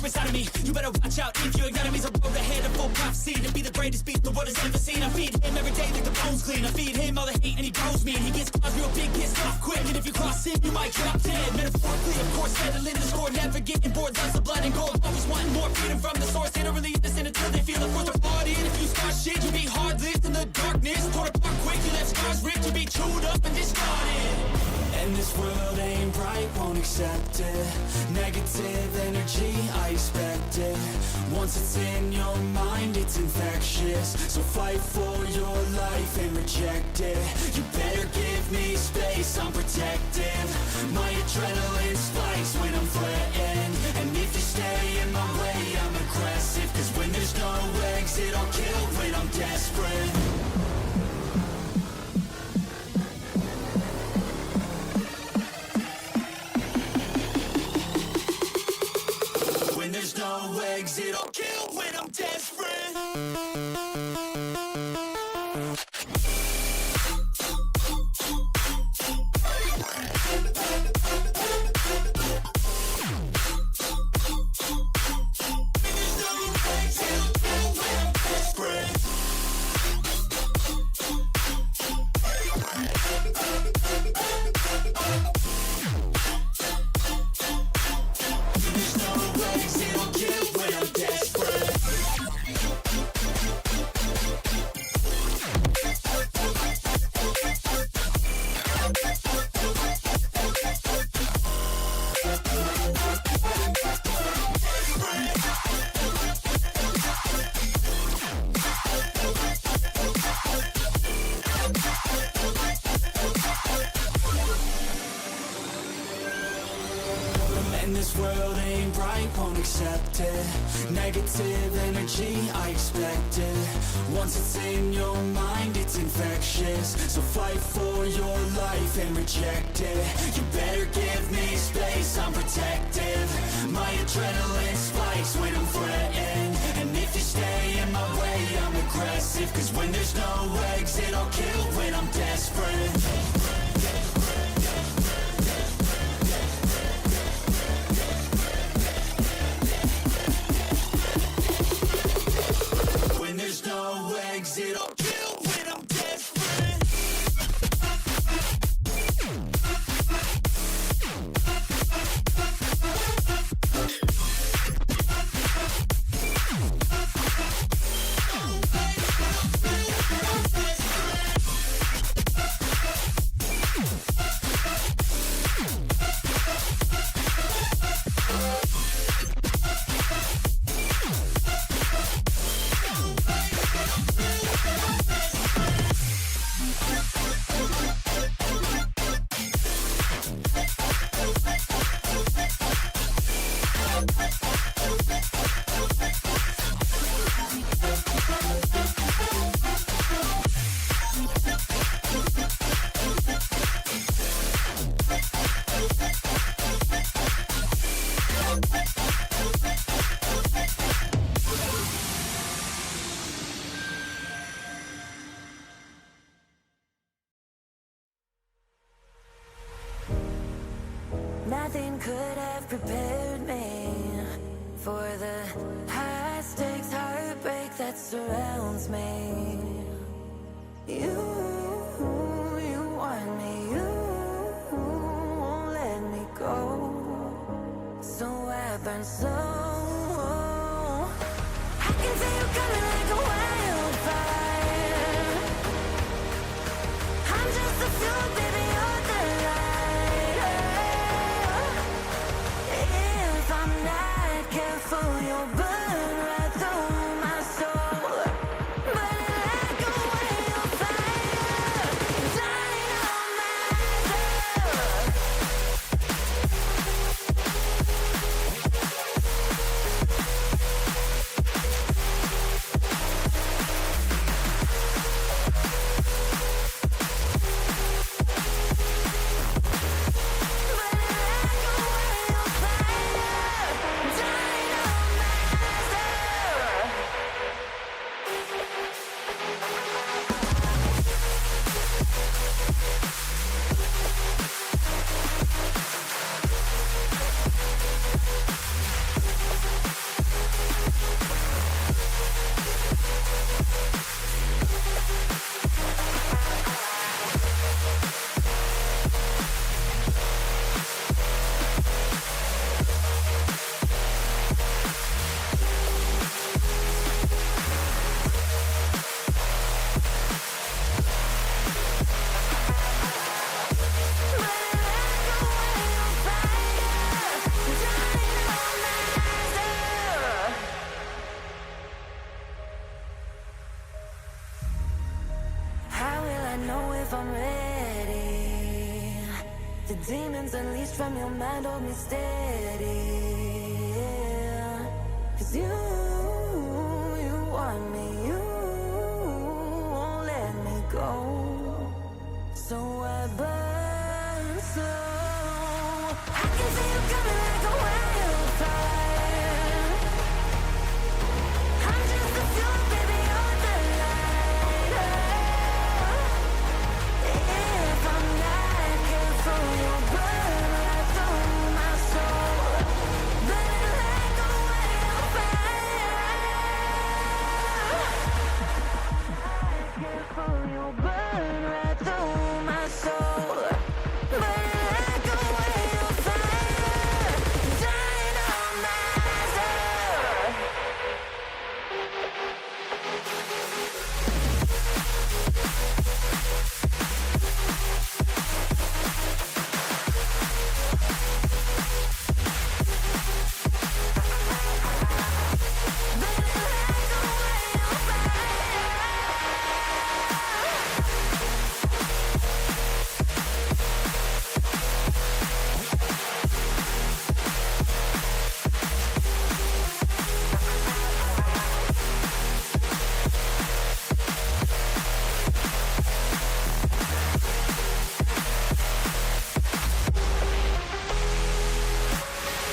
monster inside of me. You better watch out if your enemy's a road ahead of full prophecy to be the greatest beast the world has ever seen. I feed him every day like the bones clean. I feed him all the hate and he grows me. And he gets claws real big, gets off quick. And if you cross him, you might drop dead. Metaphorically, of course, settling the score, never getting bored. Loves of blood and gold, always wanting more freedom from the source. They don't really understand until they feel the force of blood in. If you start shit, you be hard-lived in the darkness. Torn apart quick, you left scars ripped. You be chewed up and discarded. And this world ain't bright, won't accept it. Negative energy, I expect it. Once it's in your mind, it's infectious. So fight for your life and reject it. You better give me space, I'm protective. My adrenaline spikes when I'm threatened. And if you stay in my way, I'm aggressive. Cause when there's no exit, I'll kill when I'm desperate. There's no exit, I'll kill when I'm desperate. And this world ain't bright, won't accept it. Negative energy, I expect it. Once it's in your mind, it's infectious. So fight for your life and reject it. You better give me space, I'm protective. My adrenaline spikes when I'm threatened. And if you stay in my way, I'm aggressive. Cause when there's no exit, I'll kill when I'm desperate. There's no exit, I'll kill when I'm desperate. Nothing could have prepared me for the high-stakes heartbreak that surrounds me. You want me, you won't let me go. So I burn slow. I can see you coming like a wildfire. I'm just a fuel, baby, you're the light. If I'm not careful, you'll burn right through my soul. But I'm ready. The demons unleashed from your mind hold me steady. Yeah. 'Cause you want me, you won't let me go. So I burn slow. I can see you coming like a wildfire. I'm just a fuel, baby, you're the lighter. If I'm not careful, you'll burn right through my soul. Burning like a wildfire. Careful, you'll burn right through my soul. Burning like a wildfire. Dynamizer.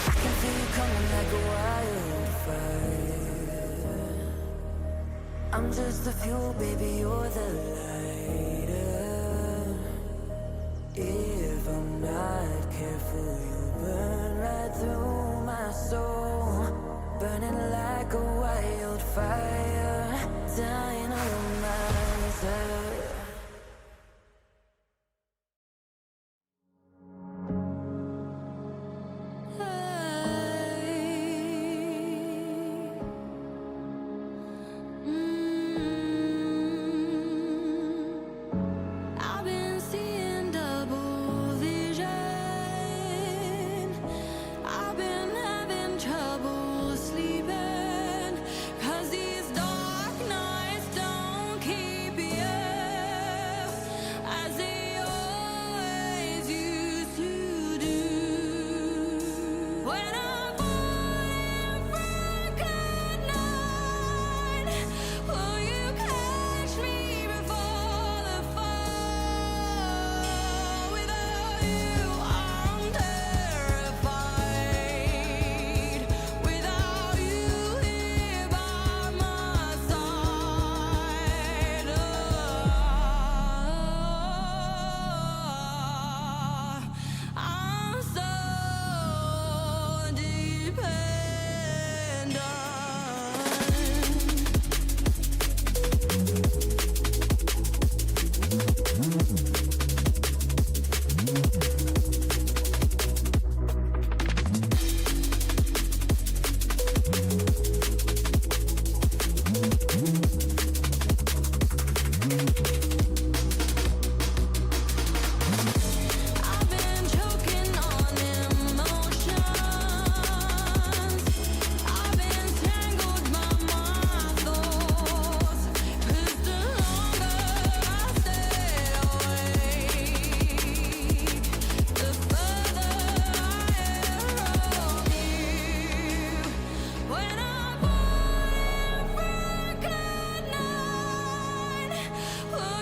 I can feel you coming like a wildfire. I'm just the fuel, baby, you're the lighter. If I'm not careful, you'll burn right through my soul. Burning like a wildfire. Dynamizer. I've been seeing double vision. I've been having trouble sleeping, 'cause these dark nights don't keep you as they always used to do. When I'm falling from good night, will you catch me before the fall? Without you, I'm terrified. Without you here by my side, I'm so dependent. I've been choking on emotions. I've been tangled by my thoughts. 'Cause the longer I stay awake, the further I erode you. When I'm falling from good night, will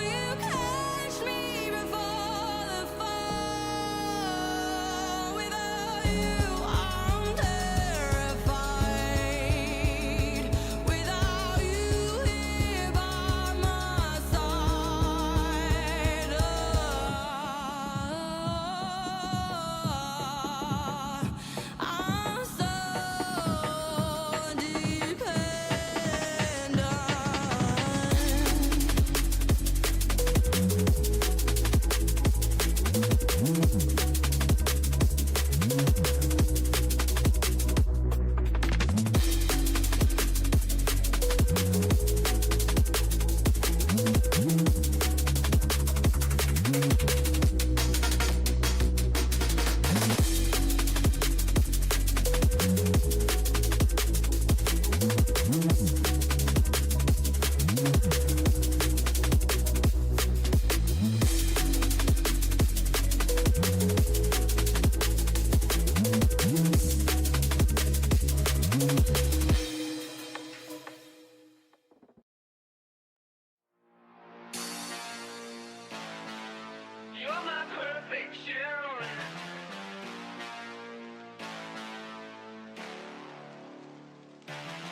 tune.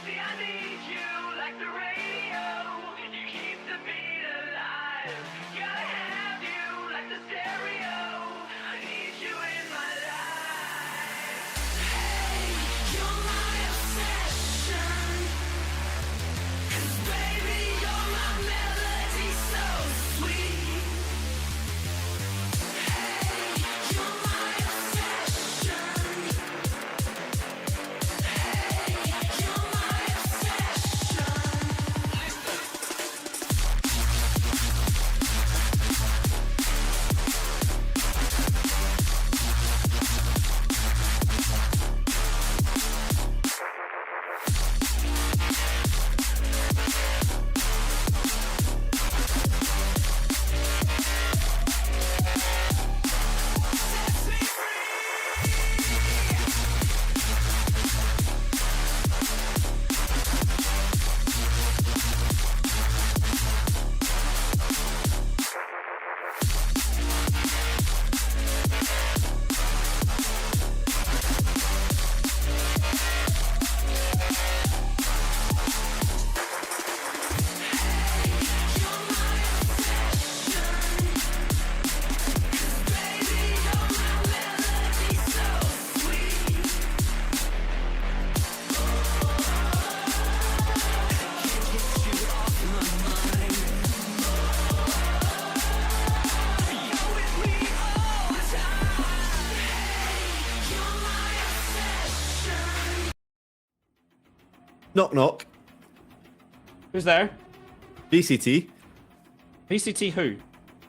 See, I need you like the radio. You keep the beat alive. Gotta have you like the stereo. I need you in my life. Hey, you're my obsession. 'Cause baby, you're my melody so sweet. Hey, you're my obsession. Hey, you're my obsession. Sets me Knock knock. Who's there? VCT. VCT who?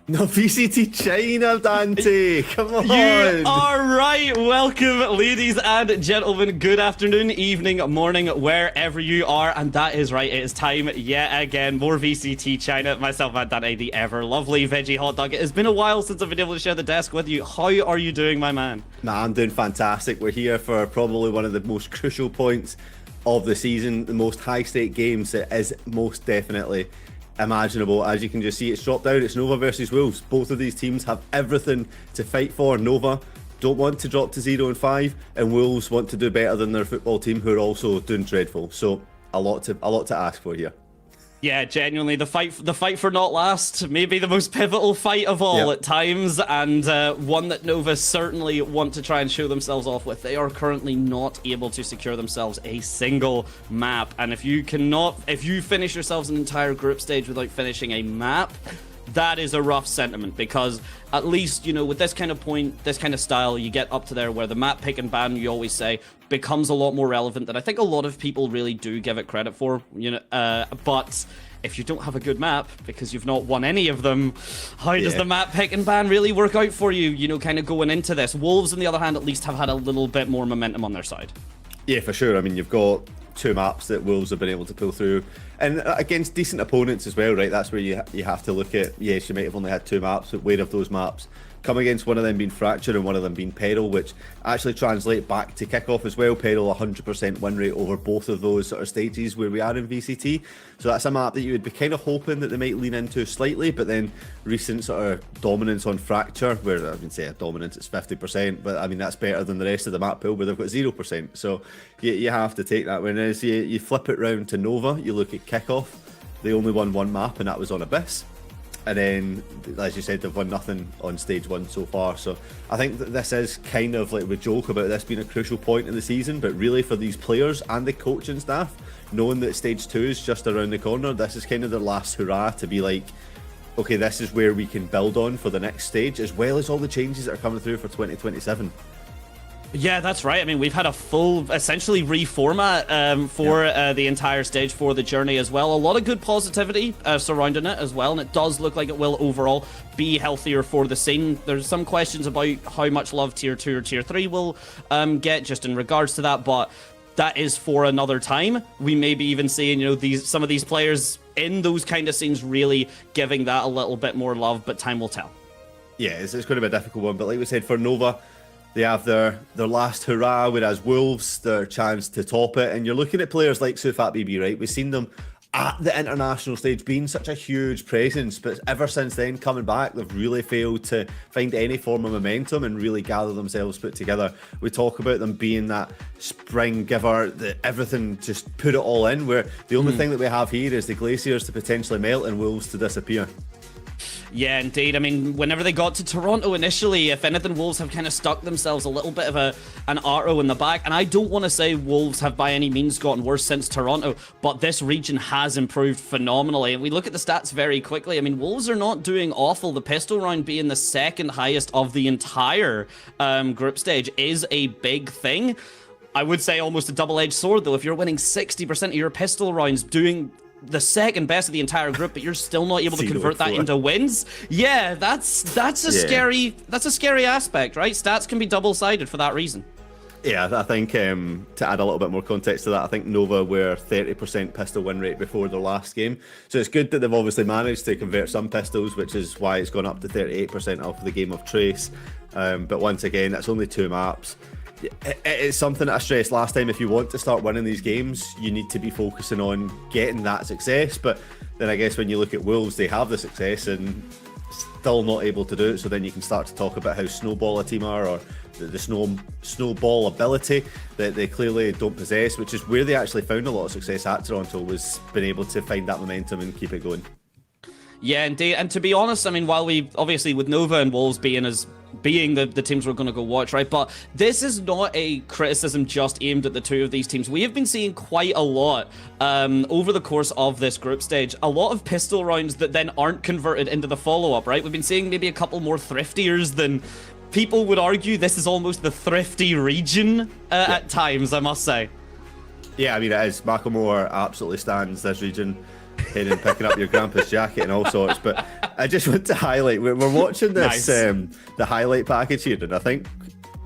No, VCT China, Dante. Come on. You are right. Welcome, ladies and gentlemen. Good afternoon, evening, morning, wherever you are. And that is right. It is time yet again. More VCT China. Myself and Dante, the ever lovely veggie hot dog. It has been a while since I've been able to share the desk with you. How are you doing, my man? Nah, I'm doing fantastic. We're here for probably one of the most crucial points of the season, the most high-stake games that is most definitely imaginable. As you can just see, it's dropped down. It's Nova versus Wolves. Both of these teams have everything to fight for. Nova don't want to drop to 0-5, and Wolves want to do better than their football team, who are also doing dreadful. So a lot to ask for here. Yeah, genuinely, the fight for not last, maybe the most pivotal fight of all at times, and one that Nova certainly want to try and show themselves off with. They are currently not able to secure themselves a single map, and if you finish yourselves an entire group stage without finishing a map, that is a rough sentiment, because at least, you know, with this kind of point, this kind of style, you get up to there where the map pick and ban, you always say, becomes a lot more relevant than I think a lot of people really do give it credit for, you know, but if you don't have a good map, because you've not won any of them, how does the map pick and ban really work out for you, you know, kind of going into this? Wolves, on the other hand, at least have had a little bit more momentum on their side. Yeah, for sure. I mean, you've got two maps that Wolves have been able to pull through, and against decent opponents as well, right? That's where you have to look at, yes, you might have only had two maps, but where have those maps come against, one of them being Fracture and one of them being Peril, which actually translate back to kickoff as well. Peril 100% win rate over both of those sort of stages where we are in VCT. So that's a map that you would be kind of hoping that they might lean into slightly, but then recent sort of dominance on Fracture, where I would say a dominance is 50%, but I mean that's better than the rest of the map pool where they've got 0%. So you have to take that. Whereas you flip it round to Nova, you look at kickoff, they only won one map and that was on Abyss. And then, as you said, they've won nothing on stage one so far. So I think that this is kind of like, we joke about this being a crucial point in the season, but really for these players and the coaching staff, knowing that stage 2 is just around the corner, this is kind of their last hurrah to be like, okay, this is where we can build on for the next stage, as well as all the changes that are coming through for 2027. Yeah, that's right. I mean, we've had a full, essentially, reformat for the entire stage, for the journey as well. A lot of good positivity surrounding it as well, and it does look like it will overall be healthier for the scene. There's some questions about how much love Tier 2 or Tier 3 will get just in regards to that, but that is for another time. We may be even seeing, you know, some of these players in those kind of scenes really giving that a little bit more love, but time will tell. Yeah, it's going to be a difficult one, but like we said, for Nova, they have their last hurrah, whereas Wolves, their chance to top it. And you're looking at players like Sufat BB, right? We've seen them at the international stage, being such a huge presence, but ever since then coming back, they've really failed to find any form of momentum and really gather themselves put together. We talk about them being that spring giver, that everything just put it all in, where the only thing that we have here is the glaciers to potentially melt and Wolves to disappear. Yeah, indeed. I mean, whenever they got to Toronto initially, if anything, Wolves have kind of stuck themselves a little bit of an arrow in the back. And I don't want to say Wolves have by any means gotten worse since Toronto, but this region has improved phenomenally. And we look at the stats very quickly. I mean, Wolves are not doing awful. The pistol round being the second highest of the entire group stage is a big thing. I would say almost a double-edged sword, though. If you're winning 60% of your pistol rounds, doing the second best of the entire group, but you're still not able to convert that into wins. Yeah, that's a scary aspect, right? Stats can be double-sided for that reason. Yeah, I think to add a little bit more context to that, I think Nova were 30% pistol win rate before their last game. So it's good that they've obviously managed to convert some pistols, which is why it's gone up to 38% off the game of Trace. But once again, that's only 2 maps. It's something that I stressed last time. If you want to start winning these games, you need to be focusing on getting that success. But then I guess when you look at Wolves, they have the success and still not able to do it. So then you can start to talk about how snowball a team are, or the snowball ability that they clearly don't possess, which is where they actually found a lot of success at Toronto, was being able to find that momentum and keep it going. Yeah, indeed. And to be honest, I mean, while we obviously with Nova and Wolves being the teams we're going to go watch, right? But this is not a criticism just aimed at the two of these teams. We have been seeing quite a lot over the course of this group stage. A lot of pistol rounds that then aren't converted into the follow-up, right? We've been seeing maybe a couple more thriftiers than people would argue. This is almost the thrifty region at times, I must say. Yeah, I mean, it is. Macklemore absolutely stands this region. Heading and picking up your grandpa's jacket and all sorts, but I just want to highlight, we're watching this the highlight package here, and I think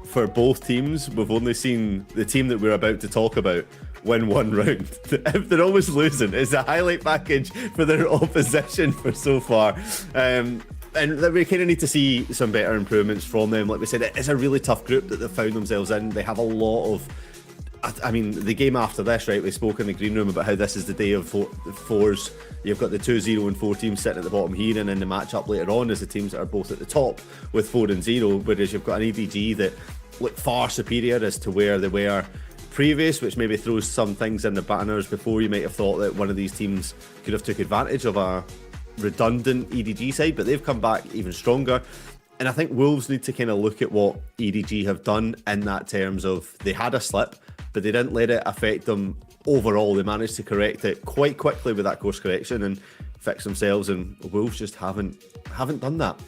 for both teams we've only seen the team that we're about to talk about win 1 round. If they're always losing, it's a highlight package for their opposition for so far. And we kind of need to see some better improvements from them. Like we said, it's a really tough group that they've found themselves in. They have a lot of, I mean, the game after this, right, we spoke in the green room about how this is the day of fours. You've got the 2-0 and 4 teams sitting at the bottom here, and then the match up later on is the teams that are both at the top with 4 and 0, whereas you've got an EDG that look far superior as to where they were previous, which maybe throws some things in the banners before you might have thought that one of these teams could have took advantage of a redundant EDG side, but they've come back even stronger. And I think Wolves need to kind of look at what EDG have done in that terms of they had a slip, but they didn't let it affect them overall. They managed to correct it quite quickly with that course correction and fix themselves, and Wolves just haven't done that.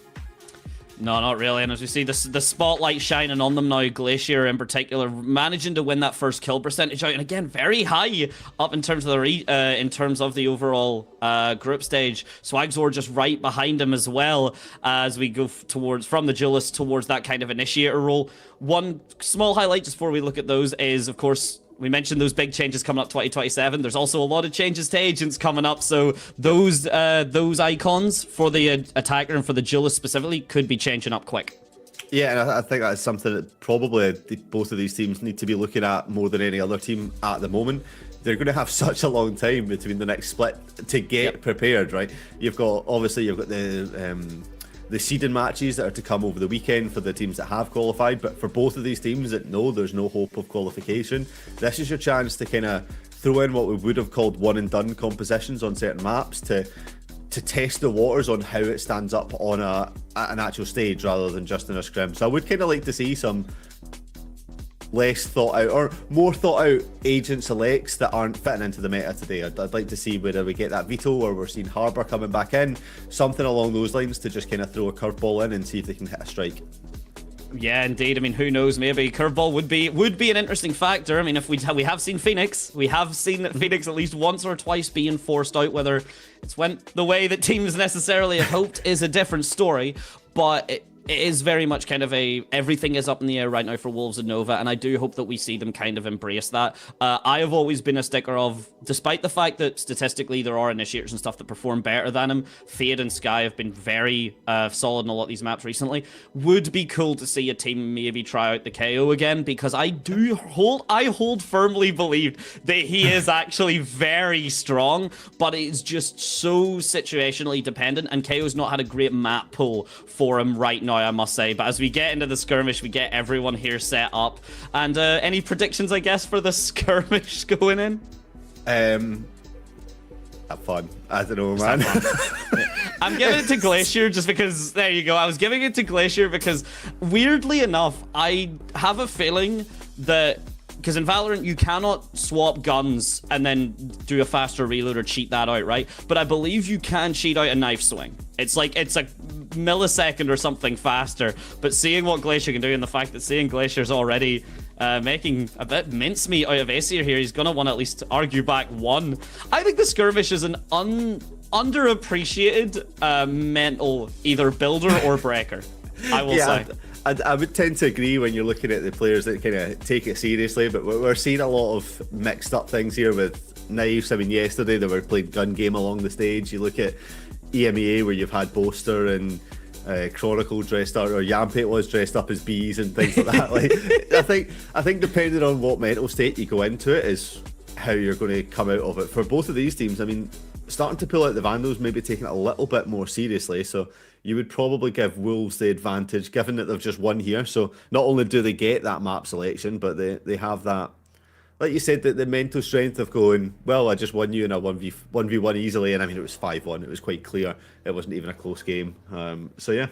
No, not really. And as we see, the spotlight shining on them now, Glacier in particular, managing to win that first kill percentage out, and again, very high up in terms of the overall group stage. Swagzor just right behind him as well as we go from the duelist towards that kind of initiator role. One small highlight just before we look at those is, of course, we mentioned those big changes coming up 2027. There's also a lot of changes to agents coming up, so those icons for the attacker and for the duelist specifically could be changing up quick. Yeah, and I think that's something that probably both of these teams need to be looking at more than any other team at the moment. They're going to have such a long time between the next split to get prepared, right? You've got the seeding matches that are to come over the weekend for the teams that have qualified, but for both of these teams that know there's no hope of qualification, this is your chance to kind of throw in what we would have called one and done compositions on certain maps to test the waters on how it stands up on an actual stage rather than just in a scrim. So I would kind of like to see some less thought out or more thought out agent selects that aren't fitting into the meta today. I'd like to see whether we get that veto or we're seeing Harbour coming back in, something along those lines to just kind of throw a curveball in and see if they can hit a strike. Yeah, indeed. I mean, who knows? Maybe curveball would be an interesting factor. I mean, if we have seen Phoenix, at least once or twice being forced out. Whether it's went the way that teams necessarily have hoped is a different story. But it is very much kind of everything is up in the air right now for Wolves and Nova, and I do hope that we see them kind of embrace that. I have always been a sticker of, despite the fact that statistically there are initiators and stuff that perform better than him, Fade and Sky have been very solid in a lot of these maps recently. Would be cool to see a team maybe try out the KO again, because I hold firmly believe that he is actually very strong, but it's just so situationally dependent, and KO's not had a great map pool for him right now, I must say. But as we get into the skirmish, we get everyone here set up. And any predictions, I guess, for the skirmish going in? Have fun. I don't know, man. I'm giving it to Glacier just because, there you go. I was giving it to Glacier because, weirdly enough, I have a feeling that, because in Valorant, you cannot swap guns and then do a faster reload or cheat that out, right? But I believe you can cheat out a knife swing. It's like, it's a millisecond or something faster. But seeing what Glacier can do, and the fact that seeing Glacier's already making a bit mincemeat out of Aesir here, he's going to want to at least argue back one. I think the skirmish is an underappreciated mental either builder or breaker, I will say. I would tend to agree when you're looking at the players that kind of take it seriously, but we're seeing a lot of mixed up things here with knives. I mean, yesterday they were playing gun game along the stage. You look at EMEA where you've had Boaster and Chronicle dressed up, or Yampate was dressed up as bees and things like that. Like, I think depending on what mental state you go into it is how you're going to come out of it. For both of these teams, I mean, starting to pull out the Vandals, maybe taking it a little bit more seriously. So you would probably give Wolves the advantage, given that they've just won here. So not only do they get that map selection, but they have that, like you said, the mental strength of going, well, I just won you in a 1v1 easily. And I mean, it was 5-1. It was quite clear. It wasn't even a close game. So yeah.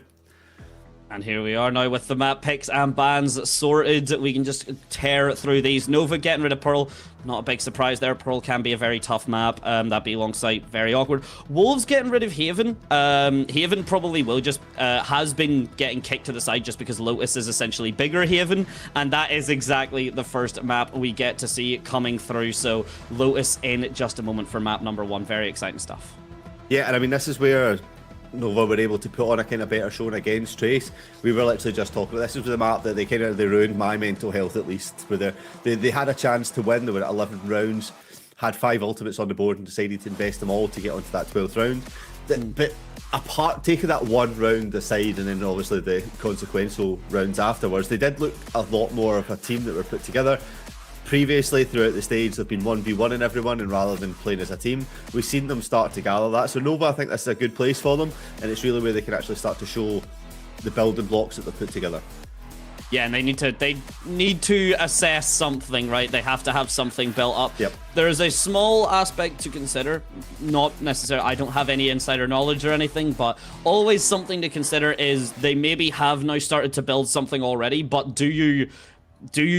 And here we are now with the map picks and bans sorted. We can just tear through these. Nova getting rid of Pearl. Not a big surprise there. Pearl can be a very tough map. That be alongside very awkward. Wolves getting rid of Haven. Haven probably will just has been getting kicked to the side just because Lotus is essentially bigger Haven. And that is exactly the first map we get to see coming through. So Lotus in just a moment for map number 1. Very exciting stuff. Yeah, and I mean, this is where Nova were able to put on a kind of better showing against Trace. We were literally just talking about this is the map that they ruined my mental health, at least. Where they had a chance to win. They were at 11 rounds, had 5 ultimates on the board, and decided to invest them all to get onto that 12th round. But apart, taking that one round aside, and then obviously the consequential rounds afterwards, they did look a lot more of a team that were put together. Previously, throughout the stage, they've been 1v1ing everyone, and rather than playing as a team, we've seen them start to gather that. So Nova, I think this is a good place for them, and it's really where they can actually start to show the building blocks that they've put together. Yeah, and they need to assess something, right? They have to have something built up. Yep. There is a small aspect to consider, not necessarily, I don't have any insider knowledge or anything, but always something to consider is they maybe have now started to build something already, but do you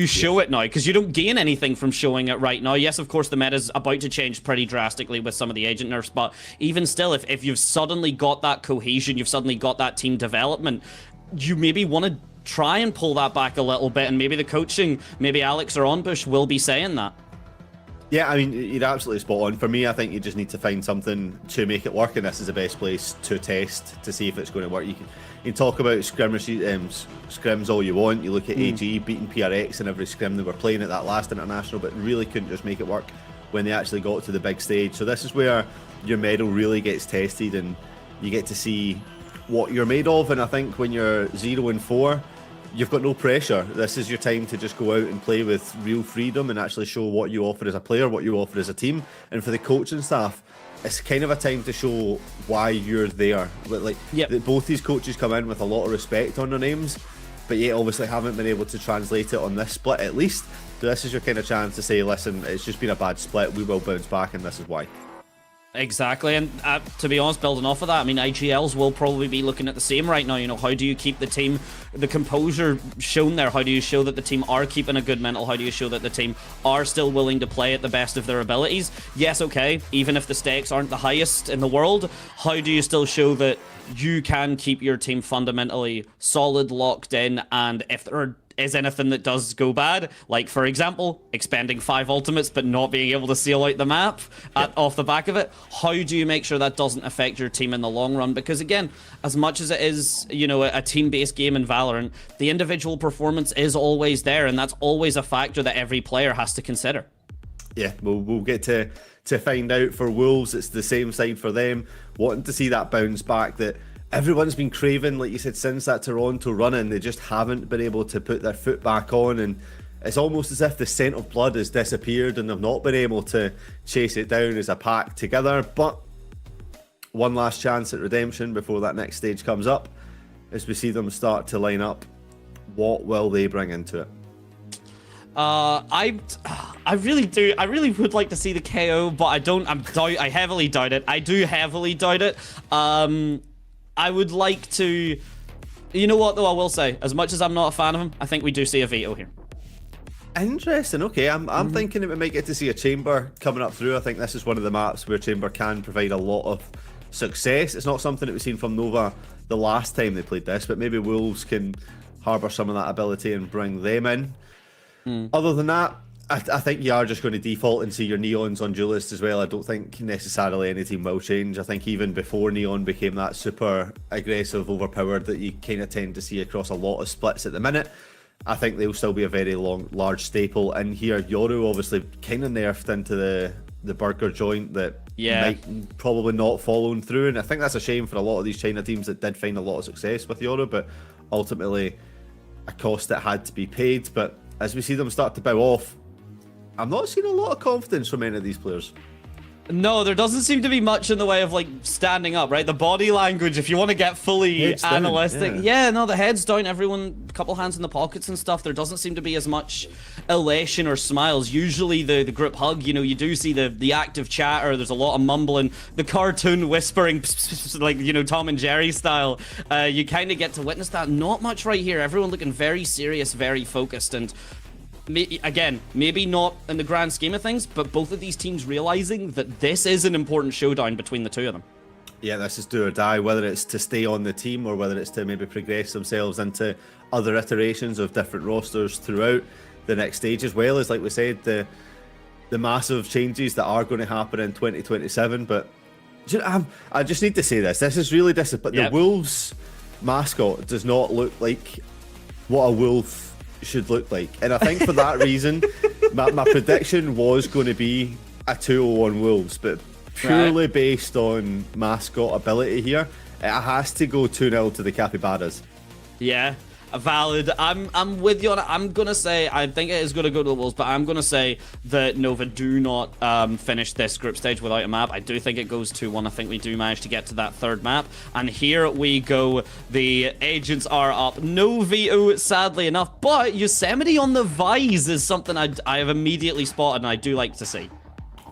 show it now? Because you don't gain anything from showing it right now. Yes, of course, the meta is about to change pretty drastically with some of the agent nerfs, but even still, if you've suddenly got that cohesion, you've suddenly got that team development, you maybe want to try and pull that back a little bit, and maybe the coaching, maybe Alex or Onbush will be saying that. Yeah, I mean, you're absolutely spot on. For me, I think you just need to find something to make it work, and this is the best place to test to see if it's going to work. You can talk about scrims all you want. You look at AG beating PRX in every scrim they were playing at that last international, but really couldn't just make it work when they actually got to the big stage. So this is where your medal really gets tested, and you get to see what you're made of. And I think when you're 0-4, you've got no pressure. This is your time to just go out and play with real freedom and actually show what you offer as a player, what you offer as a team. And for the coaching staff, it's kind of a time to show why you're there. Like, both these coaches come in with a lot of respect on their names, but yet obviously haven't been able to translate it on this split at least. So this is your kind of chance to say, listen, it's just been a bad split, we will bounce back, and this is why. Exactly, and to be honest, building off of that, I mean, IGLs will probably be looking at the same right now. You know, how do you keep the team, the composure shown there? How do you show that the team are keeping a good mental? How do you show that the team are still willing to play at the best of their abilities? Yes, okay, even if the stakes aren't the highest in the world, how do you still show that you can keep your team fundamentally solid, locked in, and if there are is anything that does go bad, like for example, expending 5 ultimates but not being able to seal out the map off the back of it, how do you make sure that doesn't affect your team in the long run? Because again, as much as it is, you know, a team-based game in Valorant, the individual performance is always there, and that's always a factor that every player has to consider. Yeah, we'll get to find out. For Wolves, it's the same side for them, wanting to see that bounce back that everyone's been craving, like you said, since that Toronto run-in. They just haven't been able to put their foot back on, and it's almost as if the scent of blood has disappeared and they've not been able to chase it down as a pack together. But one last chance at redemption before that next stage comes up. As we see them start to line up, what will they bring into it? I really would like to see the KO, but I heavily doubt it. I do heavily doubt it. I would like to, you know what though, I will say, as much as I'm not a fan of him, I think we do see a veto here. Interesting. Okay, I'm thinking that we might get to see a Chamber coming up through. I think this is one of the maps where Chamber can provide a lot of success. It's not something that we've seen from Nova the last time they played this, but maybe Wolves can harbour some of that ability and bring them in. Other than that, I think you are just going to default and see your Neons on Duelist as well. I don't think necessarily any team will change. I think even before Neon became that super aggressive, overpowered that you kind of tend to see across a lot of splits at the minute, I think they'll still be a very large staple in here. Yoru obviously kind of nerfed into the burger joint that might probably not following through, and I think that's a shame for a lot of these China teams that did find a lot of success with Yoru, but ultimately a cost that had to be paid. But as we see them start to bow off, I'm not seeing a lot of confidence from any of these players. No, there doesn't seem to be much in the way of like standing up, right? The body language, if you want to get fully Heads down, analytic. No, the head's down, everyone, a couple hands in the pockets and stuff. There doesn't seem to be as much elation or smiles. Usually the group hug, you know, you do see the active chatter, there's a lot of mumbling, the cartoon whispering, like, you know, Tom and Jerry style. You kind of get to witness that. Not much right here. Everyone looking very serious, very focused, and again, maybe not in the grand scheme of things, but both of these teams realizing that this is an important showdown between the two of them. Yeah, this is do or die, whether it's to stay on the team or whether it's to maybe progress themselves into other iterations of different rosters throughout the next stage, as well as, like we said, the massive changes that are going to happen in 2027. But I just need to say this is really disappointing. The Wolves mascot does not look like what a wolf should look like, and I think for that reason my prediction was going to be a 2-0 Wolves, but purely based on mascot ability here, it has to go 2-0 to the Capybaras. Yeah, valid. I'm with you on it. I'm gonna say I think it is gonna go to the Wolves, but I'm gonna say that Nova do not finish this group stage without a map. I do think it goes 2-1. I think we do manage to get to that third map, and here we go. The agents are up. No veto, sadly enough, but Yosemite on the Vise is something I have immediately spotted, and I do like to see.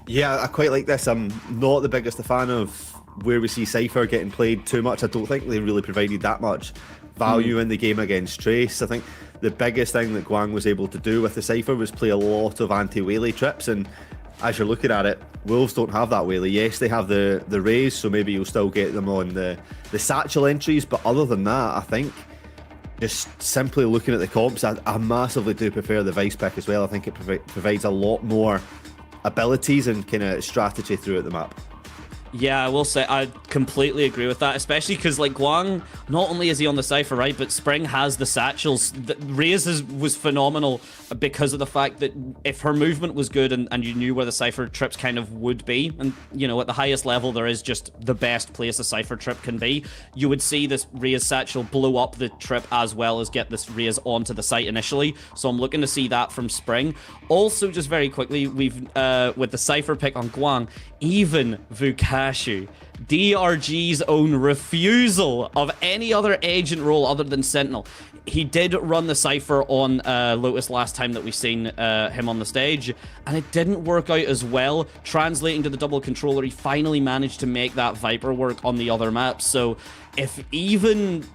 Yeah, I quite like this. I'm not the biggest fan of where we see Cypher getting played too much. I don't think they really provided that much value in the game against Trace. I think the biggest thing that Guang was able to do with the Cypher was play a lot of anti-Whaley trips, and as you're looking at it, Wolves don't have that Whaley. Yes, they have the Rays, so maybe you'll still get them on the satchel entries, but other than that, I think just simply looking at the comps, I massively do prefer the Vice pick as well. I think it provides a lot more abilities and kind of strategy throughout the map. Yeah, I will say I completely agree with that, especially because like Guang, not only is he on the Cypher, right, but Spring has the satchels. Reyes was phenomenal because of the fact that if her movement was good and you knew where the Cypher trips kind of would be, and you know, at the highest level there is just the best place a Cypher trip can be, you would see this Reyes satchel blow up the trip as well as get this Reyes onto the site initially. So I'm looking to see that from Spring. Also, just very quickly, we've with the Cypher pick on Guang, even Vukashu, DRG's own refusal of any other agent role other than Sentinel. He did run the Cypher on Lotus last time that we've seen him on the stage, and it didn't work out as well. Translating to the double controller, he finally managed to make that Viper work on the other maps. So if even...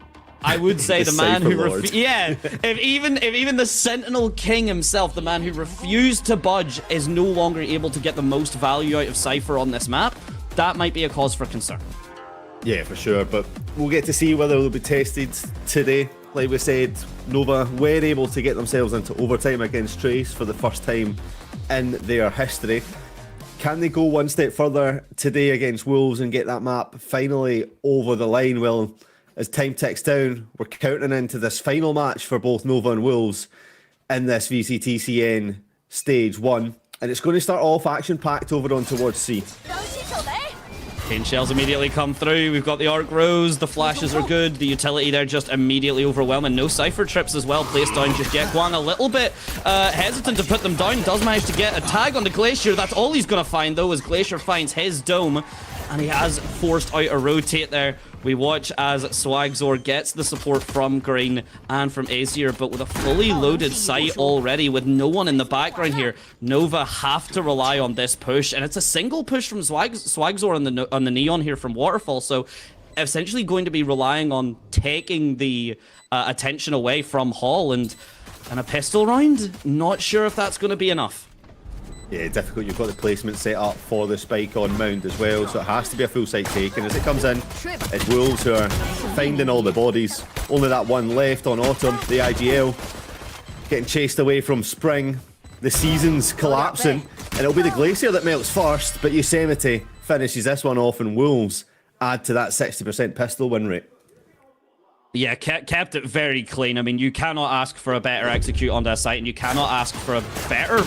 I would say the man who if even the Sentinel King himself, the man who refused to budge, is no longer able to get the most value out of Cypher on this map, that might be a cause for concern. Yeah, for sure, but we'll get to see whether they'll be tested today. like we said, Nova were able to get themselves into overtime against Trace for the first time in their history. Can they go one step further today against Wolves and get that map finally over the line? Well, as time ticks down, we're counting into this final match for both Nova and Wolves in this VCTCN Stage 1. And it's going to start off action-packed over on towards C. Pain shells immediately come through. We've got the arc rows. The flashes are good. The utility there just immediately overwhelming. No cypher trips as well placed down just yet. Guang a little bit hesitant to put them down. Does manage to get a tag on the Glacier. That's all he's going to find though, as Glacier finds his dome. And he has forced out a rotate there. We watch as Swagzor gets the support from Green and from Azir, but with a fully loaded site already, with no one in the background here, Nova have to rely on this push, and it's a single push from Swagzor on the Neon here from Waterfall, so essentially going to be relying on taking the attention away from Hall, and a pistol round? Not sure if that's going to be enough. Yeah, difficult. You've got the placement set up for the spike on Mound as well, so it has to be a full site take. And as it comes in, it's Wolves who are finding all the bodies. Only that one left on Autumn, the IGL. Getting chased away from Spring. The season's collapsing. And it'll be the Glacier that melts first, but Yosemite finishes this one off, and Wolves add to that 60% pistol win rate. Yeah, kept it very clean. I mean, you cannot ask for a better execute on that site, and you cannot ask for a better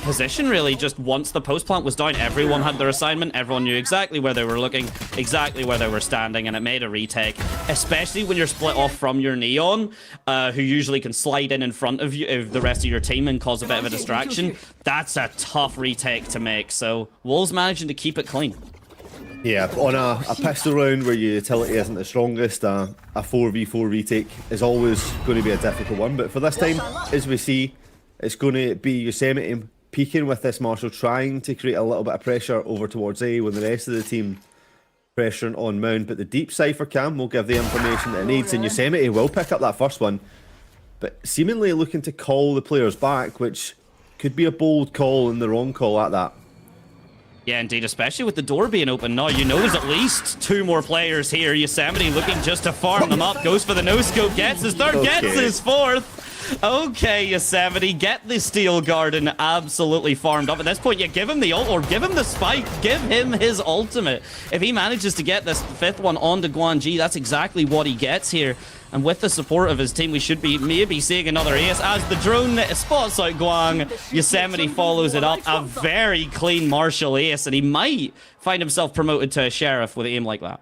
position, really. Just once the post plant was down, everyone had their assignment. Everyone knew exactly where they were looking, exactly where they were standing, and it made a retake. Especially when you're split off from your Neon, who usually can slide in front of you, of the rest of your team, and cause a bit of a distraction. That's a tough retake to make. So Wolves managing to keep it clean. Yeah, on a pistol round where your utility isn't the strongest, a 4v4 retake is always going to be a difficult one. But for this time, as we see, it's going to be Yosemite peaking with this Marshall, trying to create a little bit of pressure over towards A when the rest of the team pressuring on Mound. But the deep Cypher cam will give the information that it needs, and Yosemite will pick up that first one. But seemingly looking to call the players back, which could be a bold call and the wrong call at that. Yeah, indeed, especially with the door being open now. You know there's at least two more players here. Yosemite looking just to farm them up. Goes for the no-scope, gets his third, gets his fourth. Okay, Yosemite, get the Steel Garden absolutely farmed up. At this point, you give him the ult, or give him the spike, give him his ultimate. If he manages to get this fifth one onto Guanji, that's exactly what he gets here. And with the support of his team, we should be maybe seeing another ace. As the drone spots out Guang, Yosemite follows it up. A very clean Marshall ace, and he might find himself promoted to a sheriff with an aim like that.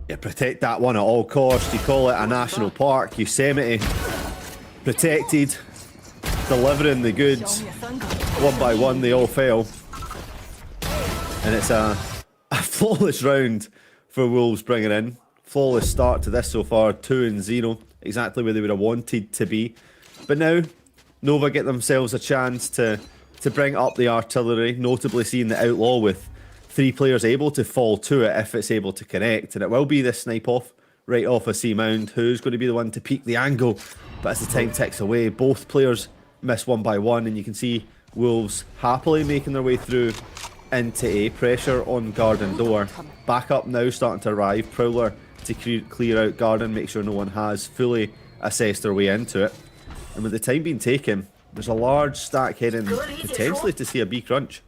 Yeah, protect that one at all costs. You call it a national park. Yosemite protected, delivering the goods. One by one, they all fell. And it's a flawless round for Wolves bringing in. Flawless start to this so far, 2-0, exactly where they would have wanted to be. But now, Nova get themselves a chance to bring up the artillery, notably seeing the Outlaw with 3 players able to fall to it if it's able to connect. And it will be this snipe off, right off a C Mound, who's going to be the one to peak the angle. But as the time ticks away, both players miss one by one, and you can see Wolves happily making their way through into A. Pressure on Garden door. Back up now starting to arrive. Prowler to clear out Garden, make sure no one has fully assessed their way into it. And with the time being taken, there's a large stack heading potentially to see a B crunch.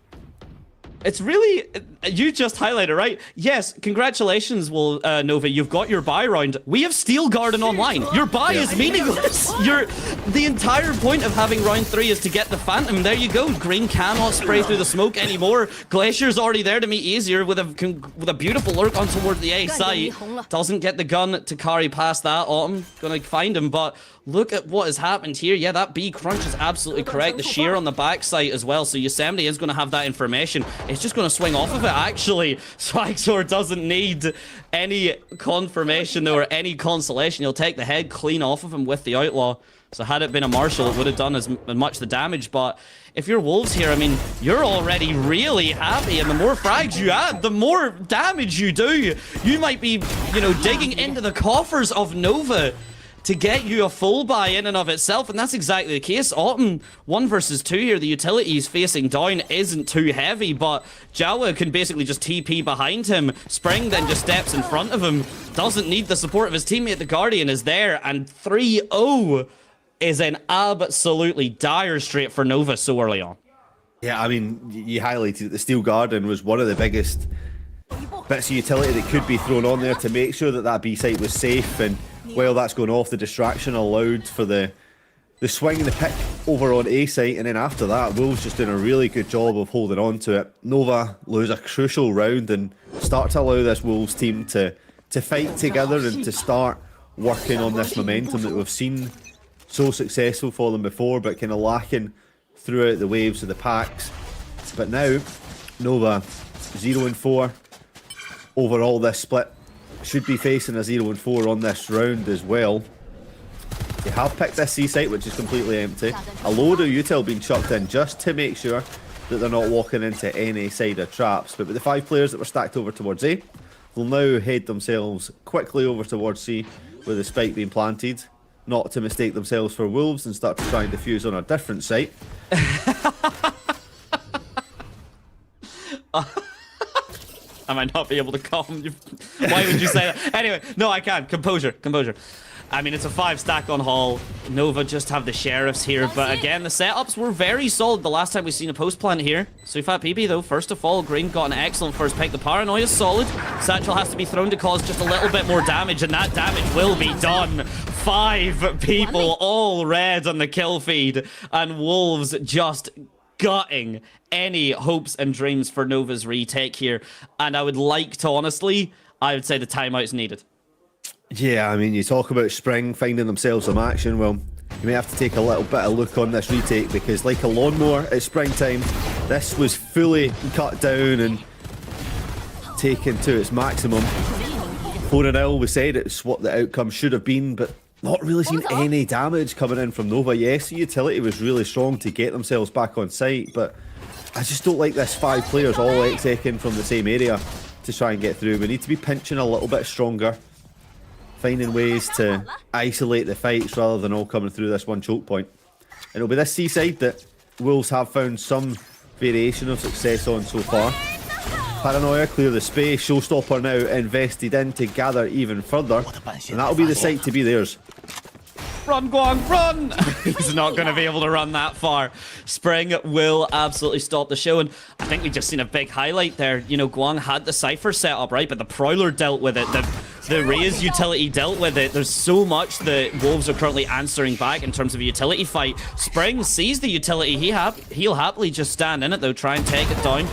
It's really, you just highlighted, right? Yes, congratulations, Nova, you've got your buy round. We have Steel Garden online. Your buy is meaningless. The entire point of having round 3 is to get the Phantom. There you go. Green cannot spray through the smoke anymore. Glacier's already there to meet easier with a beautiful lurk on toward the A site. Doesn't get the gun to carry past that. Autumn gonna find him, but look at what has happened here. Yeah, that B crunch is absolutely correct. The shear on the back site as well. So Yosemite is going to have that information. It's just going to swing off of it, actually. Swagzor doesn't need any confirmation or any consolation. He'll take the head clean off of him with the Outlaw. So had it been a Marshall, it would have done as much the damage. But if you're Wolves here, I mean, you're already really happy. And the more frags you add, the more damage you do. You might be, you know, digging into the coffers of Nova. to get you a full buy in and of itself, and that's exactly the case. Autumn 1 versus 2 here. The utilities facing down isn't too heavy, but Jawa can basically just TP behind him. Spring then just steps in front of him, doesn't need the support of his teammate. The Guardian is there, and 3-0 is an absolutely dire strait for Nova so early on. Yeah, I mean, you highlighted that the Steel Garden was one of the biggest bits of utility that could be thrown on there to make sure that that B site was safe, and while that's going off, the distraction allowed for the swing and the pick over on A site, and then after that, Wolves just doing a really good job of holding on to it. Nova lose a crucial round and start to allow this Wolves team to fight together and to start working on this momentum that we've seen so successful for them before, but kind of lacking throughout the waves of the packs. But now, Nova 0-4 overall this split. Should be facing a 0-4 on this round as well. They have picked this C site, which is completely empty. A load of util being chucked in just to make sure that they're not walking into any side of traps. But with the 5 players that were stacked over towards A, they'll now head themselves quickly over towards C with the spike being planted, not to mistake themselves for Wolves and start to try and defuse on a different site. I might not be able to calm you. Why would you say that? Anyway, no, I can. Composure, composure. I mean, it's a 5 stack on Hall. Nova just have the Sheriffs here, but again, the setups were very solid the last time we've seen a post plant here. Sufat PB, though, first of all, Green got an excellent first pick. The Paranoia is solid. Satchel has to be thrown to cause just a little bit more damage, and that damage will be done. 5 people, all red on the kill feed, and Wolves just gutting any hopes and dreams for Nova's retake here. And I would like to, honestly, I would say the timeout's needed. Yeah, I mean, you talk about Spring finding themselves some action. Well, you may have to take a little bit of look on this retake, because like a lawnmower at springtime, this was fully cut down and taken to its maximum. 4-0, we said it's what the outcome should have been, but not really seen any damage coming in from Nova. Yes, the utility was really strong to get themselves back on site, but I just don't like this 5 players all execing from the same area to try and get through. We need to be pinching a little bit stronger, finding ways to isolate the fights rather than all coming through this one choke point. And it'll be this C side that Wolves have found some variation of success on so far. Paranoia clear the space, Showstopper now invested in to gather even further, and that'll be the site to be theirs. Run, Guang, run! He's not going to be able to run that far. Spring will absolutely stop the show, and I think we've just seen a big highlight there. You know, Guang had the Cypher set up, right? But the Prowler dealt with it. The Raze utility dealt with it. There's so much that Wolves are currently answering back in terms of a utility fight. Spring sees the utility. He'll happily just stand in it, though, try and take it down.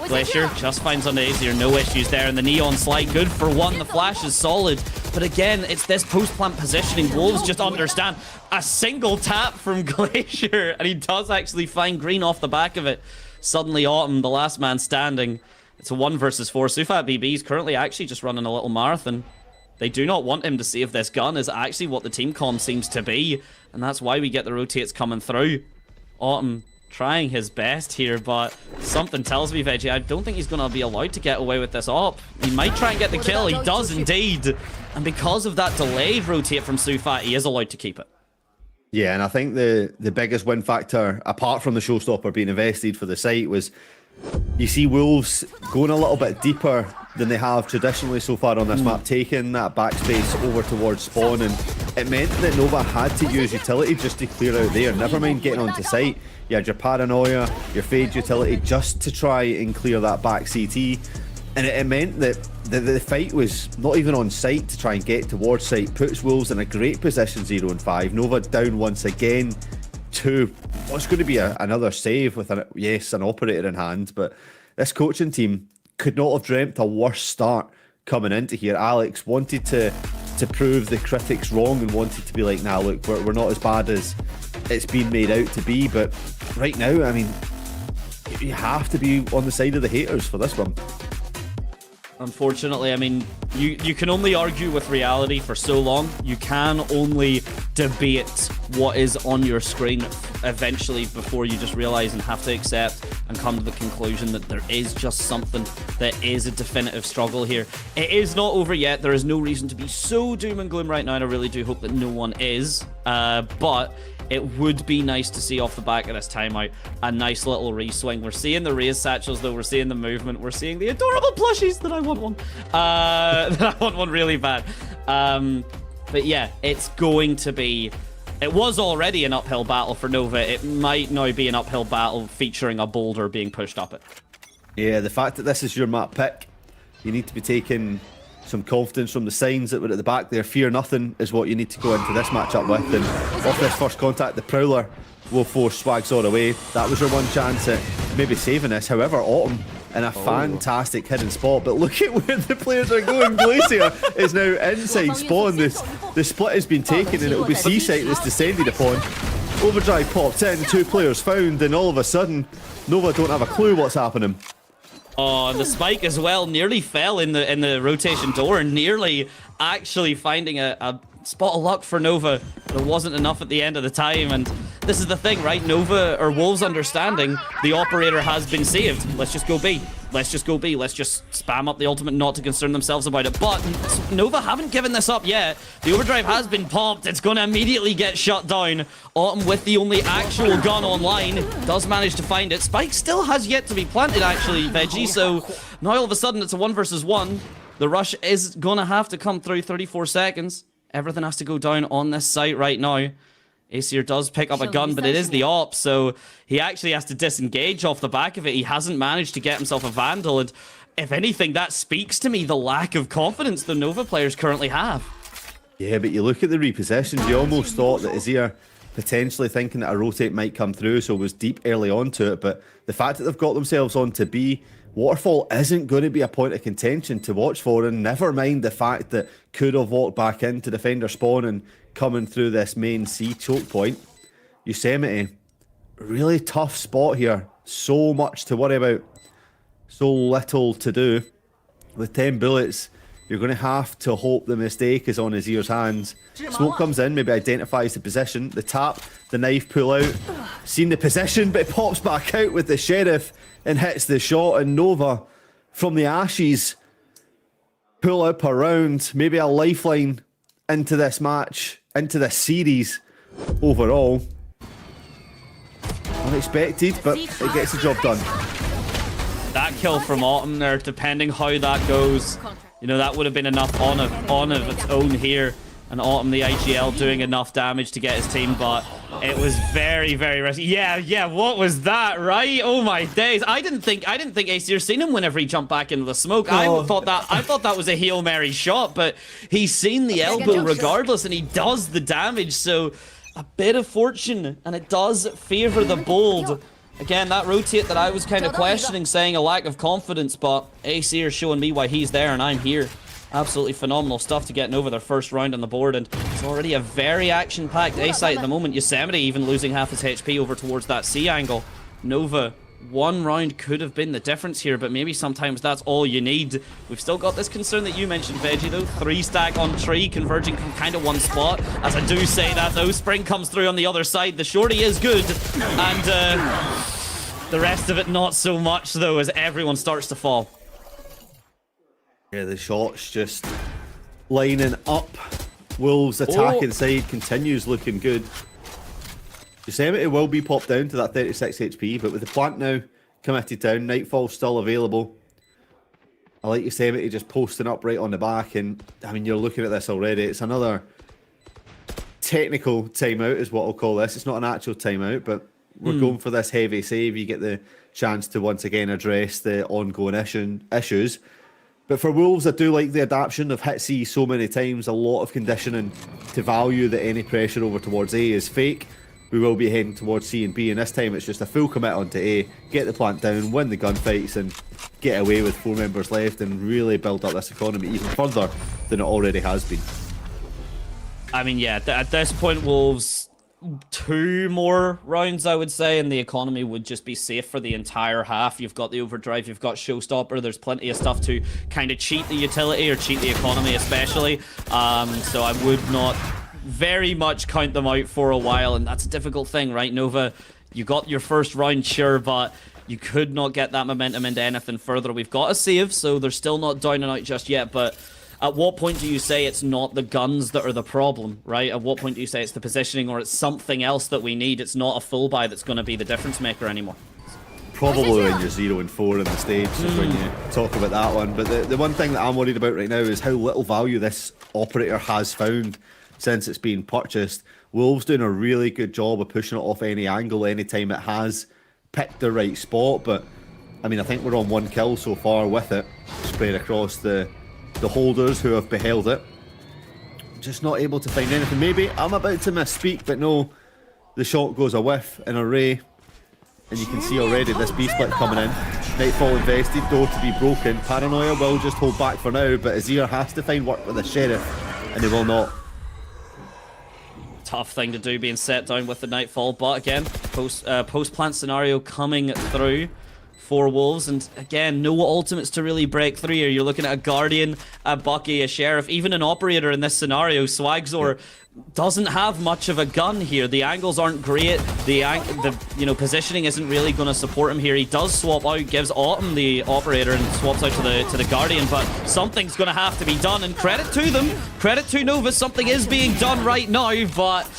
Glacier just finds on the Azier, no issues there, and the Neon Slide, good for 1, the flash is solid, but again, it's this post-plant positioning. Wolves just understand a single tap from Glacier, and he does actually find Green off the back of it. Suddenly Autumn, the last man standing. It's a 1 versus 4. Sufat BB is currently actually just running a little marathon. They do not want him to see if this gun is actually what the team comm seems to be, and that's why we get the rotates coming through. Autumn trying his best here, but something tells me, Veggie, I don't think he's going to be allowed to get away with this op. He might try and get the kill. He does indeed. And because of that delayed rotate from Sufat, he is allowed to keep it. Yeah, and I think the biggest win factor, apart from the Showstopper being invested for the site, was you see Wolves going a little bit deeper than they have traditionally so far on this map, taking that backspace over towards spawn, and it meant that Nova had to use utility just to clear out there, never mind getting onto site. You had your Paranoia, your Fade utility just to try and clear that back CT, and it meant that the fight was not even on site to try and get towards site. Puts Wolves in a great position, 0-5. Nova down once again to what's going to be another save with an operator in hand, but this coaching team could not have dreamt a worse start coming into here. Alex wanted to prove the critics wrong and wanted to be like, nah, look, we're not as bad as it's been made out to be. But right now, I mean, you have to be on the side of the haters for this one. Unfortunately, I mean, you can only argue with reality for so long. You can only debate what is on your screen eventually before you just realize and have to accept and come to the conclusion that there is just something that is a definitive struggle here. It is not over yet. There is no reason to be so doom and gloom right now, and I really do hope that no one is. But it would be nice to see off the back of this timeout a nice little re-swing. We're seeing the raise satchels though, we're seeing the movement, we're seeing the adorable plushies that I want one. That I want one really bad. But yeah, it's going to be... It was already an uphill battle for Nova. It might now be an uphill battle featuring a boulder being pushed up it. Yeah, the fact that this is your map pick, you need to be taking some confidence from the signs that were at the back there. Fear nothing is what you need to go into this matchup with. And off this first contact, the Prowler will force Swagzor away. That was your one chance at maybe saving this. However, Autumn in a fantastic hidden spot. But look at where the players are going. Glacier is now inside spawn. The split has been taken and it will be C-Site that's descended upon. Overdrive popped in, 2 players found, and all of a sudden, Nova don't have a clue what's happening. Oh, and the spike as well nearly fell in the rotation door, nearly actually finding a spot of luck for Nova, but it wasn't enough at the end of the time. And this is the thing, right? Nova, or Wolves understanding, the operator has been saved. Let's just go B. Let's just go B. Let's just spam up the ultimate, not to concern themselves about it. But Nova haven't given this up yet. The overdrive has been popped. It's going to immediately get shut down. Autumn, with the only actual gun online, does manage to find it. Spike still has yet to be planted, actually, Veggie. So now all of a sudden it's a 1 versus 1. The rush is going to have to come through. 34 seconds. Everything has to go down on this site right now. Aesir does pick up a gun, but it is the op, so he actually has to disengage off the back of it. He hasn't managed to get himself a Vandal, and if anything, that speaks to me the lack of confidence the Nova players currently have. Yeah, but you look at the repossessions, you almost thought that Aesir potentially thinking that a rotate might come through, so was deep early onto it, but the fact that they've got themselves on to B, Waterfall isn't going to be a point of contention to watch for, and never mind the fact that could have walked back into defender spawn and coming through this main C choke point. Yosemite, really tough spot here. So much to worry about. So little to do. With 10 bullets, you're going to have to hope the mistake is on his ear's hands. Smoke comes in, maybe identifies the position. The tap, the knife pull out. Seen the position, but it pops back out with the Sheriff and hits the shot. And Nova, from the ashes, pull up a round, maybe a lifeline into this match, into this series overall. Unexpected, but it gets the job done. That kill from Autumn there, depending how that goes, you know, that would have been enough on of its own here. And Autumn, the IGL, doing enough damage to get his team, but it was very, very risky. Yeah, what was that, right? Oh my days. I didn't think Aesir seen him whenever he jumped back into the smoke. I thought that was a Hail Mary shot, but he's seen the elbow regardless, and he does the damage, so a bit of fortune, and it does favor the bold. Again, that rotate that I was kind of questioning, saying a lack of confidence, but Aesir showing me why he's there and I'm here. Absolutely phenomenal stuff to getting over their first round on the board, and it's already a very action-packed A site at the moment. Yosemite even losing half his HP over towards that C angle. Nova, one round could have been the difference here, but maybe sometimes that's all you need. We've still got this concern that you mentioned, Veggie, though. 3-stack on tree, converging from kind of one spot. As I do say that, though, Spring comes through on the other side. The shorty is good, and the rest of it not so much, though, as everyone starts to fall. Yeah, the shots just lining up. Wolves attack inside continues looking good. Yosemite will be popped down to that 36 HP, but with the plant now committed down, Nightfall still available. I like Yosemite just posting up right on the back, and I mean, you're looking at this already. It's another technical timeout is what I'll call this. It's not an actual timeout, but we're going for this heavy save. You get the chance to once again address the ongoing issues. But for Wolves, I do like the adaptation of hit C so many times, a lot of conditioning to value that any pressure over towards A is fake. We will be heading towards C and B, and this time it's just a full commit onto A, get the plant down, win the gunfights, and get away with 4 members left and really build up this economy even further than it already has been. I mean, yeah, at this point, Wolves, 2 more rounds, I would say, and the economy would just be safe for the entire half. You've got the overdrive, you've got showstopper, there's plenty of stuff to kind of cheat the utility or cheat the economy especially. So I would not very much count them out for a while, and that's a difficult thing, right? Nova, you got your first round, sure, but you could not get that momentum into anything further. We've got a save, so they're still not down and out just yet, but at what point do you say it's not the guns that are the problem, right? At what point do you say it's the positioning or it's something else that we need? It's not a full buy that's going to be the difference maker anymore. Probably when you're 0 and 4 in the stage is when you talk about that one. But the one thing that I'm worried about right now is how little value this operator has found since it's been purchased. Wolves doing a really good job of pushing it off any angle anytime it has picked the right spot. But I mean, I think we're on 1 kill so far with it, spread across the holders who have beheld it. Just not able to find anything. Maybe I'm about to misspeak, but no, the shot goes a whiff in array. And you can see already this B-split coming in. Nightfall invested, door to be broken. Paranoia will just hold back for now, but Azir has to find work with the Sheriff, and he will not. Tough thing to do being set down with the Nightfall, but again, post-plant scenario coming through for Wolves, and again, no ultimates to really break through here. You're looking at a Guardian, a Bucky, a Sheriff, even an Operator in this scenario. Swagzor doesn't have much of a gun here. The angles aren't great. The positioning isn't really going to support him here. He does swap out, gives Autumn the Operator, and swaps out to the Guardian, but something's going to have to be done, and credit to them, credit to Nova, something is being done right now, but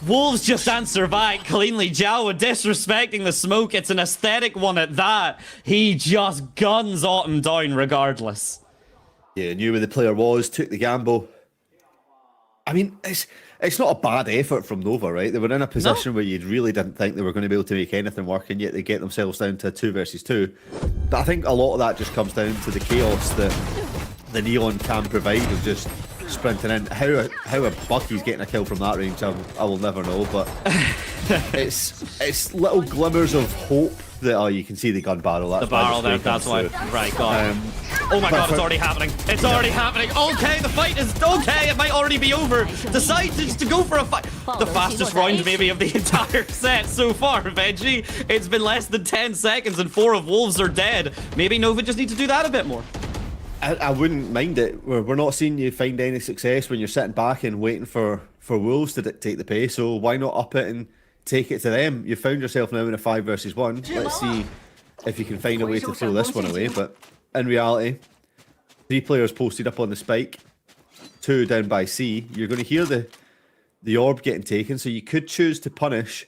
Wolves just answer back cleanly. Jawa disrespecting the smoke. It's an aesthetic one at that. He just guns Autumn down regardless. Yeah, knew where the player was, took the gamble. I mean, it's not a bad effort from Nova, right? They were in a position where you really didn't think they were going to be able to make anything work, and yet they get themselves down to 2 versus 2. But I think a lot of that just comes down to the chaos that the Neon can provide of just sprinting in. How a Bucky's getting a kill from that range, I will never know, but it's little glimmers of hope that you can see the gun barrel. That's the barrel there, that's why. Right, God. Oh my God, it's already happening. It's already happening. Okay, the fight is okay. It might already be over. Decides to go for a fight. The fastest round maybe of the entire set so far, Veggie. It's been less than 10 seconds and 4 of Wolves are dead. Maybe Nova just need to do that a bit more. I wouldn't mind it. We're not seeing you find any success when you're sitting back and waiting for Wolves to dictate the pace, so why not up it and take it to them? You've found yourself now in a 5 versus 1. Let's see if you can find a way to throw this one away. But in reality, 3 players posted up on the spike, 2 down by C. You're going to hear the orb getting taken, so you could choose to punish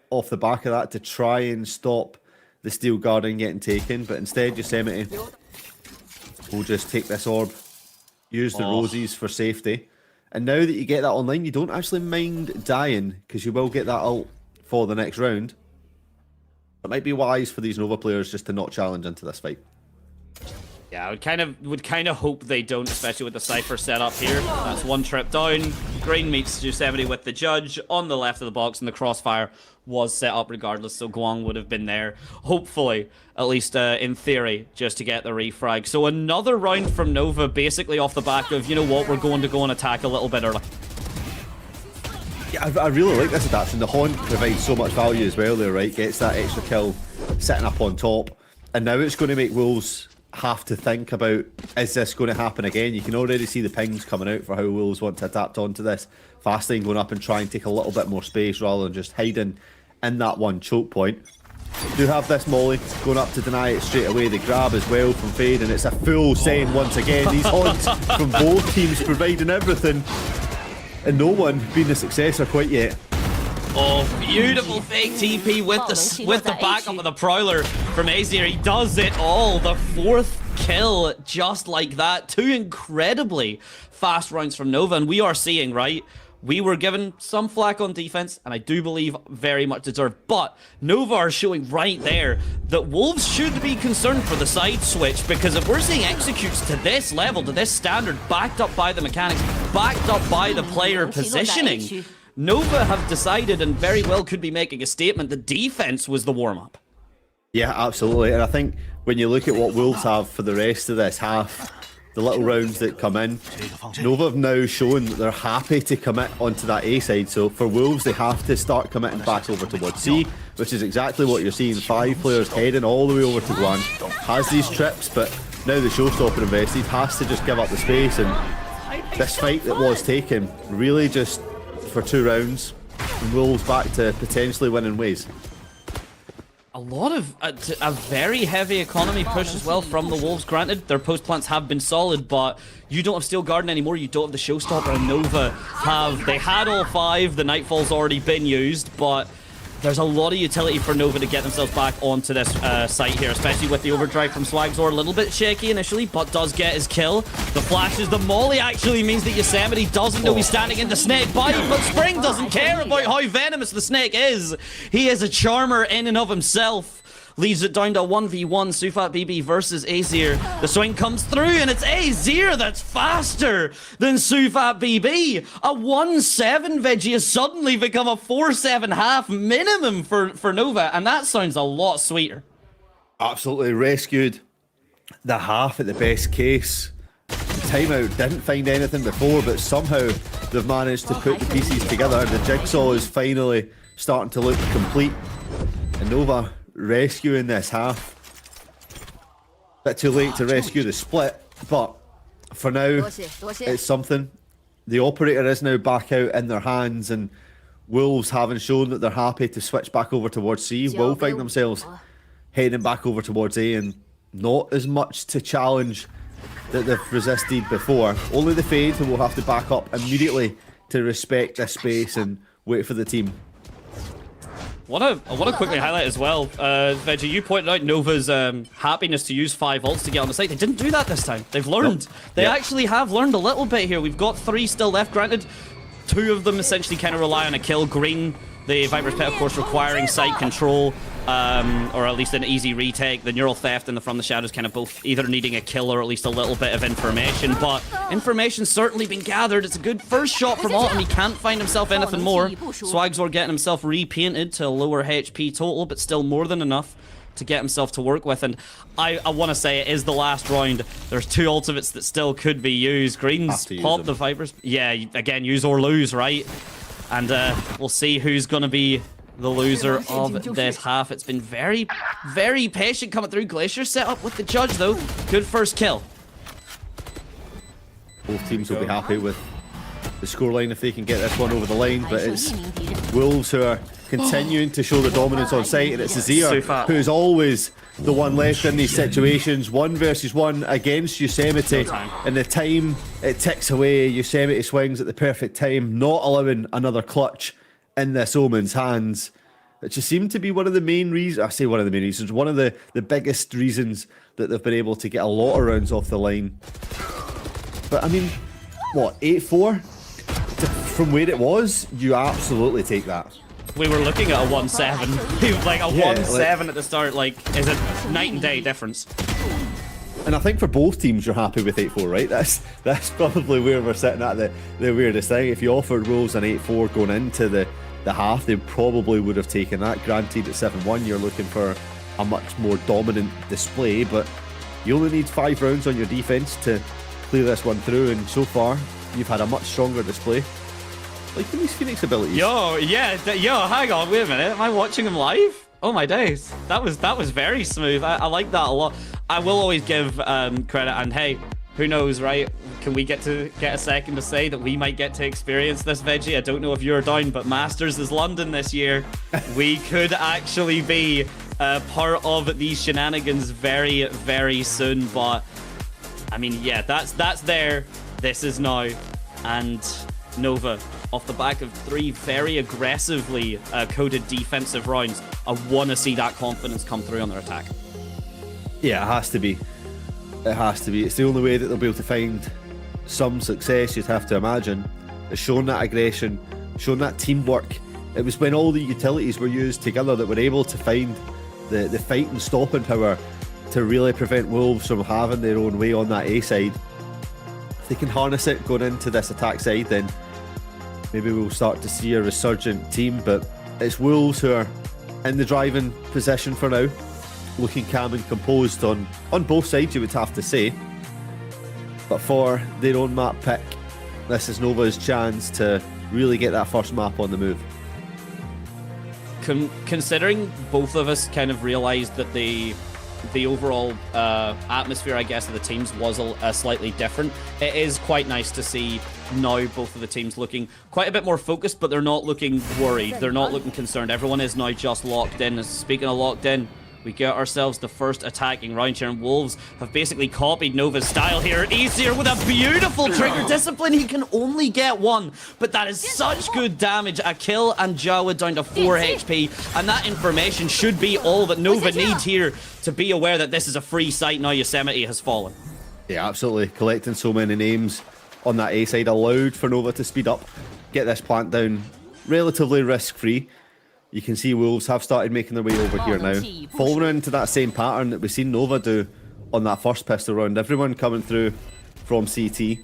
off the back of that to try and stop the Steel Guardian getting taken, but instead Yosemite will just take this orb, use the roses for safety. And now that you get that online, you don't actually mind dying, because you will get that ult for the next round. It might be wise for these Nova players just to not challenge into this fight. Yeah, I would kind of hope they don't, especially with the Cypher set up here. That's 1 trip down. Green meets Yosemite with the Judge on the left of the box, and the Crossfire was set up regardless, so Guang would have been there, hopefully, at least in theory, just to get the refrag. So another round from Nova, basically off the back of, you know what, we're going to go and attack a little bit early. Yeah, I really like this adaptation. The Haunt provides so much value as well there, right? Gets that extra kill sitting up on top. And now it's going to make Wolves have to think about, is this going to happen again? You can already see the pings coming out for how Wolves want to adapt onto this. Fastlane going up and try and take a little bit more space rather than just hiding in that one choke point. Do have this molly going up to deny it straight away. The grab as well from Fade, and it's a full send once again. These haunts from both teams providing everything, and no one being the successor quite yet. Oh, beautiful fake TP with the backup of the Prowler from Azir. He does it all. The 4th kill just like that. 2 incredibly fast rounds from Nova, and we are seeing, right, we were given some flack on defense, and I do believe very much deserved, but Nova are showing right there that Wolves should be concerned for the side switch, because if we're seeing executes to this level, to this standard, backed up by the mechanics, backed up by the player positioning, Nova have decided, and very well could be making a statement, that defense was the warm-up. Yeah, absolutely. And I think when you look at what Wolves have for the rest of this half, the little rounds that come in, Nova have now shown that they're happy to commit onto that A side. So for Wolves, they have to start committing back over towards C, which is exactly what you're seeing. 5 players heading all the way over to Guan. Has these trips, but now the showstopper invested has to just give up the space. And this fight that was taken really just for 2 rounds. And Wolves back to potentially winning ways. A lot of a very heavy economy push as well from the Wolves. Granted, their post plants have been solid, but you don't have Steel Garden anymore. You don't have the Showstopper, and Nova have. They had all 5. The Nightfall's already been used, but there's a lot of utility for Nova to get themselves back onto this site here, especially with the overdrive from Swagzor. A little bit shaky initially, but does get his kill. The flashes, the molly actually means that Yosemite doesn't know he's standing in the snake bite, but Spring doesn't care about how venomous the snake is. He is a charmer in and of himself. Leaves it down to 1v1, Sufat BB versus Azir. The swing comes through, and it's Azir that's faster than Sufat BB. A 1-7 Veggie has suddenly become a 4-7.5 minimum for Nova, and that sounds a lot sweeter. Absolutely rescued the half at the best case. Timeout didn't find anything before, but somehow they've managed to put the pieces together, and the jigsaw is finally starting to look complete. And Nova rescuing this half. Bit too late to rescue the split, but for now it's something. The operator is now back out in their hands, and Wolves, having shown that they're happy to switch back over towards C, will find themselves heading back over towards A, and not as much to challenge that they've resisted before. Only the Fade, who will have to back up immediately to respect this space and wait for the team. I want to quickly highlight as well, Veggie, you pointed out Nova's happiness to use 5 ults to get on the site. They didn't do that this time. They've learned. They actually have learned a little bit here. We've got 3 still left. Granted, 2 of them essentially kind of rely on a kill. Green, the Viper's Pet, of course, requiring site control, or at least an easy retake. The Neural Theft and the From the Shadows kind of both either needing a kill or at least a little bit of information. But information's certainly been gathered. It's a good first shot from Autumn. He can't find himself anything more. Swagzor getting himself repainted to a lower HP total, but still more than enough to get himself to work with. And I want to say it is the last round. There's 2 ultimates that still could be used. Green's popped the Vipers. Yeah, again, use or lose, right? And we'll see who's going to be the loser of this half. It's been very, very patient coming through. Glacier set up with the Judge, though. Good first kill. Both teams will be happy with the scoreline if they can get this one over the line, but it's Wolves who are continuing to show the dominance on site, and it's Azir who's always the one left in these situations. 1 versus 1 against Yosemite, and the time it ticks away. Yosemite swings at the perfect time, not allowing another clutch in this Omen's hands. It just seemed to be one of the main reasons, I say one of the main reasons, one of the biggest reasons that they've been able to get a lot of rounds off the line. But I mean, what, 8-4? From where it was, you absolutely take that. We were looking at a 1-7. Like a 1-7 at the start, like, is a night and day difference. And I think for both teams, you're happy with 8-4, right? That's probably where we're sitting at the weirdest thing. If you offered Wolves an 8-4 going into the half, they probably would have taken that. Granted, at 7-1, you're looking for a much more dominant display, but you only need 5 rounds on your defense to clear this one through, and so far, you've had a much stronger display. Like these Phoenix abilities. Yo, hang on, wait a minute. Am I watching him live? Oh my days. That was very smooth. I like that a lot. I will always give credit, and hey, who knows, right? Can we get a second to say that we might get to experience this, Veggie? I don't know if you're down, but Masters is London this year. We could actually be part of these shenanigans very, very soon. But I mean, yeah, that's there. This is now, and Nova, off the back of 3 very aggressively coded defensive rounds, I want to see that confidence come through on their attack. Yeah, it has to be. It has to be. It's the only way that they'll be able to find some success, you'd have to imagine. It's shown that aggression, shown that teamwork. It was when all the utilities were used together that were able to find the fight and stopping power to really prevent Wolves from having their own way on that A side. If they can harness it going into this attack side, then maybe we'll start to see a resurgent team. But it's Wolves who are in the driving position for now, looking calm and composed on both sides, you would have to say. But for their own map pick, this is Nova's chance to really get that first map on the move. Considering both of us kind of realized that the overall atmosphere, I guess, of the teams was slightly different, it is quite nice to see now both of the teams looking quite a bit more focused, but they're not looking worried. They're not looking concerned. Everyone is now just locked in. Speaking of locked in, we get ourselves the first attacking round here, and Wolves have basically copied Nova's style here. Easier with a beautiful trigger discipline. He can only get one, but that is such good damage. A kill and Jawa down to 4 HP, and that information should be all that Nova needs here to be aware that this is a free site now. Yosemite has fallen. Yeah, absolutely. Collecting so many names on that A side allowed for Nova to speed up, get this plant down relatively risk-free. You can see Wolves have started making their way over here now, following into that same pattern that we've seen Nova do on that first pistol round. Everyone coming through from CT,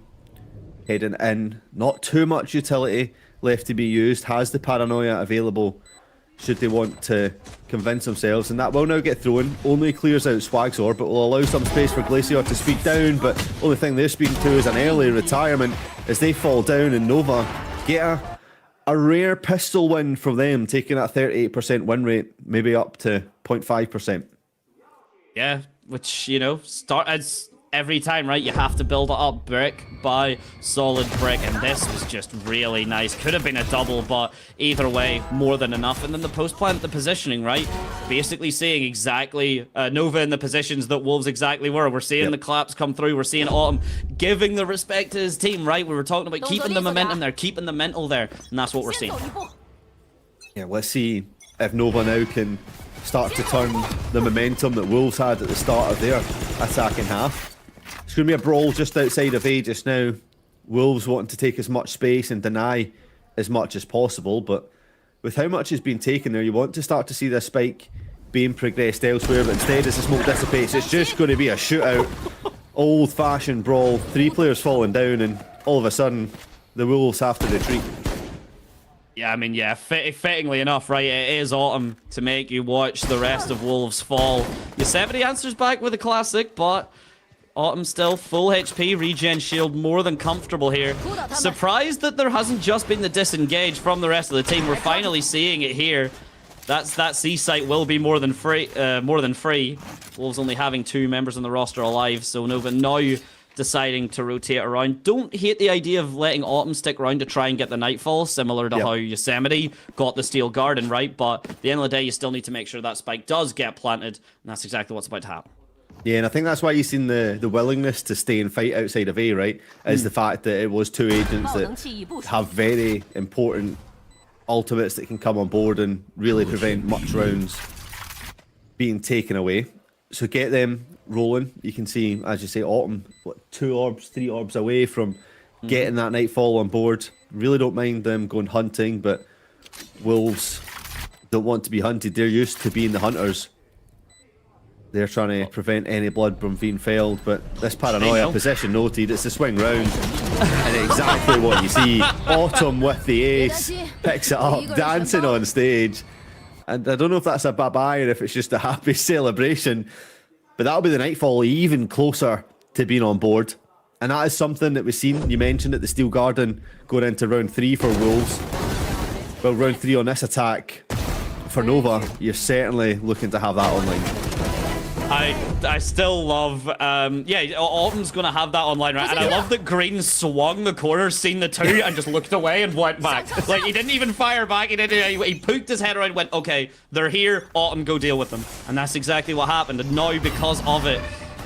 heading in. Not too much utility left to be used. Has the paranoia available should they want to convince themselves, and that will now get thrown. Only clears out Swag's orb, but will allow some space for Glacier to speed down, but only thing they're speeding to is an early retirement as they fall down, and Nova get a rare pistol win from them, taking that 38% win rate, maybe up to 0.5%. Yeah, which, you know, as every time, right? You have to build it up brick by solid brick, and this was just really nice. Could have been a double, but either way, more than enough. And then the post plant, the positioning, right? Basically seeing exactly Nova in the positions that Wolves exactly were. We're seeing the claps come through. We're seeing Autumn giving the respect to his team, right? We were talking about keeping the momentum there, keeping the mental there, and that's what we're seeing. Yeah, let's see if Nova now can start to turn the momentum that Wolves had at the start of their attacking half. It's going to be a brawl just outside of A just now. Wolves wanting to take as much space and deny as much as possible, but with how much has been taken there, you want to start to see this spike being progressed elsewhere, but instead as the smoke dissipates, it's just going to be a shootout. Old-fashioned brawl. 3 players falling down, and all of a sudden, the Wolves have to retreat. Yeah, I mean, yeah, fittingly enough, right, it is Autumn to make you watch the rest of Wolves fall. Yosemite answers back with a classic, but Autumn still full HP, regen shield more than comfortable here. Surprised that there hasn't just been the disengage from the rest of the team. We're finally seeing it here. That C site will be more than free. Wolves only having 2 members on the roster alive, so Nova now deciding to rotate around. Don't hate the idea of letting Autumn stick around to try and get the Nightfall, similar to how Yosemite got the Steel Garden, right? But at the end of the day, you still need to make sure that spike does get planted, and that's exactly what's about to happen. Yeah, and I think that's why you've seen the willingness to stay and fight outside of A, right? Is the fact that it was 2 agents that have very important ultimates that can come on board and really prevent much rounds being taken away. So get them rolling. You can see, as you say, Autumn, 2 orbs, 3 orbs away from getting that Nightfall on board. Really don't mind them going hunting, but Wolves don't want to be hunted. They're used to being the hunters. They're trying to prevent any blood from being felled, but this paranoia position noted, it's the swing round, and exactly what you see. Autumn with the ace, picks it up, dancing on stage, and I don't know if that's a bye-bye or if it's just a happy celebration, but that'll be the Nightfall even closer to being on board, and that is something that we've seen. You mentioned at the Steel Garden going into round 3 for Wolves. Well, round 3 on this attack for Nova, you're certainly looking to have that online. I still love, yeah, Autumn's going to have that online, right? And I love that Green swung the corner, seen the 2, and just looked away and went back. Like, he didn't even fire back. He poked his head around and went, okay, they're here, Autumn, go deal with them. And that's exactly what happened. And now, because of it,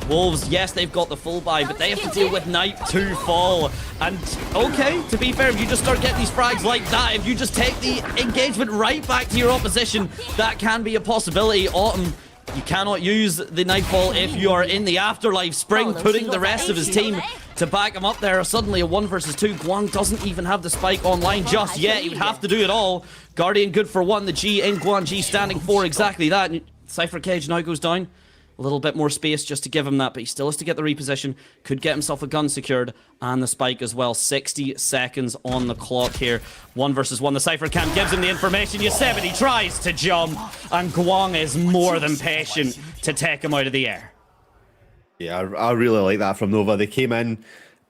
Wolves, yes, they've got the full buy, but they have to deal with Night 2 fall. And, okay, to be fair, if you just start getting these frags like that, if you just take the engagement right back to your opposition, that can be a possibility. Autumn, you cannot use the Nightfall if you are in the Afterlife. Spring putting the rest of his team to back him up there. Suddenly a 1 versus 2. Guang doesn't even have the spike online just yet. He would have to do it all. Guardian good for 1. The G in Guang G standing for exactly that. And Cypher Cage now goes down. A little bit more space just to give him that, but he still has to get the reposition. Could get himself a gun secured and the spike as well. 60 seconds on the clock here. 1 versus 1. The Cypher Cam gives him the information. Yosemite tries to jump, and Guang is more than patient to take him out of the air. Yeah, I really like that from Nova. They came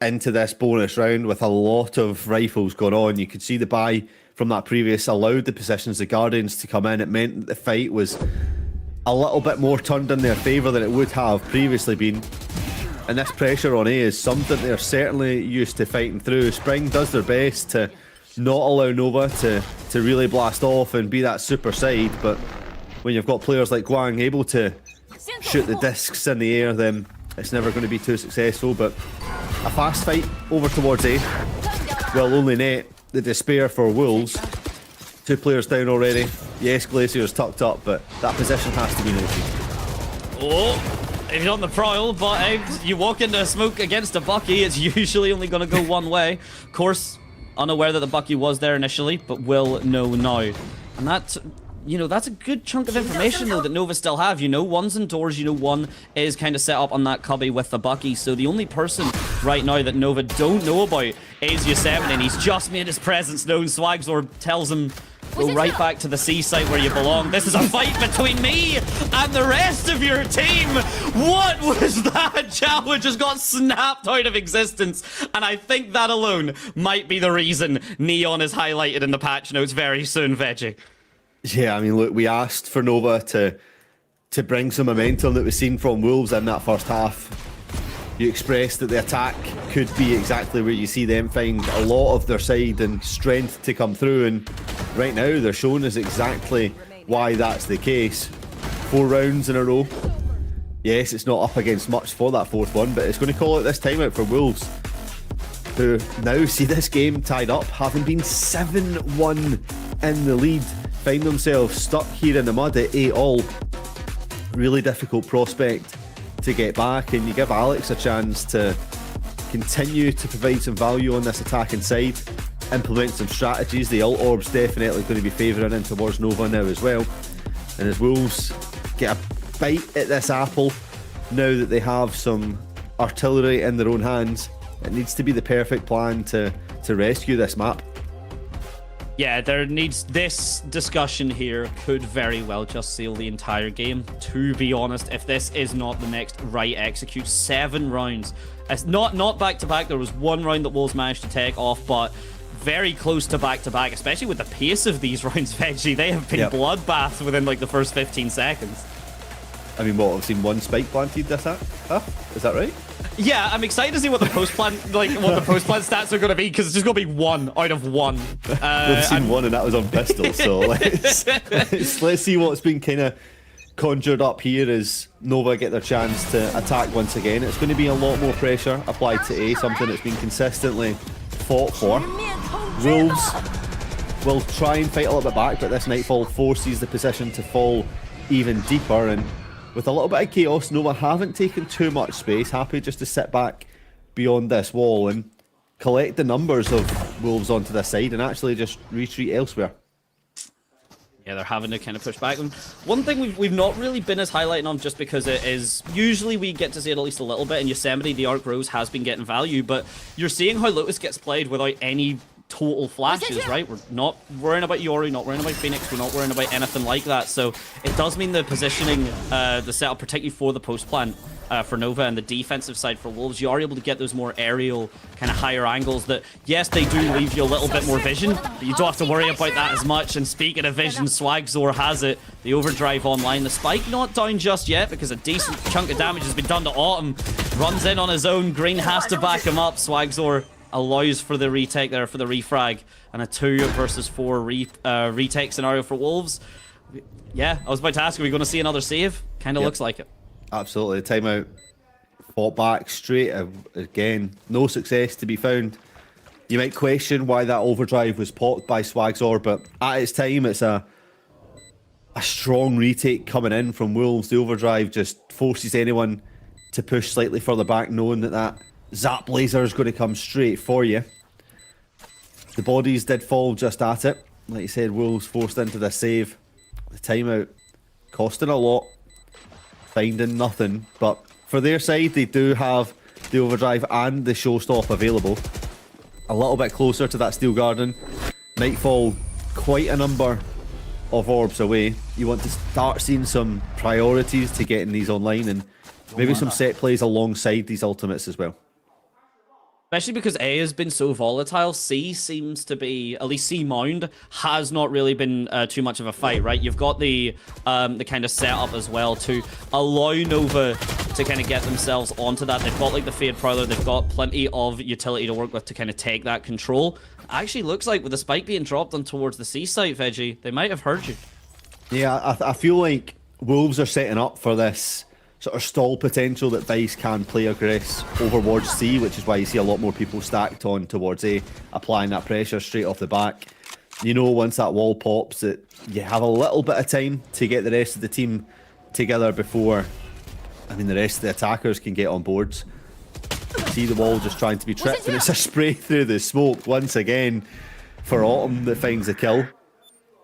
into this bonus round with a lot of rifles going on. You could see the buy from that previous allowed the positions, the Guardians, to come in. It meant that the fight was a little bit more turned in their favour than it would have previously been. And this pressure on A is something they're certainly used to fighting through. Spring does their best to not allow Nova to really blast off and be that super side, but when you've got players like Guang able to shoot the discs in the air, then it's never going to be too successful. But a fast fight over towards A will only net the despair for Wolves. 2 players down already. Yes, Glacier's tucked up, but that position has to be noted. Oh, if you're on the prowl, but you walk into a smoke against a Bucky, it's usually only going to go one way. Of course, unaware that the Bucky was there initially, but will know now. And that's, you know, that's a good chunk of information, though, that Nova still have. You know, one's indoors, you know, one is kind of set up on that cubby with the Bucky. So the only person right now that Nova don't know about is Yosemite, and he's just made his presence known. Swagzor tells him, go right back to the C site where you belong. This is a fight between me and the rest of your team. What was that? Challenge just got snapped out of existence. And I think that alone might be the reason Neon is highlighted in the patch notes very soon, Veggie. Yeah, I mean, look, we asked for Nova to bring some momentum that was seen from Wolves in that first half. You expressed that the attack could be exactly where you see them find a lot of their side and strength to come through, and right now they're showing us exactly why that's the case. 4 rounds in a row. Yes, it's not up against much for that 4th one, but it's going to call out this timeout for Wolves, who now see this game tied up, having been 7-1 in the lead, find themselves stuck here in the mud at 8-all. Really difficult prospect to get back, and you give Alex a chance to continue to provide some value on this attacking side, implement some strategies. The ult orb's definitely going to be favouring in towards Nova now as well. And as Wolves get a bite at this apple, now that they have some artillery in their own hands, it needs to be the perfect plan to rescue this map. Yeah, there needs this discussion here could very well just seal the entire game. To be honest, if this is not the next right execute, 7 rounds. It's not back to back. There was 1 round that Wolves managed to take off, but very close to back, especially with the pace of these rounds, Veggie. They have been bloodbaths within like the first 15 seconds. I mean, what, I've seen 1 spike planted this half? Is that right? Yeah, I'm excited to see what the post-plant stats are going to be, because it's just going to be 1 out of 1. We've seen 1 and that was on pistol, so let's see what's been kind of conjured up here as Nova get their chance to attack once again. It's going to be a lot more pressure applied to A, something that's been consistently fought for. Wolves will try and fight a little bit back, but this Nightfall forces the position to fall even deeper, and with a little bit of chaos, Nova haven't taken too much space, happy just to sit back beyond this wall and collect the numbers of Wolves onto this side and actually just retreat elsewhere. Yeah, they're having to kind of push back. And one thing we've not really been as highlighting on, just because it is usually we get to see it at least a little bit. In Yosemite, the Arc Rose has been getting value, but you're seeing how Lotus gets played without any total flashes, right? We're not worrying about Yori, not worrying about Phoenix, we're not worrying about anything like that. So it does mean the positioning, the setup, particularly for the post plant for Nova and the defensive side for Wolves, you are able to get those more aerial kind of higher angles that, yes, they do leave you a little bit more vision, but you don't have to worry about that as much. And speaking of vision, Swagzor has it. The overdrive online, the spike not down just yet because a decent chunk of damage has been done to Autumn. Runs in on his own, Green has to back him up. Swagzor allows for the retake there, for the refrag, and a 2 versus 4 retake scenario for Wolves. Yeah, I was about to ask, are we going to see another save? Kind of looks like it. Absolutely. Timeout. Fought back straight again. No success to be found. You might question why that overdrive was popped by Swagzor, but at its time, it's a strong retake coming in from Wolves. The overdrive just forces anyone to push slightly further back, knowing that Zap laser is going to come straight for you. The bodies did fall just at it. Like you said, Wolves forced into the save. The timeout costing a lot, finding nothing. But for their side, they do have the overdrive and the showstop available. A little bit closer to that Steel Garden. Nightfall, quite a number of orbs away. You want to start seeing some priorities to getting these online, and maybe some set plays alongside these ultimates as well. Especially because A has been so volatile, C seems to be, at least C Mound, has not really been too much of a fight, right? You've got the kind of setup as well to allow Nova to kind of get themselves onto that. They've got like the Fade Prowler, they've got plenty of utility to work with to kind of take that control. Actually looks like with the spike being dropped on towards the C site, Veggie, they might have heard you. Yeah, I feel like Wolves are setting up for this sort of stall potential that Vice can play aggress overwards C, which is why you see a lot more people stacked on towards A, applying that pressure straight off the back. You know, once that wall pops, that you have a little bit of time to get the rest of the team together before, I mean, the rest of the attackers can get on boards. See the wall just trying to be tripped, and it's a spray through the smoke once again for Autumn that finds the kill.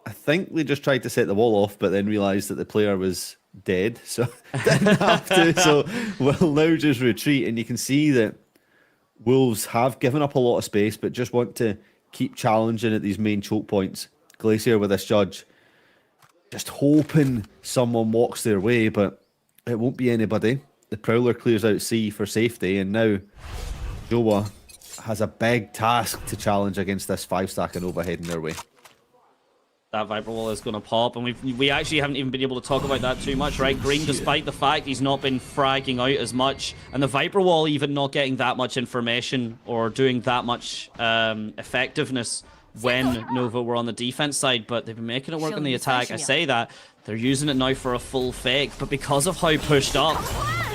I think they just tried to set the wall off, but then realised that the player was dead, so didn't have to. So we'll now just retreat, and you can see that Wolves have given up a lot of space, but just want to keep challenging at these main choke points. Glacier with this judge, just hoping someone walks their way, but it won't be anybody. The Prowler clears out C for safety, and now Joa has a big task to challenge against this 5-stack and overheading their way. That Viper Wall is going to pop, and we actually haven't even been able to talk about that too much, right? Green, despite the fact he's not been fragging out as much, and the Viper Wall even not getting that much information or doing that much effectiveness when Nova were on the defense side, but they've been making it work on the attack. I say that. They're using it now for a full fake, but because of how pushed up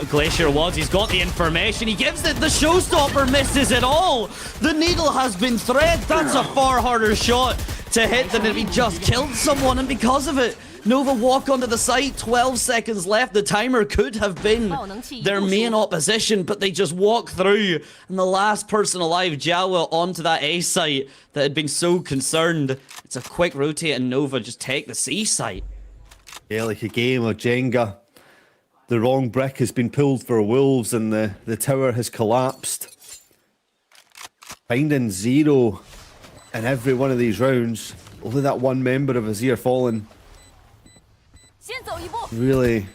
Glacier was, he's got the information, he gives it, the showstopper misses it all! The needle has been thread, that's a far harder shot to hit than if he just killed someone, and because of it, Nova walk onto the site, 12 seconds left, the timer could have been their main opposition, but they just walk through, and the last person alive, Jawa, onto that A site that had been so concerned. It's a quick rotate, and Nova just take the C site. Yeah, like a game of Jenga. The wrong brick has been pulled for Wolves, and the tower has collapsed. Finding 0 in every one of these rounds. Only that one member of Azir fallen. Really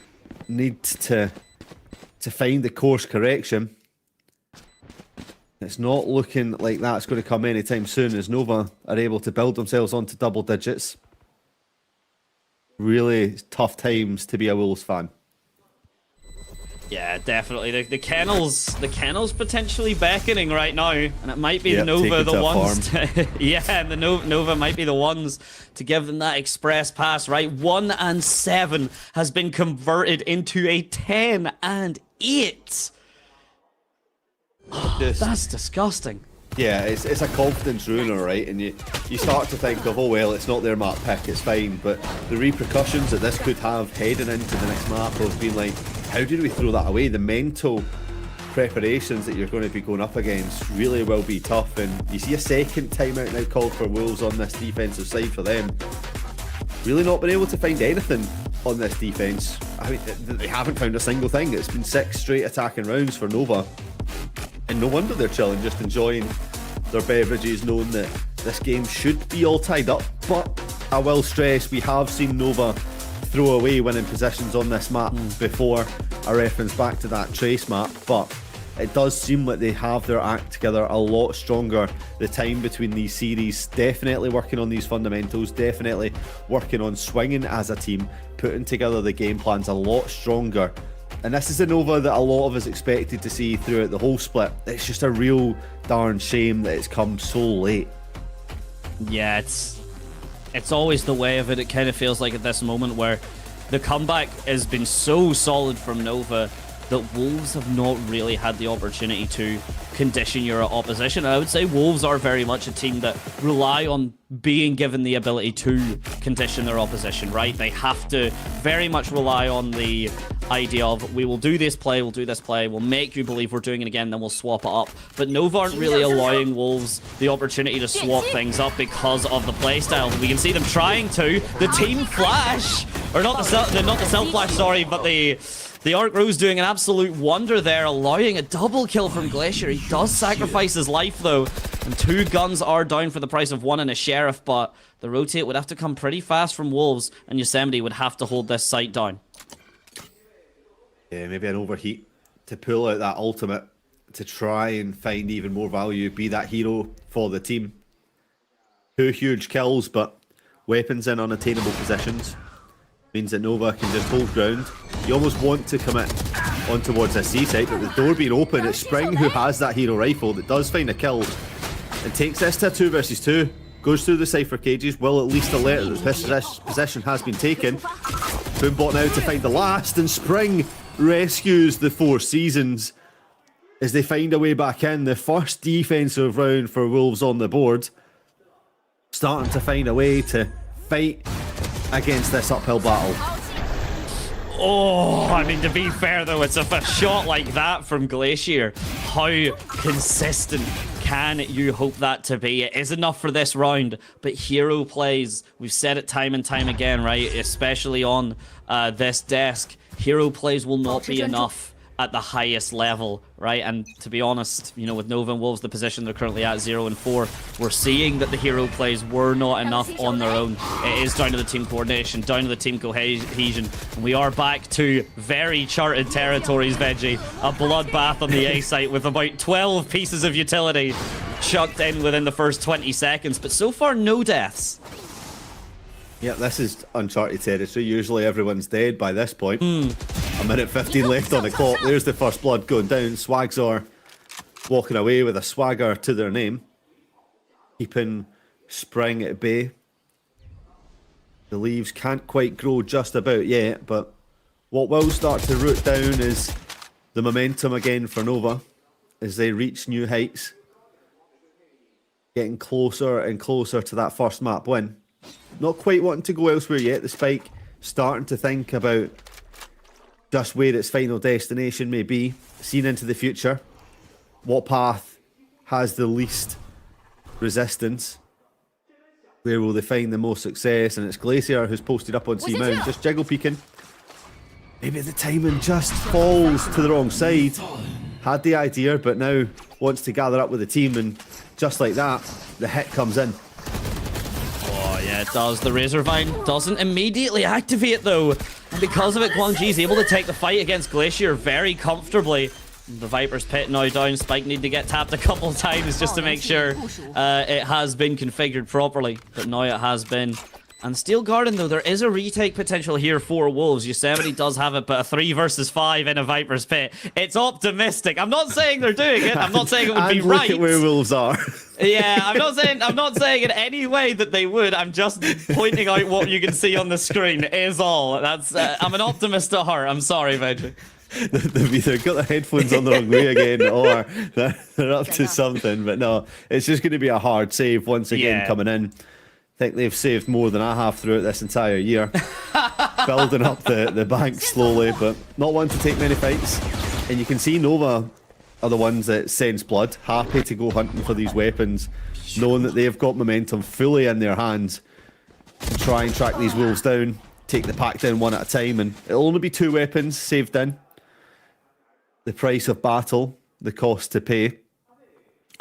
need to find the course correction. It's not looking like that's going to come anytime soon, as Nova are able to build themselves onto double digits. Really tough times to be a Wolves fan. Yeah, definitely. The kennel's potentially beckoning right now, and it might be Nova the ones to, yeah, and the Nova might be the ones to give them that express pass, right? 1 and 7 has been converted into a 10 and 8. That's disgusting. Yeah, it's a confidence ruiner, right? And you start to think of, oh well, it's not their map pick, it's fine, but the repercussions that this could have heading into the next map of being like, how did we throw that away? The mental preparations that you're going to be going up against really will be tough, and you see a second timeout now called for Wolves on this defensive side for them. Really not been able to find anything on this defense. I mean, they haven't found a single thing. It's been 6 straight attacking rounds for Nova. And no wonder they're chilling, just enjoying their beverages, knowing that this game should be all tied up. But I will stress, we have seen Nova throw away winning positions on this map before. I reference back to that Trace map, but it does seem like they have their act together a lot stronger. The time between these series, definitely working on these fundamentals, definitely working on swinging as a team, putting together the game plans a lot stronger. And this is a Nova that a lot of us expected to see throughout the whole split. It's just a real darn shame that it's come so late. Yeah, it's always the way of it. It kind of feels like at this moment where the comeback has been so solid from Nova that Wolves have not really had the opportunity to condition your opposition. And I would say Wolves are very much a team that rely on being given the ability to condition their opposition, right? They have to very much rely on the idea of, we will do this play, we'll make you believe we're doing it again, then we'll swap it up. But Nova aren't really allowing Wolves the opportunity to swap things up because of the playstyle. We can see them trying to. The team flash, or not the self flash, sorry, but the Arc Rose doing an absolute wonder there, allowing a double kill from Glacier. He does sacrifice his life though, and 2 guns are down for the price of 1 and a Sheriff, but the rotate would have to come pretty fast from Wolves, and Yosemite would have to hold this site down. Yeah, maybe an overheat to pull out that ultimate to try and find even more value, be that hero for the team. 2 huge kills, but weapons in unattainable positions means that Nova can just hold ground. You almost want to commit on towards this C site, but the door being open, it's Spring who has that hero rifle that does find a kill and takes this to a 2 versus 2. Goes through the Cypher cages, will at least alert that this possession has been taken. Boombot now to find the last, and Spring rescues the Four Seasons as they find a way back in. The first defensive round for Wolves on the board. Starting to find a way to fight against this uphill battle. Oh, I mean, to be fair though, it's a shot like that from Glacier. How consistent can you hope that to be? It is enough for this round, but hero plays, we've said it time and time again, right? Especially on this desk, hero plays will not be enough at the highest level, right? And to be honest, you know, with Nova and Wolves, the position they're currently at 0 and 4, we're seeing that the hero plays were not enough on their own. It is down to the team coordination, down to the team cohesion, and we are back to very charted territories, Veggie. A bloodbath on the A site with about 12 pieces of utility chucked in within the first 20 seconds, but so far no deaths. Yeah, this is uncharted territory. Usually everyone's dead by this point. A minute 15 left on the clock. There's the first blood going down. Swagzor walking away with a swagger to their name. Keeping Spring at bay. The leaves can't quite grow just about yet, but what will start to root down is the momentum again for Nova as they reach new heights. Getting closer and closer to that first map win. Not quite wanting to go elsewhere yet. The Spike starting to think about just where its final destination may be, seen into the future. What path has the least resistance? Where will they find the most success? And it's Glacier who's posted up on C Mount, just jiggle peeking. Maybe the timing just falls to the wrong side. Had the idea, but now wants to gather up with the team, and just like that, the hit comes in. Oh yeah, it does. The Razor Vine doesn't immediately activate though. And because of it, Guangji is able to take the fight against Glacier very comfortably. The Viper's pit now down. Spike need to get tapped a couple times just to make sure it has been configured properly. But now it has been. And Steel Garden, though, there is a retake potential here for Wolves. Yosemite does have it, but a 3 versus 5 in a Viper's pit. It's optimistic. I'm not saying they're doing it. I'm not saying it would be right. Look at where Wolves are. Yeah, I'm not saying in any way that they would. I'm just pointing out what you can see on the screen is all. That's I'm an optimist at heart. I'm sorry, Veggie. They've either got their headphones on the wrong way again, or they're up to something. But no, it's just going to be a hard save once again coming in. I think they've saved more than I have throughout this entire year. Building up the bank slowly, but not one to take many fights. And you can see Nova are the ones that sense blood, happy to go hunting for these weapons, knowing that they've got momentum fully in their hands to try and track these wolves down, take the pack down one at a time, and it'll only be 2 weapons saved in. The price of battle, the cost to pay.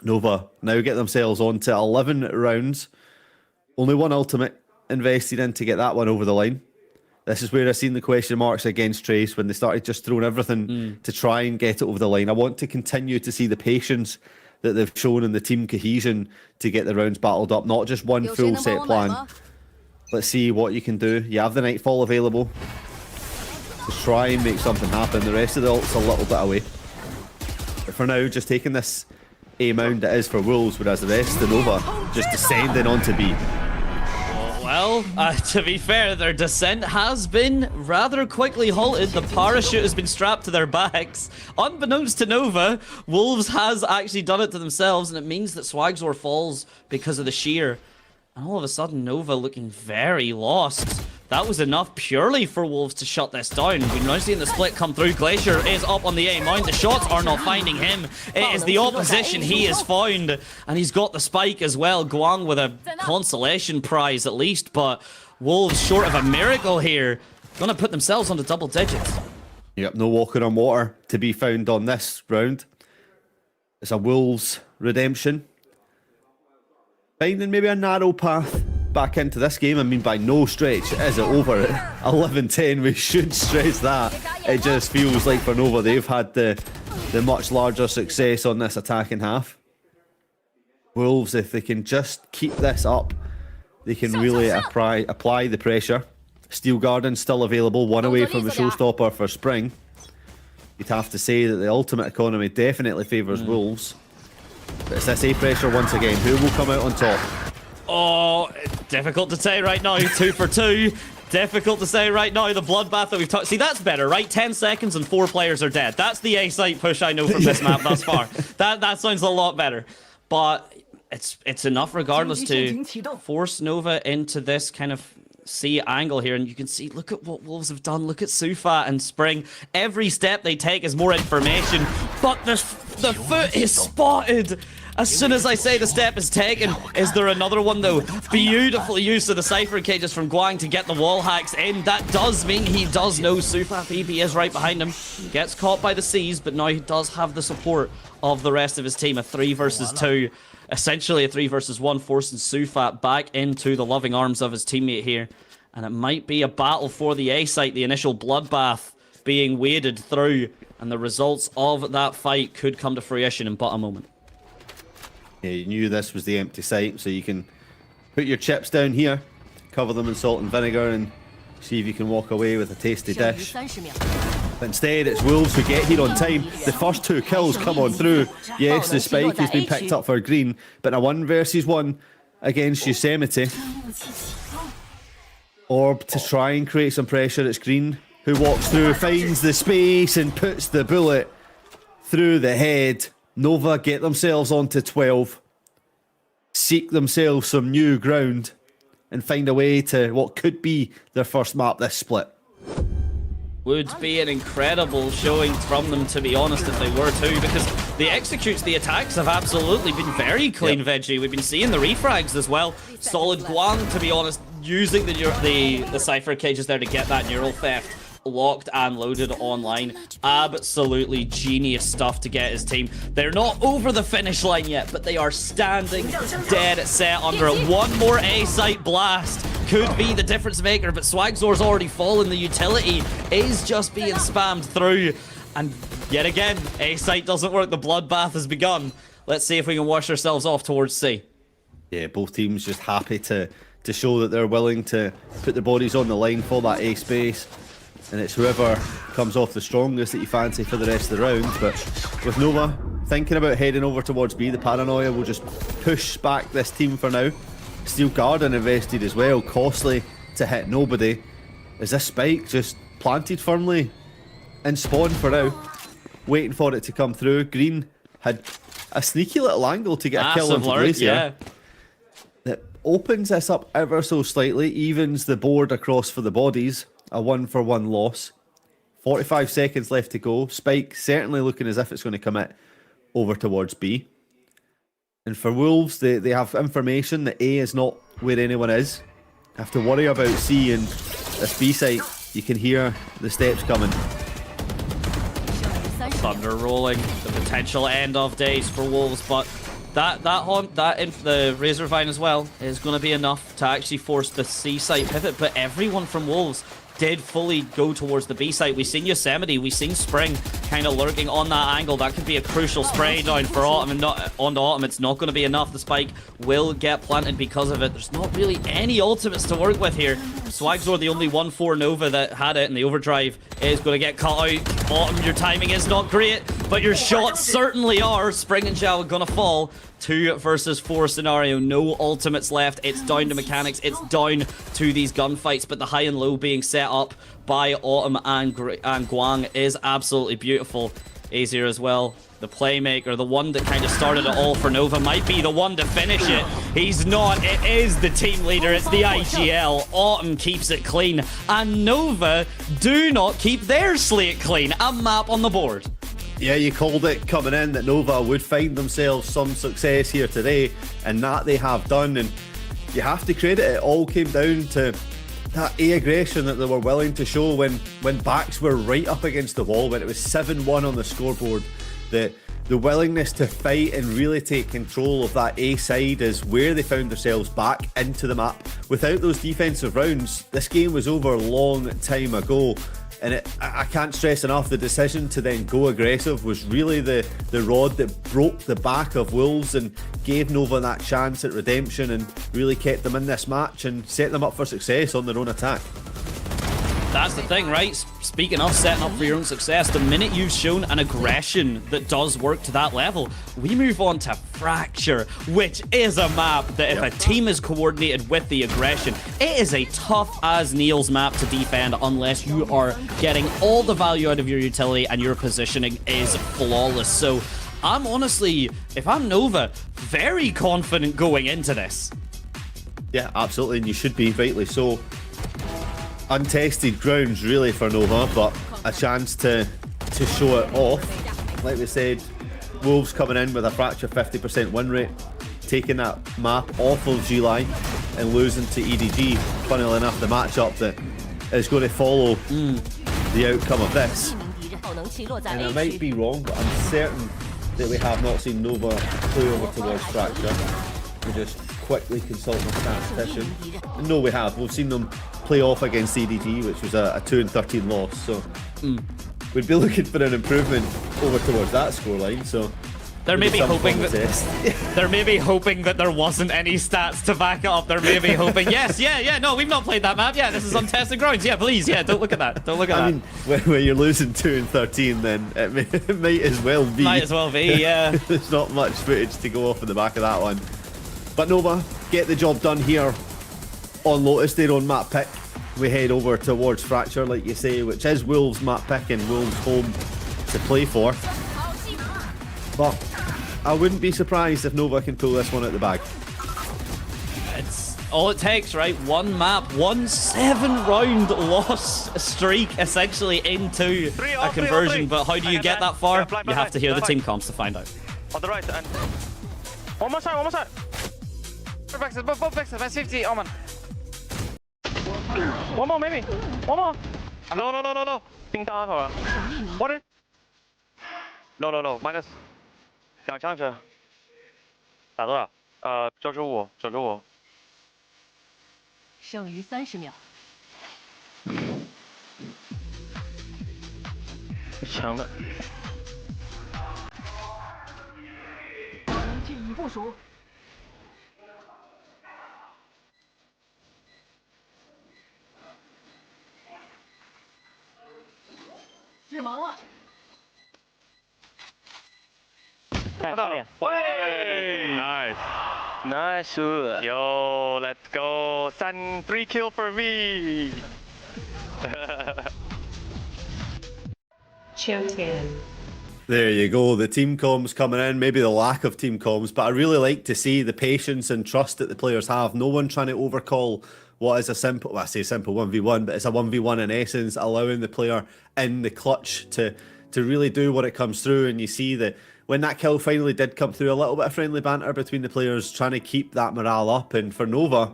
Nova now get themselves on to 11 rounds. Only 1 ultimate invested in to get that one over the line. This is where I've seen the question marks against Trace when they started just throwing everything to try and get it over the line. I want to continue to see the patience that they've shown in the team cohesion to get the rounds battled up, not just one full set plan. Let's see what you can do. You have the Nightfall available to try and make something happen. The rest of the ult's a little bit away. But for now, just taking this A mound it is for Wolves, whereas the rest of Nova just descending onto B. Well, to be fair, their descent has been rather quickly halted. The parachute has been strapped to their backs. Unbeknownst to Nova, Wolves has actually done it to themselves, and it means that Swagzor falls because of the shear. And all of a sudden, Nova looking very lost. That was enough purely for Wolves to shut this down. We're now seeing the split come through. Glacier is up on the A mount. The shots are not finding him. It is the opposition he has found. And he's got the spike as well. Guang with a consolation prize at least. But Wolves short of a miracle here. Gonna put themselves onto double digits. Yep, no walking on water to be found on this round. It's a Wolves redemption. Finding maybe a narrow path back into this game. I mean, by no stretch is it over at 11-10. We should stress that. It just feels like for Nova they've had the much larger success on this attacking half. Wolves, if they can just keep this up, they can really apply the pressure. Steel Garden still available, 1 away from the showstopper for Spring. you'd have to say that the ultimate economy definitely favours Wolves. But it's this A pressure once again. Who will come out on top? Oh, difficult to say right now. 2 for 2. Difficult to say right now. The bloodbath that we've touched. See, that's better, right? 10 seconds and 4 players are dead. That's the A site push I know from this map thus far. That sounds a lot better. But it's enough regardless to force Nova into this kind of C angle here. And you can see, look at what Wolves have done. Look at Sufa and Spring. Every step they take is more information. But the foot is spotted. As soon as I say the step is taken, is there another one though? Beautiful use of the Cypher cages from Guang to get the wall hacks in. That does mean he does know Sufa. BB is right behind him. Gets caught by the C's, but now he does have the support of the rest of his team. A 3 versus 2. Essentially a 3 versus 1, forcing Sufa back into the loving arms of his teammate here. And it might be a battle for the A site, the initial bloodbath being waded through. And the results of that fight could come to fruition in but a moment. Yeah, you knew this was the empty site, so you can put your chips down here, cover them in salt and vinegar, and see if you can walk away with a tasty dish. But instead, it's Wolves who get here on time. The first 2 kills come on through. Yes, the spike has been picked up for Green, but a 1 versus 1 against Yosemite. Orb to try and create some pressure. It's Green who walks through, finds the space, and puts the bullet through the head. Nova get themselves onto 12, seek themselves some new ground, and find a way to what could be their first map this split. Would be an incredible showing from them, to be honest, if they were to, because the executes, the attacks have absolutely been very clean, Veggie. We've been seeing the refrags as well. Solid Guang, to be honest, using the Cypher cages there to get that neural theft locked and loaded online. Absolutely genius stuff to get his team. They're not over the finish line yet, but they are standing dead set under it. One more A site blast could be the difference maker, but Swagzor's already fallen. The utility is just being spammed through, and yet again, A site doesn't work. The bloodbath has begun. Let's see if we can wash ourselves off towards C. Yeah, both teams just happy to show that they're willing to put their bodies on the line for that A space. And it's whoever comes off the strongest that you fancy for the rest of the round. But with Nova thinking about heading over towards B, the paranoia will just push back this team for now. Steel Garden invested as well, costly to hit nobody. Is this spike just planted firmly in spawn for now, waiting for it to come through? Green had a sneaky little angle to get a kill into place here. That opens this up ever so slightly, evens the board across for the bodies. A 1-for-1 loss. 45 seconds left to go. Spike certainly looking as if it's going to commit over towards B. And for Wolves, they have information that A is not where anyone is. Have to worry about C, and this B site, you can hear the steps coming. Thunder rolling, the potential end of days for Wolves, but the Razor Vine as well is going to be enough to actually force the C site pivot. But everyone from Wolves did fully go towards the B site. We've seen Yosemite, we've seen Spring kind of lurking on that angle. That could be a crucial spray down for Autumn, and not onto Autumn. It's not going to be enough. The spike will get planted because of it. There's not really any ultimates to work with here. Swagzor, the only 1-4 Nova that had it, and the overdrive is going to get cut out. Autumn, your timing is not great, but your shots certainly are. Spring and Zhao are going to fall. 2 versus 4 scenario, no ultimates left. It's down to mechanics, it's down to these gunfights, but the high and low being set up by Autumn and Guang is absolutely beautiful. Azir as well, the playmaker, the one that kind of started it all for Nova, might be the one to finish it. He's not, it is the team leader, it's the IGL. Autumn keeps it clean, and Nova do not keep their slate clean. A map on the board. Yeah, you called it coming in that Nova would find themselves some success here today, and that they have done. And you have to credit it all came down to that A aggression that they were willing to show when backs were right up against the wall, when it was 7-1 on the scoreboard. The willingness to fight and really take control of that A side is where they found themselves back into the map. Without those defensive rounds, this game was over a long time ago. And I can't stress enough, the decision to then go aggressive was really the rod that broke the back of Wolves and gave Nova that chance at redemption, and really kept them in this match and set them up for success on their own attack. That's the thing, right? Speaking of setting up for your own success, the minute you've shown an aggression that does work to that level, we move on to Fracture, which is a map that if a team is coordinated with the aggression, it is a tough as nails map to defend unless you are getting all the value out of your utility and your positioning is flawless. So I'm honestly, if I'm Nova, very confident going into this. Yeah, absolutely, and you should be, rightly so. Untested grounds really for Nova, but a chance to show it off. Like we said, Wolves coming in with a Fracture 50% win rate, taking that map off of G-Line and losing to EDG. Funnily enough, the matchup that is going to follow the outcome of this. And I might be wrong, but I'm certain that we have not seen Nova play over towards Fracture. We just quickly consult my statistician. No, we have. We've seen them play off against EDG, which was a 2-13 loss. So we'd be looking for an improvement over towards that scoreline. So they're maybe hoping that they're maybe hoping that there wasn't any stats to back it up. They're maybe hoping, yes, yeah, no, we've not played that map. Yeah, this is untested grounds. Yeah, please, yeah, don't look at that. Don't look at that. I mean, when you're losing 2-13, then it might as well be. Might as well be, yeah. There's not much footage to go off in the back of that one. But Nova get the job done here on Lotus, their own map pick. We head over towards Fracture, like you say, which is Wolves' map pick and Wolves' home to play for. But I wouldn't be surprised if Nova can pull this one out the bag. It's all it takes, right? One map, 1 7-round loss streak, essentially into a conversion. But how do you get that far? You have to hear the team comps to find out. On the right, and one more side. Both backs, 50, Omen. One more, maybe. One more. No. 冰大头 What it? No. Minus 2枪是打多少？95。剩余30秒。强的。记已部署。致盲了。看到了。喂 Nice. Yo, let's go. 3 kill for me. Champion. There you go, the team comms coming in, maybe the lack of team comms, but I really like to see the patience and trust that the players have. No one trying to overcall what is a simple, well, I say simple 1v1, but it's a 1v1 in essence, allowing the player in the clutch to really do what it comes through. And you see that when that kill finally did come through, a little bit of friendly banter between the players trying to keep that morale up. And for Nova,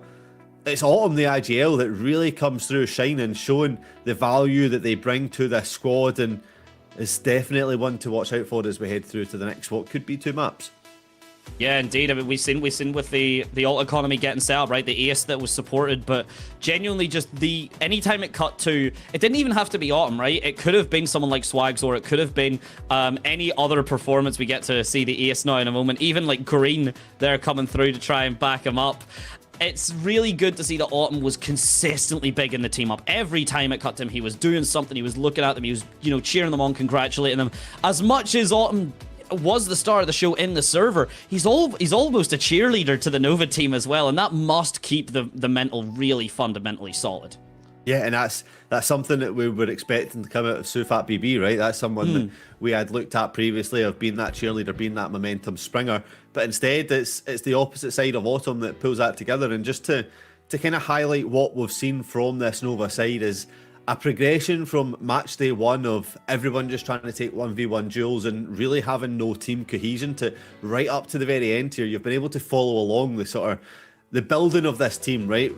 it's Autumn, the IGL, that really comes through shining, showing the value that they bring to this squad, and is definitely one to watch out for as we head through to the next, what could be 2 maps. Yeah, indeed. I mean, we've seen with the alt economy getting set up, right? The ace that was supported, but genuinely just anytime it cut to, it didn't even have to be Autumn, right? It could have been someone like Swags, or it could have been any other performance. We get to see the ace now in a moment. Even like Green, they're coming through to try and back him up. It's really good to see that Autumn was consistently big in the team up. Every time it cut to him, he was doing something. He was looking at them. He was, cheering them on, congratulating them. As much as Autumn was the star of the show in the server, he's almost a cheerleader to the Nova team as well, and that must keep the mental really fundamentally solid. Yeah, and that's something that we were expecting to come out of Sufat BB, right? That's someone that we had looked at previously of being that cheerleader, being that momentum springer. But instead, it's the opposite side of Autumn that pulls that together. And just to kind of highlight what we've seen from this Nova side is a progression from match day 1 of everyone just trying to take 1v1 duels and really having no team cohesion to right up to the very end here. You've been able to follow along the building of this team, right?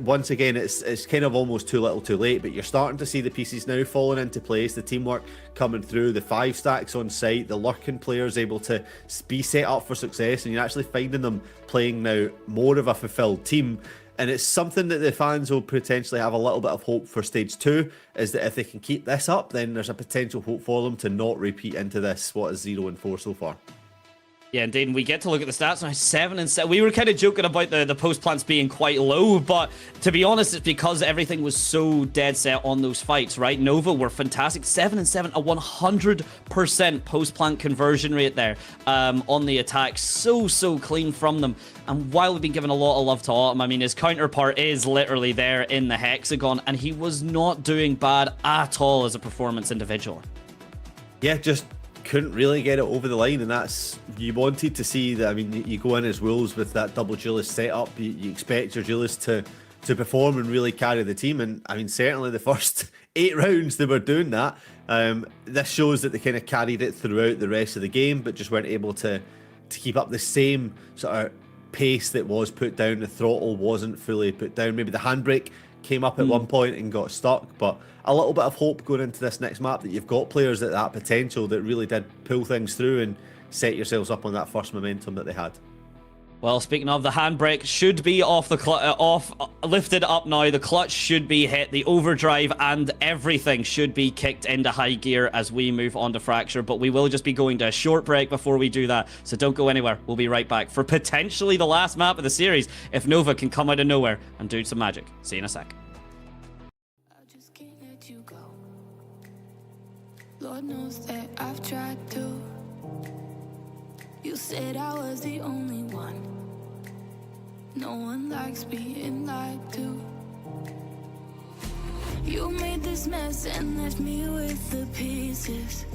Once again, it's kind of almost too little too late, but you're starting to see the pieces now falling into place, the teamwork coming through, the 5 stacks on site, the lurking players able to be set up for success, and you're actually finding them playing now more of a fulfilled team. And it's something that the fans will potentially have a little bit of hope for stage 2, is that if they can keep this up, then there's a potential hope for them to not repeat into this, what is 0-4 so far. Yeah, indeed. And we get to look at the stats now. 7 and 7. We were kind of joking about the post plants being quite low, but to be honest, it's because everything was so dead set on those fights, right? Nova were fantastic. 7 and 7, a 100% post plant conversion rate there on the attack. So clean from them. And while we've been giving a lot of love to Autumn, I mean, his counterpart is literally there in the hexagon, and he was not doing bad at all as a performance individual. Yeah, just couldn't really get it over the line, and that's, you wanted to see that. I mean, you go in as Wolves with that double duelist setup, you expect your duelist to perform and really carry the team, and I mean, certainly the first 8 rounds they were doing that. This shows that they kind of carried it throughout the rest of the game, but just weren't able to keep up the same sort of pace that was put down. The throttle wasn't fully put down. Maybe the handbrake came up at one point and got stuck, but a little bit of hope going into this next map that you've got players at that potential that really did pull things through and set yourselves up on that first momentum that they had. Well, speaking of, the handbrake should be lifted up now. The clutch should be hit. The overdrive and everything should be kicked into high gear as we move on to Fracture. But we will just be going to a short break before we do that. So don't go anywhere. We'll be right back for potentially the last map of the series if Nova can come out of nowhere and do some magic. See you in a sec. I just can't let you go. Lord knows that I've tried to. You said I was the only one. No one likes being lied to. You made this mess and left me with the pieces.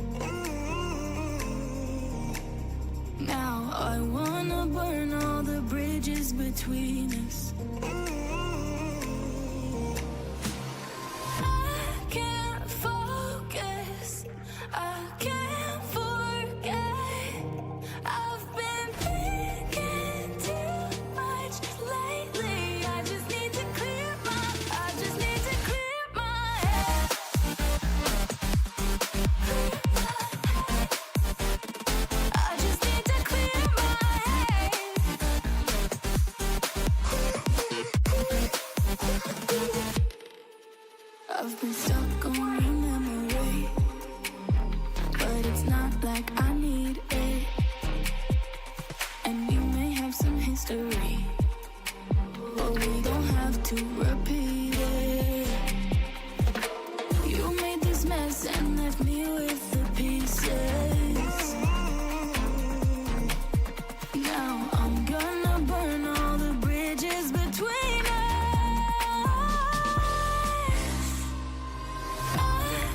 Now I wanna burn all the bridges between us. I can't focus. I can't forget. I've been thinking too much lately. I just need to clear my head. I just need to clear my head. I've been stuck on your memory, but it's not like I need it. And we may have some history, but we don't have to repeat it. You made this mess and left me with the pieces. Now I'm gonna burn all the bridges between us. I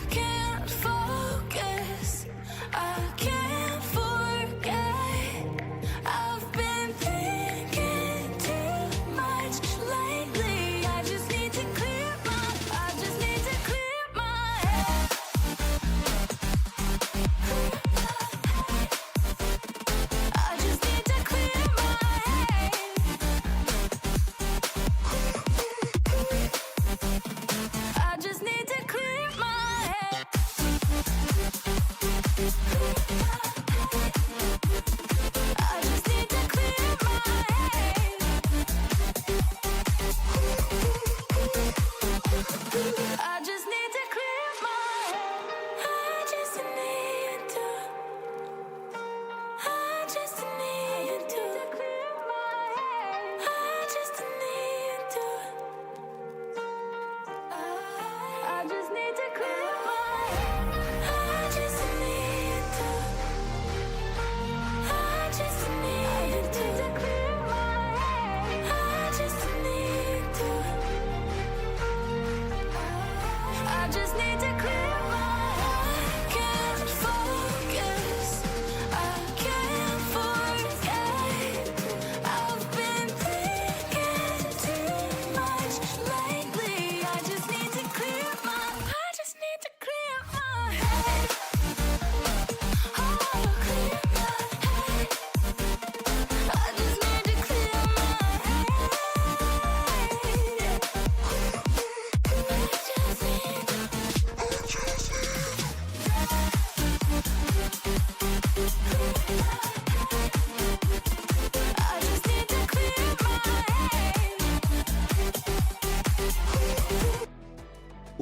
can't focus. I can't forget. I've been thinking too much lately. I just need to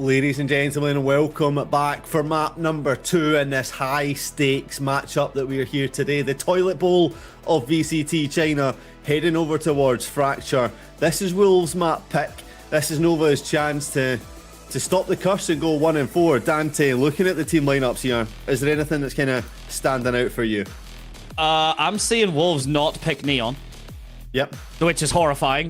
Ladies and gentlemen, welcome back for map number 2 in this high stakes matchup that we are here today. The toilet bowl of VCT China heading over towards Fracture. This is Wolves' map pick. This is Nova's chance to stop the curse and go 1-4. Dante, looking at the team lineups here, is there anything that's kind of standing out for you? I'm seeing Wolves not pick Neon. Yep. Which is horrifying.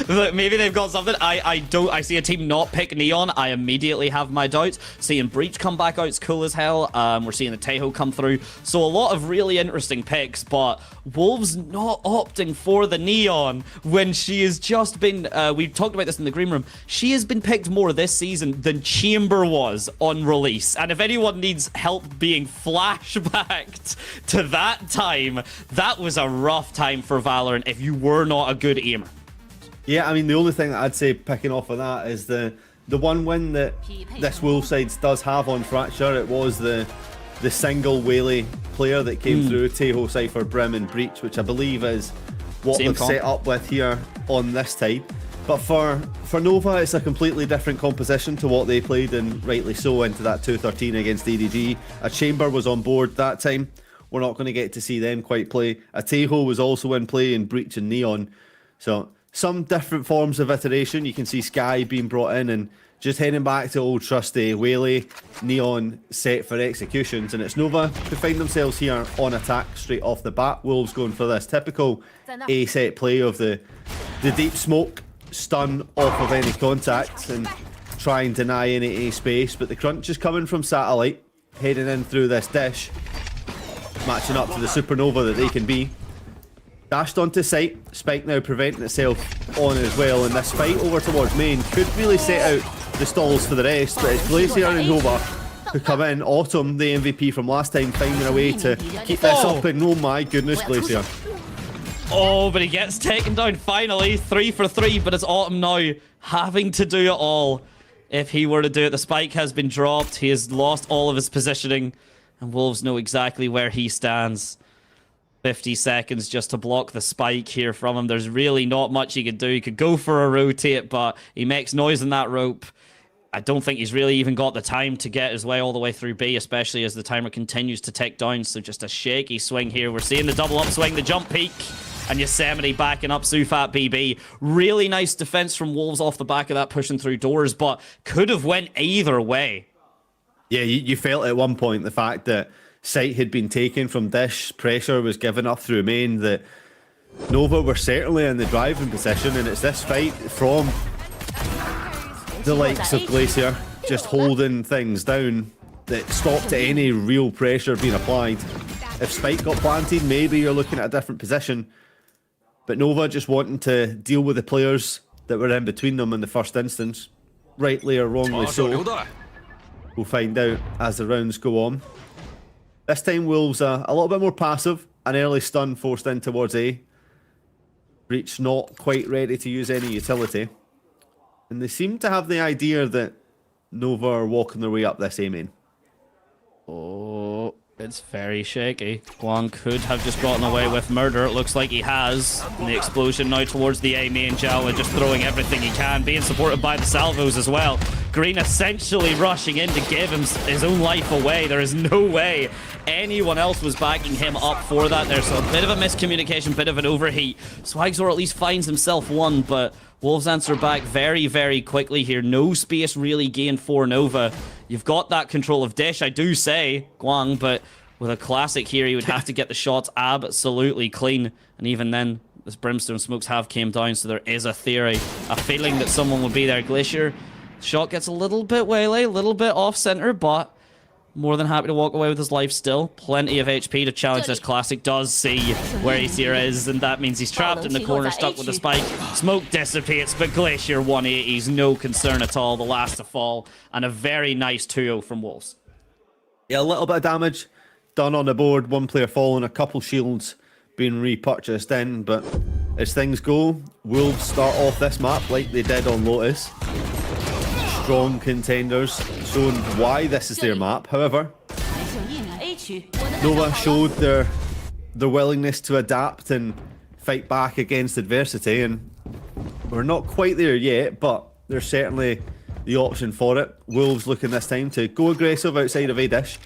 Look, maybe they've got something. I see a team not pick Neon. I immediately have my doubts. Seeing Breach come back out is cool as hell. We're seeing the Taeho come through. So a lot of really interesting picks, but Wolves not opting for the Neon when she has just been, we talked about this in the green room, she has been picked more this season than Chamber was on release. And if anyone needs help being flashbacked to that time, that was a rough time for Valorant if you were not a good aimer. Yeah, I mean, the only thing that I'd say picking off of that is the one win that this Wolves side does have on Fracture. It was the single Whaley player that came through, Taeho, Cypher, Brim and Breach, which I believe is what they've set up with here on this side. But for Nova, it's a completely different composition to what they played, and rightly so, into that 2-13 against EDG. A Chamber was on board that time. We're not going to get to see them quite play. A Taeho was also in play in Breach and Neon. So some different forms of iteration. You can see Sky being brought in and just heading back to old trusty Whaley, Neon set for executions. And it's Nova who find themselves here on attack straight off the bat. Wolves going for this typical A set play of the deep smoke, stun off of any contact and try and deny any A space. But the crunch is coming from Satellite, heading in through this dish, matching up to the supernova that they can be. Dashed onto site, Spike now preventing itself on as well, and this fight over towards main could really set out the stalls for the rest, but it's Glacier and Nova who come in. Autumn, the MVP from last time, finding a way to keep this up, and oh my goodness, Glacier. Oh, but he gets taken down finally. 3 for 3, but it's Autumn now having to do it all. If he were to do it, the spike has been dropped. He has lost all of his positioning, and Wolves know exactly where he stands. 50 seconds just to block the spike here from him. There's really not much he could do. He could go for a rotate, but he makes noise in that rope. I don't think he's really even got the time to get his way all the way through B, especially as the timer continues to tick down. So just a shaky swing here. We're seeing the double upswing, the jump peak, and Yosemite backing up Sufat BB. Really nice defense from Wolves off the back of that, pushing through doors, but could have went either way. Yeah, you felt at one point the fact that site had been taken from Dish, pressure was given up through main, that Nova were certainly in the driving position, and it's this fight from the likes of Glacier just holding things down that stopped any real pressure being applied. If Spike got planted, maybe you're looking at a different position, but Nova just wanting to deal with the players that were in between them in the first instance, rightly or wrongly so. We'll find out as the rounds go on. This time Wolves a little bit more passive. An early stun forced in towards A. Breach not quite ready to use any utility. And they seem to have the idea that Nova are walking their way up this A main. Oh, it's very shaky. Guang could have just gotten away with murder. It looks like he has. And the explosion now towards the A main. Jawa just throwing everything he can, being supported by the salvos as well. Green essentially rushing in to give him his own life away. There is no way anyone else was backing him up for that. There's a bit of a miscommunication, bit of an overheat. Swagzor at least finds himself one, but Wolves answer back very, very quickly here. No space really gained for Nova. You've got that control of Dish, I do say, Guang, but with a classic here, he would have to get the shots absolutely clean. And even then, this Brimstone smokes have came down, so there is a theory, a feeling that someone will be there. Glacier, shot gets a little bit waylay, a little bit off-center, but more than happy to walk away with his life still. Plenty of HP to challenge this classic. Does see where Aether is, and that means he's trapped in the corner, stuck with the spike. Smoke dissipates, but Glacier 180s, no concern at all. The last to fall, and a very nice 2-0 from Wolves. Yeah, a little bit of damage done on the board. One player falling, a couple shields being repurchased in, but as things go, Wolves start off this map like they did on Lotus. Strong contenders, showing why this is their map. However, Nova showed their willingness to adapt and fight back against adversity, and we're not quite there yet, but they're certainly the option for it. Wolves looking this time to go aggressive outside of A dish,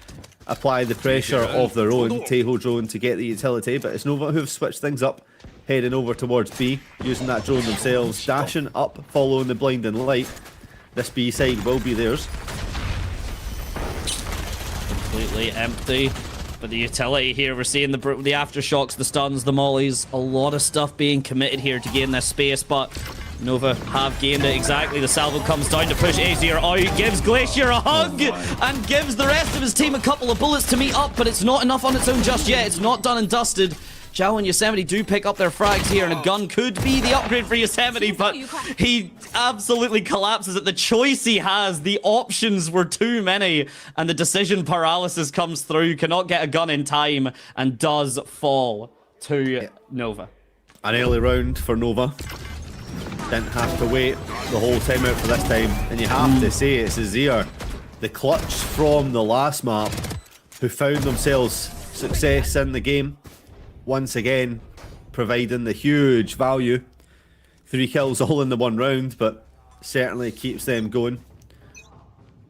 apply the pressure of their own Tahoe drone to get the utility, but it's Nova who've switched things up, heading over towards B, using that drone themselves, dashing up, following the blinding light. This B side will be theirs. Completely empty. But the utility here, we're seeing the aftershocks, the stuns, the mollies, a lot of stuff being committed here to gain this space, but Nova have gained it exactly. The salvo comes down to push Azir out, gives Glacier a hug, and gives the rest of his team a couple of bullets to meet up, but it's not enough on its own just yet. It's not done and dusted. Zhao and Yosemite do pick up their frags here, and a gun could be the upgrade for Yosemite, but he absolutely collapses at the choice he has. The options were too many, and the decision paralysis comes through. Cannot get a gun in time, and does fall to Nova. An early round for Nova. Didn't have to wait the whole time out for this time, and you have to say it's Azir, the clutch from the last map, who found themselves success in the game. Once again, providing the huge value. 3 kills all in the 1 round, but certainly keeps them going.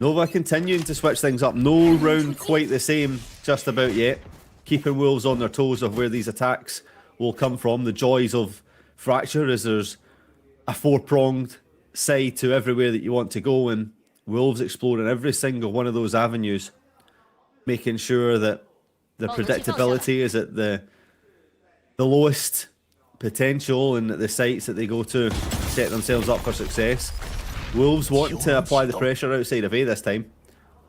Nova continuing to switch things up. No round quite the same just about yet. Keeping Wolves on their toes of where these attacks will come from. The joys of Fracture is there's a 4-pronged side to everywhere that you want to go, and Wolves exploring every single one of those avenues, making sure that the predictability is at the lowest potential, and the sites that they go to set themselves up for success. Wolves wanting to apply the pressure outside of A this time.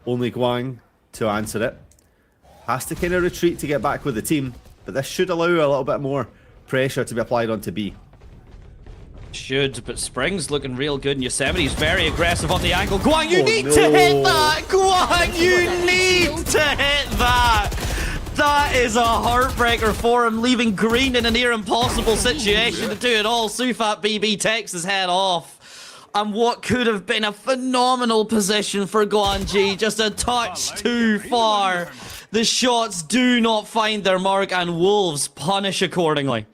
Only Guang to answer it. Has to kind of retreat to get back with the team, but this should allow a little bit more pressure to be applied onto B. Should, but Spring's looking real good, and Yosemite's very aggressive on the angle. Guang, you need to hit that! Guang, you need to hit that! That is a heartbreaker for him, leaving Green in a near impossible situation to do it all. Sufat BB takes his head off. And what could have been a phenomenal position for Guanji, just a touch too far. The shots do not find their mark, and Wolves punish accordingly.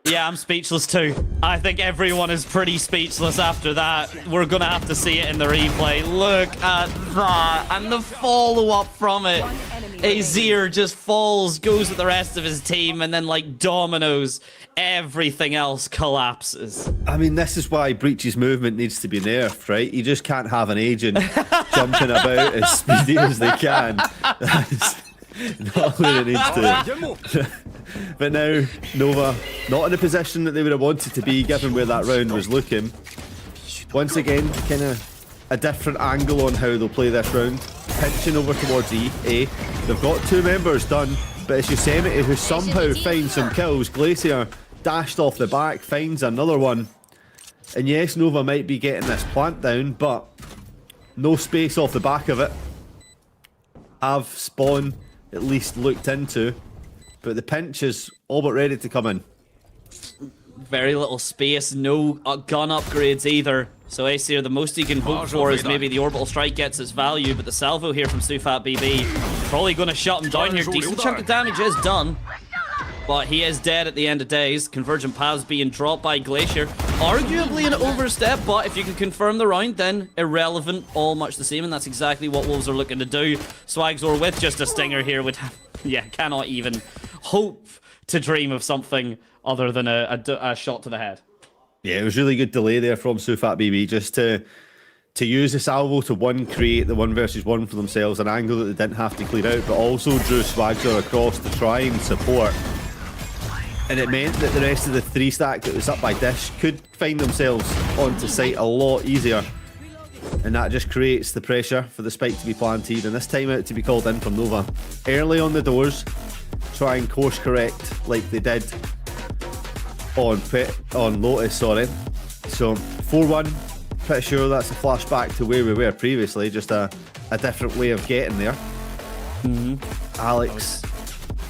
Yeah, I'm speechless too. I think everyone is pretty speechless after that. We're gonna have to see it in the replay. Look at that, and the follow-up from it. Azir just falls, goes with the rest of his team, and then like dominoes, everything else collapses. I mean, this is why Breach's movement needs to be nerfed, right? You just can't have an agent jumping about as speedy as they can. That's not where it needs to. But now, Nova, not in the position that they would have wanted to be, given where that round was looking. Once again, kind of a different angle on how they'll play this round. Pinching over towards A. They've got 2 members done, but it's Yosemite who somehow finds some kills. Glacier dashed off the back, finds another one. And yes, Nova might be getting this plant down, but no space off the back of it. Have Spawn at least looked into. But the pinch is all but ready to come in. Very little space, no gun upgrades either. So Aesir, the most he can hope for is maybe the orbital strike gets its value, but the salvo here from Sufat BB probably going to shut him down here. Decent chunk of damage is done, but he is dead at the end of days. Convergent paths being dropped by Glacier. Arguably an overstep, but if you can confirm the round, then irrelevant, all much the same, and that's exactly what Wolves are looking to do. Swagzor with just a stinger here would have, yeah, cannot even hope to dream of something other than a shot to the head. Yeah, it was really good delay there from Sufat BB, just to use the salvo to create the 1 versus 1 for themselves, an angle that they didn't have to clear out, but also drew Swagzor across to try and support. And it meant that the rest of the 3 stack that was up by Dish could find themselves onto site a lot easier. And that just creates the pressure for the spike to be planted, and this timeout to be called in from Nova. Early on the doors, try and course correct like they did on Lotus, sorry. So 4-1, pretty sure that's a flashback to where we were previously, just a different way of getting there. Alex,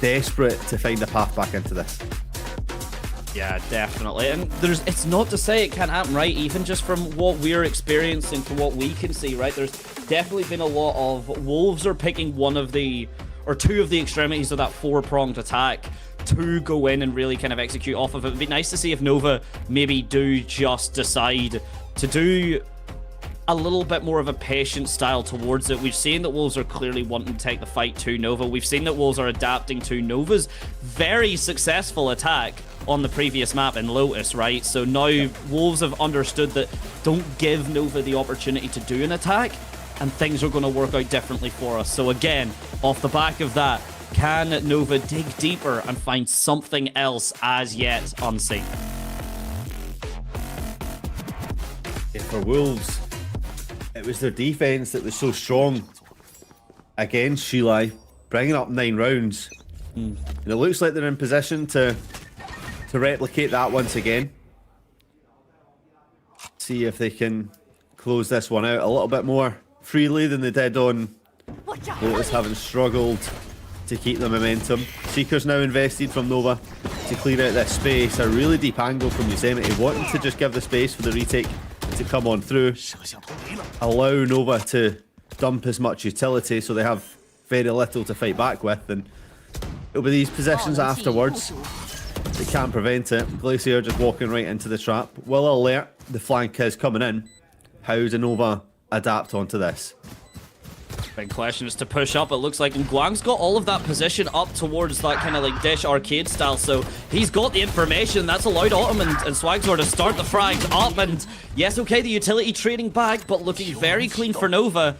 desperate to find a path back into this. Yeah, definitely. And it's not to say it can't happen, right? Even just from what we're experiencing, from what we can see, right? There's definitely been a lot of Wolves are picking 1 of the, or 2 of the extremities of that 4-pronged attack to go in and really kind of execute off of it. It'd be nice to see if Nova maybe do just decide to do a little bit more of a patient style towards it. We've seen that Wolves are clearly wanting to take the fight to Nova. We've seen that Wolves are adapting to Nova's very successful attack on the previous map in Lotus, right? So now Wolves have understood that don't give Nova the opportunity to do an attack, and things are going to work out differently for us. So again, off the back of that, can Nova dig deeper and find something else as yet unseen? Yeah, for Wolves, it was their defense that was so strong against Shilai, bringing up 9 rounds. And it looks like they're in position to replicate that once again. See if they can close this one out a little bit more freely than they did on Lotus, having struggled to keep the momentum. Seeker's now invested from Nova to clear out this space. A really deep angle from Yosemite, wanting to just give the space for the retake to come on through. Allow Nova to dump as much utility so they have very little to fight back with, and it'll be these positions afterwards. They can't prevent it. Glacier just walking right into the trap. Will alert, the flank is coming in. How does Nova adapt onto this? Big question is to push up. It looks like Guang's got all of that position up towards that kind of like Dish arcade style, so he's got the information that's allowed Autumn and Swagzor to start the frags up. And yes, okay, the utility trading back, but looking very clean for Nova.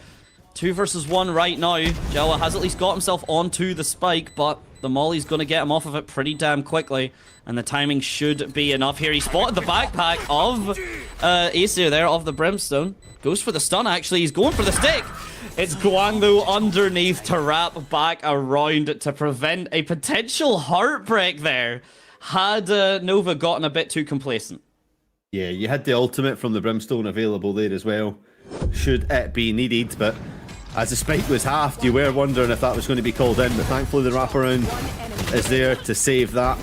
2 versus 1 right now. Jawa has at least got himself onto the spike, but the Molly's going to get him off of it pretty damn quickly, and the timing should be enough here. He spotted the backpack of Aesir there, of the Brimstone. Goes for the stun, actually. He's going for the stick. It's Guang, though, underneath to wrap back around to prevent a potential heartbreak there, had Nova gotten a bit too complacent. Yeah, you had the ultimate from the Brimstone available there as well, should it be needed, but as the spike was halved, you were wondering if that was going to be called in, but thankfully the wraparound is there to save that.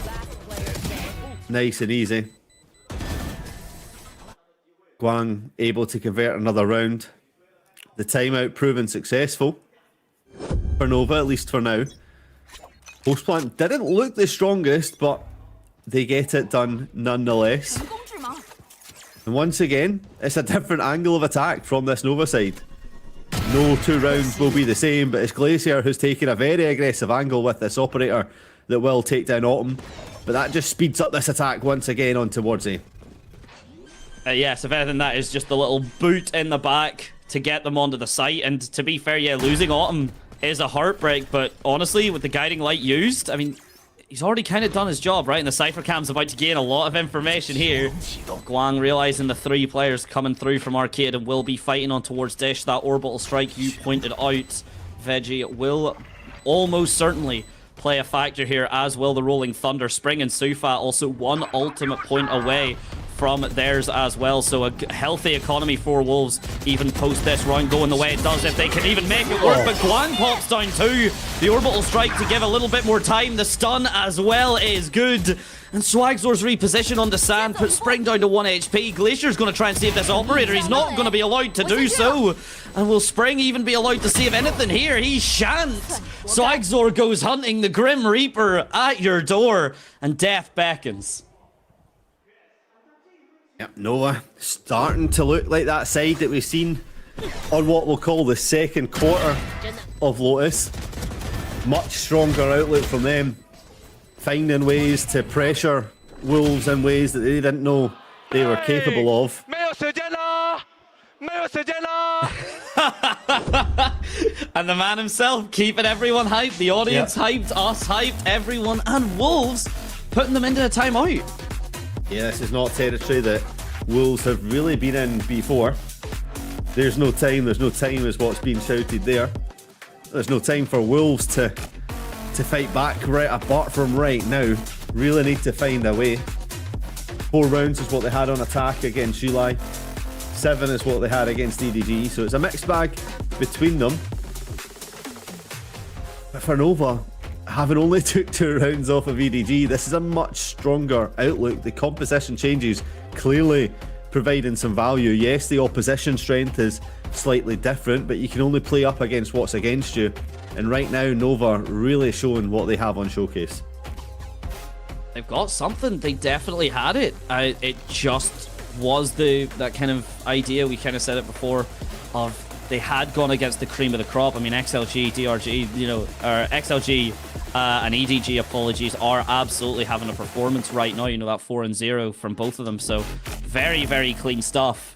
Nice and easy. Guang able to convert another round. The timeout proven successful for Nova, at least for now. Post plant didn't look the strongest, but they get it done nonetheless. And once again, it's a different angle of attack from this Nova side. No 2 rounds will be the same, but it's Glacier who's taken a very aggressive angle with this operator that will take down Autumn. But that just speeds up this attack once again on towards A. Yes, if anything, that is just the little boot in the back to get them onto the site. And to be fair, yeah, losing Autumn is a heartbreak, but honestly, with the guiding light used, I mean, he's already kind of done his job, right? And the Cypher Cam's about to gain a lot of information here. Guang realizing the 3 players coming through from Arcade and will be fighting on towards Dish. That orbital strike you pointed out, Veggie, will almost certainly play a factor here, as will the Rolling Thunder. Spring and Sufa also 1 ultimate point away from theirs as well, so a healthy economy for Wolves, even post this round going the way it does, if they can even make it work. But Guang pops down too. The orbital strike to give a little bit more time. The stun as well is good. And Swagzor's reposition on the sand puts Spring down to 1 HP. Glacier's going to try and save this operator. He's not going to be allowed to do so. And will Spring even be allowed to save anything here? He shan't. Swagzor goes hunting, the Grim Reaper at your door, and death beckons. Yep, Nova starting to look like that side that we've seen on what we'll call the second quarter of Lotus. Much stronger outlook from them, finding ways to pressure Wolves in ways that they didn't know they were capable of. And the man himself keeping everyone hyped, the audience hyped, us hyped, everyone, and Wolves putting them into a timeout. Yeah, this is not territory that Wolves have really been in before. There's no time is what's being shouted there. There's no time for Wolves to fight back right apart from right now. Really need to find a way. 4 rounds is what they had on attack against Shilai. 7 is what they had against EDG, so it's a mixed bag between them. But for Nova, having only took 2 rounds off of EDG, this is a much stronger outlook. The composition changes clearly providing some value. Yes, the opposition strength is slightly different, but you can only play up against what's against you. And right now, Nova really showing what they have on Showcase. They've got something. They definitely had it. It just was that kind of idea. We kind of said it before of they had gone against the cream of the crop. I mean, XLG, DRG, or XLG and EDG, apologies, are absolutely having a performance right now. That 4-0 from both of them. So very, very clean stuff.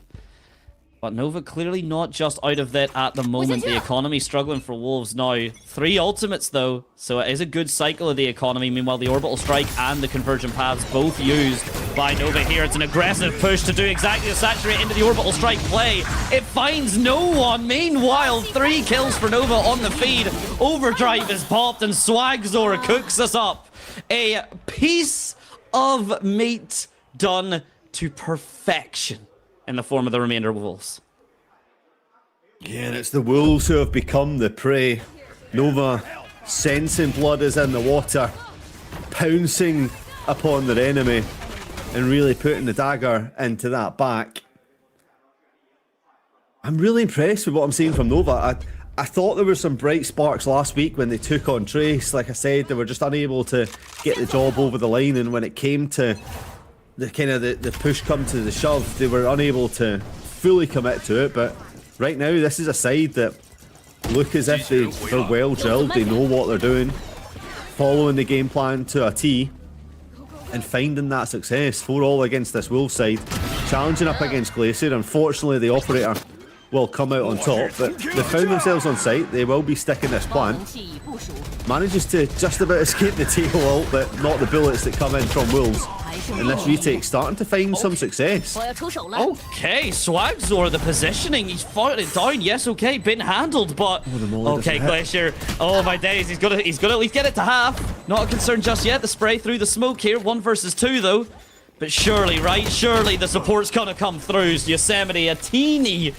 But Nova clearly not just out of that at the moment. The economy struggling for Wolves now. 3 ultimates though, so it is a good cycle of the economy. Meanwhile, the orbital strike and the convergent paths both used by Nova here. It's an aggressive push to do exactly the saturate into the orbital strike play. It finds no one. Meanwhile, 3 kills for Nova on the feed. Overdrive is popped and Swagzor cooks us up. A piece of meat done to perfection in the form of the remainder of Wolves. Yeah, and it's the Wolves who have become the prey. Nova sensing blood is in the water, pouncing upon their enemy and really putting the dagger into that back. I'm really impressed with what I'm seeing from Nova. I thought there were some bright sparks last week when they took on Trace. Like I said, they were just unable to get the job over the line, and when it came to the push come to the shove, they were unable to fully commit to it. But right now, this is a side that look as if they're well drilled. They know what they're doing, following the game plan to a T, and finding that success. 4-all against this Wolves side, challenging up against Glacier. Unfortunately, the operator will come out on top, but they found themselves on site. They will be sticking this plant. Manages to just about escape the tail ult, but not the bullets that come in from Wolves. And this retake starting to find some success. Okay, Swagzor, the positioning, he's fought it down. Yes, okay, been handled, but okay, Glacier. Oh my days, he's got to at least get it to half. Not a concern just yet. The spray through the smoke here, 1 versus 2 though. But surely, right? Surely the support's gonna come through. Yosemite, a teeny,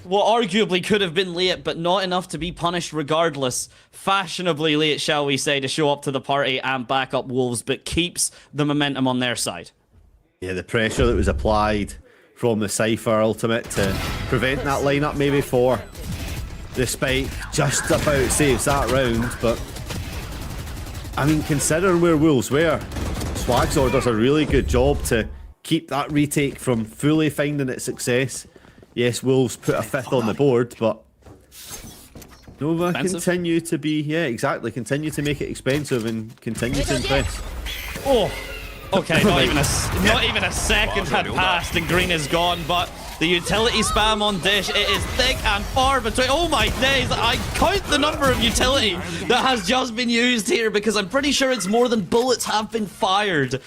what arguably could have been late, but not enough to be punished regardless. Fashionably late, shall we say, to show up to the party and back up Wolves, but keeps the momentum on their side. Yeah, the pressure that was applied from the Cypher ultimate to prevent that lineup maybe for the spike just about saves that round. But I mean, considering where Wolves were, Swagzor does a really good job to keep that retake from fully finding its success. Yes, Wolves put a 5th on the board, but Nova continue to be, continue to make it expensive and continue to impress. Oh, okay, not even a second had passed and green is gone, but the utility spam on Dish, it is thick and far between. Oh my days, I count the number of utility that has just been used here because I'm pretty sure it's more than bullets have been fired.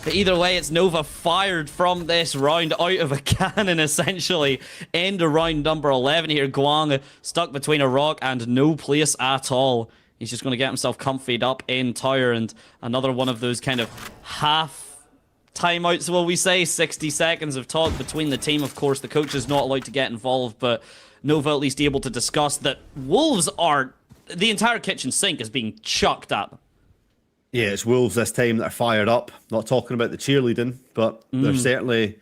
But either way, it's Nova fired from this round out of a cannon, essentially. End of round number 11 here. Guang stuck between a rock and no place at all. He's just going to get himself comfied up in tower, and another one of those kind of half timeouts, will we say. 60 seconds of talk between the team. Of course, the coach is not allowed to get involved, but Nova at least able to discuss that Wolves are... the entire kitchen sink is being chucked at them. Yeah, it's Wolves this time that are fired up. Not talking about the cheerleading, but they're certainly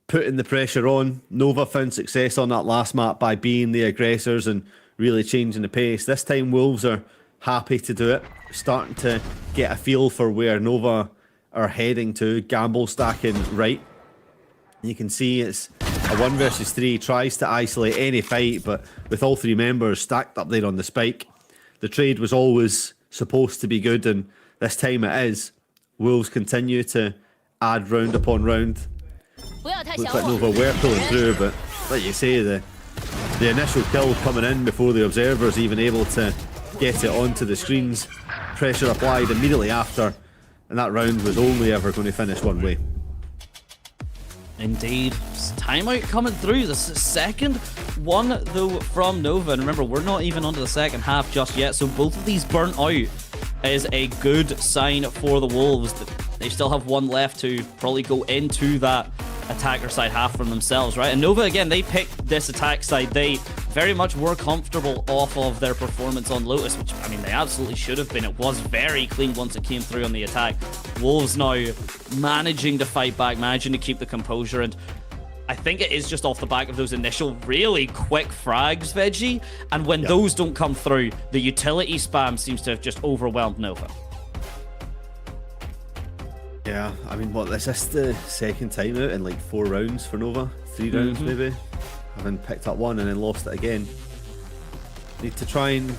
putting the pressure on. Nova found success on that last map by being the aggressors and really changing the pace. This time Wolves are happy to do it. Starting to get a feel for where Nova are heading to. Gamble stacking right. You can see it's a 1 versus 3. Tries to isolate any fight, but with all 3 members stacked up there on the spike. The trade was always supposed to be good, and this time it is. Wolves continue to add round upon round. Looks like Nova were pulling through, but like you say, the initial kill coming in before the observer's even able to get it onto the screens. Pressure applied immediately after, and that round was only ever going to finish one way. Indeed. Timeout coming through. The second one, though, from Nova. And remember, we're not even onto the second half just yet, so both of these burnt out is a good sign for the Wolves. They still have 1 left to probably go into that attacker side half from themselves, right? And Nova, again, they picked this attack side. They very much were comfortable off of their performance on Lotus, which, I mean, they absolutely should have been. It was very clean once it came through on the attack. Wolves now managing to fight back, managing to keep the composure, and I think it is just off the back of those initial really quick frags, Veggie, and when those don't come through, the utility spam seems to have just overwhelmed Nova. Yeah, Yeah, I mean, what, is this the second time out in like 4 rounds for Nova? 3 rounds maybe? Having picked up one and then lost it again. Need to try and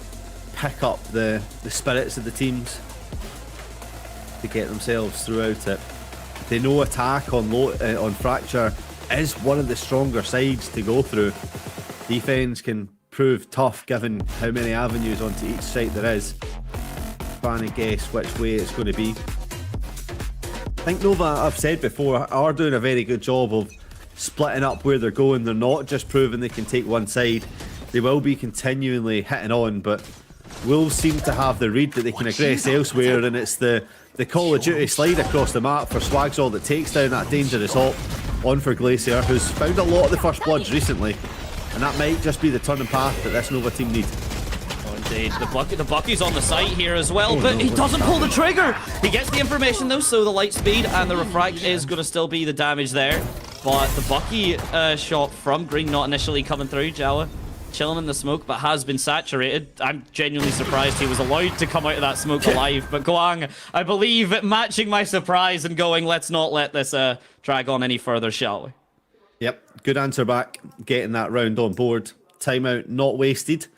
pick up the spirits of the teams to get themselves throughout it. They know attack on Fracture is one of the stronger sides to go through. Defense can prove tough given how many avenues onto each site there is. Trying to guess which way it's going to be. I think Nova, I've said before, are doing a very good job of splitting up where they're going. They're not just proving they can take one side. They will be continually hitting on, but Wolves seem to have the read that they can aggress elsewhere, and it's the Call of Duty slide across the map for Swagzall that takes down that dangerous op on for Glacier, who's found a lot of the first bloods recently, and that might just be the turning path that this Nova team need. Oh, indeed. The Bucky's on the site here as well, but he doesn't pull the trigger. He gets the information though, so the light speed and the refract is going to still be the damage there. But the Bucky shot from Green not initially coming through. Jawa chilling in the smoke, but has been saturated. I'm genuinely surprised he was allowed to come out of that smoke alive. But Guang, I believe, matching my surprise and going, let's not let this drag on any further, shall we? Yep, good answer back. Getting that round on board. Timeout not wasted.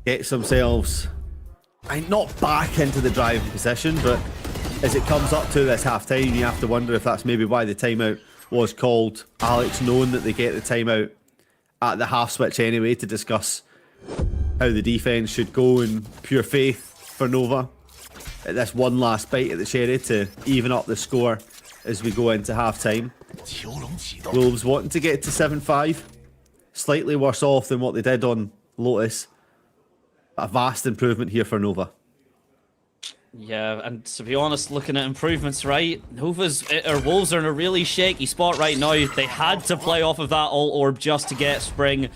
Gets themselves, not back into the driving position, but as it comes up to this half time, you have to wonder if that's maybe why the timeout was called. Alex knowing that they get the timeout at the half switch anyway to discuss how the defense should go, in pure faith for Nova at this one last bite at the cherry to even up the score as we go into half time. Wolves wanting to get to 7-5, slightly worse off than what they did on Lotus. A vast improvement here for Nova. Yeah, and to be honest, looking at improvements, right, Wolves are in a really shaky spot right now. They had to play off of that ult orb just to get Spring's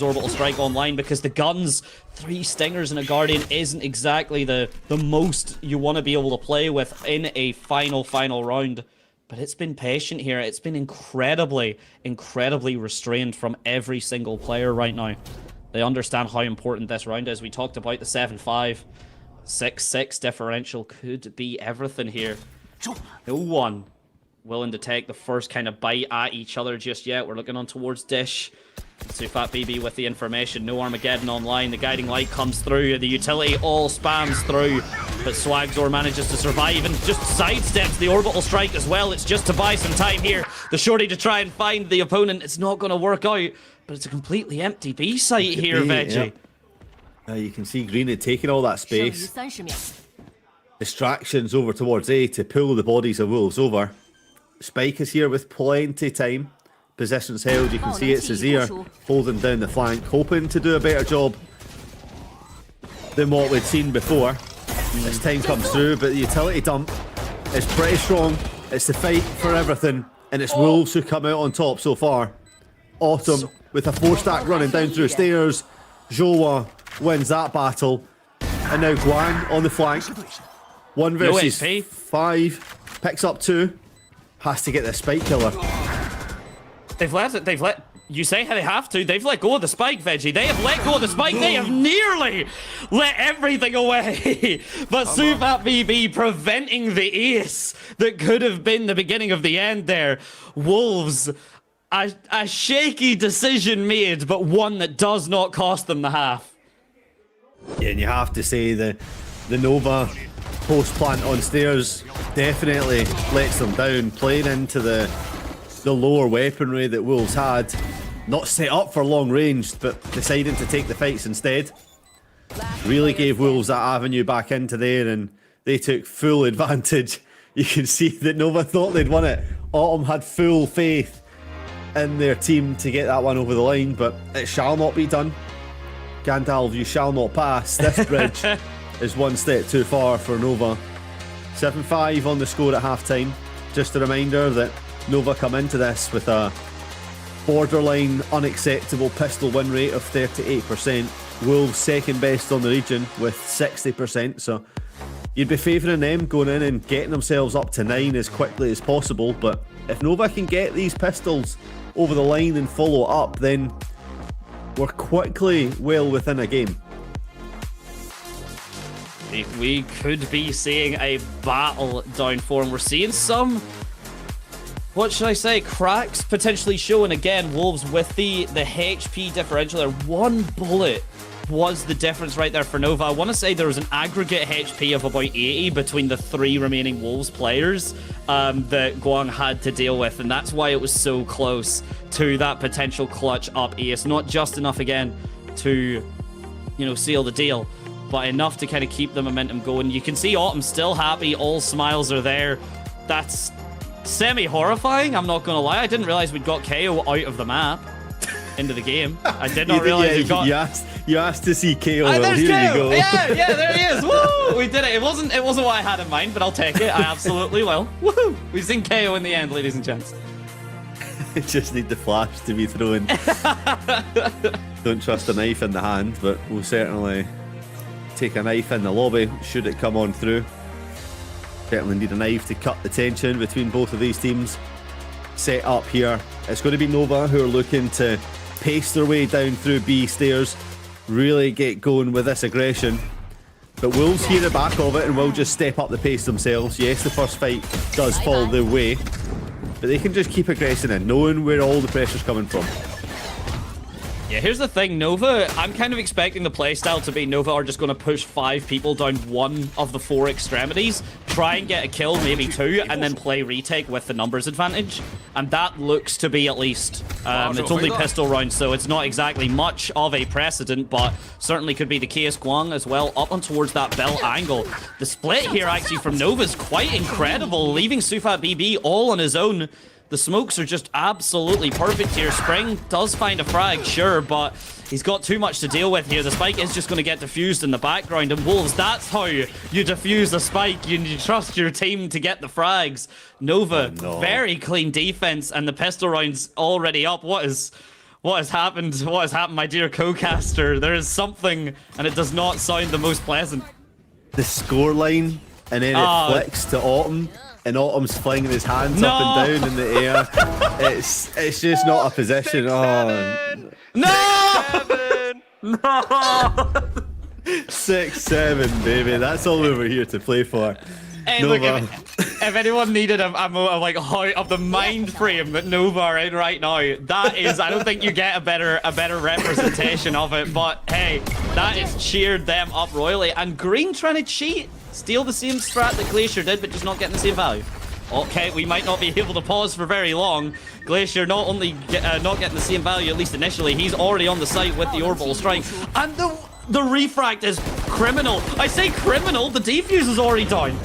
orbital strike online, because the guns, 3 stingers and a guardian, isn't exactly the most you want to be able to play with in a final round. But it's been patient here. It's been incredibly restrained from every single player right now. They understand how important this round is. We talked about the 7-5. 6-6 differential could be everything here. No one willing to take the first kind of bite at each other just yet. We're looking on towards Dish. Sufat BB with the information. No Armageddon online. The guiding light comes through. The utility all spams through. But Swagzor manages to survive and just sidesteps the orbital strike as well. It's just to buy some time here. The shorty to try and find the opponent. It's not going to work out. But it's a completely empty B site here, Veggie. Yeah. You can see Green had taken all that space. Distractions over towards A to pull the bodies of Wolves over. Spike is here with plenty time. Positions held. You can see it's Azir holding down the flank, hoping to do a better job than what we'd seen before. As time comes through, but the utility dump is pretty strong. It's the fight for everything, and it's Wolves who come out on top so far. Autumn with a 4-stack running down through stairs. Joa wins that battle, and now Guan on the flank. 1 versus 5, picks up 2, has to get the spike killer. They've let you say how they have to. They've let go of the spike, Veggie. They have let go of the spike. They have nearly let everything away. But Sufat BB preventing the ace that could have been the beginning of the end there. Wolves, a shaky decision made, but one that does not cost them the half. Yeah, and you have to say the Nova post plant on stairs definitely lets them down, playing into the lower weaponry that Wolves had. Not set up for long range, but deciding to take the fights instead. Really gave Wolves that avenue back into there, and they took full advantage. You can see that Nova thought they'd won it. Autumn had full faith in their team to get that one over the line, but it shall not be done. Gandalf, you shall not pass. This bridge is one step too far for Nova. 7-5 on the score at halftime. Just a reminder that Nova come into this with a borderline unacceptable pistol win rate of 38%. Wolves second best on the region with 60%, so you'd be favouring them going in and getting themselves up to 9 as quickly as possible. But if Nova can get these pistols over the line and follow up, then we're quickly well within a game. We could be seeing a battle down 4, and we're seeing some, what should I say, cracks potentially showing again. Wolves with the HP differential there. 1 bullet was the difference right there for Nova. I want to say there was an aggregate HP of about 80 between the 3 remaining Wolves players that Guang had to deal with, and that's why it was so close to that potential clutch up ace. Not just enough again to, you know, seal the deal, but enough to kind of keep the momentum going. You can see Autumn still happy, all smiles are there. That's semi-horrifying, I'm not gonna lie. I didn't realize we'd got KO out of the map into the game. I did not realize we got... You asked to see KO. Oh, there's Here KO. you go. Yeah, there he is. Woo! We did it. It wasn't what I had in mind, but I'll take it. I absolutely will. Woohoo! We've seen KO in the end, ladies and gents. Just need the flash to be thrown. Don't trust a knife in the hand, but we'll certainly take a knife in the lobby should it come on through. Certainly need a knife to cut the tension between both of these teams. Set up here. It's going to be Nova who are looking to pace their way down through B stairs, really get going with this aggression. But Wolves hear the back of it and will just step up the pace themselves. Yes, the first fight does fall their way, but they can just keep aggressing in, knowing where all the pressure's coming from. Yeah, here's the thing, Nova, I'm kind of expecting the playstyle to be Nova are just going to push 5 people down one of the 4 extremities, try and get a kill, maybe 2, and then play retake with the numbers advantage. And that looks to be at least, it's only pistol rounds, so it's not exactly much of a precedent, but certainly could be the case. Guang as well, up on towards that bell angle. The split here actually from Nova is quite incredible, leaving Sufat BB all on his own. The smokes are just absolutely perfect here. Spring does find a frag, sure, but he's got too much to deal with here. The spike is just going to get diffused in the background. And Wolves, that's how you defuse a spike. You trust your team to get the frags. Nova, very clean defense, and the pistol round's already up. What has happened? What has happened, my dear co-caster? There is something, and it does not sound the most pleasant. The score line, and then it flicks to Autumn. And Autumn's flinging his hands up and down in the air. It's just not a position. Oh no! No! 6-7, baby. That's all we were here to play for. Hey, Nova. look, if anyone needed a like how of the mind frame that Nova are in right now, that is, I don't think you get a better representation of it. But hey, that has cheered them up royally. And Green trying to cheat. Steal the same strat that Glacier did, but just not getting the same value. Okay, we might not be able to pause for very long. Glacier not only not getting the same value, at least initially, he's already on the site with the orbital strike. And the refract is criminal. I say criminal, the defuse is already down.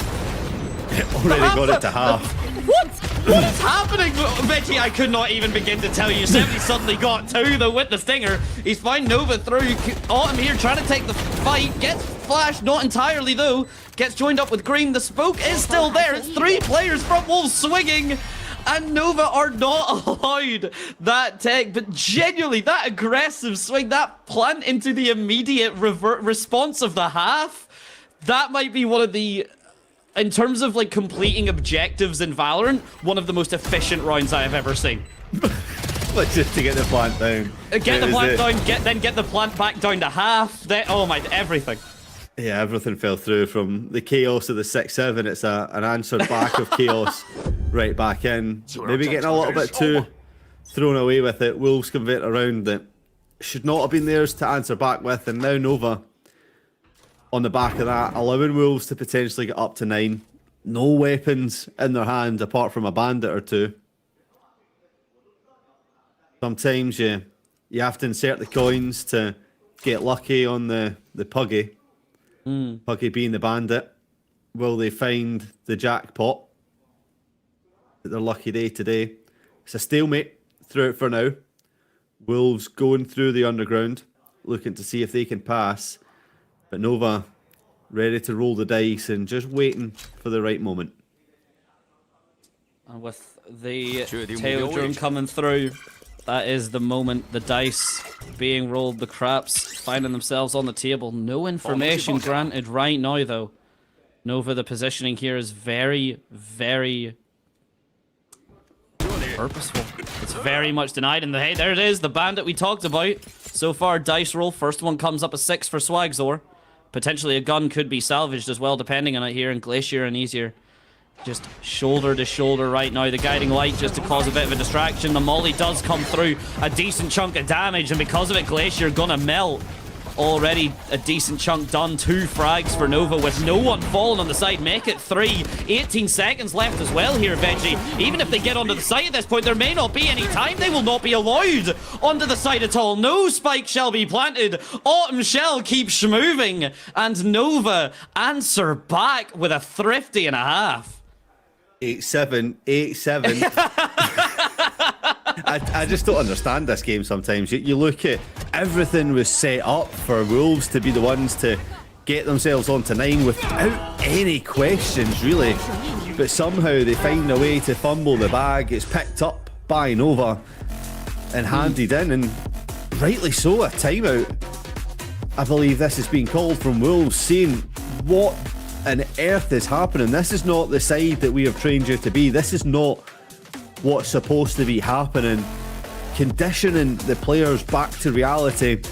Already got it to half. What is happening? Veggie, I could not even begin to tell you. 70 suddenly got 2 though with the stinger. He's found Nova through. Autumn here trying to take the fight. Gets flashed, not entirely though. Gets joined up with Green. The smoke is still there. It's 3 players from Wolves swinging. And Nova are not allowed that tech, but genuinely that aggressive swing, that plant into the immediate response of the half, that might be one of the, in terms of like completing objectives in Valorant, one of the most efficient rounds I have ever seen. Like just to get the plant down. Get the plant down, then get the plant back down to half. Oh my, everything. Yeah, everything fell through from the chaos of the 6-7. It's an answer back of chaos right back in. Maybe getting a little bit too thrown away with it. Wolves convert a round that should not have been theirs to answer back with, and now Nova on the back of that, allowing Wolves to potentially get up to 9. No weapons in their hand apart from a bandit or 2. Sometimes you have to insert the coins to get lucky on the Puggy. Puggy being the bandit. Will they find the jackpot? Their lucky day today. It's a stalemate through it for now. Wolves going through the underground, looking to see if they can pass. But Nova ready to roll the dice and just waiting for the right moment. And with the tail drone coming through, that is the moment. The dice being rolled, the craps finding themselves on the table. No information granted right now, though. Nova, the positioning here is very, very purposeful. It's very much denied. And hey, there it is, the bandit we talked about. So far, dice roll. First one comes up a 6 for Swagzor. Potentially a gun could be salvaged as well, depending on it here. And Glacier and Easier just shoulder to shoulder right now. The guiding light just to cause a bit of a distraction. The molly does come through a decent chunk of damage, and because of it, Glacier gonna melt. Already a decent chunk done. 2 frags for Nova with no one falling on the side. Make it 3. 18 seconds left as well here, Veggie. Even if they get onto the site at this point, there may not be any time. They will not be allowed onto the site at all. No spike shall be planted. Autumn shall keep schmoving. And Nova answer back with a thrifty and a half. 8-7, 8-7. I just don't understand this game sometimes. You look at everything was set up for Wolves to be the ones to get themselves onto 9 without any questions, really. But somehow they find a way to fumble the bag. It's picked up by Nova and handed in, and rightly so, a timeout. I believe this has been called from Wolves, saying, what on earth is happening? This is not the side that we have trained you to be. This is not what's supposed to be happening. Conditioning the players back to reality,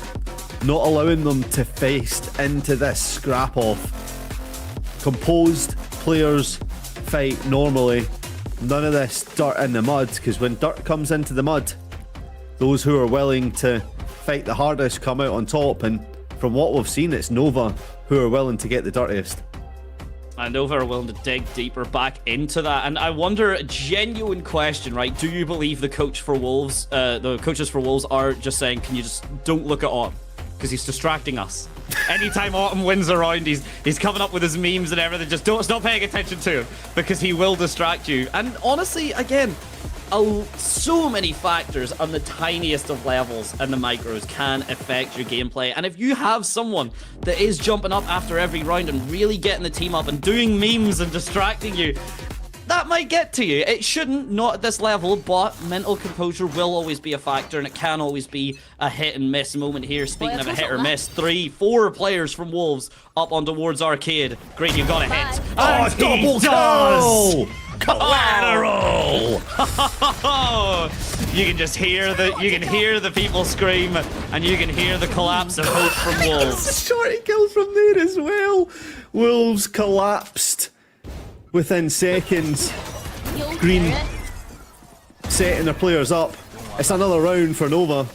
not allowing them to face into this scrap off. Composed players fight normally. None of this dirt in the mud, because when dirt comes into the mud, those who are willing to fight the hardest come out on top, and from what we've seen, it's Nova who are willing to get the dirtiest. And Nova are willing to dig deeper back into that. And I wonder, a genuine question, right? Do you believe the coaches for Wolves are just saying, can you just don't look at Autumn? Because he's distracting us. Anytime Autumn wins around, he's coming up with his memes and everything. Just don't stop paying attention to him, because he will distract you. And honestly, again, so many factors on the tiniest of levels and the micros can affect your gameplay. And if you have someone that is jumping up after every round and really getting the team up and doing memes and distracting you, that might get to you. It shouldn't, not at this level, but mental composure will always be a factor, and it can always be a hit and miss moment here. Speaking of a hit or miss, 3, 4 players from Wolves up on towards Arcade. Great, you got a hit. Oh, double goal! Collateral! You can just hear the people scream, and you can hear the collapse of hope from Wolves. Shorty kill from there as well. Wolves collapsed within seconds. Green setting their players up. It's another round for Nova.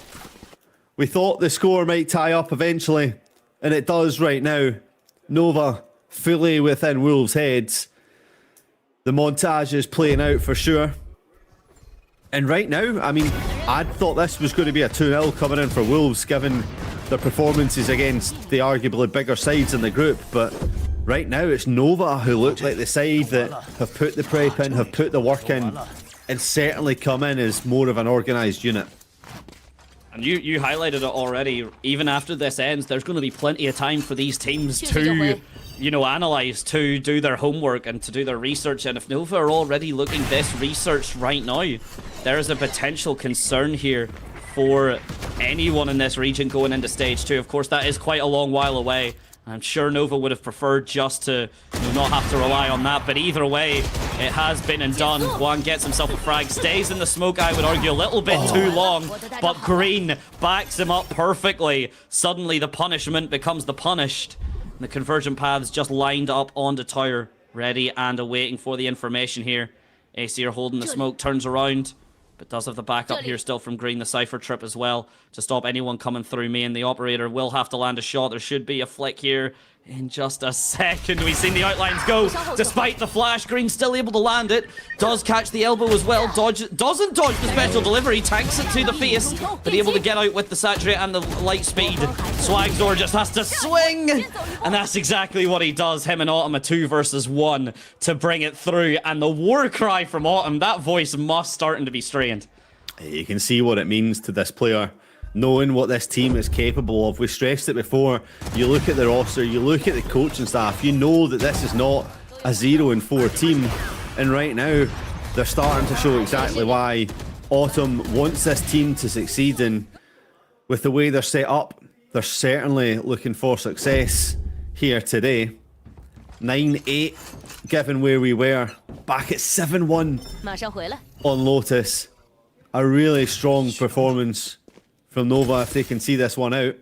We thought the score might tie up eventually, and it does right now. Nova fully within Wolves' heads. The montage is playing out for sure. And right now, I mean, I thought this was going to be a 2-0 coming in for Wolves, given their performances against the arguably bigger sides in the group. But right now, it's Nova who look like the side that have put the prep in, have put the work in, and certainly come in as more of an organised unit. And you highlighted it already. Even after this ends, there's going to be plenty of time for these teams to, you know, analyze, to do their homework and to do their research. And if Nova are already looking this researched right now, there is a potential concern here for anyone in this region going into stage 2. Of course, that is quite a long while away. I'm sure Nova would have preferred just to not have to rely on that, but either way, it has been and done. Juan gets himself a frag, stays in the smoke, I would argue, a little bit too long, but Green backs him up perfectly. Suddenly, the punishment becomes the punished. And the conversion paths just lined up onto tower, ready and awaiting for the information here. AC are holding the smoke, turns around, but does have the backup here still from Green, the Cypher trip as well, to stop anyone coming through me, and the operator will have to land a shot. There should be a flick here in just a second. We've seen the outlines go. Despite the flash, Green still able to land it. Does catch the elbow as well. Doesn't dodge the special delivery. Tanks it to the face, but able to get out with the saturate and the light speed. Swagzor just has to swing, and that's exactly what he does. Him and Autumn, a 2 versus 1 to bring it through. And the war cry from Autumn, that voice must starting to be strained. You can see what it means to this player, knowing what this team is capable of. We stressed it before. You look at the roster, you look at the coaching staff, you know that this is not a 0-4 team. And right now, they're starting to show exactly why Autumn wants this team to succeed. And with the way they're set up, they're certainly looking for success here today. 9-8, given where we were. Back at 7-1 on Lotus. A really strong performance from Nova if they can see this one out.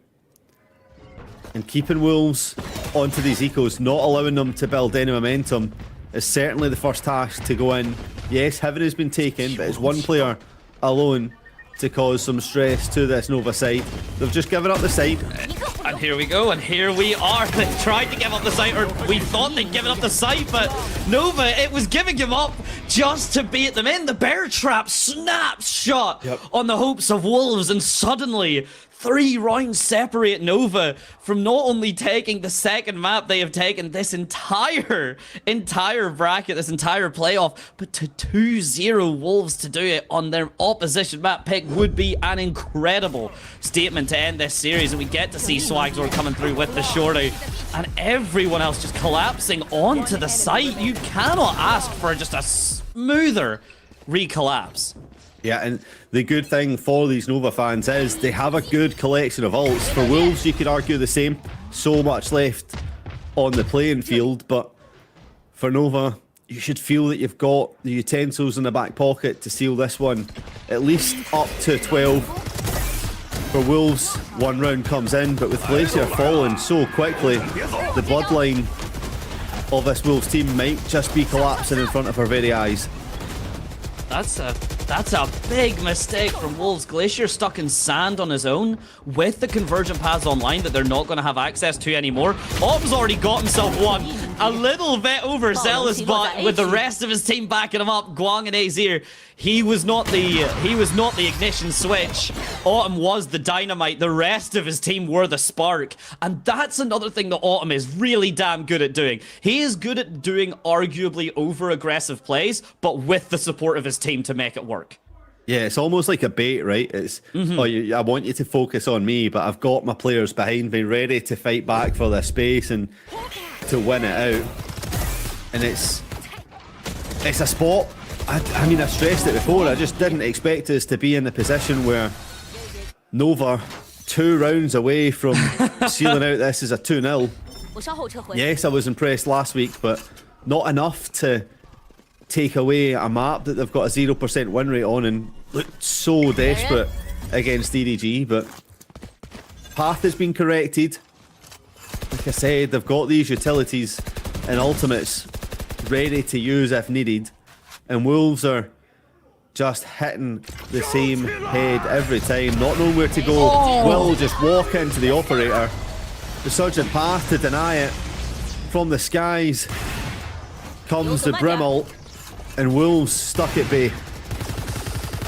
And keeping Wolves onto these ecos, not allowing them to build any momentum is certainly the first task to go in. Yes, Heaven has been taken, but it's one player alone to cause some stress to this Nova side. They've just given up the side. And here we go, and here we are. They tried to give up the site, or we thought they'd given up the site, but Nova, it was giving him up just to bait them in. The bear trap snapshot on the hopes of Wolves, and suddenly 3 rounds separate Nova from not only taking the second map, they have taken this entire bracket, this entire playoff, but to 2-0 Wolves to do it on their opposition map pick would be an incredible statement to end this series. And we get to see Swagzor coming through with the shorty, and everyone else just collapsing onto the site. You cannot ask for just a smoother recollapse. Yeah, and the good thing for these Nova fans is they have a good collection of ults. For Wolves, you could argue the same. So much left on the playing field, but for Nova, you should feel that you've got the utensils in the back pocket to seal this one. At least up to 12. For Wolves, 1 round comes in, but with Glacier falling so quickly, the bloodline of this Wolves team might just be collapsing in front of our very eyes. That's a big mistake from Wolves. Glacier stuck in sand on his own with the convergent paths online that they're not going to have access to anymore. Autumn's already got himself one. A little bit overzealous, but with the rest of his team backing him up, Guang and Azir, he was not the ignition switch. Autumn was the dynamite. The rest of his team were the spark. And that's another thing that Autumn is really damn good at doing. He is good at doing arguably over-aggressive plays, but with the support of his team to make it work. Yeah, it's almost like a bait, right? It's, oh, I want you to focus on me, but I've got my players behind me ready to fight back for this space and to win it out. And it's a spot. I mean, I stressed it before. I just didn't expect us to be in the position where Nova, 2 rounds away from sealing out this as a 2-0. Yes, I was impressed last week, but not enough to take away a map that they've got a 0% win rate on and looked so desperate against EDG. But path has been corrected. Like I said, they've got these utilities and ultimates ready to use if needed, and Wolves are just hitting the same head every time, not knowing where to go. Will just walk into the operator. The surging path to deny it. From the skies comes the Brim ult, and Wolves stuck at bay.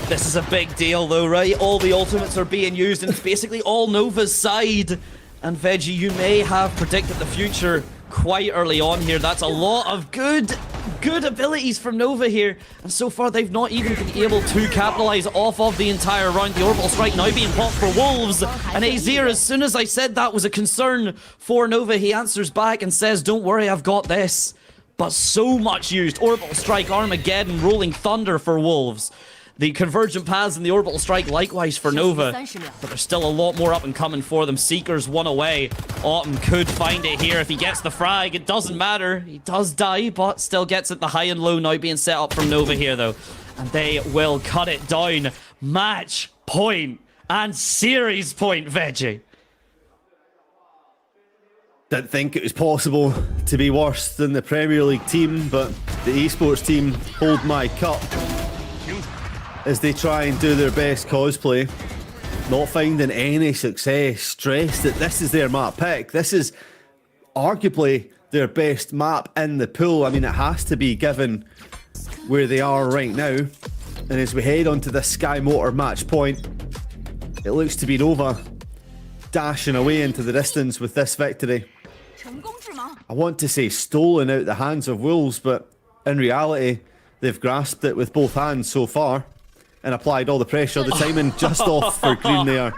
This is a big deal though, right? All the ultimates are being used and it's basically all Nova's side. And Veggie, you may have predicted the future quite early on here. That's a lot of good abilities from Nova here. And so far they've not even been able to capitalize off of the entire round. The orbital strike now being popped for Wolves. And Azir, as soon as I said that was a concern for Nova, he answers back and says, don't worry, I've got this. But so much used. Orbital strike, Armageddon, Rolling Thunder for Wolves. The convergent paths and the orbital strike likewise for Nova. But there's still a lot more up and coming for them. Seekers 1 away. Autumn could find it here if he gets the frag. It doesn't matter. He does die, but still gets it. The high and low now being set up from Nova here though. And they will cut it down. Match point and series point, Veggie. Didn't think it was possible to be worse than the Premier League team, but the esports team hold my cup as they try and do their best cosplay. Not finding any success, stressed that this is their map pick. This is arguably their best map in the pool. I mean, it has to be given where they are right now. And as we head onto the Sky Motor match point, it looks to be Nova dashing away into the distance with this victory. I want to say stolen out the hands of Wolves, but in reality, they've grasped it with both hands so far and applied all the pressure. The timing just off for Green there.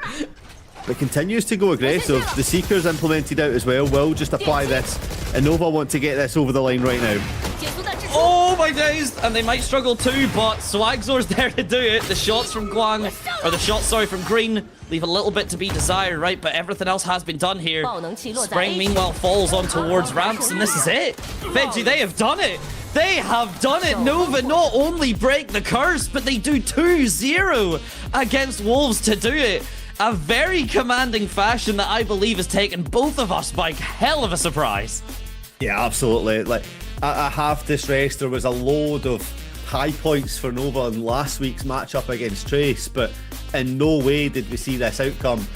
But continues to go aggressive. The Seekers implemented out as well. Will just apply this, and Nova want to get this over the line right now. Oh my days! And they might struggle too, but Swagzor's there to do it. The shots from Guang, or the shots, sorry, from Green, leave a little bit to be desired, right? But everything else has been done here. Spring, meanwhile, falls on towards ramps, and this is it. Veggie, they have done it! They have done it! Nova not only break the curse, but they do 2-0 against Wolves to do it. a very commanding fashion that I believe has taken both of us by hell of a surprise. Yeah, absolutely. Like, I have to stress there was a load of high points for Nova in last week's matchup against Trace, but in no way did we see this outcome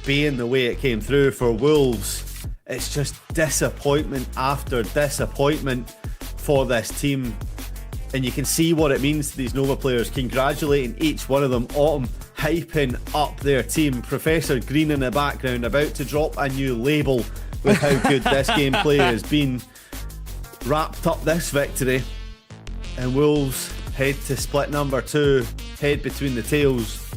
being the way it came through for Wolves. It's just disappointment after disappointment for this team. And you can see what it means to these Nova players, congratulating each one of them, Autumn hyping up their team, Professor Green in the background about to drop a new label with how good this gameplay has been. Wrapped up this victory, and Wolves head to split number 2, head between the tails,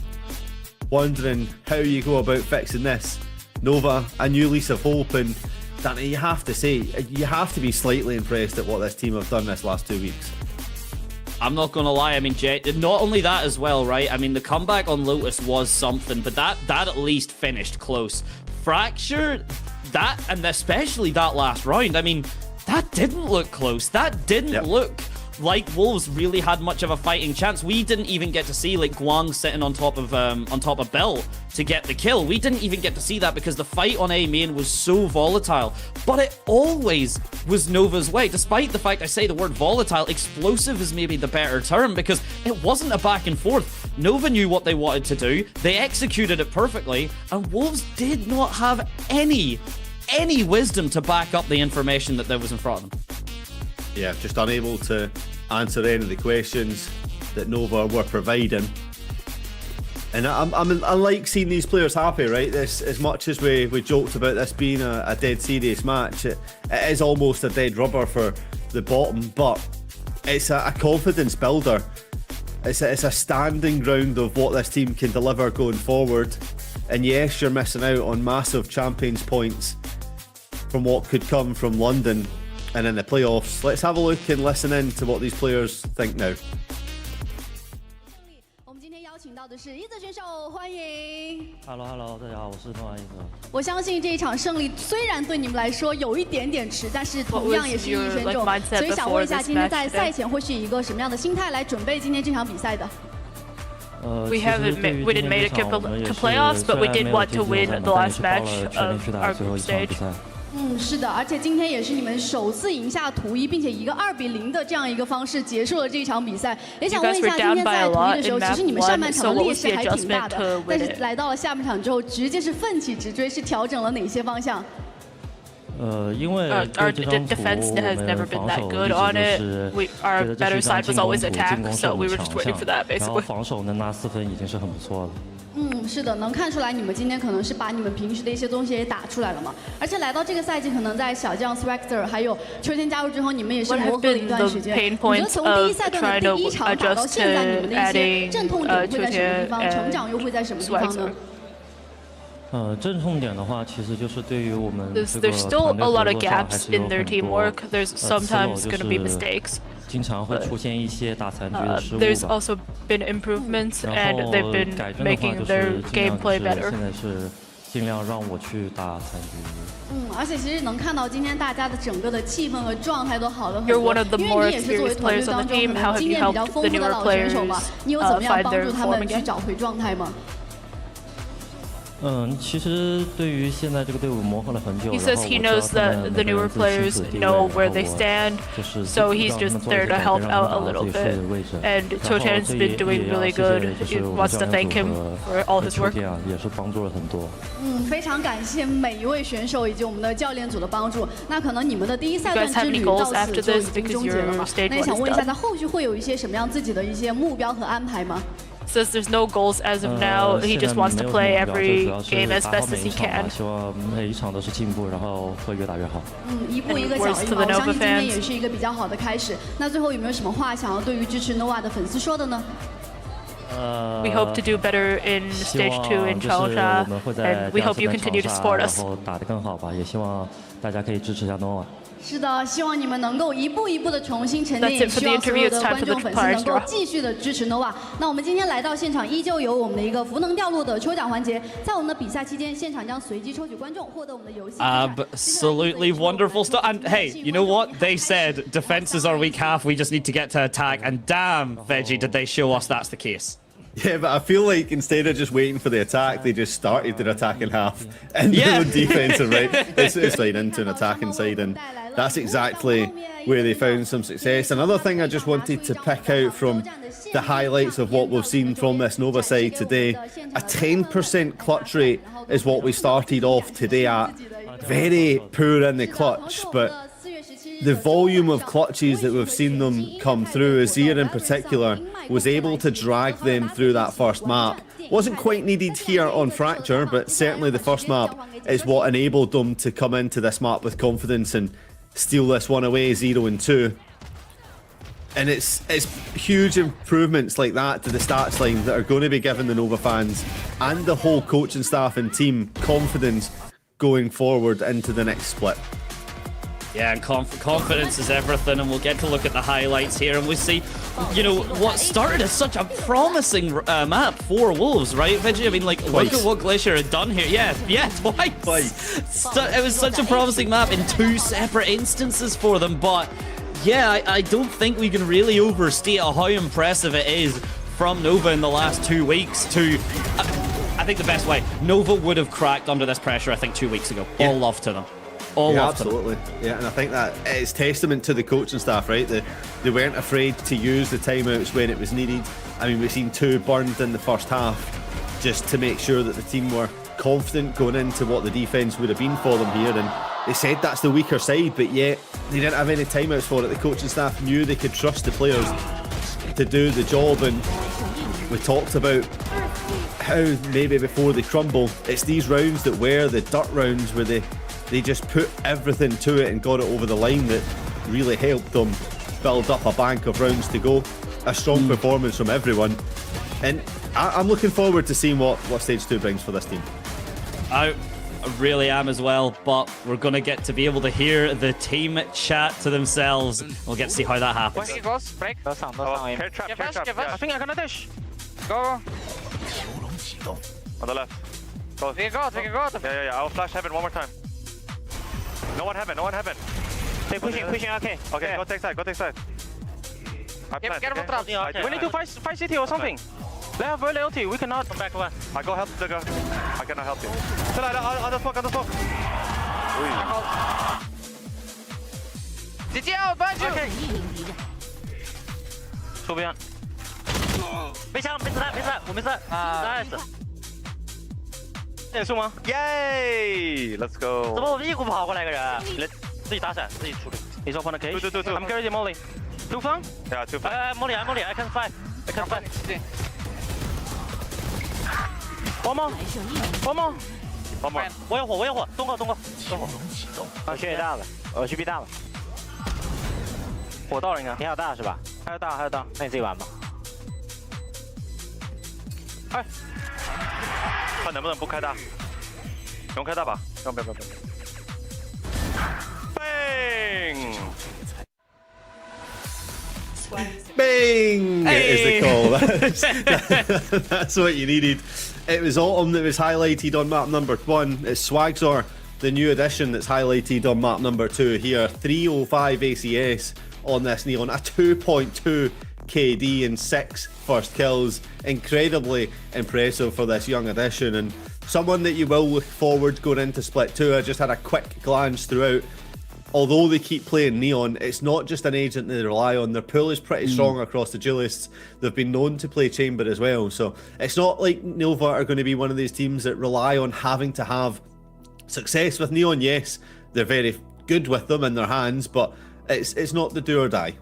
wondering how you go about fixing this. Nova, a new lease of hope, and Danny, you have to say, you have to be slightly impressed at what this team have done this last 2 weeks. I'm not gonna lie, I mean, not only that as well, right? I mean, the comeback on Lotus was something, but that at least finished close. Fracture, that, and especially that last round, I mean, that didn't look close. That didn't look like Wolves really had much of a fighting chance. We didn't even get to see like Guang sitting on top of Bell to get the kill. We didn't even get to see that because the fight on A main was so volatile. But it always was Nova's way. Despite the fact I say the word volatile, explosive is maybe the better term because it wasn't a back and forth. Nova knew what they wanted to do. They executed it perfectly, and Wolves did not have any wisdom to back up the information that was in front of them. Yeah, just unable to answer any of the questions that Nova were providing. And I like seeing these players happy, right? This, as much as we joked about this being a dead serious match, it is almost a dead rubber for the bottom, but it's a confidence builder. It's a standing ground of what this team can deliver going forward. And yes, you're missing out on massive champions points from what could come from London and in the playoffs. Let's have a look and listen in to what these players think now. 我们今天邀请到的是一泽选手，欢迎。Hello， 大家好，我是诺安一泽。我相信这一场胜利虽然对你们来说有一点点迟，但是同样也是一选手。所以想问一下，今天在赛前会是以一个什么样的心态来准备今天这场比赛的？ We didn't make it to playoffs, but we did want to win the last match of our group stage. 是的，而且今天也是你们首次赢下图一，并且以一个2-0的这样一个方式结束了这一场比赛。也想问一下，今天在图一的时候，其实你们上半场的劣势还挺大的，但是来到了下半场之后，直接是奋起直追，是调整了哪些方向？ 因为 our defense has never been that good on it. Our better side was always attack, so we were just waiting for that basically. 然后防守能拿4分已经是很不错了。 是的，能看出来你们今天可能是把你们平时的一些东西也打出来了嘛。而且来到这个赛季，可能在小将 Swagster 还有秋天加入之后，你们也是磨合了一段时间。你觉得从第一赛段的第一场打到现在，你们的一些阵痛点会在什么地方？成长又会在什么地方呢？ 阵痛点的话，其实就是对于我们 There's still a lot of gaps in their teamwork. There's sometimes going to be mistakes. 经常会出现一些打残局的失误。 There's also been improvements, and they've been making their gameplay better. 现在是尽量让我去打残局。而且其实能看到今天大家的整个的气氛和状态都好了很多。 You're one of the more experienced players on the team. How have you helped the newer players find their form again? 去找回状态吗？ 其实对于现在这个队伍磨合了很久。 He says he knows that the newer players know where they stand, so he's just there to help out a little bit. And Cho Chan's been doing really good. He wants to thank him for all his work. 也是帮助了很多。非常感谢每一位选手以及我们的教练组的帮助。那可能你们的第一赛段之旅到此就已经终结了嘛？那也想问一下，在后续会有一些什么样自己的一些目标和安排吗？ Says there's no goals as of now. He just wants to play every game as best as he can. 希望每一场都是进步，然后会越打越好。一步一个脚印嘛，我相信今天也是一个比较好的开始。那最后有没有什么话想要对于支持 Nova 的粉丝说的呢？ We hope to do better in Stage 2 in Chaosha, and we hope you continue to support us. 然后打得更好吧，也希望大家可以支持一下 Nova。 是的，希望你们能够一步一步的重新沉淀，也希望所有的观众粉丝能够继续的支持 Nova。那我们今天来到现场，依旧有我们的一个福能掉落的抽奖环节。在我们的比赛期间，现场将随机抽取观众获得我们的游戏。Absolutely wonderful stuff. And hey, you know what? They said defense is our weak half. We just need to get to attack. And damn, Veggie, did they show us that's the case. Yeah, but I feel like instead of just waiting for the attack, they just started their attacking half and their own defensive, right? It's right into an attacking side, and that's exactly where they found some success. Another thing I just wanted to pick out from the highlights of what we've seen from this Nova side today, a 10% clutch rate is what we started off today at. Very poor in the clutch, but the volume of clutches that we've seen them come through, Azir in particular, was able to drag them through that first map. Wasn't quite needed here on Fracture, but certainly the first map is what enabled them to come into this map with confidence and steal this one away 0-2. And it's huge improvements like that to the stats line that are going to be giving the Nova fans and the whole coaching staff and team confidence going forward into the next split. Yeah, and confidence is everything, and we'll get to look at the highlights here, and we see, you know, what started as such a promising map for Wolves, right, Vigi? I mean, like, look at what Glacier had done here. Yeah, twice. It was such a promising map in 2 separate instances for them, but yeah, I don't think we can really overstate how impressive it is from Nova in the last 2 weeks to... I think the best way, Nova would have cracked under this pressure, I think, 2 weeks ago. Yeah. All love to them. Absolutely. Yeah, and I think that it's testament to the coaching staff, right? They weren't afraid to use the timeouts when it was needed. I mean, we've seen 2 burned in the first half just to make sure that the team were confident going into what the defense would have been for them here. And they said that's the weaker side, but yet they didn't have any timeouts for it. The coaching staff knew they could trust the players to do the job, and we talked about how maybe before they crumble, it's these rounds that were the dirt rounds where they just put everything to it and got it over the line that really helped them build up a bank of rounds to go. A strong performance from everyone. And I'm looking forward to seeing what Stage 2 brings for this team. I really am as well, but we're going to get to be able to hear the team chat to themselves. We'll get to see how that happens. Break. I think I gonna dash. Go. On the left. Go. Take a go. Yeah. I'll flash heaven one more time. No one heaven. They pushing, okay. Okay, go take side. I plan, okay? We need to fight city or something. Let have early ulti, we cannot come back one. I go help the girl. I cannot help you. On the smoke. 直接out, badge. Okay. 出边。没枪，没子弹，我没事。Nice。结束吗 ？Yay! Let's go. 怎么我屁股跑过来个人？自己打闪，自己处理。你说 point cage? Do. I'm carrying Molly. Too far? Yeah, too far. Molly. I can fight. One more. 我有火，东哥。我去 A 大了，我去 B 大了。火到了应该。你还有大是吧？还有大，那你自己玩吧。哎。看能不能不开大，用开大吧，不要。Bang is the call. That's what you needed. It was Autumn that was highlighted on map number 1. It's Swagzor, the new addition that's highlighted on map number 2 here. 305 ACS on this Neon, a 2.2 KD and 6 first kills. Incredibly impressive for this young addition, and someone that you will look forward going into split 2. I just had a quick glance throughout. Although they keep playing Neon, it's not just an agent they rely on. Their pool is pretty strong across the duelists. They've been known to play Chamber as well, so it's not like Nova are going to be one of these teams that rely on having to have success with Neon. Yes, they're very good with them in their hands, but it's not the do or die.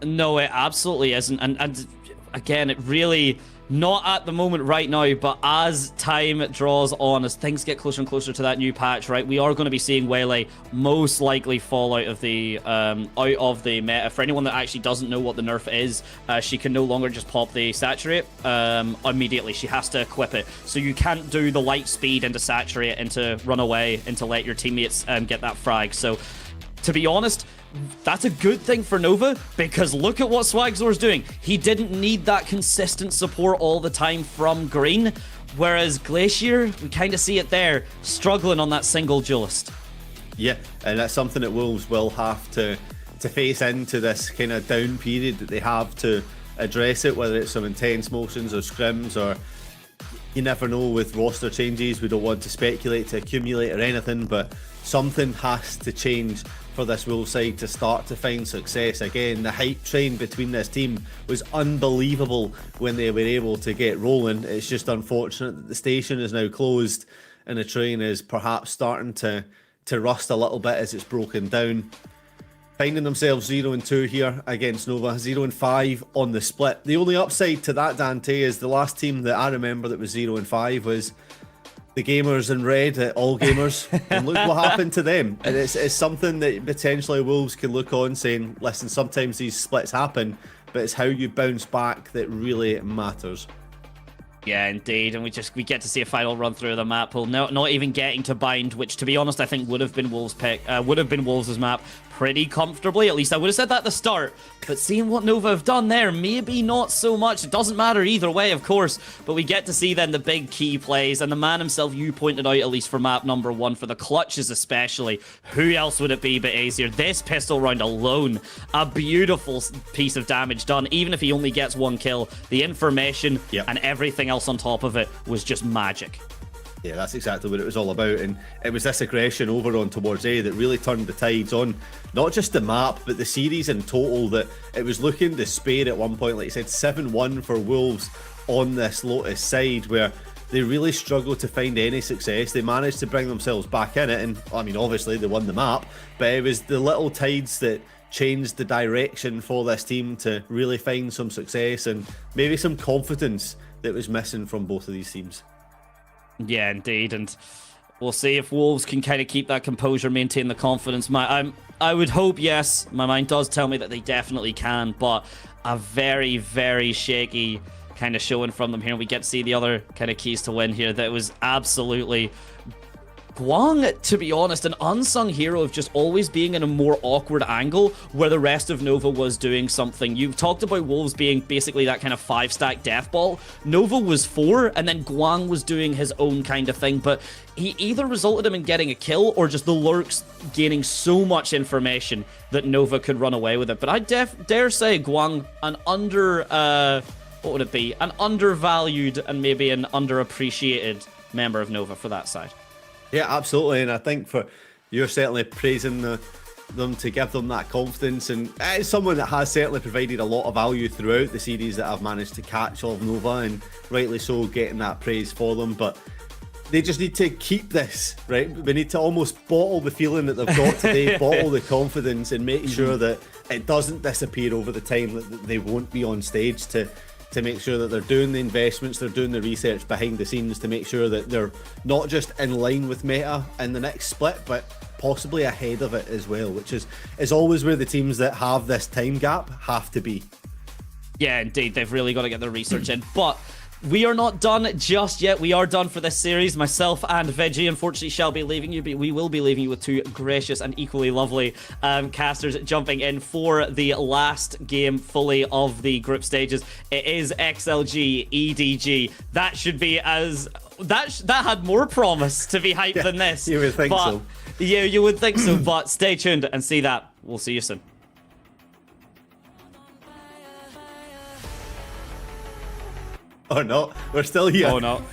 No, it absolutely isn't. And again, it really, not at the moment right now, but as time draws on, as things get closer and closer to that new patch, right, we are going to be seeing WOL most likely fall out of the meta. For anyone that actually doesn't know what the nerf is, she can no longer just pop the saturate immediately. She has to equip it. So you can't do the light speed into saturate, into run away, into let your teammates get that frag. So to be honest, that's a good thing for Nova, because look at what Swagzor's doing. He didn't need that consistent support all the time from Green, whereas Glacier, we kind of see it there, struggling on that single duelist. Yeah, and that's something that Wolves will have to face into this kind of down period that they have to address it, whether it's some intense motions or scrims, or you never know with roster changes. We don't want to speculate to accumulate or anything, but something has to change for this Wolves side to start to find success again. The hype train between this team was unbelievable when they were able to get rolling. It's just unfortunate that the station is now closed and the train is perhaps starting to rust a little bit as it's broken down. Finding themselves 0-2 here against Nova, 0-5 on the split. The only upside to that, Dante, is the last team that I remember that was 0-5 was the gamers in red at All Gamers. And look what happened to them. And it's something that potentially Wolves can look on saying, listen, sometimes these splits happen, but it's how you bounce back that really matters. Yeah, indeed, and we get to see a final run through of the map pool. Not even getting to bind, which to be honest I think would have been Wolves' map pretty comfortably. At least I would have said that at the start. But seeing what Nova have done there, maybe not so much. It doesn't matter either way, of course. But we get to see then the big key plays, and the man himself, you pointed out, at least for map number 1, for the clutches especially. Who else would it be but Azier? This pistol round alone, a beautiful piece of damage done. Even if he only gets 1 kill, the information and everything else on top of it was just magic. Yeah, that's exactly what it was all about, and it was this aggression over on towards A that really turned the tides on not just the map but the series in total. That it was looking despair at one point, like you said, 7-1 for Wolves on this Lotus side, where they really struggled to find any success. They managed to bring themselves back in it, and I mean obviously they won the map, but it was the little tides that changed the direction for this team to really find some success and maybe some confidence that was missing from both of these teams. Yeah, indeed, and we'll see if Wolves can kind of keep that composure, maintain the confidence. I would hope, yes. My mind does tell me that they definitely can, but a very, very shaky kind of showing from them here. We get to see the other kind of keys to win here. That was absolutely... Guang, to be honest, an unsung hero of just always being in a more awkward angle where the rest of Nova was doing something. You've talked about Wolves being basically that kind of 5-stack death ball. Nova was 4, and then Guang was doing his own kind of thing, but he either resulted him in getting a kill or just the lurks gaining so much information that Nova could run away with it. But I dare say Guang, an what would it be? An undervalued and maybe an underappreciated member of Nova for that side. Yeah, absolutely, and I think you're certainly praising them to give them that confidence, and it's someone that has certainly provided a lot of value throughout the series that I've managed to catch of Nova, and rightly so, getting that praise for them. But they just need to keep this, right? We need to almost bottle the feeling that they've got today, bottle the confidence, and make sure that it doesn't disappear over the time, that they won't be on stage, to make sure that they're doing the investments, they're doing the research behind the scenes to make sure that they're not just in line with meta in the next split, but possibly ahead of it as well, which is always where the teams that have this time gap have to be. Yeah, indeed, they've really got to get their research in, but we are not done just yet. We are done for this series. Myself and Veggie, unfortunately, shall be leaving you, but we will be leaving you with 2 gracious and equally lovely casters jumping in for the last game fully of the group stages. It is XLG, EDG. That should be that had more promise to be hyped than this. You would think so. Yeah, you would think so, but stay tuned and see that. We'll see you soon. Oh no, we're still here. Oh no.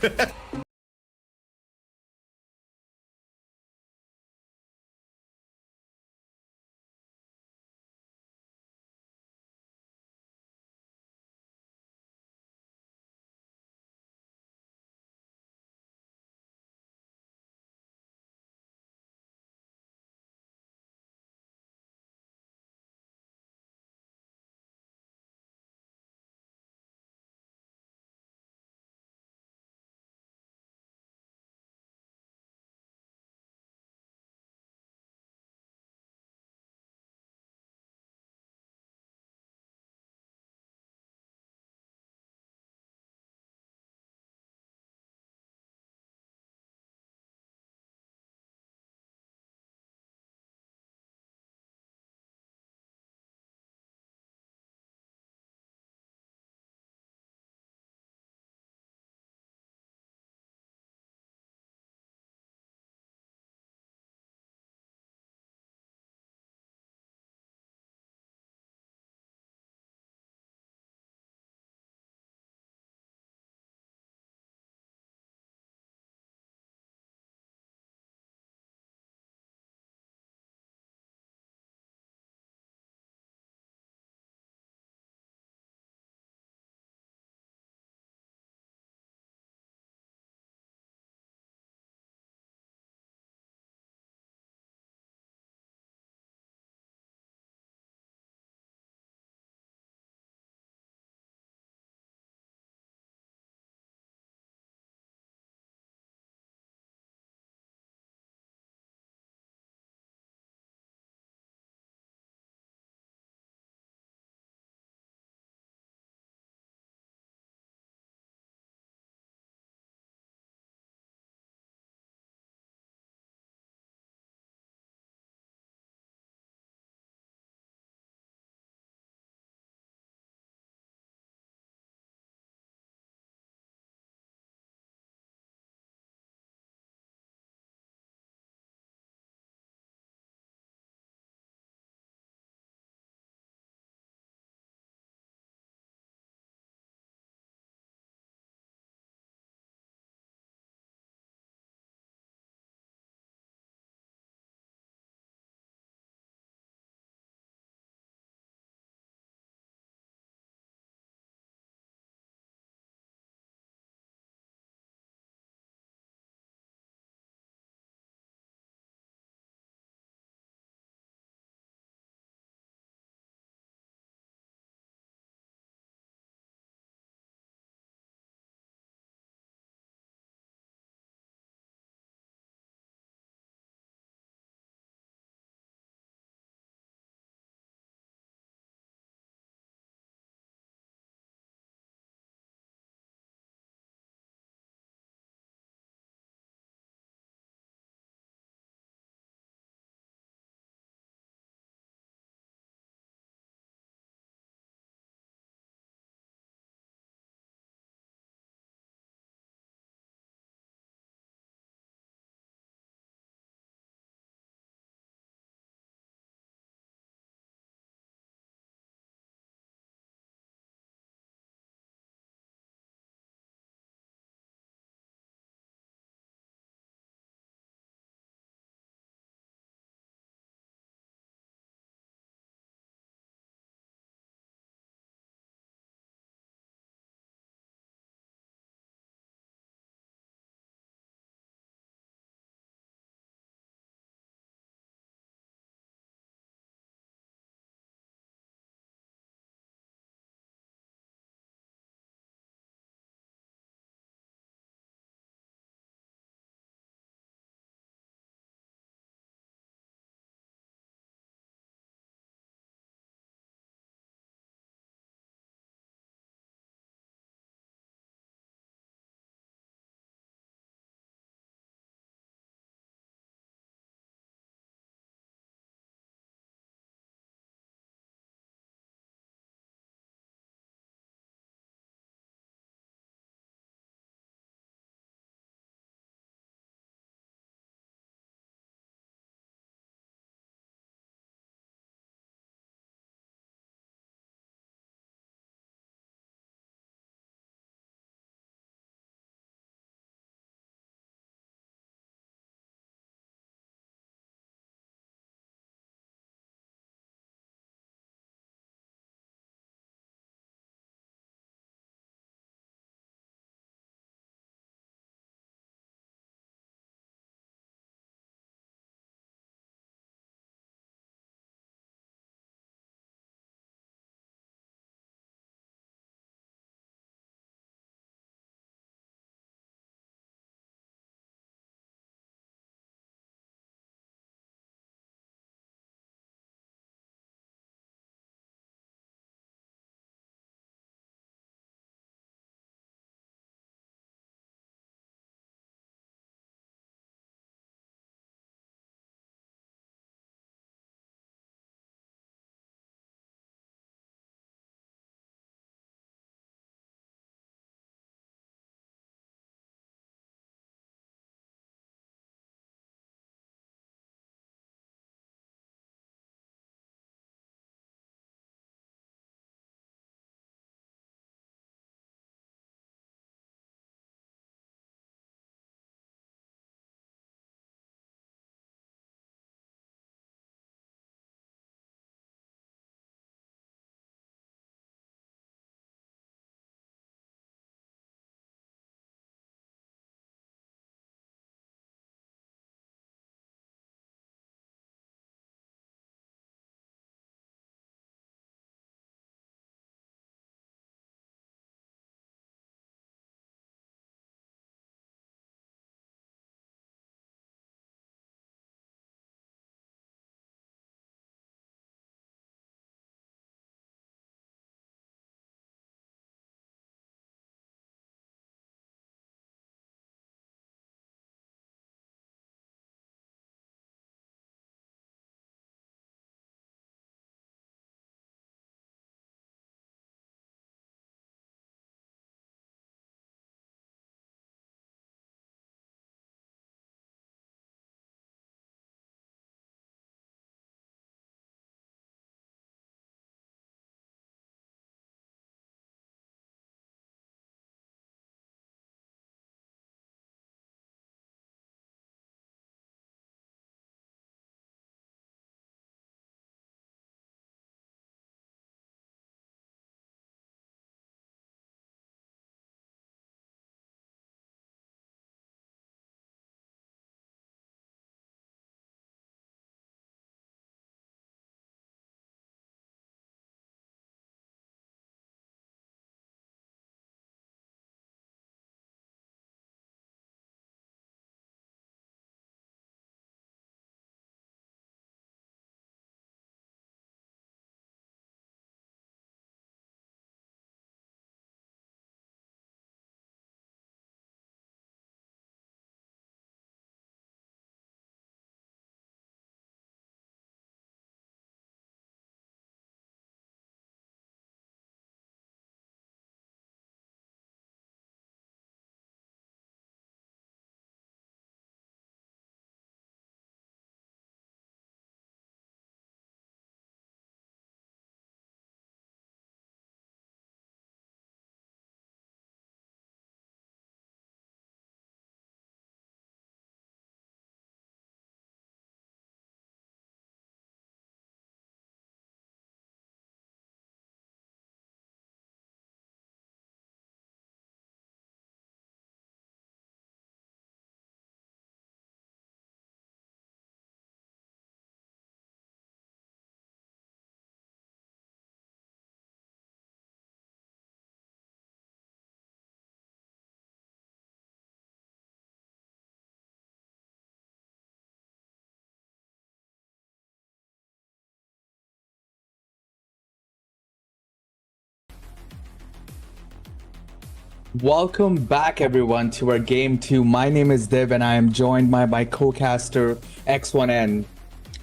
Welcome back, everyone, to our game 2. My name is Dev, and I am joined by my co-caster X1N.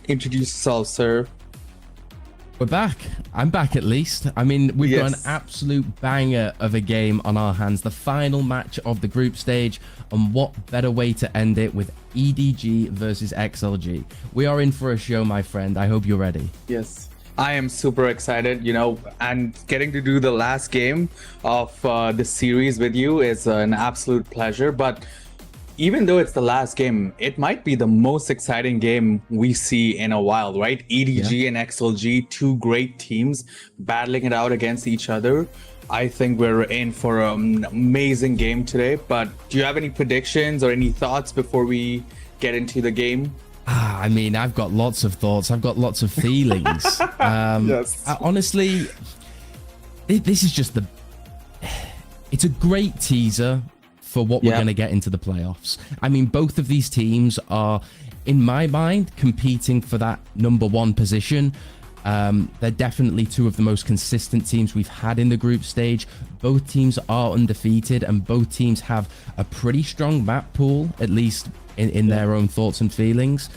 Introduce yourself, sir. We're back. I'm back at least. I mean, we've got an absolute banger of a game on our hands. The final match of the group stage, and what better way to end it with EDG versus XLG. We are in for a show, my friend. I hope you're ready. Yes. I am super excited, you know, and getting to do the last game of the series with you is an absolute pleasure. But even though it's the last game, it might be the most exciting game we see in a while, right? EDG and XLG, two great teams battling it out against each other. I think we're in for an amazing game today. But do you have any predictions or any thoughts before we get into the game? I mean, I've got lots of thoughts. I've got lots of feelings. Honestly, this is just it's a great teaser for what we're going to get into the playoffs. I mean, both of these teams are, in my mind, competing for that #1 position. They're definitely two of the most consistent teams we've had in the group stage. Both teams are undefeated, and both teams have a pretty strong map pool, at least in their own thoughts and feelings.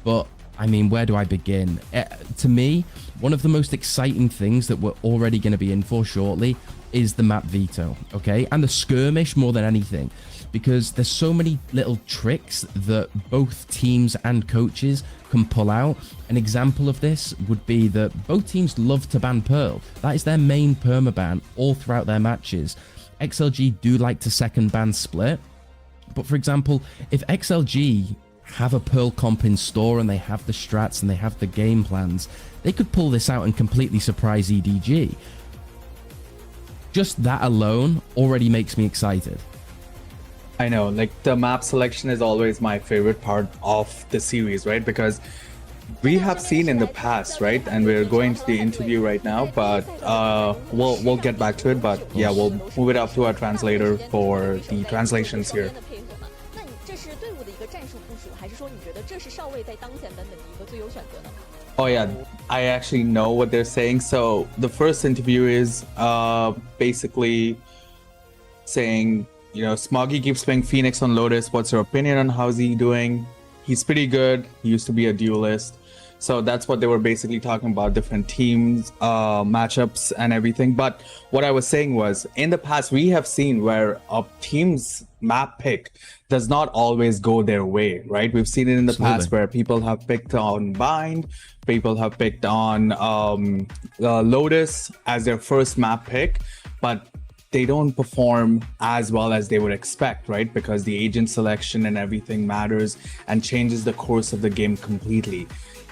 But I mean, where do I begin? To me, one of the most exciting things that we're already going to be in for shortly is the map veto, okay? And the skirmish more than anything, because there's so many little tricks that both teams and coaches can pull out. An example of this would be that both teams love to ban Pearl. That is their main permaban all throughout their matches. XLG do like to second ban split. But for example, if XLG have a Pearl comp in store and they have the strats and they have the game plans, they could pull this out and completely surprise EDG. Just that alone already makes me excited. I know, like the map selection is always my favorite part of the series, right? Because we have seen in the past, right? And we're going to the interview right now, but we'll get back to it. But yeah, we'll move it up to our translator for the translations here. Oh yeah, I actually know what they're saying. So the first interview is basically saying, you know, Smoggy keeps playing Phoenix on Lotus. What's your opinion on how's he doing? He's pretty good. He used to be a duelist. So that's what they were basically talking about, different teams, matchups and everything. But what I was saying was, in the past, we have seen where a team's map pick does not always go their way, right? We've seen it in the past where people have picked on Bind, people have picked on Lotus as their first map pick, but they don't perform as well as they would expect, right? Because the agent selection and everything matters and changes the course of the game completely.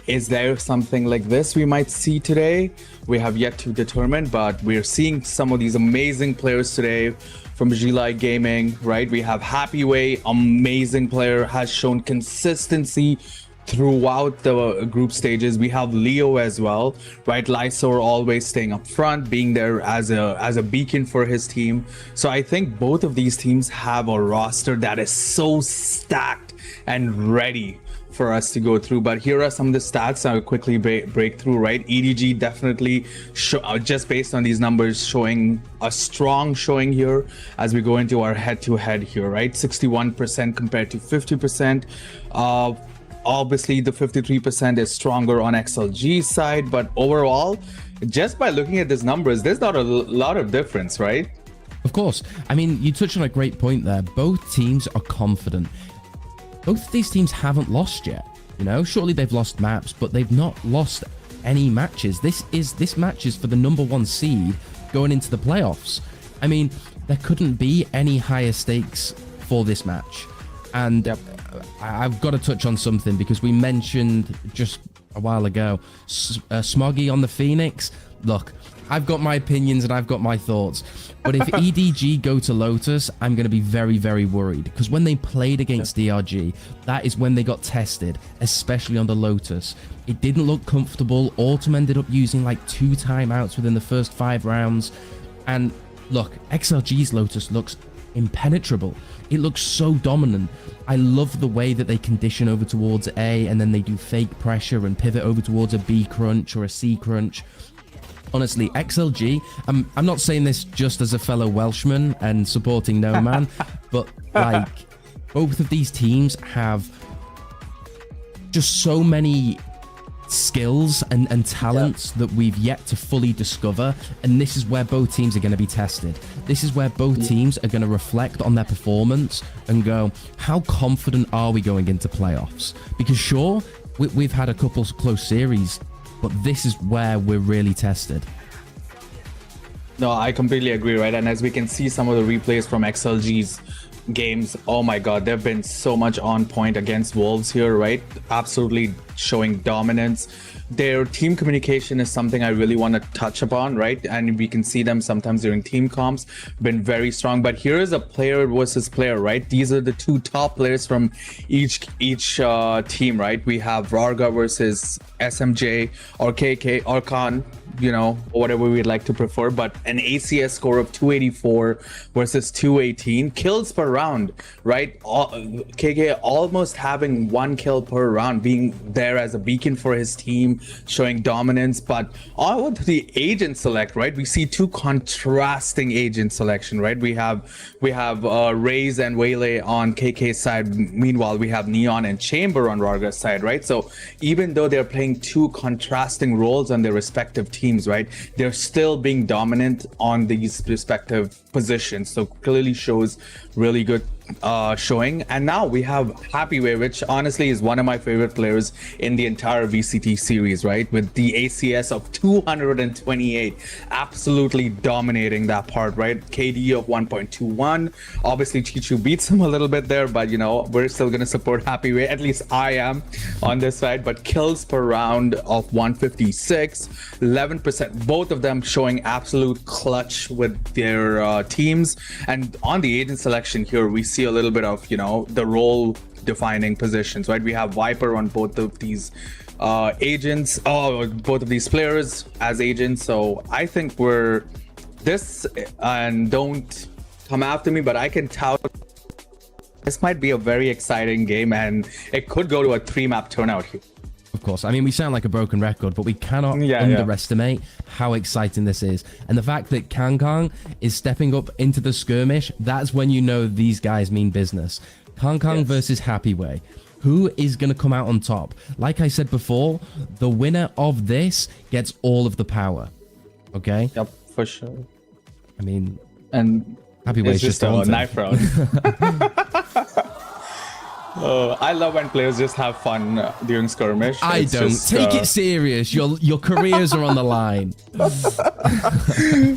Is there something like this we might see today? We have yet to determine, but we're seeing some of these amazing players today from G-Light Gaming, right? We have Happy Way, amazing player, has shown consistency throughout the group stages. We have Leo as well, right? Lysor always staying up front, being there as a beacon for his team. So I think both of these teams have a roster that is so stacked and ready for us to go through. But here are some of the stats I'll quickly break through, right? EDG definitely just based on these numbers showing a strong showing here as we go into our head-to-head here, right? 61% compared to 50%. Obviously the 53% is stronger on XLG's side, but overall, just by looking at these numbers, there's not a lot of difference, right? Of course. I mean, you touched on a great point there. Both teams are confident. Both of these teams haven't lost yet. You know, surely they've lost maps, but they've not lost any matches. This match is for the #1 seed going into the playoffs. I mean, there couldn't be any higher stakes for this match. And I've got to touch on something because we mentioned just a while ago, Smoggy on the Phoenix. Look, I've got my opinions and I've got my thoughts. But if EDG go to Lotus, I'm going to be very, very worried. Because when they played against DRG, that is when they got tested, especially on the Lotus. It didn't look comfortable. Autumn ended up using like 2 timeouts within the first 5 rounds. And look, XLG's Lotus looks impenetrable. It looks so dominant. I love the way that they condition over towards A and then they do fake pressure and pivot over towards a B crunch or a C crunch. Honestly, XLG, I'm not saying this just as a fellow Welshman and supporting No Man, but like both of these teams have just so many skills and talents that we've yet to fully discover, and this is where both teams are going to be tested. This is where both teams are going to reflect on their performance and go, how confident are we going into playoffs? Because sure, we've had a couple close series, but this is where we're really tested. No, I completely agree, right? And as we can see some of the replays from XLG's games, oh my god, they've been so much on point against Wolves here, right? Absolutely showing dominance. Their team communication is something I really want to touch upon, right? And we can see them sometimes during team comps, been very strong. But here is a player versus player, right? These are the two top players from each team, right? We have Rarga versus SMJ or KK or Khan, you know, whatever we'd like to prefer, but an ACS score of 284 versus 218 kills per round, right? KK almost having 1 kill per round, being there as a beacon for his team, showing dominance. But all of the agent select, right? We see two contrasting agent selection, right? We have Raze and Waylay on KK's side. Meanwhile, we have Neon and Chamber on Rarga's side, right? So even though they're playing two contrasting roles on their respective teams, right, they're still being dominant on these respective positions. So clearly shows really good showing. And now we have Happyway, which honestly is one of my favorite players in the entire VCT series, right? With the ACS of 228, absolutely dominating that part, right? KD of 1.21. Obviously Chichu beats him a little bit there, but you know, we're still gonna support Happyway, at least I am on this side. But kills per round of 156, 11%, both of them showing absolute clutch with their teams. And on the agent selection here, we see a little bit of, you know, the role defining positions, right? We have Viper on both of these agents, both of these players as agents. So I think we're this, and don't come after me, but I can tout this might be a very exciting game, and it could go to a 3-map turnout here. Of course, I mean, we sound like a broken record, but we cannot underestimate how exciting this is. And the fact that Kang is stepping up into the skirmish, that's when you know these guys mean business. Kang versus Happyway. Who is going to come out on top? Like I said before, the winner of this gets all of the power. Okay? Yep, for sure. I mean, and Happyway's just a knife round. I love when players just have fun during skirmish. I don't. Take it serious. Your careers are on the line.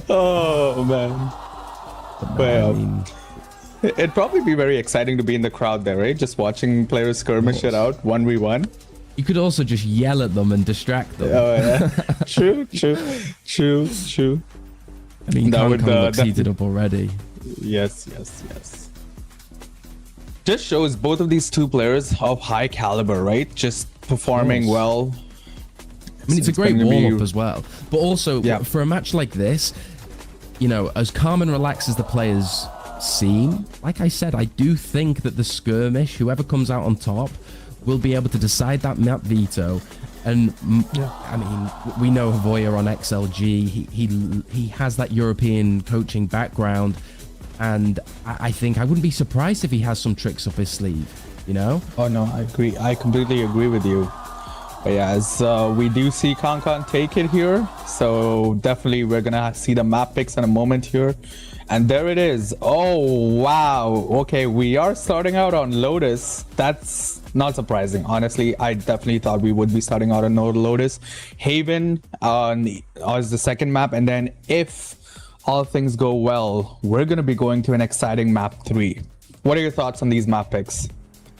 Oh, man. Well, I mean, it'd probably be very exciting to be in the crowd there, right? Just watching players skirmish it out 1v1. You could also just yell at them and distract them. Oh, yeah. True. I mean, Kang looks heated up already. Yes. Just shows both of these two players of high caliber, right? Just performing well. I mean, it's a great warm-up as well. But also, for a match like this, you know, as calm and relaxed as the players seem, like I said, I do think that the skirmish, whoever comes out on top, will be able to decide that map veto. And I mean, we know Havoya on XLG. He has that European coaching background. And I think I wouldn't be surprised if he has some tricks up his sleeve, you know? Oh, no, I agree. I completely agree with you. But yeah, as we do see Kang take it here. So definitely we're going to see the map picks in a moment here. And there it is. Oh, wow. Okay, we are starting out on Lotus. That's not surprising. Honestly, I definitely thought we would be starting out on Lotus. Haven is the second map. And then if all things go well, we're going to be going to an exciting map 3. What are your thoughts on these map picks?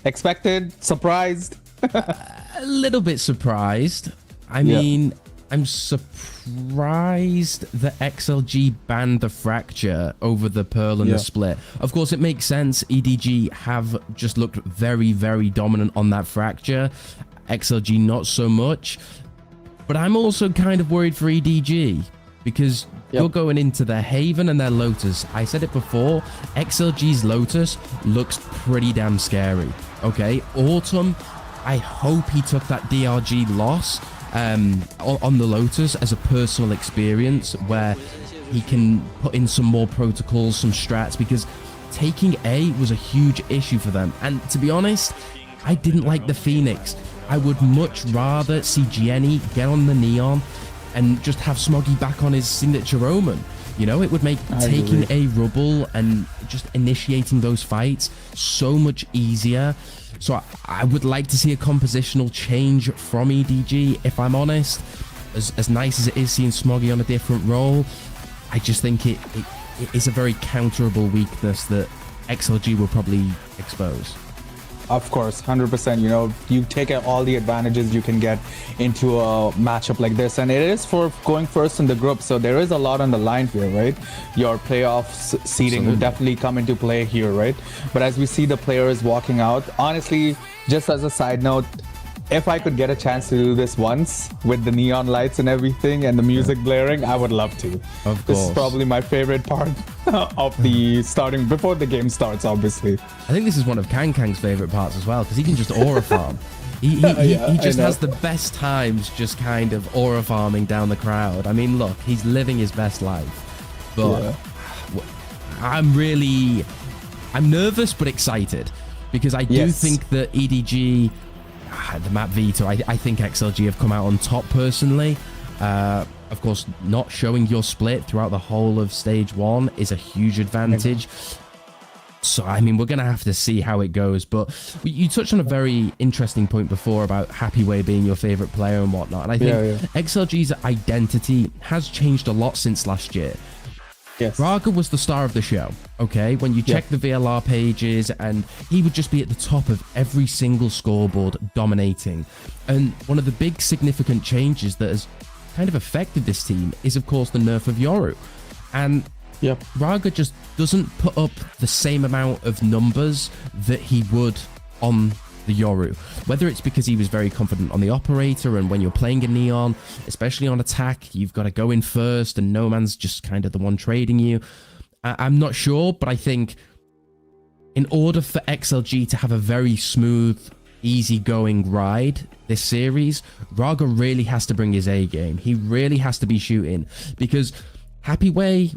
Expected? Surprised? A little bit surprised. I mean, I'm surprised that XLG banned the Fracture over the Pearl and the Split. Of course, it makes sense. EDG have just looked very, very dominant on that Fracture. XLG not so much. But I'm also kind of worried for EDG. Because you're going into their Haven and their Lotus. I said it before, XLG's Lotus looks pretty damn scary. Okay, Autumn, I hope he took that DRG loss on the Lotus as a personal experience where he can put in some more protocols, some strats, because taking A was a huge issue for them. And to be honest, I didn't like the Phoenix. I would much rather see Jenny get on the Neon and just have Smoggy back on his signature Omen. You know, it would make taking a rubble and just initiating those fights so much easier. So I would like to see a compositional change from EDG, if I'm honest. As nice as it is seeing Smoggy on a different role, I just think it is a very counterable weakness that XLG will probably expose. Of course, 100%. You know, you take all the advantages you can get into a matchup like this, and it is for going first in the group, so there is a lot on the line here, right? Your playoff seeding will definitely come into play here, right? But as we see the players walking out, honestly, just as a side note, if I could get a chance to do this once with the neon lights and everything and the music blaring, I would love to. Of course. This is probably my favorite part of the starting, before the game starts, obviously. I think this is one of Kang's favorite parts as well, because he can just aura farm. He just has the best times just kind of aura farming down the crowd. I mean, look, he's living his best life. But I'm nervous but excited, because I do think that EDG, the map veto, I think XLG have come out on top personally. Of course, not showing your split throughout the whole of stage 1 is a huge advantage. So, I mean, we're going to have to see how it goes. But you touched on a very interesting point before about Happy Way being your favorite player and whatnot. And I think XLG's identity has changed a lot since last year. Yes. Raga was the star of the show, okay? When you check the VLR pages, and he would just be at the top of every single scoreboard, dominating. And one of the big significant changes that has kind of affected this team is, of course, the nerf of Yoru. And Raga just doesn't put up the same amount of numbers that he would on the Yoru. Whether it's because he was very confident on the operator, and when you're playing a Neon, especially on attack, you've got to go in first and no man's just kind of the one trading you. I'm not sure, but I think in order for XLG to have a very smooth, easygoing ride this series, Raga really has to bring his A game. He really has to be shooting, because Happy Way,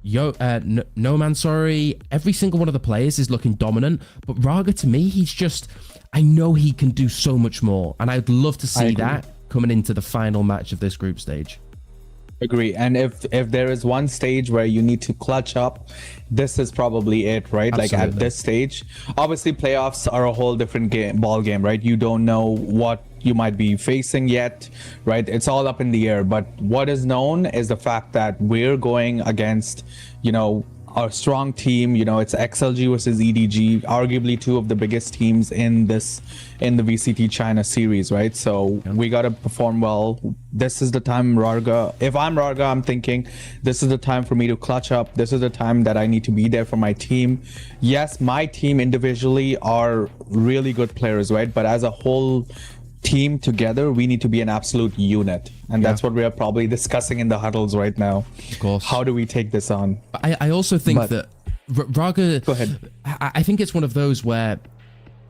No Man, sorry, every single one of the players is looking dominant, but Raga, to me, he's just, I know he can do so much more, and I'd love to see that coming into the final match of this group stage. Agree. And if there is one stage where you need to clutch up, this is probably it, right? Absolutely. Like at this stage, obviously playoffs are a whole different ball game, right? You don't know what you might be facing yet, right? It's all up in the air. But what is known is the fact that we're going against, you know, a strong team. You know, it's XLG versus EDG, arguably two of the biggest teams in the VCT China series, right? So we got to perform well. This is the time, Raga. If I'm Raga, I'm thinking this is the time for me to clutch up. This is the time that I need to be there for my team. Yes, my team individually are really good players, right? But as a whole team together, we need to be an absolute unit, and that's what we are probably discussing in the huddles right now. Of course. How do we take this on? I also think that Raga, go ahead. I think it's one of those where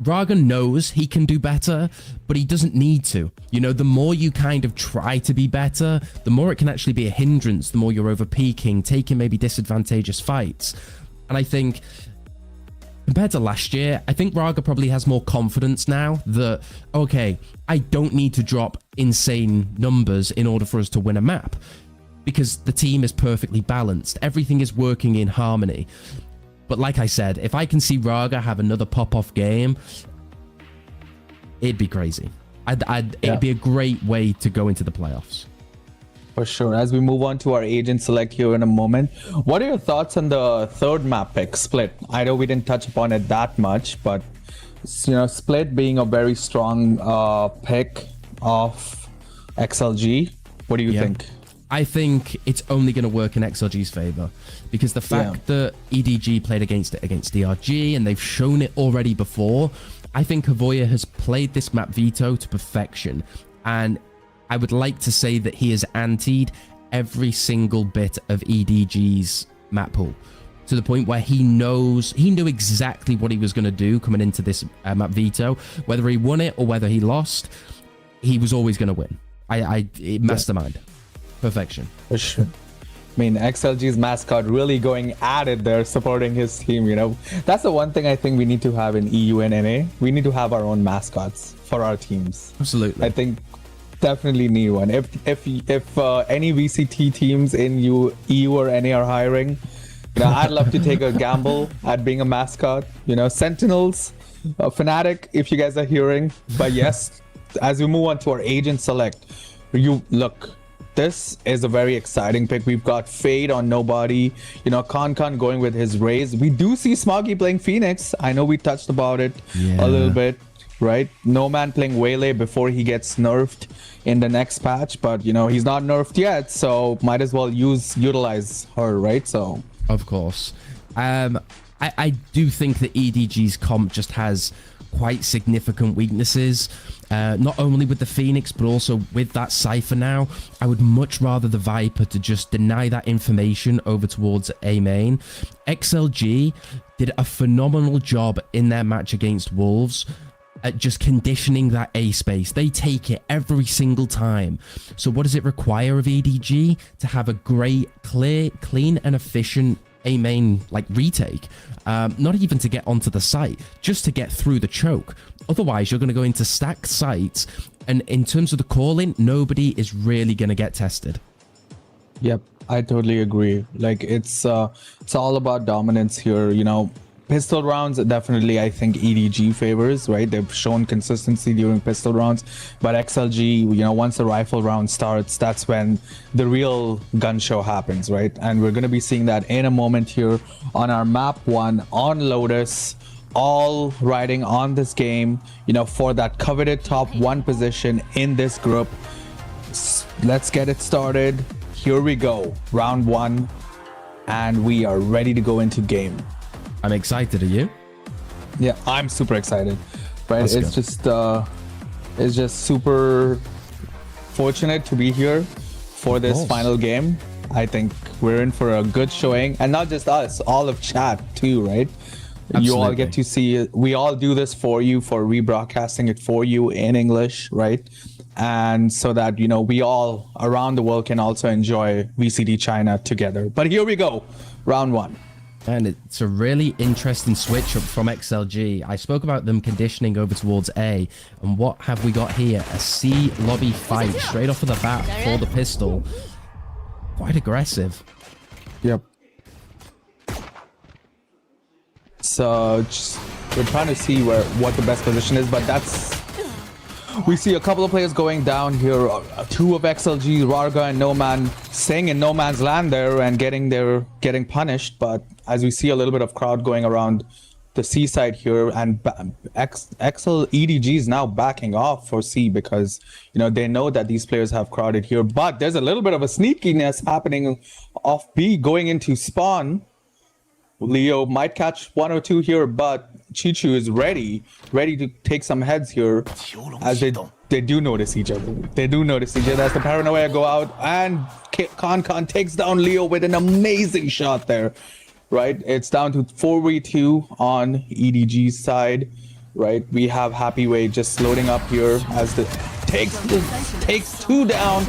Raga knows he can do better, but he doesn't need to. You know, the more you kind of try to be better, the more it can actually be a hindrance, the more you're over peaking, taking maybe disadvantageous fights. And I think compared to last year, I think Raga probably has more confidence now that, okay, I don't need to drop insane numbers in order for us to win a map, because the team is perfectly balanced. Everything is working in harmony. But like I said, if I can see Raga have another pop-off game, it'd be crazy. It'd be a great way to go into the playoffs. For sure. As we move on to our agent select here in a moment, what are your thoughts on the third map pick, Split? I know we didn't touch upon it that much, but you know, Split being a very strong pick of XLG. What do you think? I think it's only going to work in XLG's favor, because the fact that EDG played against DRG and they've shown it already before, I think Havoya has played this map veto to perfection, and I would like to say that he has antied every single bit of EDG's map pool, to the point where he knew exactly what he was going to do coming into this map veto. Whether he won it or whether he lost, he was always going to win. Mastermind. Perfection. For sure. I mean, XLG's mascot really going at it there, supporting his team, you know. That's the one thing I think we need to have in EU and NA. We need to have our own mascots for our teams. Absolutely. I think definitely need one. If any VCT teams in EU or NA are hiring, you know, I'd love to take a gamble at being a mascot. You know, Sentinels, Fnatic, if you guys are hearing. But yes, as we move on to our agent select, this is a very exciting pick. We've got Fade on Nobody. You know, Khan going with his Raze. We do see Smoggy playing Phoenix. I know we touched about it a little bit, right? No Man playing Waylay before he gets nerfed in the next patch. But, you know, he's not nerfed yet. So might as well utilize her, right? So, of course. I do think that EDG's comp just has quite significant weaknesses. Not only with the Phoenix, but also with that Cypher now. I would much rather the Viper to just deny that information over towards A main. XLG did a phenomenal job in their match against Wolves at just conditioning that A space. They take it every single time. So what does it require of EDG? To have a great, clean and efficient A main like retake. Not even to get onto the site, just to get through the choke. Otherwise, you're going to go into stacked sites, and in terms of the calling, nobody is really going to get tested. Yep, I totally agree. Like it's all about dominance here. You know, pistol rounds definitely I think EDG favors, right? They've shown consistency during pistol rounds, but XLG, you know, once the rifle round starts, that's when the real gun show happens, right? And we're going to be seeing that in a moment here on our map 1 on Lotus, all riding on this game, you know, for that coveted top 1 position in this group. Let's get it started. Here we go, round 1, and we are ready to go into game. I'm excited. Are you? Yeah, I'm super excited. Right, Let's it's just super fortunate to be here for this final game. I think we're in for a good showing, and not just us, all of chat too, right? Absolutely. You all get to see it. We all do this for you, for rebroadcasting it for you in English, right? And so that, you know, we all around the world can also enjoy VCT China together. But here we go, round 1. And it's a really interesting switch up from XLG. I spoke about them conditioning over towards A, and what have we got here? A C lobby fight straight off of the bat for the pistol. Quite aggressive. Yep. So we're trying to see what the best position is, but we see a couple of players going down here. 2 of XLG, Rarga and No Man, staying in no man's land there and getting punished. But as we see a little bit of crowd going around the C side here, and EDG is now backing off for C because, you know, they know that these players have crowded here. But there's a little bit of a sneakiness happening off B going into spawn. Leo might catch 1 or 2 here, but Chichu is ready to take some heads here, as they do notice each other. They do notice each other as the paranoia go out, and Khan takes down Leo with an amazing shot there, right? It's down to 4v2 on EDG's side, right? We have Happy Way just loading up here as the takes 2 down.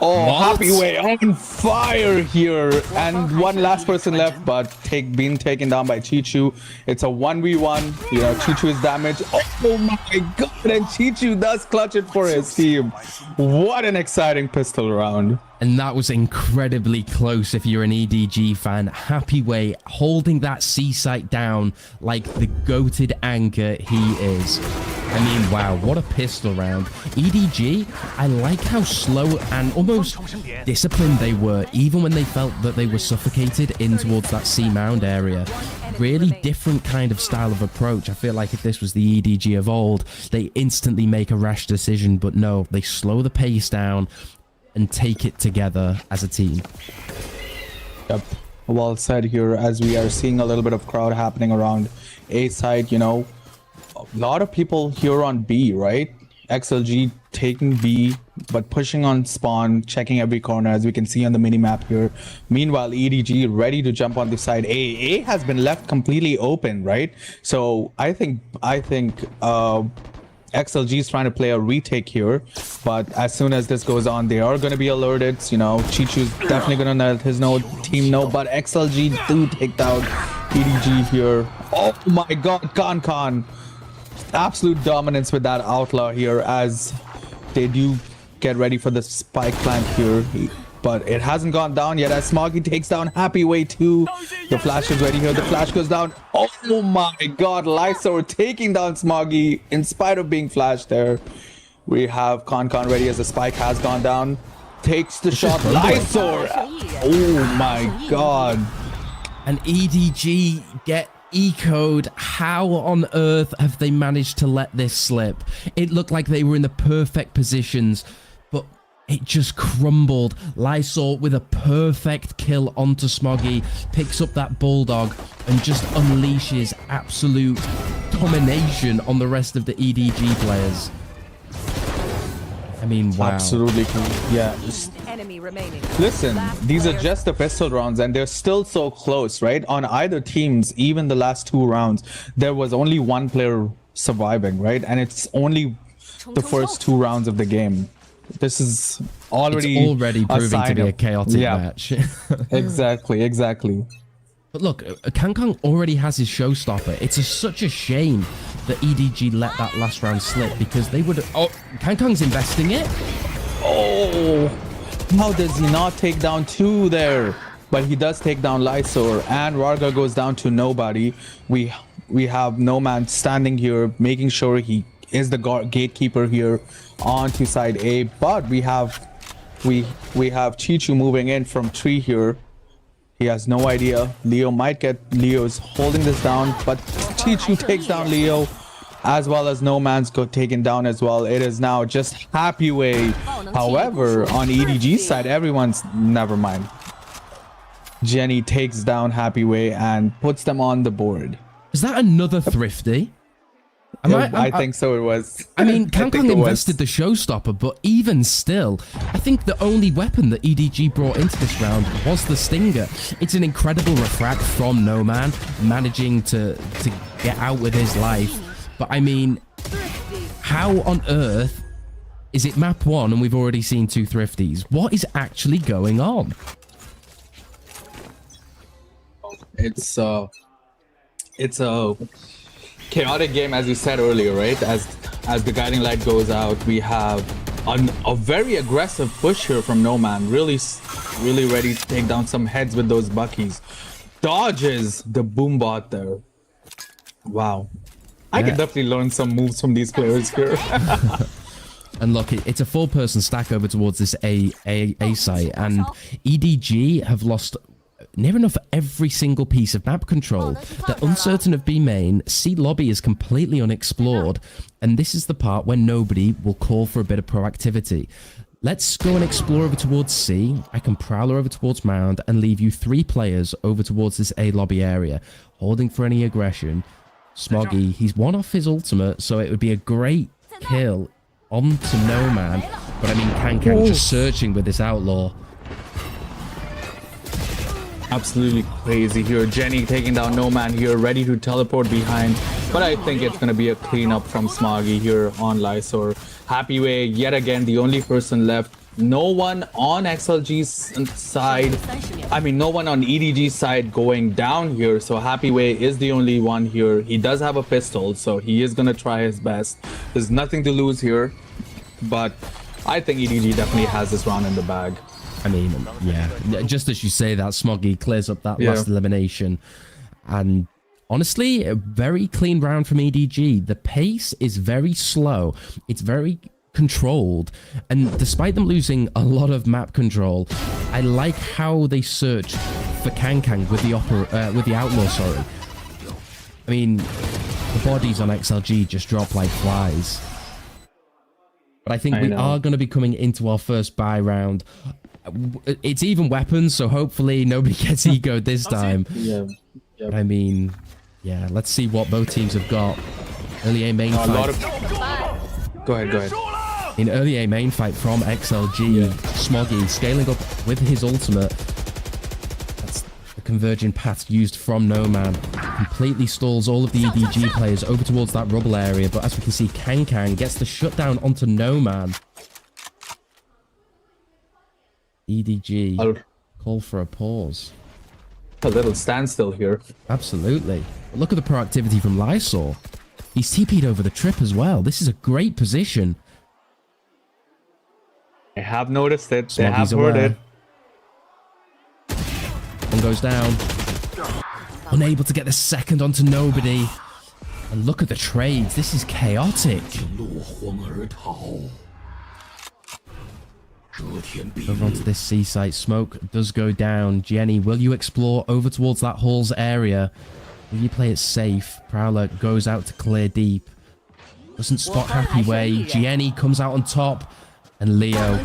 Oh, what? Happy Way on fire here, and one last person left, but being taken down by Chichu. It's a 1v1. You know, Chichu is damaged. Oh my god, and Chichu does clutch it for his team. What an exciting pistol round. And that was incredibly close if you're an EDG fan. Happy Way holding that C site down like the goated anchor he is. I mean, wow, what a pistol round. EDG, I like how slow and almost disciplined they were, even when they felt that they were suffocated in towards that C mound area. Really different kind of style of approach. I feel like if this was the EDG of old, they instantly make a rash decision, but no, they slow the pace down and take it together as a team. Yep, well said here, as we are seeing a little bit of crowd happening around A side. You know, a lot of people here on B, right? XLG taking B, but pushing on spawn, checking every corner, as we can see on the mini map here. Meanwhile, EDG ready to jump on the side. A has been left completely open, right? So I think XLG is trying to play a retake here, but as soon as this goes on, they are going to be alerted. You know, Chichu's definitely going to let his team know, but XLG do take down EDG here. Oh my god, Khan. Absolute dominance with that outlaw here as they do get ready for the spike plant here. But it hasn't gone down yet as Smoggy takes down Happy Way 2. The flash is ready here. The flash goes down. Oh my god, Lysor taking down Smoggy in spite of being flashed there. We have Khan ready as the spike has gone down. Takes the shot. Lysor. Oh my god. And EDG get ecoed. How on earth have they managed to let this slip? It looked like they were in the perfect positions, but it just crumbled. Lysor with a perfect kill onto Smoggy, picks up that Bulldog and just unleashes absolute domination on the rest of the EDG players. I mean, wow. Absolutely. Yeah. Enemy remaining. Listen, these are just the pistol rounds and they're still so close, right? On either teams, even the last 2 rounds, there was only one player surviving, right? And it's only the first 2 rounds of the game. This is already proving to be a chaotic match. Exactly. But look, Kangkong already has his showstopper. It's such a shame that EDG let that last round slip because they would. Oh, Kangkong's investing it. Oh, how does he not take down 2 there? But he does take down Lysor, and Rarga goes down to nobody. We have No Man standing here, making sure he is the gatekeeper here onto side A. But we have Chichu moving in from tree here. He has no idea. Leo might get. Leo's holding this down, but Chichu takes down Leo, as well as No Man's got taken down as well. It is now just Happy Way. However, on EDG's side, everyone's never mind. Jenny takes down Happy Way and puts them on the board. Is that another Thrifty? I think so. It was. I mean, Kangkong invested the showstopper, but even still, I think the only weapon that EDG brought into this round was the Stinger. It's an incredible refract from No Man, managing to get out with his life. But I mean, how on earth is it map 1 and we've already seen 2 Thrifties? What is actually going on? It's a chaotic game, as you said earlier, right? As the guiding light goes out, we have a very aggressive push here from No Man. Really ready to take down some heads with those Buckies. Dodges the boom bot there. Wow. I can definitely learn some moves from these players here. And look, it's a 4-person stack over towards this A site, and EDG have lost near enough every single piece of map control. They're uncertain of B main, C lobby is completely unexplored, and this is the part where nobody will call for a bit of proactivity. Let's go and explore over towards C. I can prowler over towards Mound and leave you 3 players over towards this A lobby area, holding for any aggression. Smoggy, he's one off his ultimate, so it would be a great kill onto No Man, but I mean, Kangkang just searching with this outlaw. Absolutely crazy here. Jenny taking down No Man here, ready to teleport behind. But I think it's going to be a cleanup from Smoggy here on Lysor. Happy Way, yet again, the only person left. No one on XLG's side. I mean, no one on EDG's side going down here. So Happy Way is the only one here. He does have a pistol, so he is going to try his best. There's nothing to lose here. But I think EDG definitely has this round in the bag. I mean, yeah, just as you say that, Smoggy clears up that last elimination. And honestly, a very clean round from EDG. The pace is very slow. It's very controlled. And despite them losing a lot of map control, I like how they search for Kangkang with the outlaw, sorry. I mean, the bodies on XLG just drop like flies. But I think we are going to be coming into our first buy round. It's even weapons, so hopefully nobody gets egoed this time. But I mean, yeah, let's see what both teams have got. Early A main fight. Go ahead. In early A main fight from XLG, Smoggy scaling up with his ultimate. That's the converging path used from Noman. Completely stalls all of the EDG players over towards that rubble area, but as we can see, Kang gets the shutdown onto Noman. EDG call for a pause. A little standstill here. Absolutely. But look at the proactivity from Lysol. He's TP'd over the trip as well. This is a great position. I have noticed it. They have heard it. One goes down. Unable to get the second onto nobody. And look at the trades. This is chaotic. Over onto this C site. Smoke does go down. Jenny, will you explore over towards that halls area? Will you play it safe? Prowler goes out to clear deep. Doesn't spot Happy Way. Jenny comes out on top. And Leo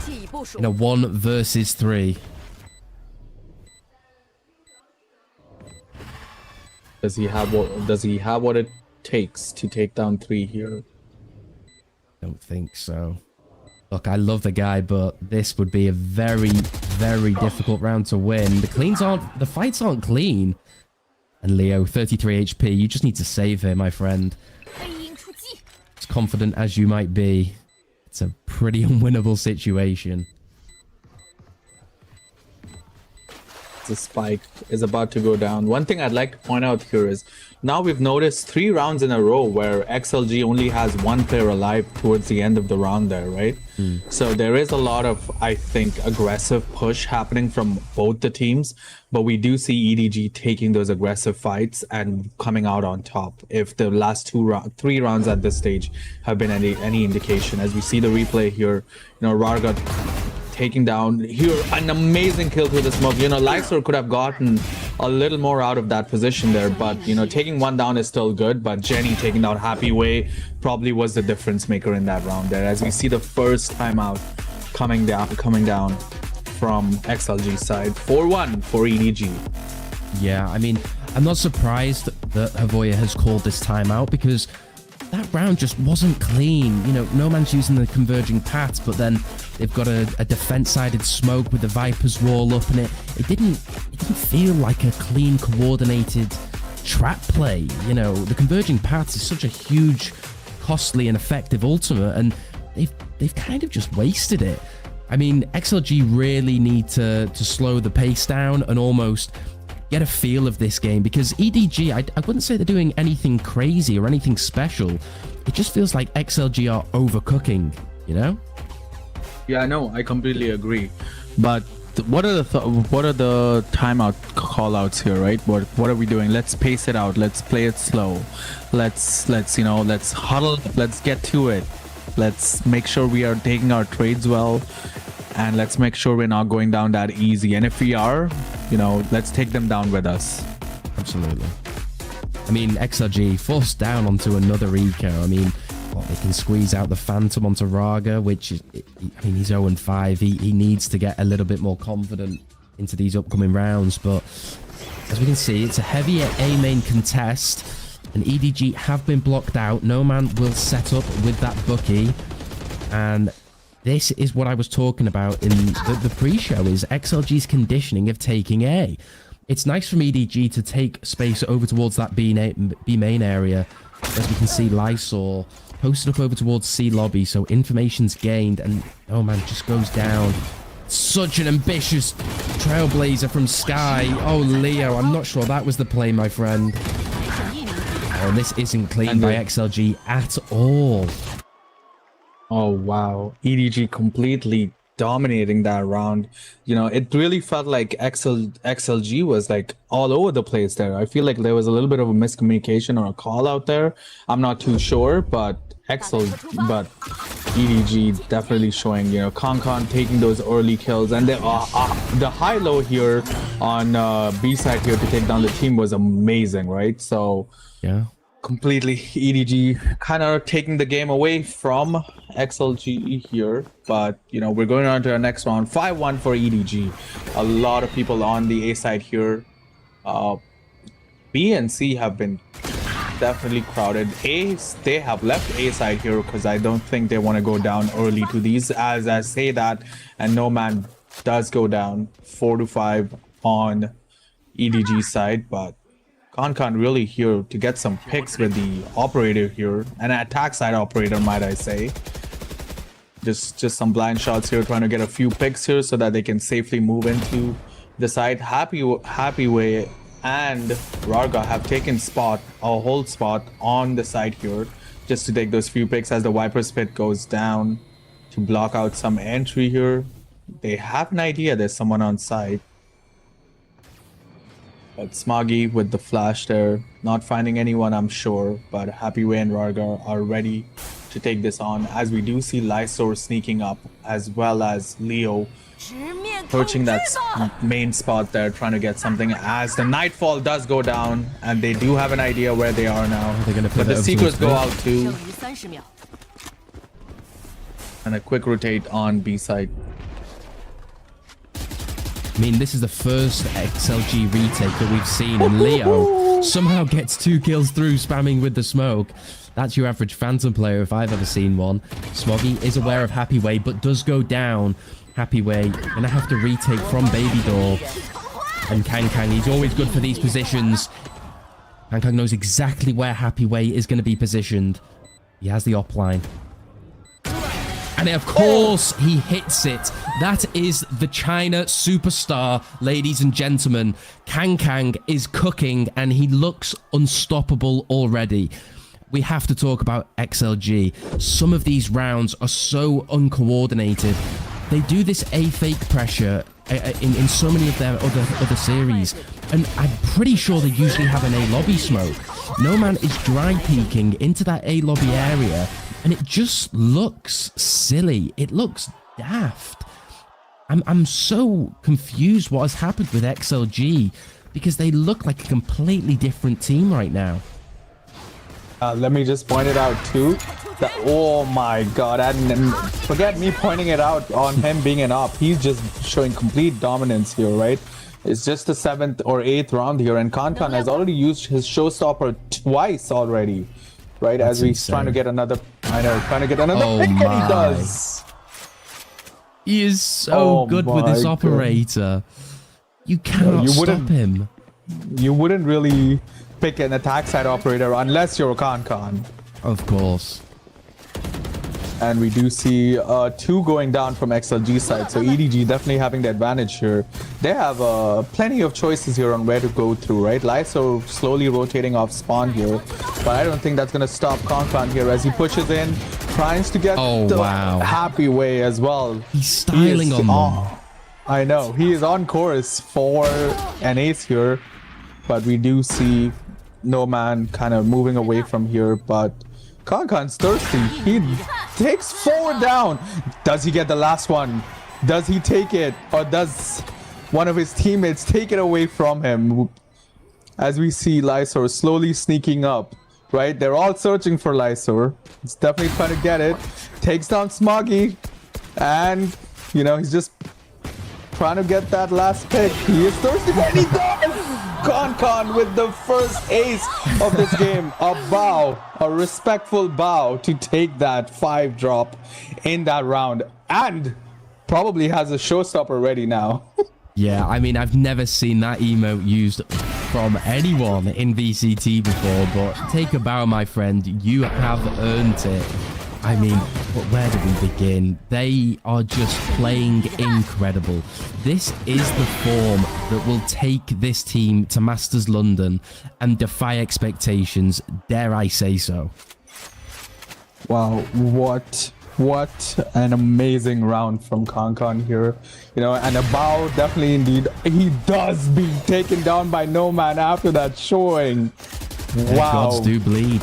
in a 1 versus 3. Does he have what it takes to take down 3 here? Don't think so. Look, I love the guy, but this would be a very, very difficult round to win. The fights aren't clean. And Leo, 33 HP. You just need to save him, my friend. As confident as you might be, it's a pretty unwinnable situation. The spike is about to go down. One thing I'd like to point out here is now we've noticed 3 rounds in a row where XLG only has 1 player alive towards the end of the round there, right? So there is a lot of, I think, aggressive push happening from both the teams, but we do see EDG taking those aggressive fights and coming out on top. If the last 3 rounds at this stage have been any indication, as we see the replay here, Rarga taking down here, an amazing kill through the smoke. Lysor could have gotten a little more out of that position there, but taking 1 down is still good. But Jenny taking down Happy Way probably was the difference maker in that round there, as we see the first timeout coming down from XLG side. 4-1 for EDG. Yeah, I mean, I'm not surprised that Havoya has called this timeout, because that round just wasn't clean. No man's using the converging paths, but then they've got a defense-sided smoke with the Viper's wall up, and it didn't feel like a clean, coordinated trap play. The converging paths is such a huge, costly, and effective ultimate, and they've kind of just wasted it. I mean, XLG really need to slow the pace down and almost get a feel of this game, because EDG, I wouldn't say they're doing anything crazy or anything special. It just feels like XLG are overcooking, Yeah, no, I completely agree. But what are the timeout callouts here, right? What are we doing? Let's pace it out. Let's play it slow. Let's huddle. Let's get to it. Let's make sure we are taking our trades well, and let's make sure we're not going down that easy. And if we are, let's take them down with us. Absolutely. I mean, XLG forced down onto another eco. I mean, they can squeeze out the Phantom onto Raga, which is, he's 0-5. He needs to get a little bit more confident into these upcoming rounds. But as we can see, it's a heavy A main contest, and EDG have been blocked out. No man will set up with that Bucky, and this is what I was talking about in the pre-show, is XLG's conditioning of taking A. It's nice from EDG to take space over towards that B main area. As we can see, Lysol posted up over towards C lobby, so information's gained, and oh man, just goes down. Such an ambitious trailblazer from Sky. Oh, Leo, I'm not sure that was the play, my friend. Oh, this isn't clean by XLG at all. Oh wow, EDG completely dominating that round. It really felt like XLG was like all over the place there. I feel like there was a little bit of a miscommunication or a call out there. I'm not too sure, but EDG definitely showing, Concon taking those early kills, and the high-low here on B side here to take down the team was amazing, right? So yeah, completely EDG kind of taking the game away from XLG here, but we're going on to our next round. 5-1 for EDG. A lot of people on the A side here. B and C have been definitely crowded. They have left A side here because I don't think they want to go down early to these. As I say that, and No Man does go down 4-5 on EDG side, but Con really here to get some picks with the operator here, an attack side operator, might I say. Just some blind shots here, trying to get a few picks here so that they can safely move into the side. Happy Way and Rarga have taken a whole spot on the side here, just to take those few picks as the Viper's Pit goes down to block out some entry here. They have an idea there's someone on site. But Smoggy with the flash there, not finding anyone, I'm sure, but Happy Way and Rarga are ready to take this on, as we do see Lysor sneaking up, as well as Leo approaching that main spot there, trying to get something, as the Nightfall does go down, and they do have an idea where they are now. They're gonna put but the Seekers go out too. 剩余30秒。 And a quick rotate on B side. I mean, this is the first XLG retake that we've seen, and Leo somehow gets 2 kills through, spamming with the smoke. That's your average Phantom player if I've ever seen one. Smoggy is aware of Happy Way, but does go down. Happy Way gonna have to retake from Baby Door. And Kang, he's always good for these positions. Kang knows exactly where Happy Way is going to be positioned. He has the op line. And of course, he hits it. That is the China superstar, ladies and gentlemen. Kang is cooking, and he looks unstoppable already. We have to talk about XLG. Some of these rounds are so uncoordinated. They do this A-fake pressure in so many of their other series. And I'm pretty sure they usually have an A-lobby smoke. No Man is dry peeking into that A-lobby area, and it just looks silly. It looks daft. I'm so confused what has happened with XLG, because they look like a completely different team right now. Let me just point it out too. Oh my god, and forget me pointing it out on him being an op. He's just showing complete dominance here, right? It's just the 7th or 8th round here, and Con has already used his showstopper twice already, right? That's as he's insane. trying to get another, trying to get another pick, and he does. He is so good with this operator. You cannot stop him. You wouldn't really pick an attack side operator unless you're Con. Of course. And we do see 2 going down from XLG side, so EDG definitely having the advantage here. They have plenty of choices here on where to go through, right? Lyso slowly rotating off spawn here, but I don't think that's going to stop Con here as he pushes in, tries to get the Happy Way as well. He's styling on them. I know, he is on course for an ace here, but we do see No Man kind of moving away from here, but Con's thirsty. He takes 4 down. Does he get the last one? Does he take it? Or does one of his teammates take it away from him? As we see Lysor slowly sneaking up, right? They're all searching for Lysor. He's definitely trying to get it. Takes down Smoggy. And, you know, he's just trying to get that last pick. He is thirsty, and he does! Con with the first ace of this game. A respectful bow to take that 5 drop in that round, and probably has a showstopper ready now. Yeah, I mean, I've never seen that emote used from anyone in VCT before, but take a bow, my friend. You have earned it. I mean, but where do we begin? They are just playing incredible. This is the form that will take this team to Masters London and defy expectations, dare I say so. Wow, what an amazing round from Con here. You know, and a bow, definitely indeed. He does be taken down by No Man after that showing. Wow. Gods do bleed.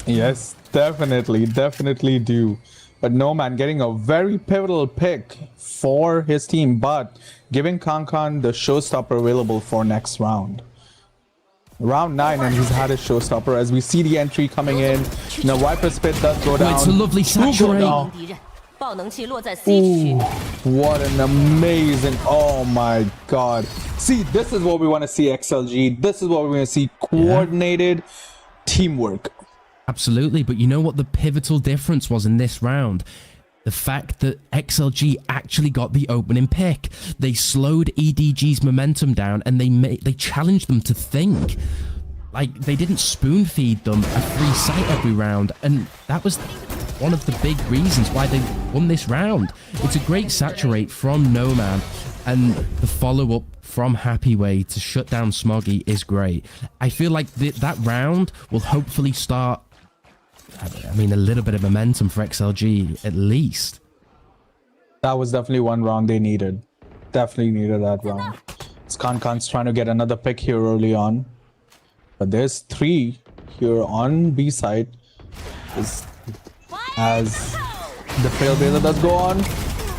Yes, definitely do. But No Man getting a very pivotal pick for his team, but giving Con the showstopper available for next round. Round 9, and he's had his showstopper as we see the entry coming in. Now Viper's Pit does go down. It's a lovely saturate. Ooh, what an amazing, oh my god. See, this is what we want to see, XLG. This is what we want to see, coordinated teamwork. Absolutely, but you know what the pivotal difference was in this round? the fact that XLG actually got the opening pick. They slowed EDG's momentum down and they challenged them to think. Like, they didn't spoon feed them a free site every round, and that was one of the big reasons why they won this round. It's a great saturate from Noman, and the follow-up from Happyway to shut down Smoggy is great. I feel like that round will hopefully start, I mean, a little bit of momentum for XLG at least. That was definitely one round they needed. Definitely needed that round. Kan's trying to get another pick here early on. But there's 3 here on B side. As the Trailblazer does go on.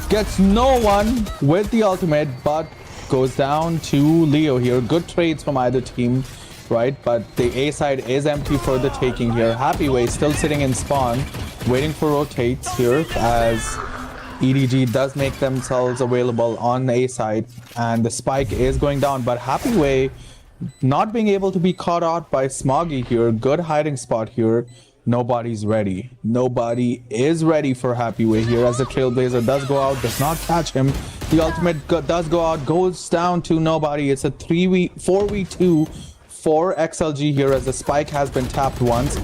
Gets no one with the ultimate, but goes down to Leo here. Good trades from either team, right? But the A side is empty for the taking here. Happyway still sitting in spawn, waiting for rotates here as EDG does make themselves available on the A side, and the spike is going down. But Happyway not being able to be caught out by Smoggy here. Good hiding spot here. Nobody's ready. Nobody is ready for Happyway here as the Trailblazer does go out, does not catch him. The ultimate does go out, goes down to nobody. It's a 4v2 for XLG here as the spike has been tapped once.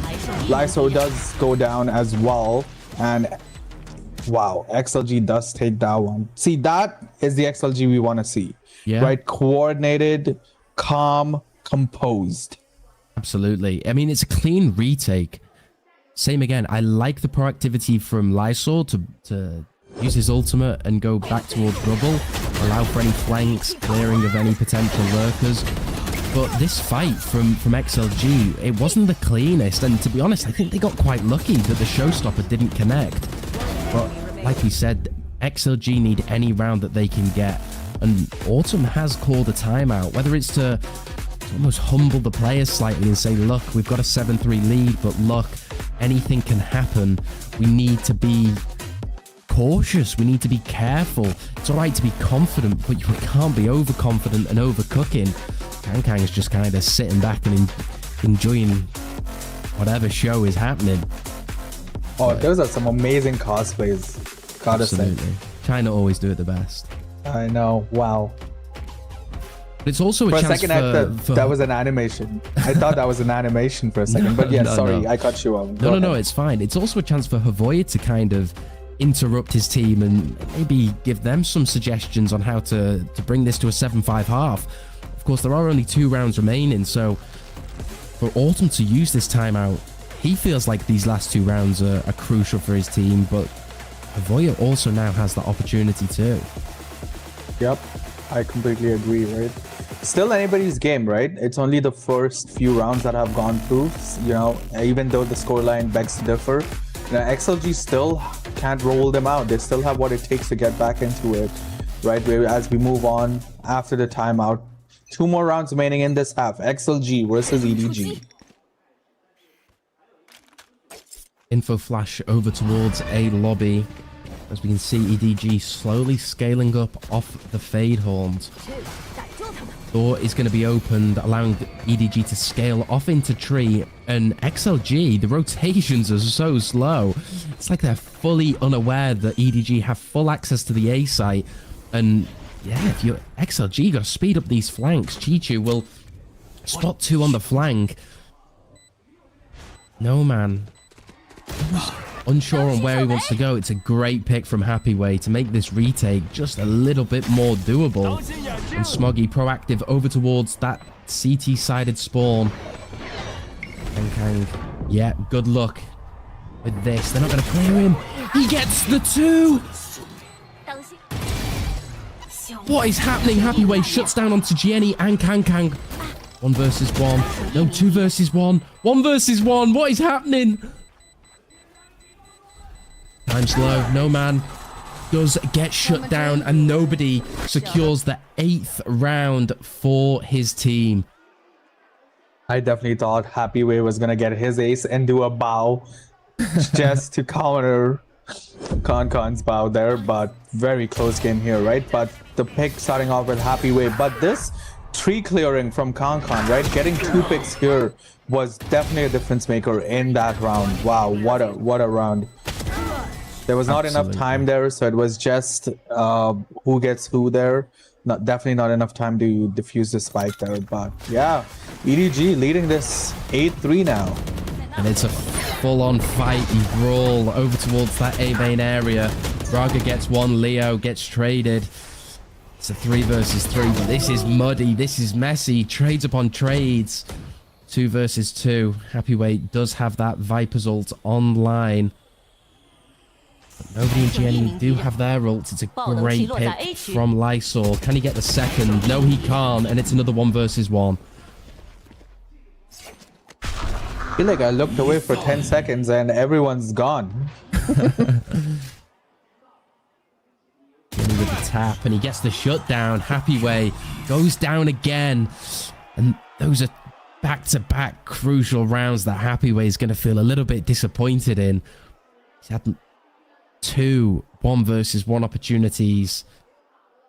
Lyso does go down as well, and wow, XLG does take that one. See, that is the XLG we want to see. Yeah. Right? Coordinated, calm, composed. Absolutely. I mean, it's a clean retake. Same again. I like the proactivity from Lysol to use his ultimate and go back towards rubble, allow for any flanks, clearing of any potential lurkers. But this fight from XLG, it wasn't the cleanest, and to be honest, I think they got quite lucky that the showstopper didn't connect. But like we said, XLG need any round that they can get, and Autumn has called a timeout, whether it's to almost humble the players slightly and say, look, we've got a 7-3 lead, but look, anything can happen. We need to be cautious. We need to be careful. It's all right to be confident, but you can't be overconfident and overcooking. Kang is just kind of sitting back and enjoying whatever show is happening. Oh, those are some amazing cosplays. Gotta say. China always do it the best. I know. Wow. But it's also a chance second, I thought that was an animation. I thought that was an animation for a second. But yeah, sorry, I cut you off. No, it's fine. It's also a chance for Havoya to kind of interrupt his team and maybe give them some suggestions on how to bring this to a 7-5 half. Of course, there are only 2 rounds remaining, so for Autumn to use this timeout, he feels like these last 2 rounds are crucial for his team, but Havoya also now has that opportunity too. Yep, I completely agree, right? Still anybody's game, right? It's only the first few rounds that have gone through, you know, even though the scoreline begs to differ. You know, XLG still can't roll them out. They still have what it takes to get back into it, right? As we move on after the timeout. 2 more rounds remaining in this half. XLG versus EDG. Info flash over towards A lobby. As we can see, EDG slowly scaling up off the Fade Horns. Door is going to be opened, allowing EDG to scale off into tree. And XLG, the rotations are so slow. It's like they're fully unaware that EDG have full access to the A site. And yeah, if you're XLG, you got to speed up these flanks. Chichu will spot 2 on the flank. No, man. Unsure on where he wants to go. It's a great pick from Happyway to make this retake just a little bit more doable. And Smoggy proactive over towards that CT-sided spawn. And Kang, yeah, good luck with this. They're not going to clear him. He gets the 2! What is happening? Happyway shuts down onto Jenny and Kang. 1 versus 1. No, 2 versus 1. 1 versus 1. What is happening? Time slow. No man does get shut down, and nobody secures the 8th round for his team. I definitely thought Happyway was gonna get his ace and do a bow just to counter Kan's bow there, but very close game here, right? But the pick starting off with Happyway, but this tree clearing from Kan, right? Getting 2 picks here was definitely a difference maker in that round. Wow, what a round. There was not enough time there, so it was just who gets who there. Definitely not enough time to defuse the spike there. But yeah, EDG leading this 8-3 now. And it's a full-on fighty brawl over towards that A main area. Braga gets one, Leo gets traded. It's a 3 versus 3, but this is muddy, this is messy. Trades upon trades. 2 versus 2. Happyweight does have that Viper's ult online. But nobody in Jenny do have their ult. It's a great pick from Lysol. Can he get the second? No, he can't, and it's another 1 versus 1. I feel like I looked away for 10 seconds and everyone's gone. Jenny with the tap, and he gets the shutdown. Happyway goes down again, and those are back-to-back crucial rounds that Happyway is going to feel a little bit disappointed in. He's had 2 1 versus 1 opportunities,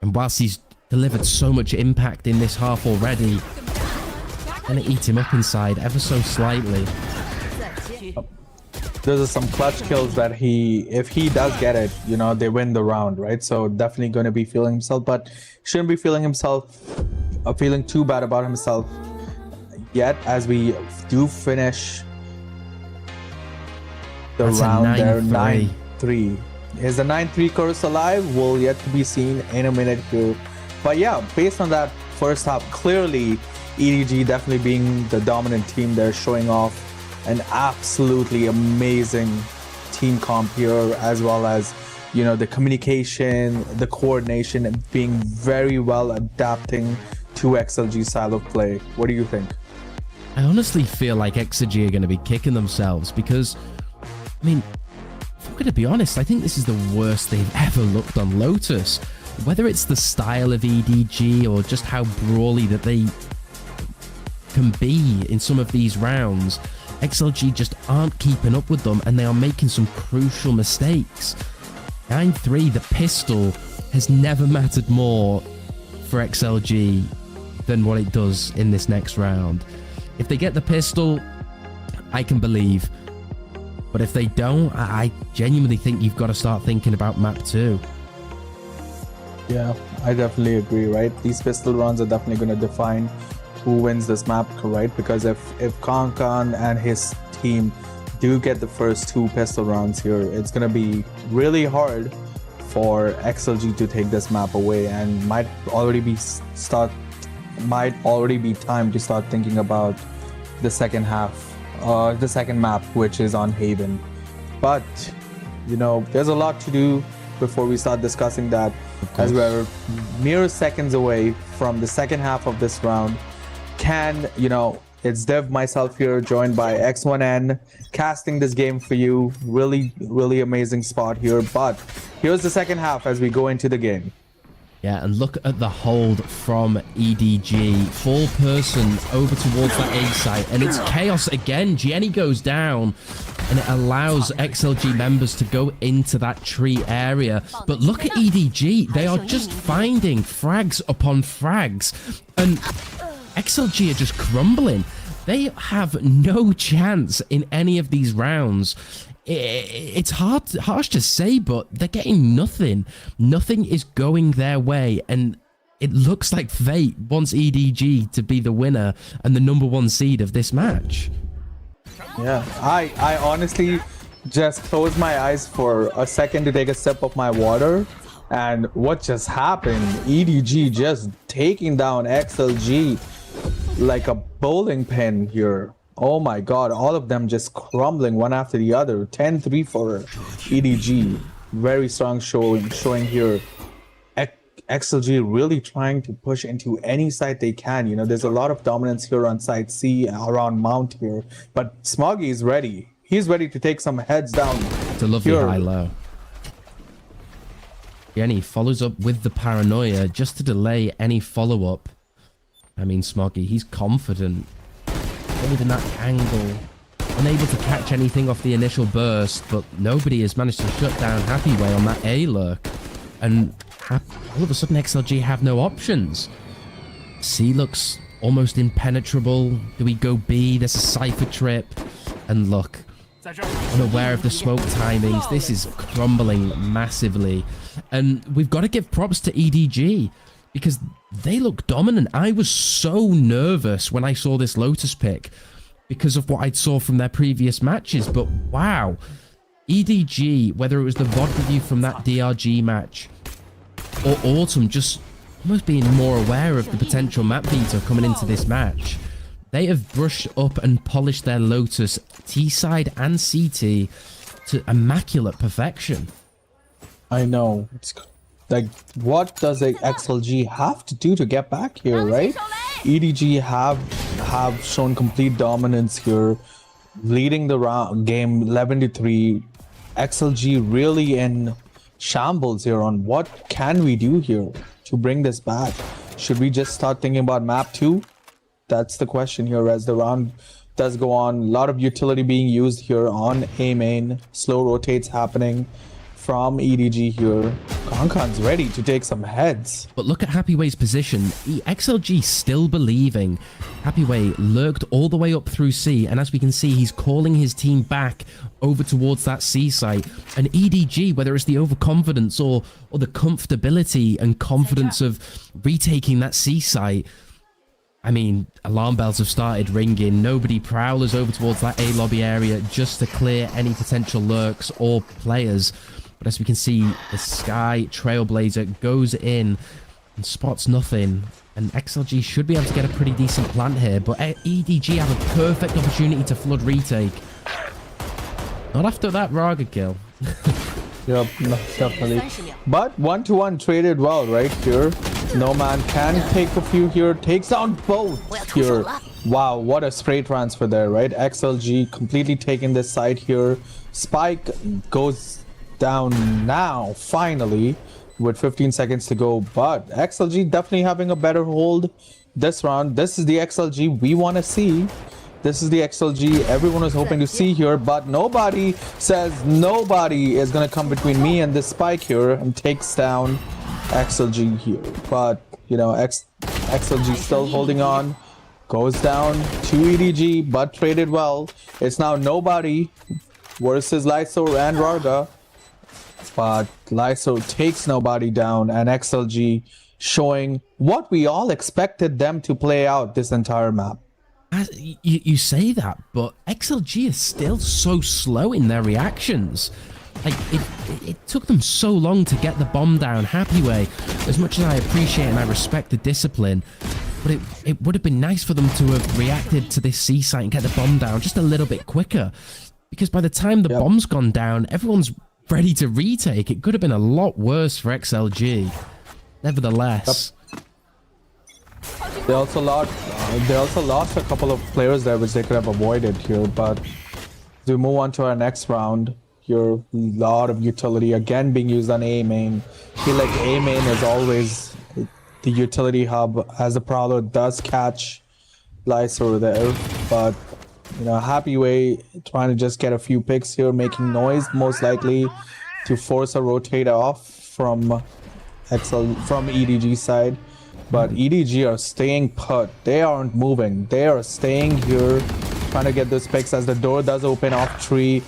and whilst he's delivered so much impact in this half already, gonna eat him up inside ever so slightly. Those are some clutch kills that if he does get it, you know, they win the round, right? So definitely going to be feeling himself, but shouldn't be feeling too bad about himself yet, as we do finish the round there. 9-3. Is the 9-3 curse alive? Will yet to be seen in a minute here. But yeah, based on that first half, clearly EDG definitely being the dominant team there, showing off an absolutely amazing team comp here, as well as, you know, the communication, the coordination, and being very well adapting to XLG style of play. What do you think? I honestly feel like XLG are going to be kicking themselves because, I mean, if I'm going to be honest, I think this is the worst they've ever looked on Lotus. Whether it's the style of EDG or just how brawly that they can be in some of these rounds, XLG just aren't keeping up with them, and they are making some crucial mistakes. 9-3, the pistol has never mattered more for XLG than what it does in this next round. If they get the pistol, I can believe. But if they don't, I genuinely think you've got to start thinking about map 2. Yeah, I definitely agree, right? These pistol rounds are definitely going to define who wins this map, right? Because if Kankan and his team do get the first 2 pistol rounds here, it's going to be really hard for XLG to take this map away, and might already be time to start thinking about the second half, the second map, which is on Haven. But, you know, there's a lot to do before we start discussing that, as we're mere seconds away from the second half of this round. You know, it's Dev, myself here, joined by X1N, casting this game for you. Really, really amazing spot here. But here's the second half as we go into the game. Yeah, and look at the hold from EDG. 4-person over towards that A site, and it's chaos again. Jenny goes down, and it allows XLG members to go into that tree area. But look at EDG. They are just finding frags upon frags, and XLG are just crumbling. They have no chance in any of these rounds. It's harsh to say, but they're getting nothing. Nothing is going their way, and it looks like fate wants EDG to be the winner and the #1 seed of this match. Yeah, I honestly just closed my eyes for a second to take a sip of my water, and what just happened? EDG just taking down XLG like a bowling pin here. Oh my god, all of them just crumbling one after the other. 10-3 for EDG. Very strong showing here. XLG really trying to push into any site they can. You know, there's a lot of dominance here on site C, around Mount here. But Smoggy is ready. He's ready to take some heads down. It's a lovely high-low. Jenny follows up with the paranoia just to delay any follow-up. I mean, Smoggy, he's confident. Holding that angle. Unable to catch anything off the initial burst, but nobody has managed to shut down Happyway on that A lurk. And all of a sudden, XLG have no options. C looks almost impenetrable. Do we go B? There's a Cypher trip. And look, unaware of the smoke timings. This is crumbling massively. And we've got to give props to EDG because they look dominant. I was so nervous when I saw this Lotus pick because of what I saw from their previous matches. But wow, EDG, whether it was the VOD review from that DRG match or Autumn, just almost being more aware of the potential map veto coming into this match. They have brushed up and polished their Lotus T-side and CT to immaculate perfection. I know. It's like, what does a XLG have to do to get back here, right? EDG have shown complete dominance here, leading the round game 11-3. XLG really in shambles here on what can we do here to bring this back. Should we just start thinking about map 2? That's the question here as the round does go on. A lot of utility being used here on A main. Slow rotates happening from EDG here. Kankan's ready to take some heads. But look at Happyway's position. XLG still believing. Happyway lurked all the way up through C, and as we can see, he's calling his team back over towards that C site. And EDG, whether it's the overconfidence or the comfortability and confidence of retaking that C site, I mean, alarm bells have started ringing. Nobody prowlers over towards that A lobby area just to clear any potential lurks or players. But as we can see, the Sky Trailblazer goes in and spots nothing. And XLG should be able to get a pretty decent plant here. But EDG have a perfect opportunity to flood retake. Not after that Raga kill. Yep, no, definitely. But 1-1 traded well right here. No man can take a few here. Takes down both here. Wow, what a spray transfer there, right? XLG completely taking this side here. Spike goes down now, finally, with 15 seconds to go. But XLG definitely having a better hold this round. This is the XLG we want to see. This is the XLG everyone was hoping to see here, but nobody says nobody is going to come between me and this Spike here and takes down XLG here. But, you know, XLG still holding on, goes down to EDG, but traded well. It's now nobody versus Lyso and Raga, but Lyso takes nobody down, and XLG showing what we all expected them to play out this entire map. You say that, but XLG is still so slow in their reactions. Like, it took them so long to get the bomb down. Happyway, as much as I appreciate and I respect the discipline, but it would have been nice for them to have reacted to this C site and get the bomb down just a little bit quicker. Because by the time the bomb's gone down, everyone's ready to retake. It could have been a lot worse for XLG. Nevertheless... They also lost a couple of players there which they could have avoided here, but as we move on to our next round, here a lot of utility again being used on A main. I feel like A main is always the utility hub as the Prowler does catch Lyso there, but you know, Happyway trying to just get a few picks here, making noise most likely to force a rotate off from EDG side. But EDG are staying put. They aren't moving. They are staying here, trying to get those picks as the door does open off tree.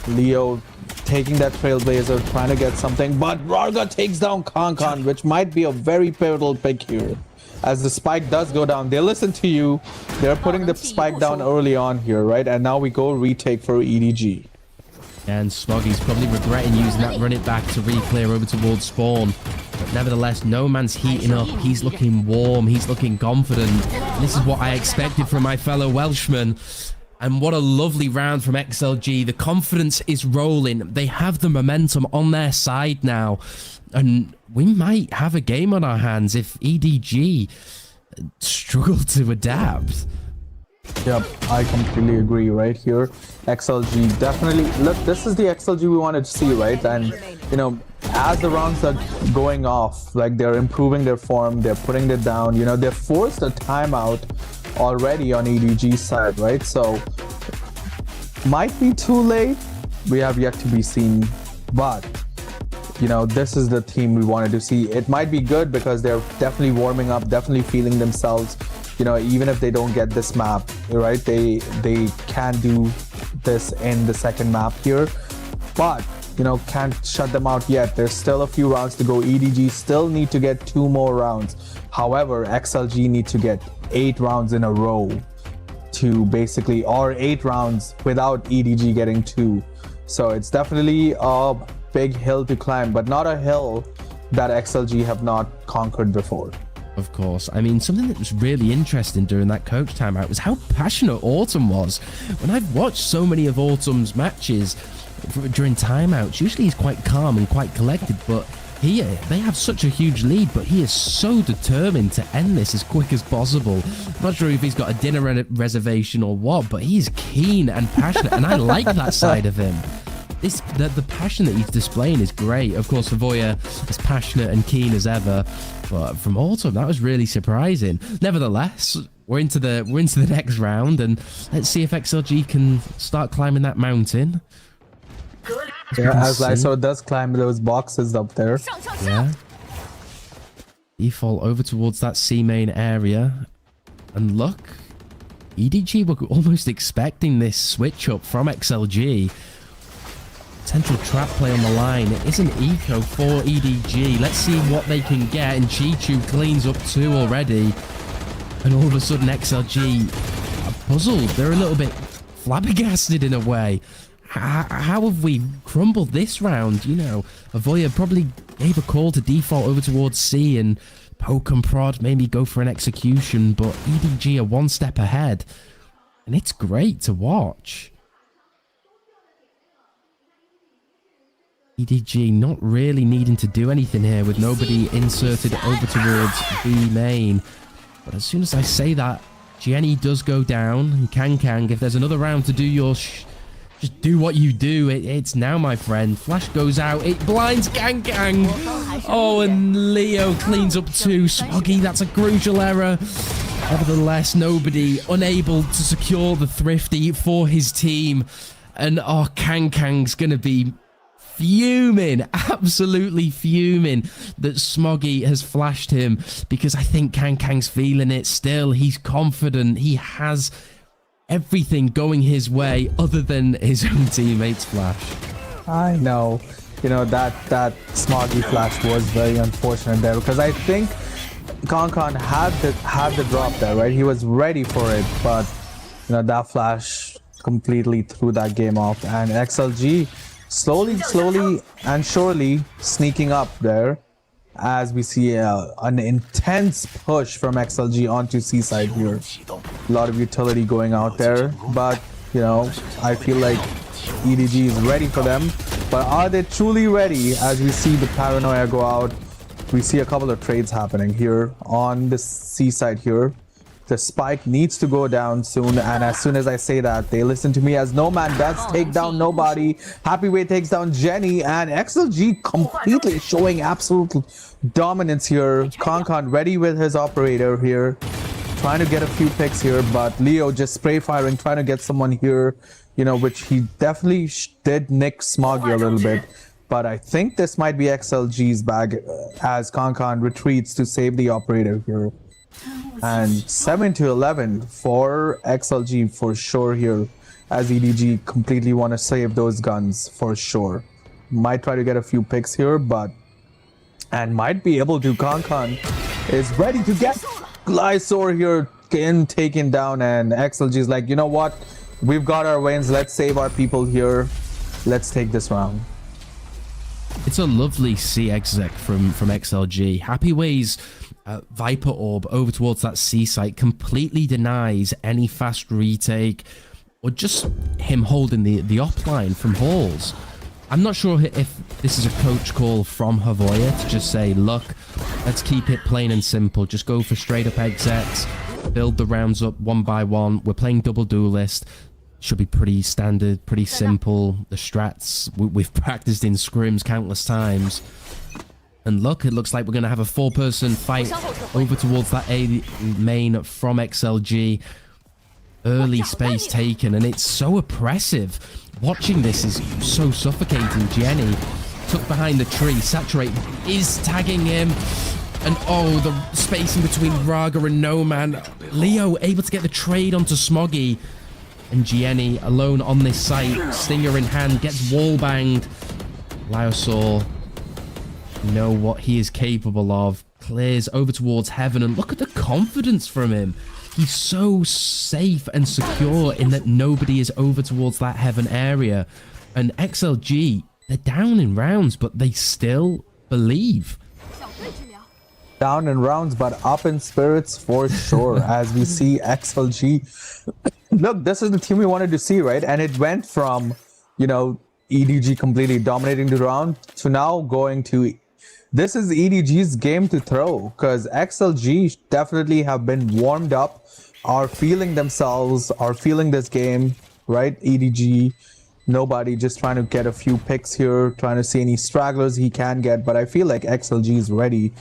Leo taking that Trailblazer, trying to get something. But Raga takes down Kankan, which might be a very pivotal pick here. As the spike does go down, they listen to you. They're putting the spike down early on here, right? And now we go retake for EDG. And Smoggy's probably regretting using that run it back to re-clear over towards spawn. But nevertheless, no man's heating up. He's looking warm. He's looking confident. And this is what I expected from my fellow Welshman. And what a lovely round from XLG. The confidence is rolling. They have the momentum on their side now. And we might have a game on our hands if EDG struggle to adapt. Yep, I completely agree right here. XLG definitely, look, this is the XLG we wanted to see, right? And, you know, as the rounds are going off, like they're improving their form, they're putting it down, you know, they've forced a timeout already on EDG's side, right? So, might be too late. We have yet to be seen, but, you know, this is the team we wanted to see. It might be good because they're definitely warming up, definitely feeling themselves. You know, even if they don't get this map, right, they can do this in the second map here, but you know, can't shut them out yet. There's still a few rounds to go. EDG still need to get 2 more rounds. However, XLG need to get 8 rounds in a row to basically, or 8 rounds without EDG getting 2. So it's definitely a big hill to climb, but not a hill that XLG have not conquered before. Of course. I mean, something that was really interesting during that coach timeout was how passionate Autumn was. When I've watched so many of Autumn's matches during timeouts, usually he's quite calm and quite collected, but here they have such a huge lead, but he is so determined to end this as quick as possible. I'm not sure if he's got a dinner reservation or what, but he's keen and passionate, and I like that side of him. The passion that he's displaying is great. Of course, Savoya as passionate and keen as ever, but from Autumn, that was really surprising. Nevertheless, we're into the next round, and let's see if XLG can start climbing that mountain. Yeah, as Lyso does climb those boxes up there. Yeah. Default over towards that C main area, and look, EDG were almost expecting this switch up from XLG. Potential trap play on the line. It is an eco for EDG. Let's see what they can get. And Chichu cleans up 2 already. And all of a sudden XLG are puzzled. They're a little bit flabbergasted in a way. How have we crumbled this round? You know, Avoya probably gave a call to default over towards C and poke and prod, maybe go for an execution, but EDG are 1 step ahead. And it's great to watch. EDG not really needing to do anything here with nobody inserted over towards B main. But as soon as I say that, Jenny does go down, and Kang, if there's another round to do your just do what you do. It's now, my friend. Flash goes out. It blinds Kang. Oh, and Leo cleans up 2. Smoggy, that's a crucial error. Nevertheless, nobody unable to secure the thrifty for his team. And oh, Kang's gonna be fuming, absolutely fuming that Smoggy has flashed him, because I think Kang's feeling it still. He's confident. He has everything going his way other than his own teammates' flash. I know. You know, that Smoggy flash was very unfortunate there, because I think Kang had the drop there, right? He was ready for it, but you know, that flash completely threw that game off, and XLG slowly and surely sneaking up there, as we see an intense push from XLG onto C-side here. A lot of utility going out there, but you know, I feel like EDG is ready for them. But are they truly ready? As we see the paranoia go out, we see a couple of trades happening here on the C-side here. The spike needs to go down soon, and as soon as I say that, they listen to me, as No Man does take down nobody. Happyway takes down Jenny, and XLG completely showing absolute dominance here. Kang ready with his operator here, trying to get a few picks here, but Leo just spray firing, trying to get someone here, you know, which he definitely did nick Smoggy a little bit. But I think this might be XLG's bag, as Kang retreats to save the operator here. And 7-11 for XLG for sure here, as EDG completely want to save those guns for sure. Might try to get a few picks here, but and might be able to. Kang is ready to get Lysor here taken down, and XLG is like, you know what, we've got our wins, let's save our people here, let's take this round. It's a lovely C exec from XLG. Happyway's Viper Orb over towards that C site completely denies any fast retake or just him holding the op line from Halls. I'm not sure if this is a coach call from Havoya to just say, look, let's keep it plain and simple. Just go for straight up execs, build the rounds up 1 by 1. We're playing double duelist. Should be pretty standard, pretty simple. The strats we've practiced in scrims countless times. And look, it looks like we're going to have a 4-person fight over towards that A main from XLG. Early space taken, and it's so oppressive. Watching this is so suffocating. Jenny tucked behind the tree. Saturate is tagging him. And oh, the spacing between Raga and No Man. Leo able to get the trade onto Smoggy. and Gianni alone on this site. Stinger in hand, gets wall banged. Lyosaur, know what he is capable of. Clears over towards heaven, and look at the confidence from him. He's so safe and secure in that nobody is over towards that heaven area. And XLG, they're down in rounds, but they still believe. Down in rounds, but up in spirits for sure. As we see XLG, look, this is the team we wanted to see, right? And it went from, you know, EDG completely dominating the round to now going to, this is EDG's game to throw, because XLG definitely have been warmed up, are feeling themselves, are feeling this game, right? EDG, nobody, just trying to get a few picks here, trying to see any stragglers he can get, but I feel like XLG is ready.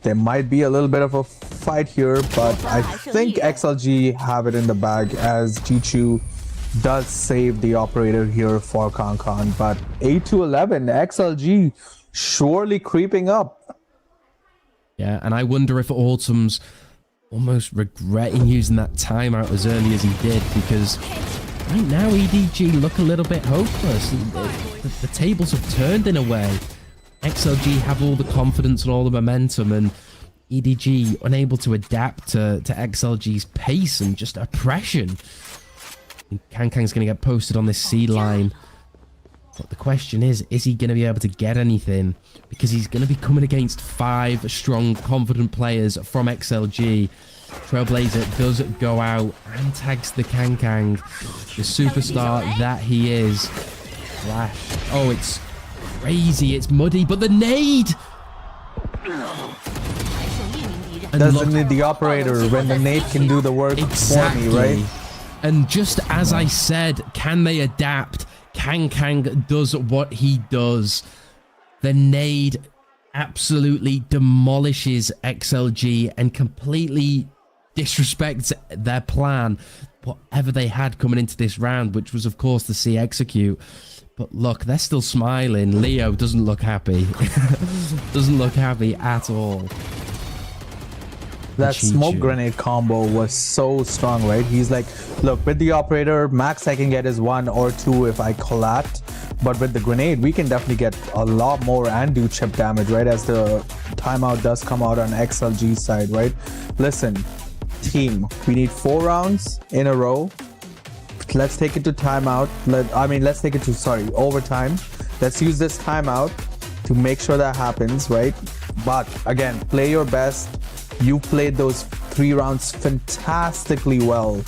There might be a little bit of a fight here, but I think XLG have it in the bag, as Jichu does save the operator here for Kankan. But 8-11, XLG surely creeping up. Yeah, and I wonder if Autumn's almost regretting using that timeout as early as he did, because right now EDG look a little bit hopeless. The tables have turned in a way. XLG have all the confidence and all the momentum, and EDG unable to adapt to XLG's pace and just oppression. Kankang's going to get posted on this C line. But the question is he going to be able to get anything? Because he's going to be coming against 5 strong, confident players from XLG. Trailblazer does go out and tags the Kankang, the superstar that he is. Flash. Oh, it's crazy, it's muddy, but the nade! Doesn't need the operator when the nade can do the work for me, right? And just as I said, can they adapt? Kankang does what he does. The nade absolutely demolishes XLG and completely disrespects their plan, whatever they had coming into this round, which was of course the C execute. But look, they're still smiling. Leo doesn't look happy. Doesn't look happy at all. That smoke grenade combo was so strong, right? He's like, look, with the operator, max I can get is 1 or 2 if I collat. But with the grenade, we can definitely get a lot more and do chip damage, right? As the timeout does come out on XLG's side, right? Listen, team, we need 4 rounds in a row. Let's take it to timeout. Let's take it to, overtime. Let's use this timeout to make sure that happens, right? But again, play your best. You played those 3 rounds fantastically well,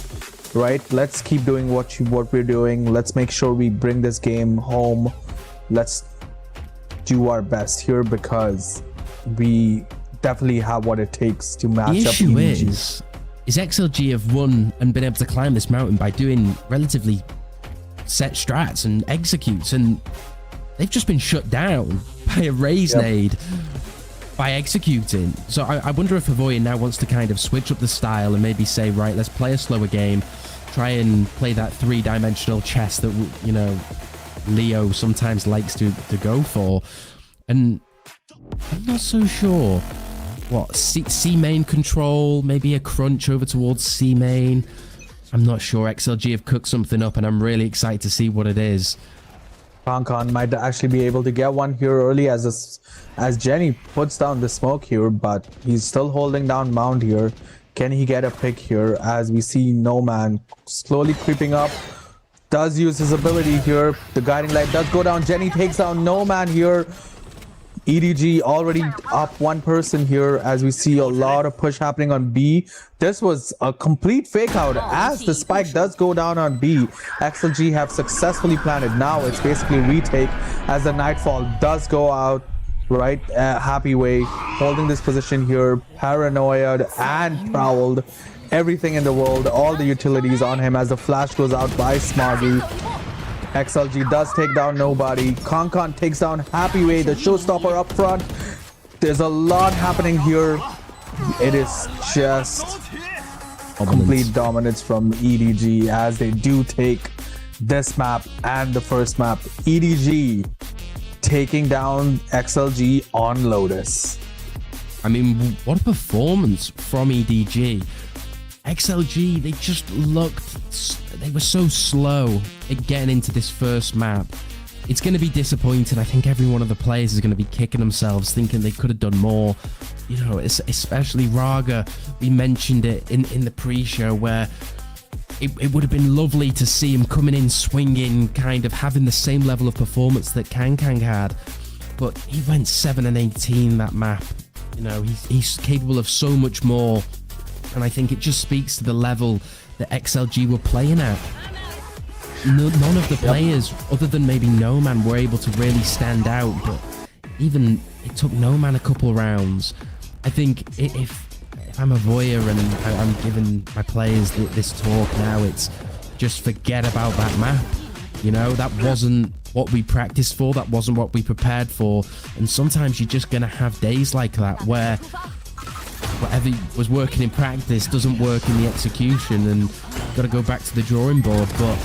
right? Let's keep doing what we're doing. Let's make sure we bring this game home. Let's do our best here, because we definitely have what it takes to match up. The issue is XLG have won and been able to climb this mountain by doing relatively set strats and executes, and they've just been shut down by a raise nade by executing. So I wonder if Avoyan now wants to kind of switch up the style and maybe say, right, let's play a slower game, try and play that 3-dimensional chess that, you know, Leo sometimes likes to go for. And I'm not so sure. What, C main control, maybe a crunch over towards C main. I'm not sure. XLG have cooked something up, and I'm really excited to see what it is. Kankan might actually be able to get one here early as Jenny puts down the smoke here, but he's still holding down Mount here. Can he get a pick here? As we see No Man slowly creeping up, does use his ability here. The guiding light does go down. Jenny takes down No Man here. EDG already up 1 person here, as we see a lot of push happening on B. This was a complete fake out as the spike does go down on B. XLG have successfully planted. Now it's basically retake as the Nightfall does go out, right? Happy Way holding this position here, paranoid and prowled. Everything in the world, all the utilities on him as the flash goes out by Smoggy. XLG does take down nobody. Kankan takes down Happy Way, the showstopper up front. There's a lot happening here. It is just complete dominance from EDG as they do take this map and the first map. EDG taking down XLG on Lotus. I mean, what a performance from EDG. XLG, they just looked they were so slow at getting into this first map. It's going to be disappointing. I think every one of the players is going to be kicking themselves, thinking they could have done more. You know, especially Raga. We mentioned it in the pre-show where it would have been lovely to see him coming in swinging, kind of having the same level of performance that Kang had. But he went 7 and 18 that map. You know, he's capable of so much more. And I think it just speaks to the level that XLG were playing at. None of the players, other than maybe No Man, were able to really stand out. But even it took No Man a couple rounds. I think if I'm a voyeur and I'm giving my players this talk now, it's just forget about that map. You know, that wasn't what we practiced for. That wasn't what we prepared for. And sometimes you're just going to have days like that where whatever was working in practice doesn't work in the execution, and got to go back to the drawing board. But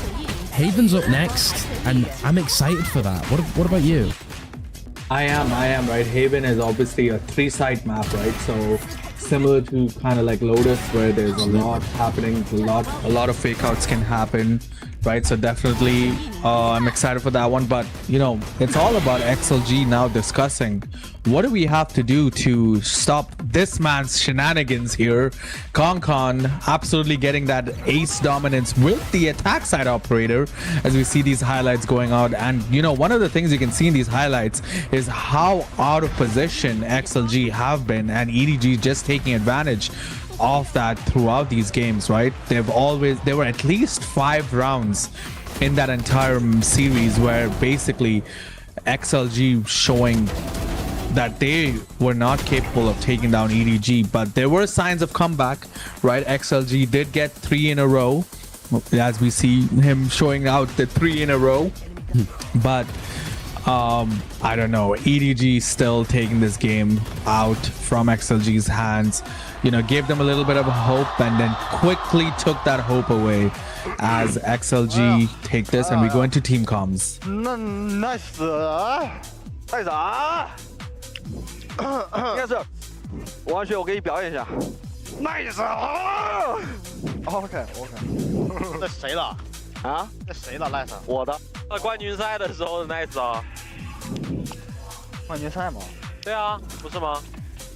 Haven's up next, and I'm excited for that. What about you? I am, right? Haven is obviously a 3-side map, right? So similar to kind of like Lotus, where there's a lot happening, a lot of fake outs can happen, right? So definitely I'm excited for that one. But you know, it's all about XLG now discussing what do we have to do to stop this man's shenanigans here. Concon absolutely getting that ace dominance with the attack side operator as we see these highlights going out. And you know, one of the things you can see in these highlights is how out of position XLG have been, and EDG just taking advantage of that throughout these games, right? There were at least 5 rounds in that entire series where basically XLG showing that they were not capable of taking down EDG, but there were signs of comeback, right? XLG did get 3 in a row, as we see him showing out the 3 in a row. But I don't know, EDG still taking this game out from XLG's hands. You know, gave them a little bit of hope and then quickly took that hope away as XLG take this, and we go into team comms. Nice 应该是王雪，我给你表演一下。Nice 啊 ！OK， 这谁了？啊？这谁的 Nice？ 我的。冠军赛的时候的 Nice 啊。冠军赛吗？对啊，不是吗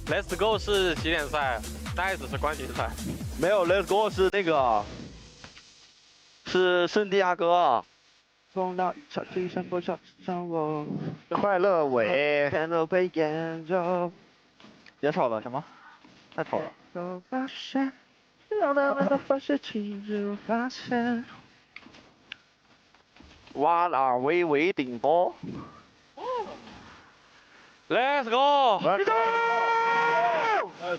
？Let's Go 是起点赛 ，Nice 是冠军赛。没有 ，Let's Go 是那个，是圣地亚哥。风浪小溪山坡上我快乐尾，看到被研究。别吵了，什么？太吵了。都发现，让他们都发现，其实发现。哇啦微微顶波。Let's go！ 加油！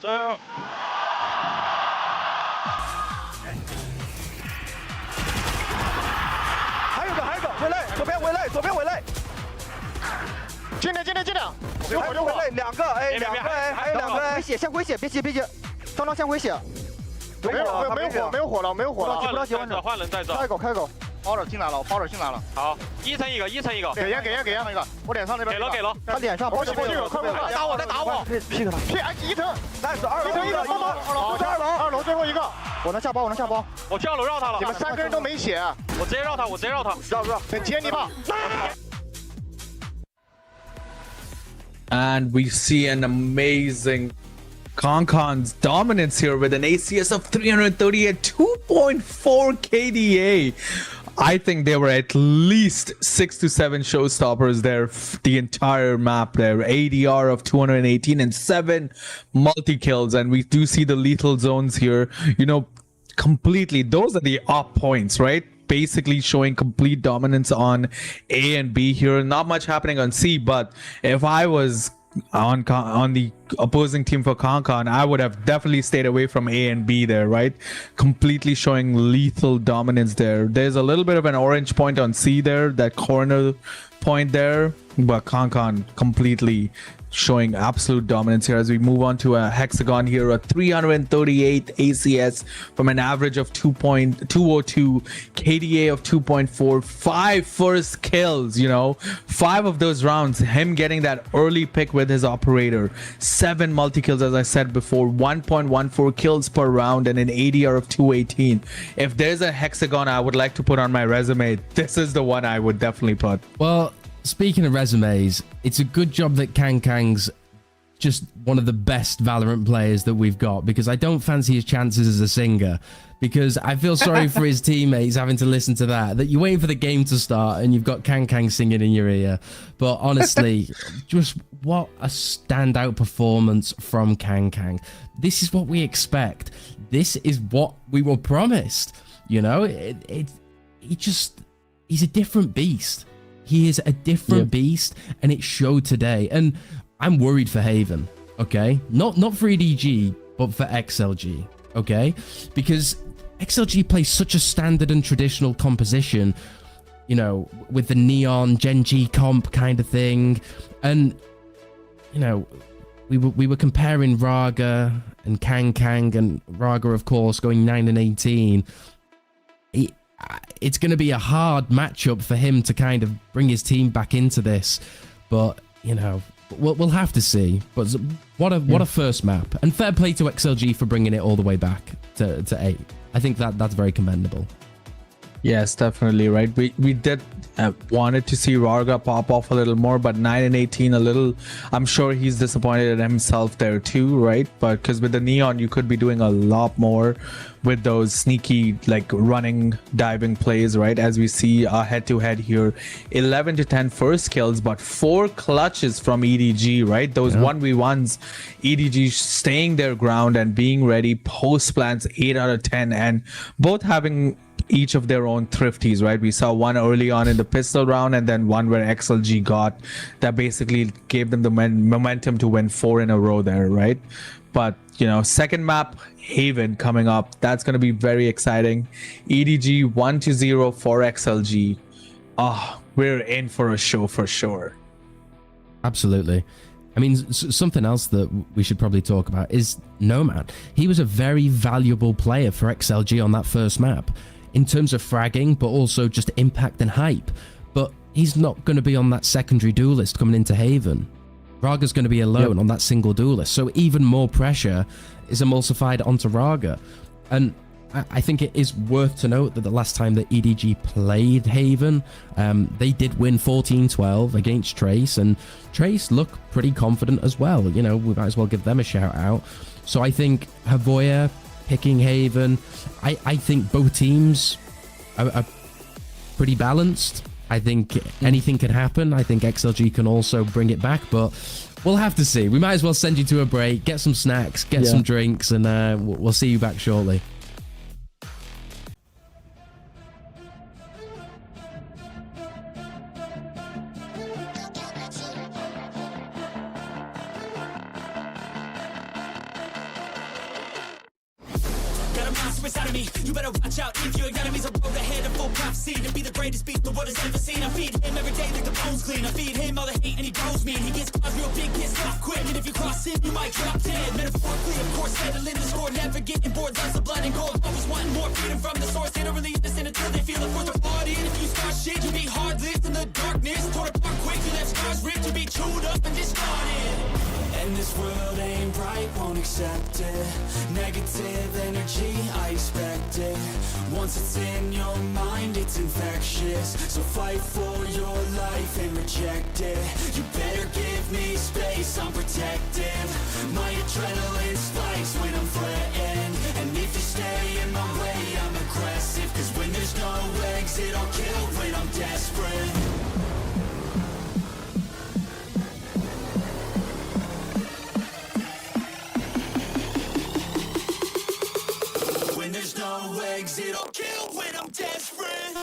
加油！还有个，回来，左边回来。进点，回来，2个 A， 2个 A， 还有2个 A。先回血，别急，双先回血。没有火了，不着急，换人在这。开口。包着进来了。好，一层一个。给烟那个，我脸上那边。给了。他脸上。快打我，再打我。劈他！1层，Nice， 2楼一个，2楼最后一个。我能下包。我跳楼绕他了。你们3个人都没血。我直接绕他。绕。很接你吧。And we see an amazing Concon's dominance here with an ACS of 330 at 2.4 KDA. I think there were at least 6 to 7 showstoppers there, the entire map there. ADR of 218 and 7 multi-kills. And we do see the lethal zones here, you know, completely. Those are the op points, right? Basically showing complete dominance on A and B here. Not much happening on C, but if I was on the opposing team for Concon, I would have definitely stayed away from A and B there, right? Completely showing lethal dominance there. There's a little bit of an orange point on C there, that corner point there. but Kankan completely showing absolute dominance here as we move on to a hexagon here, a 338 ACS from an average of 2.202, KDA of 2.4, 5 first kills, you know, 5 of those rounds, him getting that early pick with his operator, 7 multi-kills, as I said before, 1.14 kills per round and an ADR of 218. If there's a hexagon I would like to put on my resume, this is the one I would definitely put. Well, speaking of resumes, it's a good job that Kang's just one of the best Valorant players that we've got, because I don't fancy his chances as a singer, because I feel sorry for his teammates having to listen to that you're waiting for the game to start and you've got Kang singing in your ear. But honestly, just what a standout performance from Kang. This is what we expect. This is what we were promised. You know, he's a different beast. He is a different beast, and it showed today. And I'm worried for Haven, okay? Not for EDG, but for XLG, okay? Because XLG plays such a standard and traditional composition, you know, with the neon Gen G comp kind of thing. And, you know, we were comparing Raga and Kang, and Raga, of course, going 9 and 18. It's going to be a hard matchup for him to kind of bring his team back into this, but you know, we'll have to see. But what a first map, and fair play to XLG for bringing it all the way back to 8. I think that's very commendable. Yes, definitely, right. We did wanted to see Raga pop off a little more, but 9 and 18 a little, I'm sure he's disappointed at himself there too, right? But because with the neon you could be doing a lot more with those sneaky like running diving plays, right? As we see head to head here, 11 to 10 first kills, but 4 clutches from EDG, right? Those 1v1s, EDG staying their ground and being ready, post plants 8 out of 10, and both having each of their own thrifties, right? We saw one early on in the pistol round, and then one where XLG got that basically gave them the momentum to win 4 in a row there, right? But you know, second map, Haven, coming up, that's going to be very exciting. EDG 1-0 for XLG. We're in for a show for sure. Absolutely. I mean, something else that we should probably talk about is Nomad. He was a very valuable player for XLG on that first map, in terms of fragging, but also just impact and hype. But he's not going to be on that secondary duelist coming into Haven. Raga's going to be alone on that single duelist, so even more pressure is emulsified onto Raga. And I think it is worth to note that the last time that EDG played Haven, they did win 14-12 against Trace, and Trace looked pretty confident as well. You know, we might as well give them a shout out. So I think Havoya picking Haven, I think both teams are pretty balanced. I think anything can happen. I think XLG can also bring it back, but we'll have to see. We might as well send you to a break, get some snacks, get some drinks, and we'll see you back shortly. You better watch out if your enemy's a road ahead of full prophecy to be the greatest beast the world has ever seen. I feed him every day like the bones clean. I feed him all the hate and he grows me. And he gets caught real big, gets off quick. And if you cross him, you might drop dead. Metaphorically, of course, settling the score, never getting bored. Lots of blood and gold. Always wanting more freedom from the source. They don't really understand until they feel it for the party. And if you start shit, you be hard-lived in the darkness. Torn apart quick, you left scars ripped. You be chewed up and discarded. And this world ain't right, won't accept it. Negative energy, I expect it. Once it's in your mind, it's infectious. So fight for your life and reject it. You better give me space, I'm protective. My adrenaline spikes when I'm threatened. And if you stay in my way, I'm aggressive. Cause when there's no exit, I'll kill when I'm desperate. There's no exit, I'll kill when I'm desperate.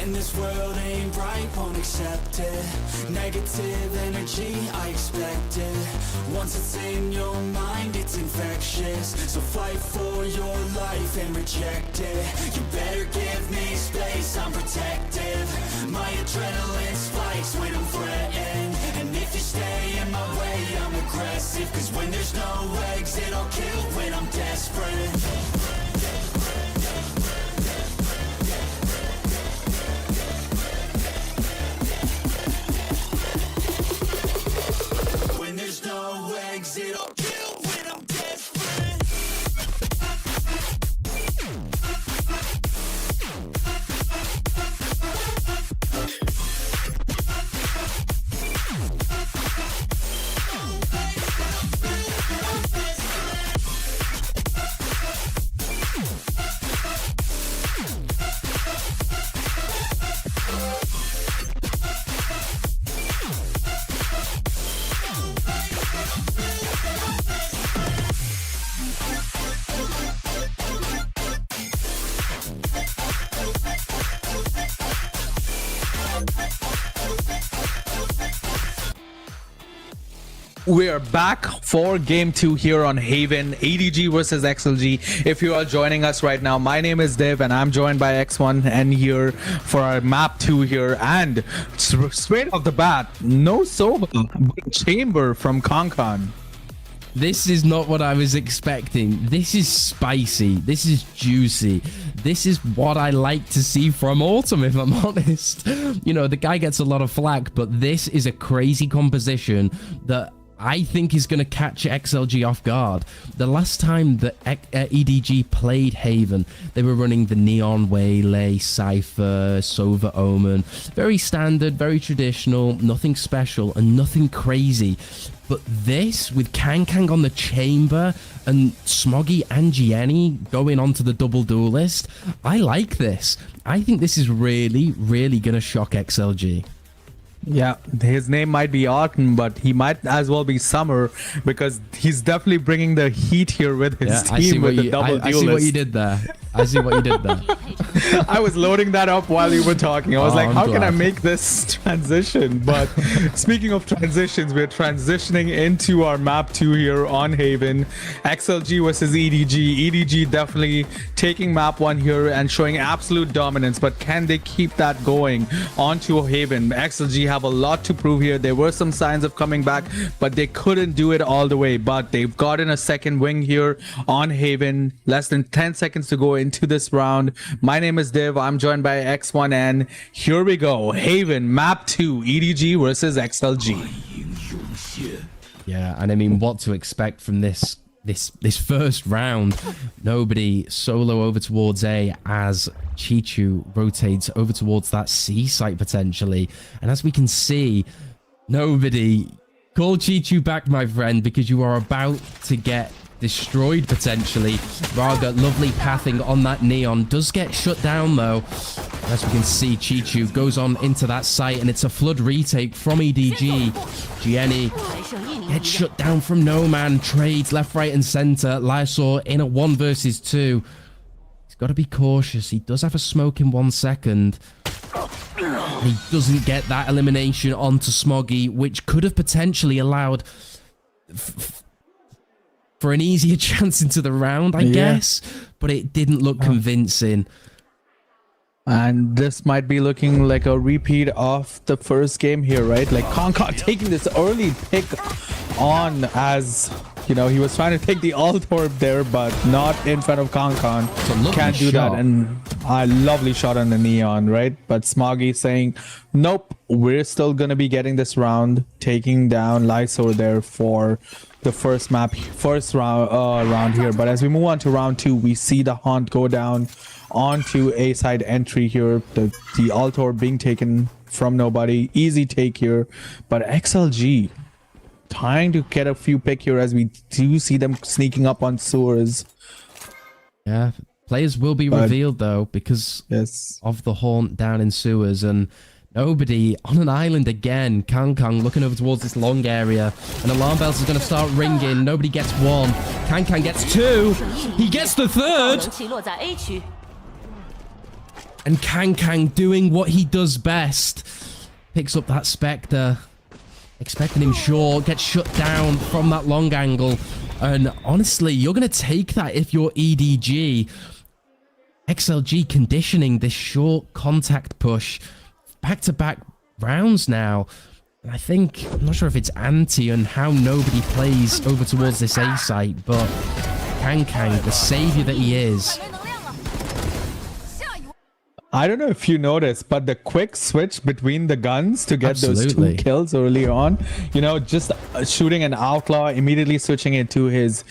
in this world ain't right, won't accept it. Negative energy, I expect it. Once it's in your mind, it's infectious. So fight for your life and reject it. You better give me space, I'm protective. My adrenaline spikes when I'm threatened. And if you stay in my way, I'm aggressive. Cause when there's no exit, I'll kill when I'm desperate. When there's no exit, I'll kill when I'm desperate. We are back for game 2 here on Haven, EDG versus XLG. If you are joining us right now, my name is Dev and I'm joined by X1N here for our map 2 here. And straight off the bat, no Sova, but Chamber from Kankan. This is not what I was expecting. This is spicy. This is juicy. This is what I like to see from Autumn, if I'm honest. You know, the guy gets a lot of flack, but this is a crazy composition that I think is going to catch XLG off guard. The last time that EDG played Haven, they were running the Neon Waylay, Cypher, Sova Omen. Very standard, very traditional, nothing special and nothing crazy. But this, with Kang on the Chamber and Smoggy and Gianni going on to the double duelist, I like this. I think this is really, really going to shock XLG. Yeah, his name might be Autumn, but he might as well be Summer because he's definitely bringing the heat here with his team with the double duelist. I see what you did there. I see what you did there. I was loading that up while you were talking. I was like, how can I make this transition? But speaking of transitions, we're transitioning into our map 2 here on Haven. XLG versus EDG. EDG definitely taking map 1 here and showing absolute dominance. But can they keep that going onto Haven? XLG have a lot to prove here. There were some signs of coming back, but they couldn't do it all the way. But they've gotten a second wing here on Haven. Less than 10 seconds to go into this round. My name is Dev. I'm joined by X1N. Here we go. Haven map 2, EDG versus XLG. Yeah, and I mean, what to expect from this first round? Nobody solo over towards A as Chichu rotates over towards that C site potentially. And as we can see, nobody call Chichu back, my friend, because you are about to get destroyed potentially. Raga, lovely pathing on that Neon, does get shut down though. As we can see, Chichu goes on into that site and it's a flood retake from EDG. Gianni gets shut down from no man, trades left, right and center. Lysor in a 1 versus 2. He's got to be cautious. He does have a smoke in 1 second. He doesn't get that elimination onto Smoggy, which could have potentially allowed for an easier chance into the round, I guess, but it didn't look convincing. And this might be looking like a repeat of the first game here, right? Like Kankan taking this early pick on, as you know, he was trying to take the Altorb there, but not in front of Kankan. Can't do that. And a lovely shot on the Neon, right? But Smoggy saying, nope, we're still gonna be getting this round, taking down Lysor there for the first round here. But as we move on to round 2, we see the Haunt go down onto A side entry here. The Altor being taken from nobody. Easy take here. But XLG trying to get a few pick here as we do see them sneaking up on sewers. Yeah, players will be revealed though because of the Haunt down in sewers, and nobody on an island again. Kang looking over towards this long area. And alarm bells is going to start ringing. Nobody gets 1. Kang gets 2. He gets the 3rd. And Kang doing what he does best. Picks up that Spectre. Expecting him short, gets shut down from that long angle. And honestly, you're going to take that if you're EDG. XLG conditioning this short contact push. Back-to-back rounds now. And I think, I'm not sure if it's anti on how nobody plays over towards this A site, but Kang, the savior that he is. I don't know if you noticed, but the quick switch between the guns to get those 2 kills early on, you know, just shooting an outlaw, immediately switching it to his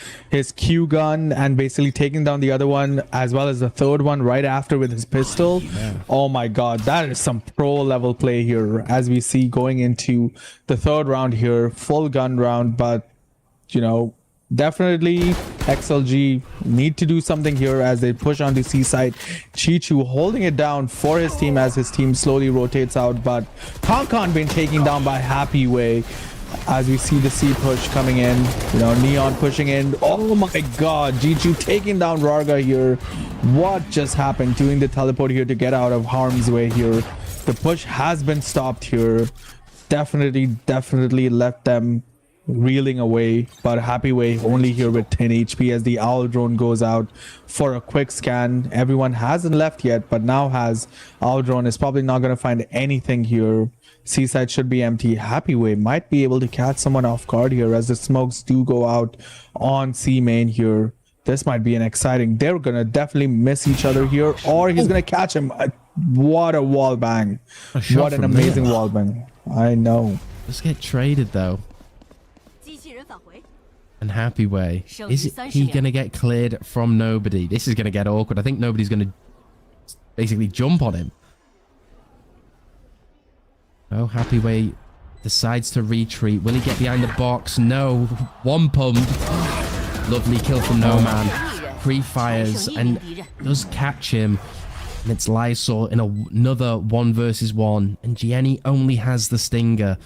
Q gun and basically taking down the other one as well as the third one right after with his pistol. Oh my god, that is some pro level play here as we see going into the third round here, full gun round, but you know, definitely XLG need to do something here as they push onto C side. Chichu holding it down for his team as his team slowly rotates out, but Kong being taken down by Happy Way as we see the C push coming in. You know, Neon pushing in. Oh my god, Chichu taking down Rarga here. What just happened? Doing the teleport here to get out of harm's way here. The push has been stopped here. Definitely left them reeling away, but Happy Way only here with 10 HP as the Owl drone goes out for a quick scan. Everyone hasn't left yet, but now has. Owl drone is probably not going to find anything here. Seaside should be empty. Happy Way might be able to catch someone off guard here as the smokes do go out on C main here. This might be an exciting. They're going to definitely miss each other here, or he's going to catch him. What a wall bang. What an amazing wall bang. I know. Let's get traded though. And Happy Way, is he going to get cleared from nobody? This is going to get awkward. I think nobody's going to basically jump on him. Oh, Happy Way decides to retreat. Will he get behind the box? No. One pump. Lovely kill from No Man. Pre-fires and does catch him. And it's Lysol in another 1 versus 1. And Gianni only has the Stinger.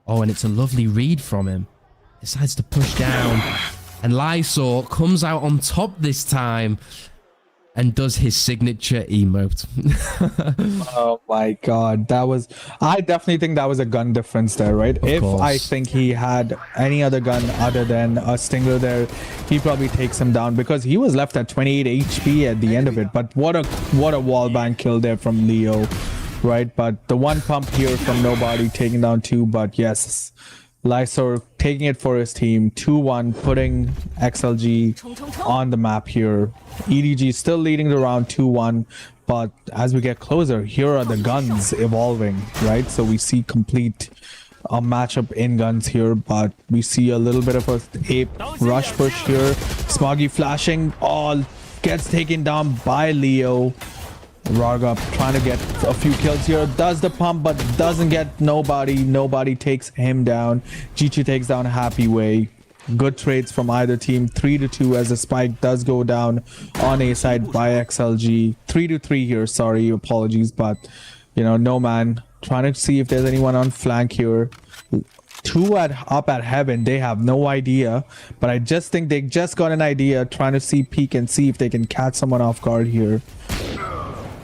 Oh, and it's a lovely read from him. Decides to push down, and Lysol comes out on top this time and does his signature emote. Oh my god, I definitely think that was a gun difference there, right? If I think he had any other gun other than a Stinger there, he probably takes him down because he was left at 28 HP at the end of it. But what a wallbang kill there from Leo, right? But the one pump here from nobody, taking down 2, but yes, Lysor taking it for his team. 2-1, putting XLG on the map here. EDG still leading the round 2-1, but as we get closer, here are the guns evolving, right? So we see complete matchup in guns here, but we see a little bit of a ape rush push here. Smoggy flashing, all gets taken down by Leo. Rarga trying to get a few kills here, does the pump but doesn't get nobody takes him down. Chichu takes down Happy Way. Good trades from either team. 3-2 as the spike does go down on A side by XLG. 3-3 here, sorry, apologies, but you know, No Man trying to see if there's anyone on flank here. 2 up at heaven, they have no idea, but I just think they just got an idea, trying to see peek and see if they can catch someone off guard here.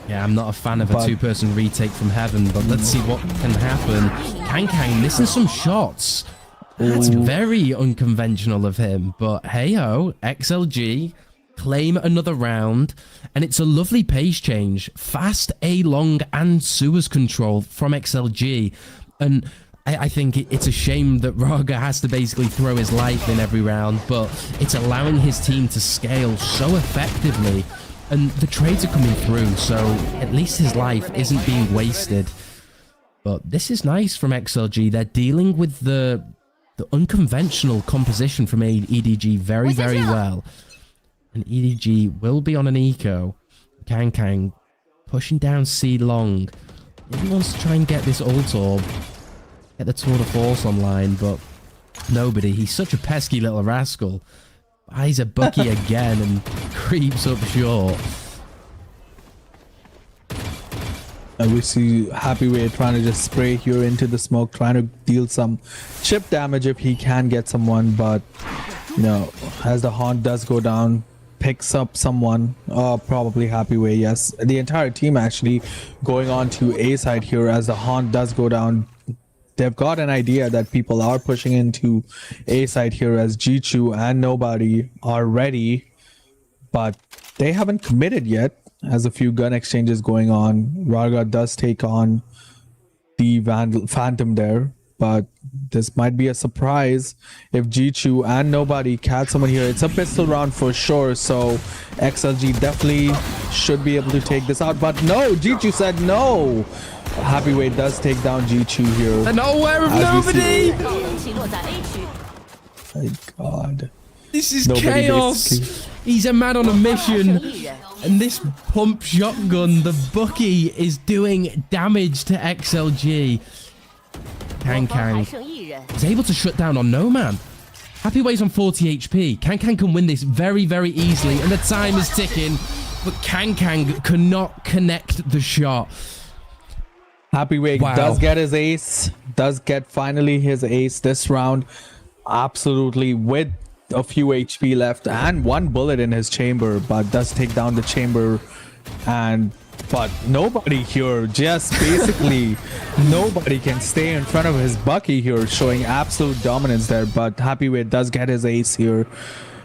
Yeah, I'm not a fan of a 2-person retake from heaven, but let's see what can happen. Kang missing some shots. That's very unconventional of him, but hey-ho, XLG claim another round, and it's a lovely pace change. Fast A long and sewers control from XLG, and I think it's a shame that Raga has to basically throw his life in every round, but it's allowing his team to scale so effectively. And the trades are coming through, so at least his life isn't being wasted. But this is nice from XLG. They're dealing with the unconventional composition from EDG very, very well. And EDG will be on an eco. Kang pushing down C long. He wants to try and get this ult orb. Get the tour de force online, but nobody. He's such a pesky little rascal. Buys a Bucky again and creeps up short. And we see Happy Way trying to just spray here into the smoke, trying to deal some chip damage if he can get someone, but you know, as the haunt does go down, picks up someone, probably Happy Way, yes. The entire team actually going on to A side here as the haunt does go down. They've got an idea that people are pushing into A side here as Jichu and Nobody are ready, but they haven't committed yet as a few gun exchanges going on. Varga does take on the Phantom there, but this might be a surprise if Jichu and Nobody catch someone here. It's a pistol round for sure, so XLG definitely should be able to take this out, but no, Jichu said no. Happy Way does take down Jichu here. And nowhere of nobody! My god. This is Nobody chaos! basically. He's a man on a mission, and this pump shotgun, the Bucky, is doing damage to XLG. Kang is able to shut down on No Man. Happy Way's on 40 HP. Kang can win this very, very easily, and the time is ticking, but Kang cannot connect the shot. Happy Way does get his ace, does get finally his ace this round, absolutely, with a few HP left and 1 bullet in his chamber, but does take down the chamber. But Nobody here, just basically nobody can stay in front of his Bucky here, showing absolute dominance there. But Happy Way does get his ace here,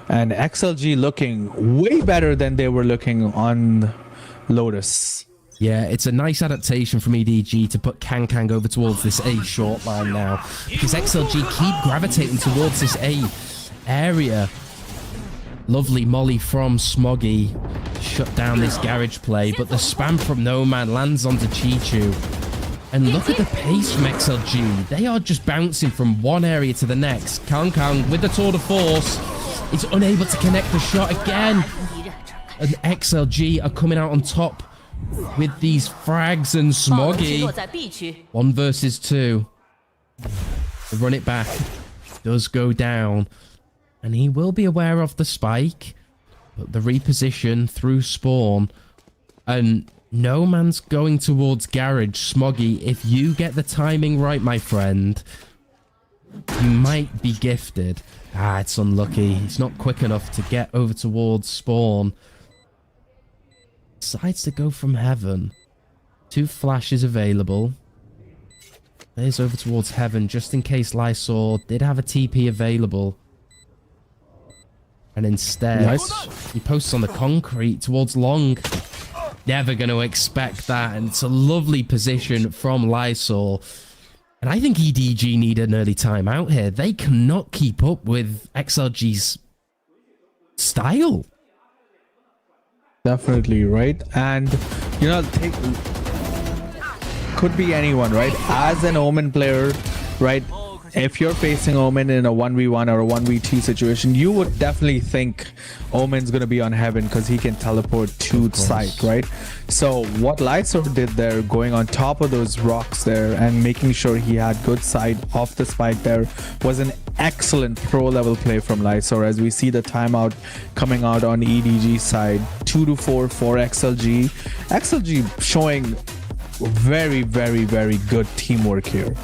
and XLG looking way better than they were looking on Lotus. Yeah, it's a nice adaptation from EDG to put Kang over towards this A short line now, because XLG keep gravitating towards this A area. Lovely molly from Smoggy shut down this garage play, but the spam from No Man lands onto Jichu. And look at the pace from XLG. They are just bouncing from one area to the next. Kang with the tour de force is unable to connect the shot again. And XLG are coming out on top with these frags and Smoggy. 1 versus 2. The run it back does go down, and he will be aware of the spike, but the reposition through spawn, and No Man's going towards garage. Smoggy, if you get the timing right, my friend, you might be gifted. It's unlucky. He's not quick enough to get over towards spawn. Decides to go from heaven. 2 flashes available. There's over towards heaven, just in case Lysol did have a TP available. And instead, he posts on the concrete towards long. Never going to expect that, and it's a lovely position from Lysol. And I think EDG need an early timeout here. They cannot keep up with XLG's style. Definitely, right? And you know, could be anyone, right? As an Omen player, right? If you're facing Omen in a 1v1 or a 1v2 situation, you would definitely think Omen's gonna be on heaven because he can teleport to site, right? So what Lysor did there, going on top of those rocks there and making sure he had good sight off the spike there, was an excellent pro level play from Lysor. As we see the timeout coming out on EDG side, 2-4 for XLG. XLG showing very, very, very good teamwork here.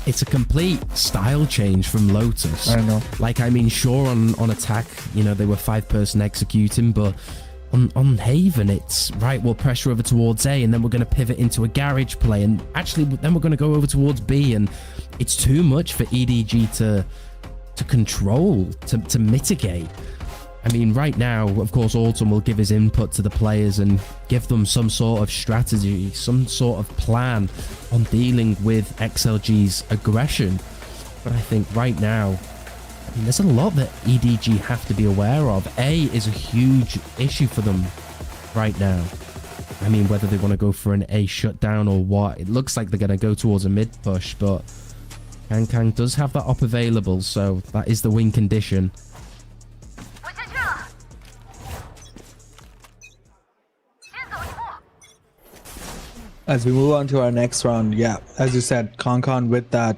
It's a complete style change from Lotus. I know. Like, I mean, sure, on attack, you know, they were 5-person executing, but on Haven, it's, right, we'll pressure over towards A, and then we're going to pivot into a garage play, and actually, then we're going to go over towards B, and it's too much for EDG to control, to mitigate. I mean, right now, of course, Autumn will give his input to the players and give them some sort of strategy, some sort of plan on dealing with XLG's aggression. But I think right now, I mean, there's a lot that EDG have to be aware of. A is a huge issue for them right now. I mean, whether they want to go for an A shutdown or what, it looks like they're going to go towards a mid push, but Kang does have that op available, so that is the win condition. As we move on to our next round, yeah, as you said, Kong with that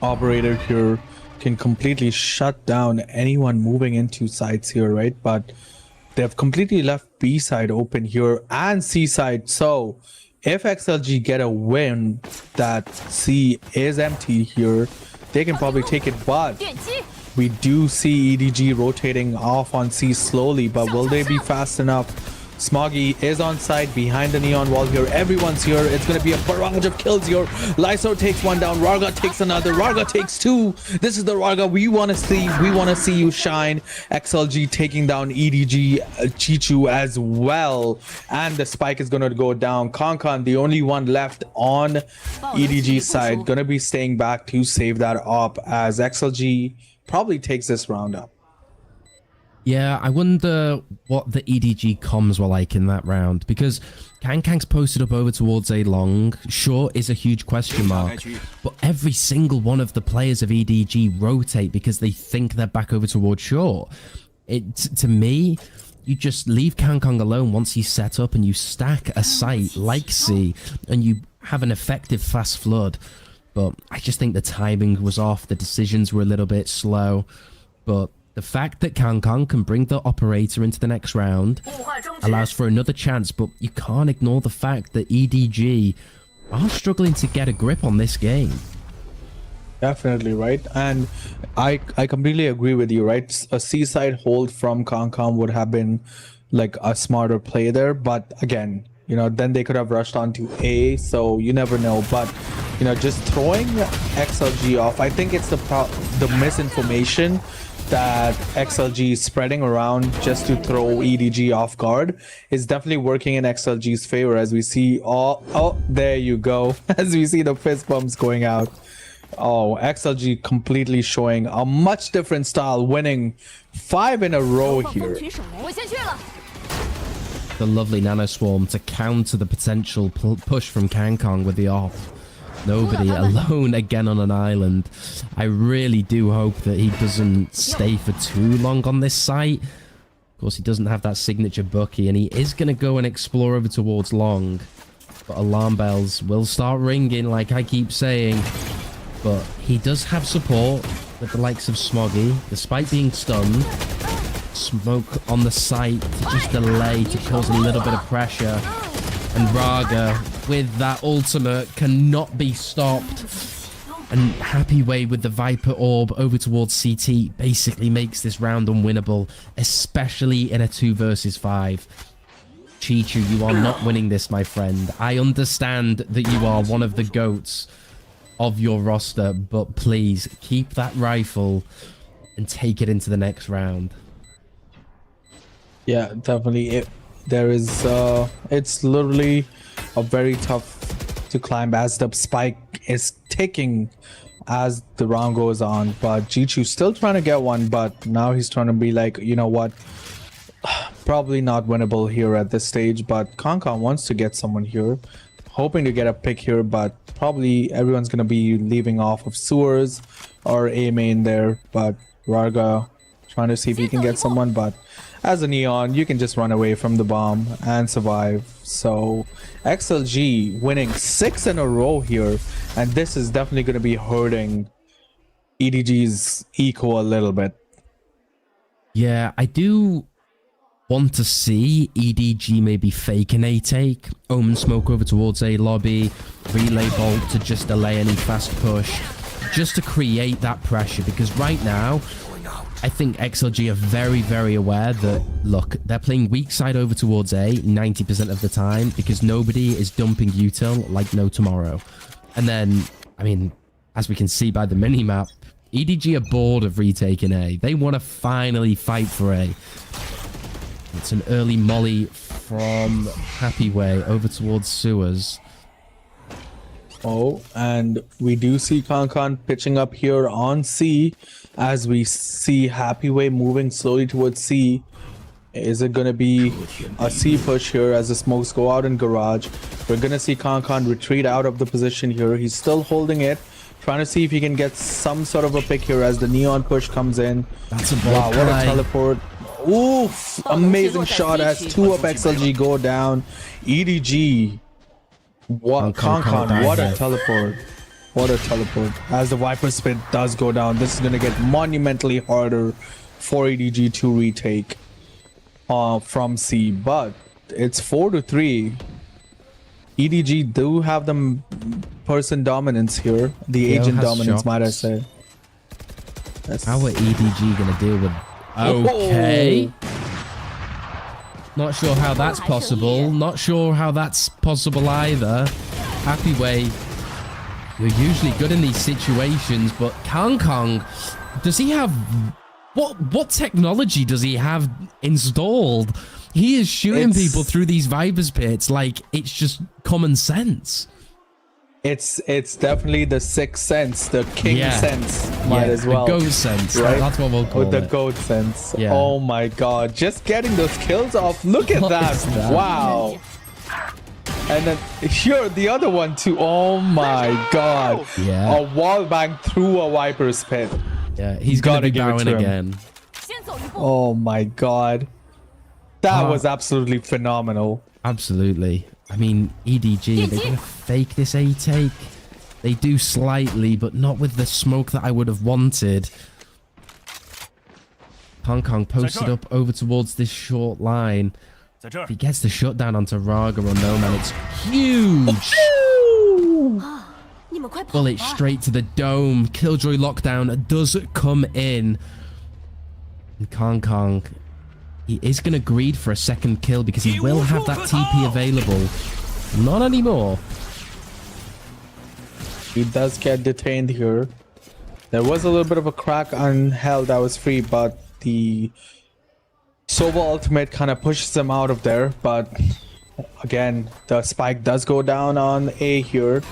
operator here can completely shut down anyone moving into sites here, right? But they've completely left B side open here and C side. So if XLG get a win, that C is empty here, they can probably take it. But We do see EDG rotating off on C slowly, but will they be fast enough? Smoggy is on site behind the neon wall here. Everyone's here. It's going to be a barrage of kills here. Lyso takes one down. Rarga takes another. Rarga takes two. This is the Rarga we want to see. We want to see you shine. XLG taking down EDG, Chichu as well. And the spike is going to go down. Kankan, the only one left on EDG side, going to be staying back to save that up as XLG probably takes this round up. Yeah, I wonder what the EDG comms were like in that round, because Kankang's posted up over towards A long. Short is a huge question mark, but every single one of the players of EDG rotate because they think they're back over towards short. To me, you just leave Kankang alone once he's set up and you stack a site like C and you have an effective fast flood. But I just think the timing was off, the decisions were a little bit slow, but the fact that Kankang can bring the operator into the next round allows for another chance, but you can't ignore the fact that EDG are struggling to get a grip on this game. Definitely, right? And I completely agree with you, right? A C-side hold from Kankang would have been like a smarter play there, but again, you know, then they could have rushed on to A, so you never know. But, you know, just throwing XLG off, I think it's the misinformation that XLG is spreading around just to throw EDG off guard is definitely working in XLG's favor, as we see there you go, as we see the fist bumps going out. Oh, XLG completely showing a much different style, winning 5 in a row here. The lovely Nano Swarm to counter the potential push from Kankang with the off. Nobody alone again on an island. I really do hope that he doesn't stay for too long on this site. Of course, he doesn't have that signature Bucky, and he is going to go and explore over towards long. But alarm bells will start ringing, like I keep saying. But he does have support with the likes of Smoggy, despite being stunned. Smoke on the site to just delay, to cause a little bit of pressure. And Raga, with that ultimate, cannot be stopped. And Happy Way with the Viper Orb over towards CT basically makes this round unwinnable, especially in a 2 versus 5. Chichu, you are not winning this, my friend. I understand that you are one of the GOATs of your roster, but please keep that rifle and take it into the next round. Yeah, definitely. It's literally a very tough to climb as the spike is ticking as the round goes on. But Jichu still trying to get one, but now he's trying to be like, you know what, probably not winnable here at this stage. But Kankang wants to get someone here, hoping to get a pick here, but probably everyone's gonna be leaving off of sewers or A main there. But Rarga trying to see if he can get someone, but as a neon, you can just run away from the bomb and survive. So XLG winning 6 in a row here, and this is definitely going to be hurting EDG's eco a little bit. Yeah, I do want to see EDG maybe fake an A take, Omen smoke over towards A lobby, relay bolt to just delay any fast push, just to create that pressure, because right now I think XLG are very, very aware that, look, they're playing weak side over towards A 90% of the time because nobody is dumping util like no tomorrow. And then, I mean, as we can see by the minimap, EDG are bored of retaking A. They want to finally fight for A. It's an early molly from Happy Way over towards sewers. Oh, and we do see Kankang pitching up here on C, as we see Happy Way moving slowly towards C. Is it going to be a C push here as the smokes go out in garage? We're going to see Kankang retreat out of the position here. He's still holding it, trying to see if he can get some sort of a pick here as the neon push comes in. That's a wow, what a teleport. Oof, amazing shot as 2 of XLG go down. EDG. What Kankang, what a teleport. What a teleport. As the Viper Spit does go down, this is going to get monumentally harder for EDG to retake from C. But it's 4-3. EDG do have the person dominance here. The agent dominance, might I say. How are EDG going to deal with... Okay. Not sure how that's possible. Not sure how that's possible either. Happy Way, you're usually good in these situations, but Kong, does he have... What technology does he have installed? He is shooting people through these Vipers pits like it's just common sense. It's definitely the sixth sense, the king sense, might as well. The goat sense, right? That's what we'll call it. The goat sense. Yeah. Oh my god, just getting those kills off. Look at that. Wow. And then here, the other one too. Oh my god. Yeah. A wall bang through a Viper's pit. Yeah, he's got to be bowing again. Oh my god. That was absolutely phenomenal. Absolutely. I mean, EDG, they're going to fake this A-take. They do slightly, but not with the smoke that I would have wanted. Kong posted up over towards this short line. If he gets the shutdown onto Raga or Nomad, it's huge. Bullet straight to the dome. Killjoy lockdown does come in. And Kong, he is going to greed for a second kill because he will have that TP available. Not anymore. He does get detained here. There was a little bit of a crack on Hell that was free, but the Sova ultimate kind of pushes him out of there. But again, the spike does go down on A here.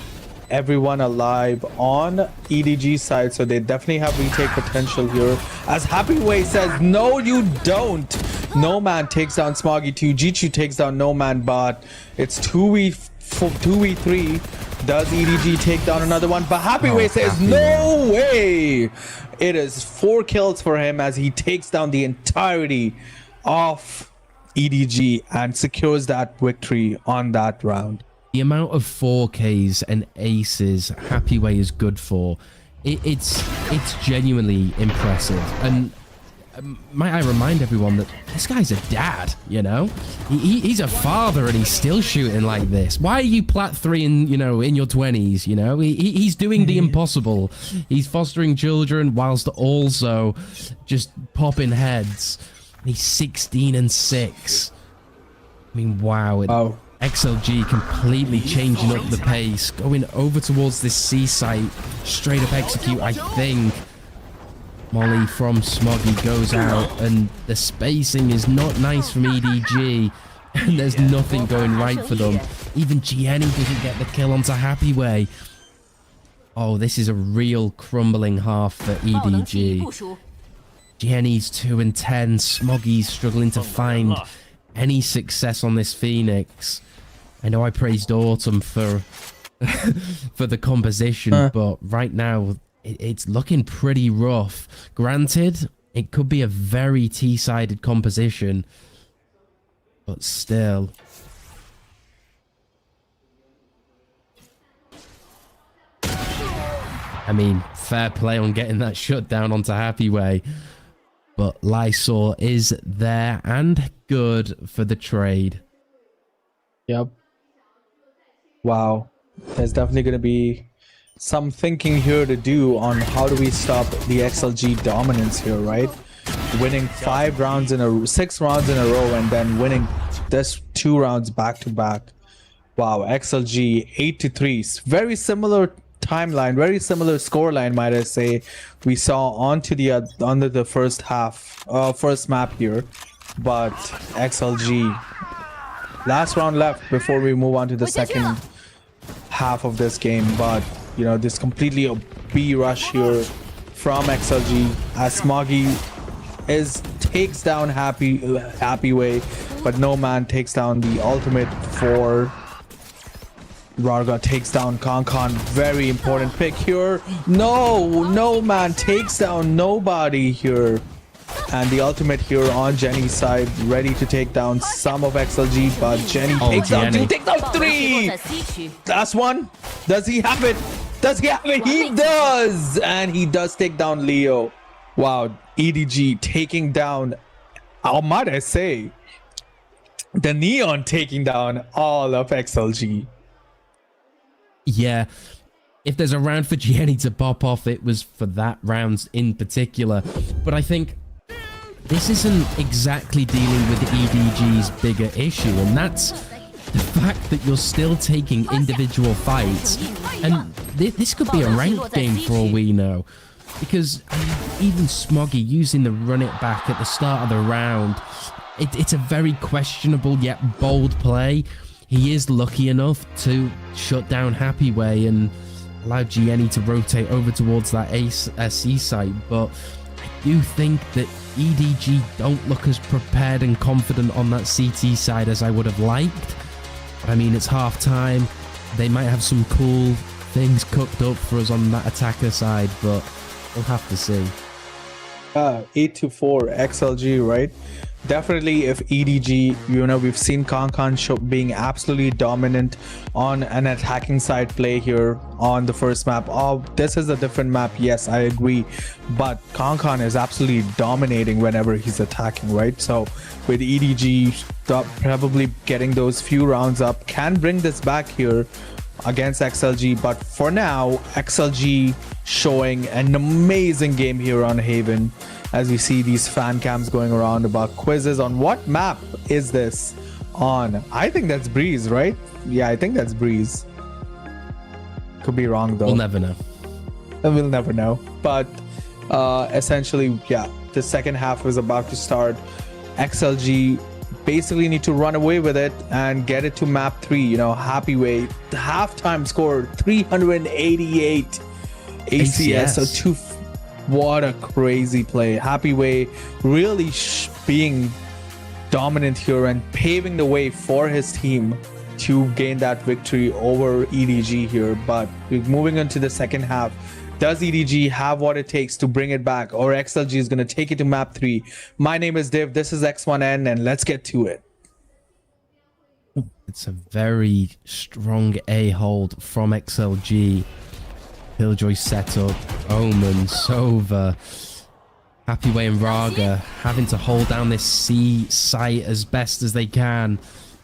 Everyone alive on EDG side, so they definitely have retake potential here. As Happy Way says, no you don't. No Man takes down Smoggy 2. Jichu takes down No Man, but it's 2v3. Does EDG take down another one? But Happy Way says, no way. It is 4 kills for him as he takes down the entirety of EDG and secures that victory on that round. The amount of 4Ks and aces Happy Way is good for, it's genuinely impressive. And might I remind everyone that this guy's a dad, you know? He's a father and he's still shooting like this. Why are you plat 3 in, you know, in your 20s, you know? He's doing the impossible. He's fostering children whilst also just popping heads. He's 16 and 6. I mean, wow. XLG completely changing up the pace, going over towards this C site, straight up execute, I think. Molly from Smoggy goes out, and the spacing is not nice from EDG, and there's nothing going right for them. Even Jenny doesn't get the kill onto Happy Way. Oh, this is a real crumbling half for EDG. Jenny's 2 and 10, Smoggy's struggling to find any success on this Phoenix. I know I praised Autumn for for the composition, but right now it's looking pretty rough. Granted, it could be a very T-sided composition, but still. I mean, fair play on getting that shutdown onto Happy Way. But Lysol is there and good for the trade. Yep. Wow. There's definitely going to be some thinking here to do on how do we stop the XLG dominance here, right? Winning 6 rounds in a row and then winning this 2 rounds back to back. Wow, XLG 8-3. Very similar timeline, very similar scoreline, might I say, we saw onto the first map here. But XLG, last round left before we move on to the second half of this game. But you know, this completely a B rush here from XLG as Smoggy takes down Happy Way, but No Man takes down the ultimate for Raga, takes down Kong. Very important pick here. No Man takes down nobody here. And the ultimate here on Jenny's side, ready to take down some of XLG, but Jenny takes down 2, takes down 3. Last one. Does he have it? Does he have it? He does! And he does take down Leo. Wow, EDG taking down, how might I say, the Neon taking down all of XLG. Yeah, if there's a round for Gianni to pop off, it was for that round in particular. But I think this isn't exactly dealing with EDG's bigger issue, and that's the fact that you're still taking individual fights. And this could be a ranked game for all we know. Because even Smoggy using the run it back at the start of the round, it's a very questionable yet bold play. He is lucky enough to shut down Happy Way and allow Gianni to rotate over towards that C site, but I do think that EDG don't look as prepared and confident on that CT side as I would have liked. I mean, it's half time. They might have some cool things cooked up for us on that attacker side, but we'll have to see. 8-4 XLG, right? Definitely, if EDG, you know, we've seen Kankan being absolutely dominant on an attacking side play here on the first map. Oh, this is a different map. Yes, I agree. But Kankan is absolutely dominating whenever he's attacking, right? So with EDG probably getting those few rounds up, can bring this back here against XLG. But for now, XLG showing an amazing game here on Haven, as we see these fan cams going around about quizzes on what map is this on. I think that's Breeze, right? Yeah, I think that's Breeze. Could be wrong though. We'll never know. We'll never know. But essentially, yeah, the second half is about to start. XLG basically need to run away with it and get it to map 3. You know, Happy Way, the halftime score 388 ACS. So what a crazy play. Happy Way really being dominant here and paving the way for his team to gain that victory over EDG here. But we're moving into the second half. Does EDG have what it takes to bring it back, or XLG is going to take it to map 3? My name is Div, this is X1N, and let's get to it. It's a very strong A hold from XLG. Killjoy setup, Omen, Sova, Happy Way and Raga having to hold down this C site as best as they can.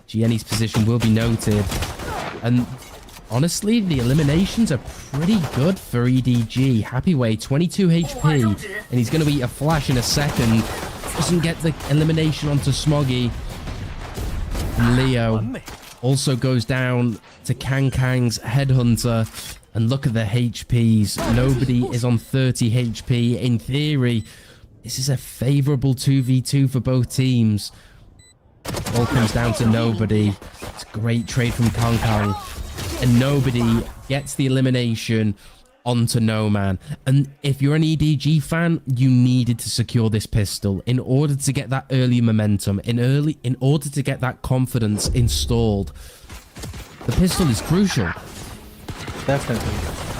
Gianni's position will be noted. And honestly, the eliminations are pretty good for EDG. Happy Way, 22 HP, and he's going to eat a flash in a second. Doesn't get the elimination onto Smoggy. And Leo also goes down to Kang's Headhunter. And look at the HPs. Nobody is on 30 HP. In theory, this is a favorable 2v2 for both teams. All comes down to nobody. It's a great trade from Kong. And nobody gets the elimination onto No Man. And if you're an EDG fan, you needed to secure this pistol in order to get that early momentum, in order to get that confidence installed. The pistol is crucial. Definitely.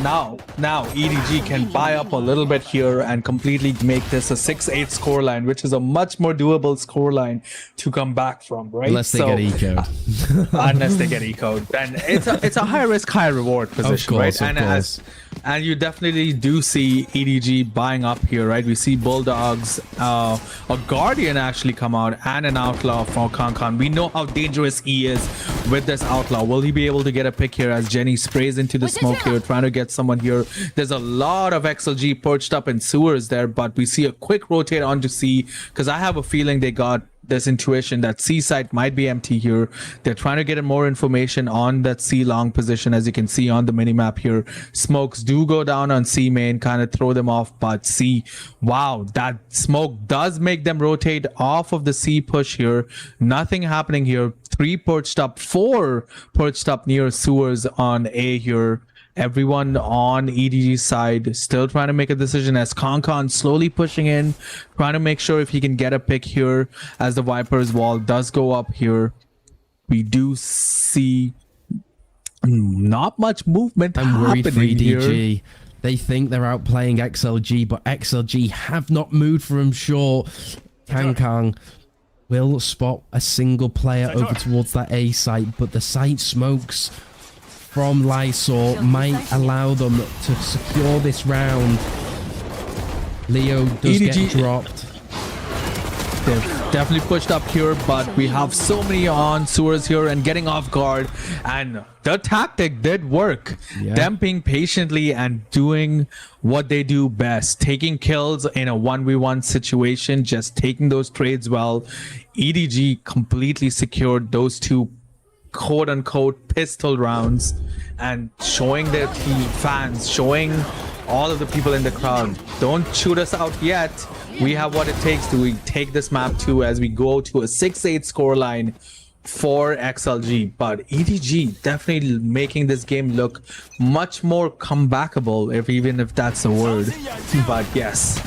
Now EDG can buy up a little bit here and completely make this a 6-8 scoreline, which is a much more doable scoreline to come back from, right? Unless they get eco'd. Unless they get eco'd. And it's a high risk, high reward position, right? And you definitely do see EDG buying up here, right? We see Bulldogs, a Guardian actually come out, and an Outlaw from Kankan. We know how dangerous he is with this Outlaw. Will he be able to get a pick here as Jenny sprays into the smoke here, trying to get someone here? There's a lot of XLG perched up in sewers there, but we see a quick rotate onto C, because I have a feeling they got this intuition that C site might be empty here. They're trying to get more information on that C long position, as you can see on the minimap here. Smokes do go down on C main, kind of throw them off, but C, wow, that smoke does make them rotate off of the C push here. Nothing happening here. 3 perched up, 4 perched up near sewers on A here. Everyone on EDG's side still trying to make a decision as Kankan slowly pushing in, trying to make sure if he can get a pick here as the Viper's wall does go up here. We do see not much movement I'm worried for EDG. Here. They think they're outplaying XLG, but XLG have not moved from short. Kang will spot a single player over towards that A site, but the site smokes from Lysol might allow them to secure this round. Leo does EDG get dropped. They've definitely pushed up here, but we have so many on sewers here and getting off guard. And the tactic did work. Yeah. Them being patiently and doing what they do best. Taking kills in a 1v1 situation, just taking those trades well. EDG completely secured those two quote-unquote pistol rounds and showing their team fans, showing all of the people in the crowd, don't shoot us out yet. We have what it takes to take this map too, as we go to a 6-8 scoreline for XLG. But EDG definitely making this game look much more comebackable, even if that's a word. But yes.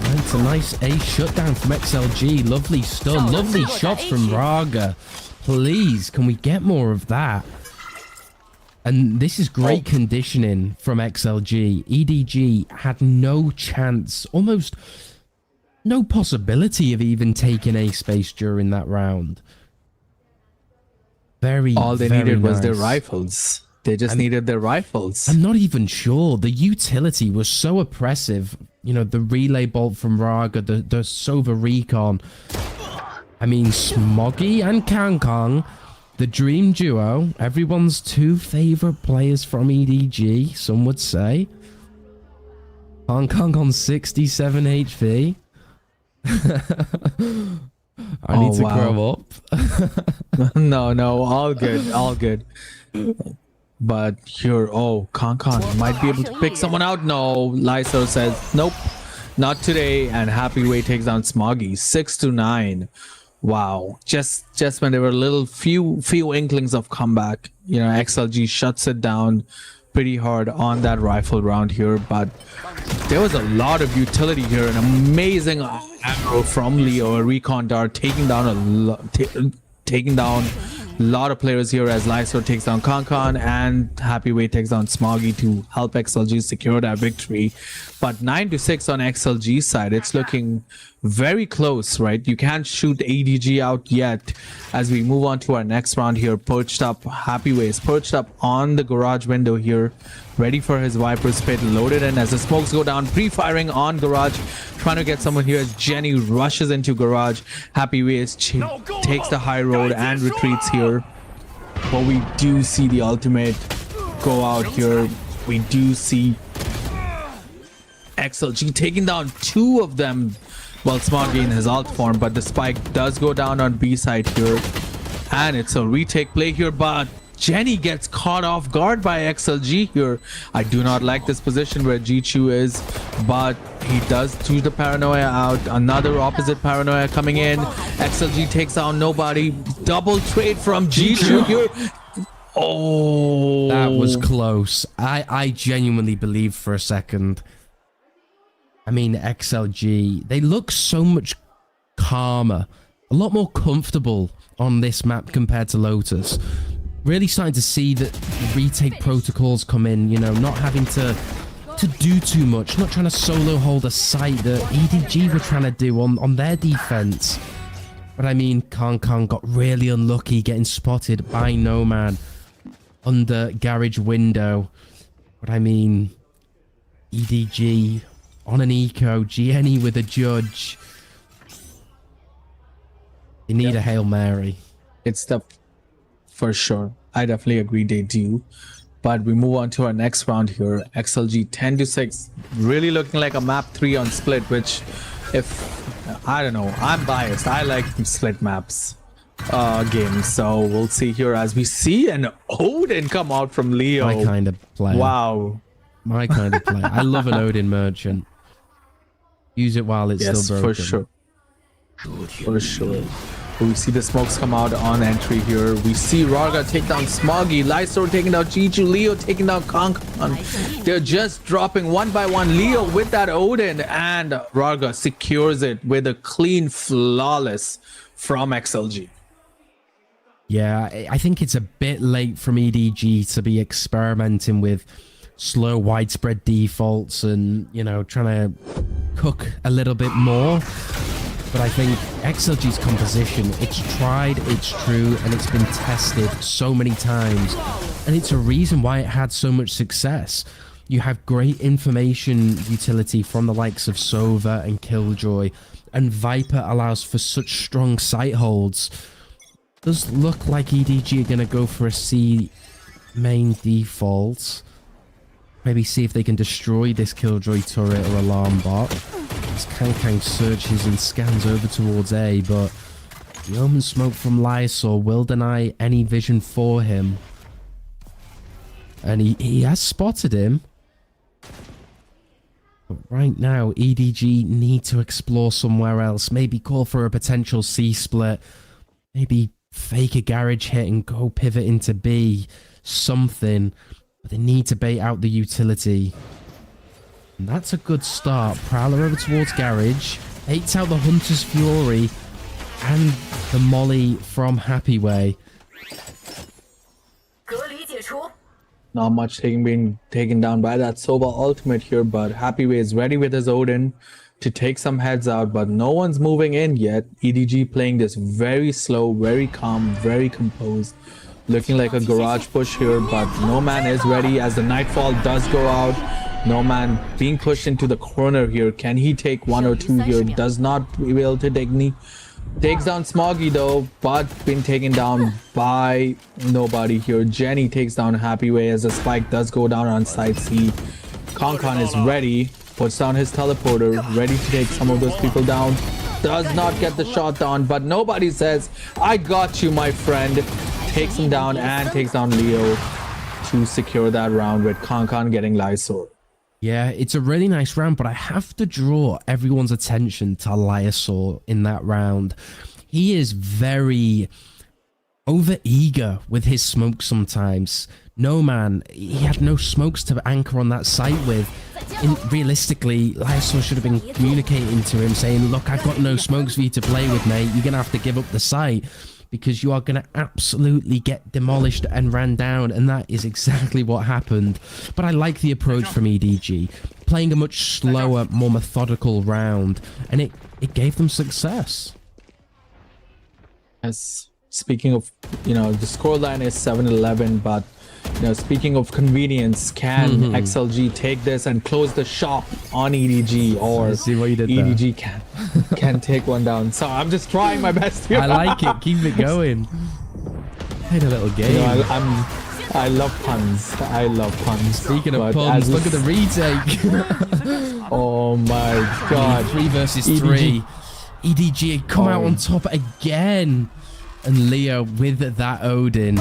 It's a nice ace shutdown from XLG. Lovely stun, lovely shots from Raga. Please, can we get more of that? And this is great conditioning from XLG. EDG had no chance, almost no possibility of even taking a space during that round. All they needed was their nice. rifles. They just needed their rifles. I'm not even sure. The utility was so oppressive. You know, the relay bolt from Raga, the Sova recon. I mean, Smoggy and Kangkong, the dream duo, everyone's two favorite players from EDG, some would say. Kangkong on 67 HP. I need to grow up. No, all good. But here, Kangkong might be able to pick someone out. No, Lyso says, nope, not today. And Happyway takes down Smoggy, 6-9. Wow, just when there were little few inklings of comeback, you know, XLG shuts it down pretty hard on that rifle round here. But there was a lot of utility here, an amazing aggro from Leo, a recon dart taking down a lot of players here as Lyso takes down Kangkong and Happyway takes down Smoggy to help XLG secure that victory. But 9-6 on XLG side, it's looking very close, right? You can't shoot EDG out yet. As we move on to our next round here, perched up, Happyway is perched up on the garage window here, ready for his Viper's Pit, loaded in as the smokes go down, pre-firing on garage, trying to get someone here as Jenny rushes into garage. Happyway takes the high road and retreats here. But we do see the ultimate go out here. We do see XLG taking down two of them while Smoggy in his alt form, but the spike does go down on B side here. And it's a retake play here, but Jenny gets caught off guard by XLG here. I do not like this position where Jichu is, but he does choose the paranoia out. Another opposite paranoia coming in. XLG takes down nobody. Double trade from Jichu here. Oh, that was close. I genuinely believed for a second. I mean, XLG, they look so much calmer, a lot more comfortable on this map compared to Lotus. Really starting to see that retake protocols come in, you know, not having to do too much, not trying to solo hold a site that EDG were trying to do on their defense. But I mean, Kangkong got really unlucky getting spotted by Nomad under garage window. But I mean, EDG on an eco, GNE with a judge. They need a Hail Mary. It's the... For sure. I definitely agree they do. But we move on to our next round here. XLG 10-6. Really looking like a map 3 on split, which I don't know. I'm biased. I like split maps games. So we'll see here as we see an Odin come out from Leo. My kind of play. Wow. My kind of play. I love an Odin merchant. Use it while it's still broken. For sure. For sure. We see the smokes come out on entry here. We see Raga take down Smoggy, Lysor taking down Jichu, Leo taking down Kangkong. They're just dropping one by one. Leo with that Odin, and Raga secures it with a clean, flawless from XLG. Yeah, I think it's a bit late from EDG to be experimenting with slow, widespread defaults and, you know, trying to cook a little bit more. But I think XLG's composition, it's tried, it's true, and it's been tested so many times. And it's a reason why it had so much success. You have great information utility from the likes of Sova and Killjoy, and Viper allows for such strong sight holds. Does look like EDG are going to go for a C main default. Maybe see if they can destroy this Killjoy turret or alarm bot. As Kang searches and scans over towards A, but the Omen smoke from Lysol will deny any vision for him. And he has spotted him. But right now, EDG need to explore somewhere else. Maybe call for a potential C split. Maybe fake a garage hit and go pivot into B. Something. But they need to bait out the utility. And that's a good start. Prowler over towards garage. Baits out the Hunter's Fury. And the molly from Happy Way. Not much being taken down by that Sova ultimate here, but Happy Way is ready with his Odin to take some heads out, but no one's moving in yet. EDG playing this very slow, very calm, very composed. Looking like a garage push here, but No Man is ready as the Nightfall does go out. No Man being pushed into the corner here. Can he take 1 or 2 here? Does not be able to Digny. Takes down Smoggy though, but been taken down by nobody here. Jenny takes down Happy Way as the spike does go down on side C. Concon is ready, puts down his teleporter, ready to take some of those people down. Does not get the shot down, but nobody says, I got you, my friend. Takes him down and takes down Leo to secure that round with Concon getting Lysol. Yeah, it's a really nice round, but I have to draw everyone's attention to Lysol in that round. He is very over-eager with his smoke sometimes. No Man, he had no smokes to anchor on that site with. Realistically, Lysol should have been communicating to him, saying, look, I've got no smokes for you to play with, mate. You're going to have to give up the site, because you are going to absolutely get demolished and ran down, and that is exactly what happened. But I like the approach from EDG, playing a much slower, more methodical round, and it gave them success. Yes, speaking of, the scoreline is 7-11, but speaking of convenience, can XLG take this and close the shop on EDG, or see what you did EDG can take one down? So I'm just trying my best here. I like it. Keep it going. Played a little game. I love puns. I love puns. Speaking of puns, look at the retake. Oh my god. 3 versus 3. EDG had come out on top again. And Leo with that Odin.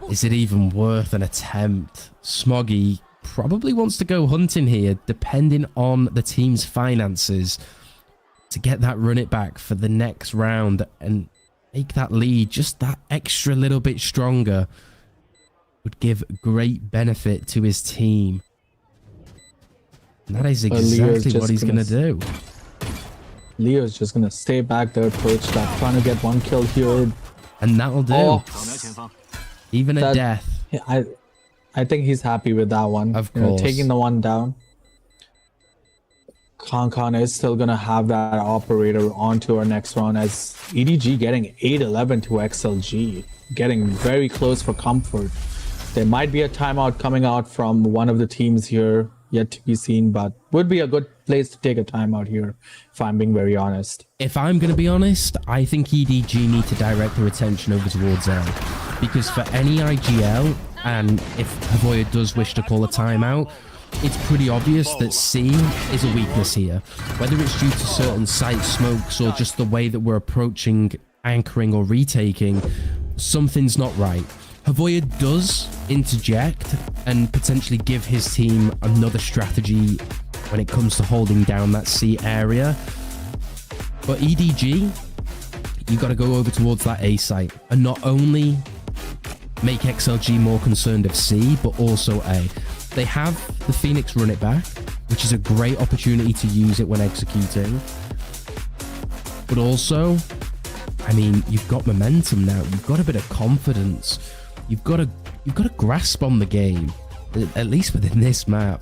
Is it even worth an attempt? Smoggy probably wants to go hunting here, depending on the team's finances, to get that run it back for the next round and make that lead just that extra little bit stronger. Would give great benefit to his team. And that is exactly what he's going to do. Leo's just going to stay back there, perched up, trying to get one kill here. And that'll do. Even a death. I think he's happy with that one. Of course. Taking the one down. Concon is still going to have that operator onto our next round, as EDG getting 8-11 to XLG. Getting very close for comfort. There might be a timeout coming out from one of the teams here. Yet to be seen, but would be a good place to take a timeout here, if I'm being very honest. If I'm going to be honest, I think EDG need to direct their attention over towards L. Because for any IGL, and if Havoya does wish to call a timeout, it's pretty obvious that C is a weakness here. Whether it's due to certain site smokes or just the way that we're approaching anchoring or retaking, something's not right. Havoya does interject and potentially give his team another strategy when it comes to holding down that C area. But EDG, you got to go over towards that A site and not only make XLG more concerned of C, but also A. They have the Phoenix run it back, which is a great opportunity to use it when executing. But also, I mean, you've got momentum now. You've got a bit of confidence. You've got a grasp on the game, at least within this map.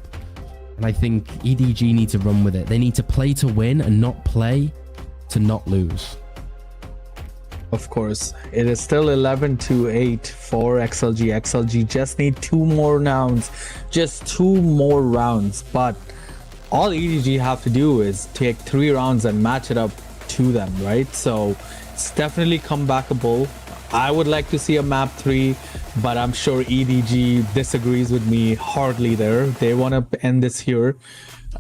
And I think EDG need to run with it. They need to play to win and not play to not lose. Of course, it is still 11-8 for XLG. XLG just need 2 more rounds, just 2 more rounds. But all EDG have to do is take 3 rounds and match it up to them, right? So it's definitely comebackable. I would like to see a map 3, but I'm sure EDG disagrees with me hardly there. They want to end this here.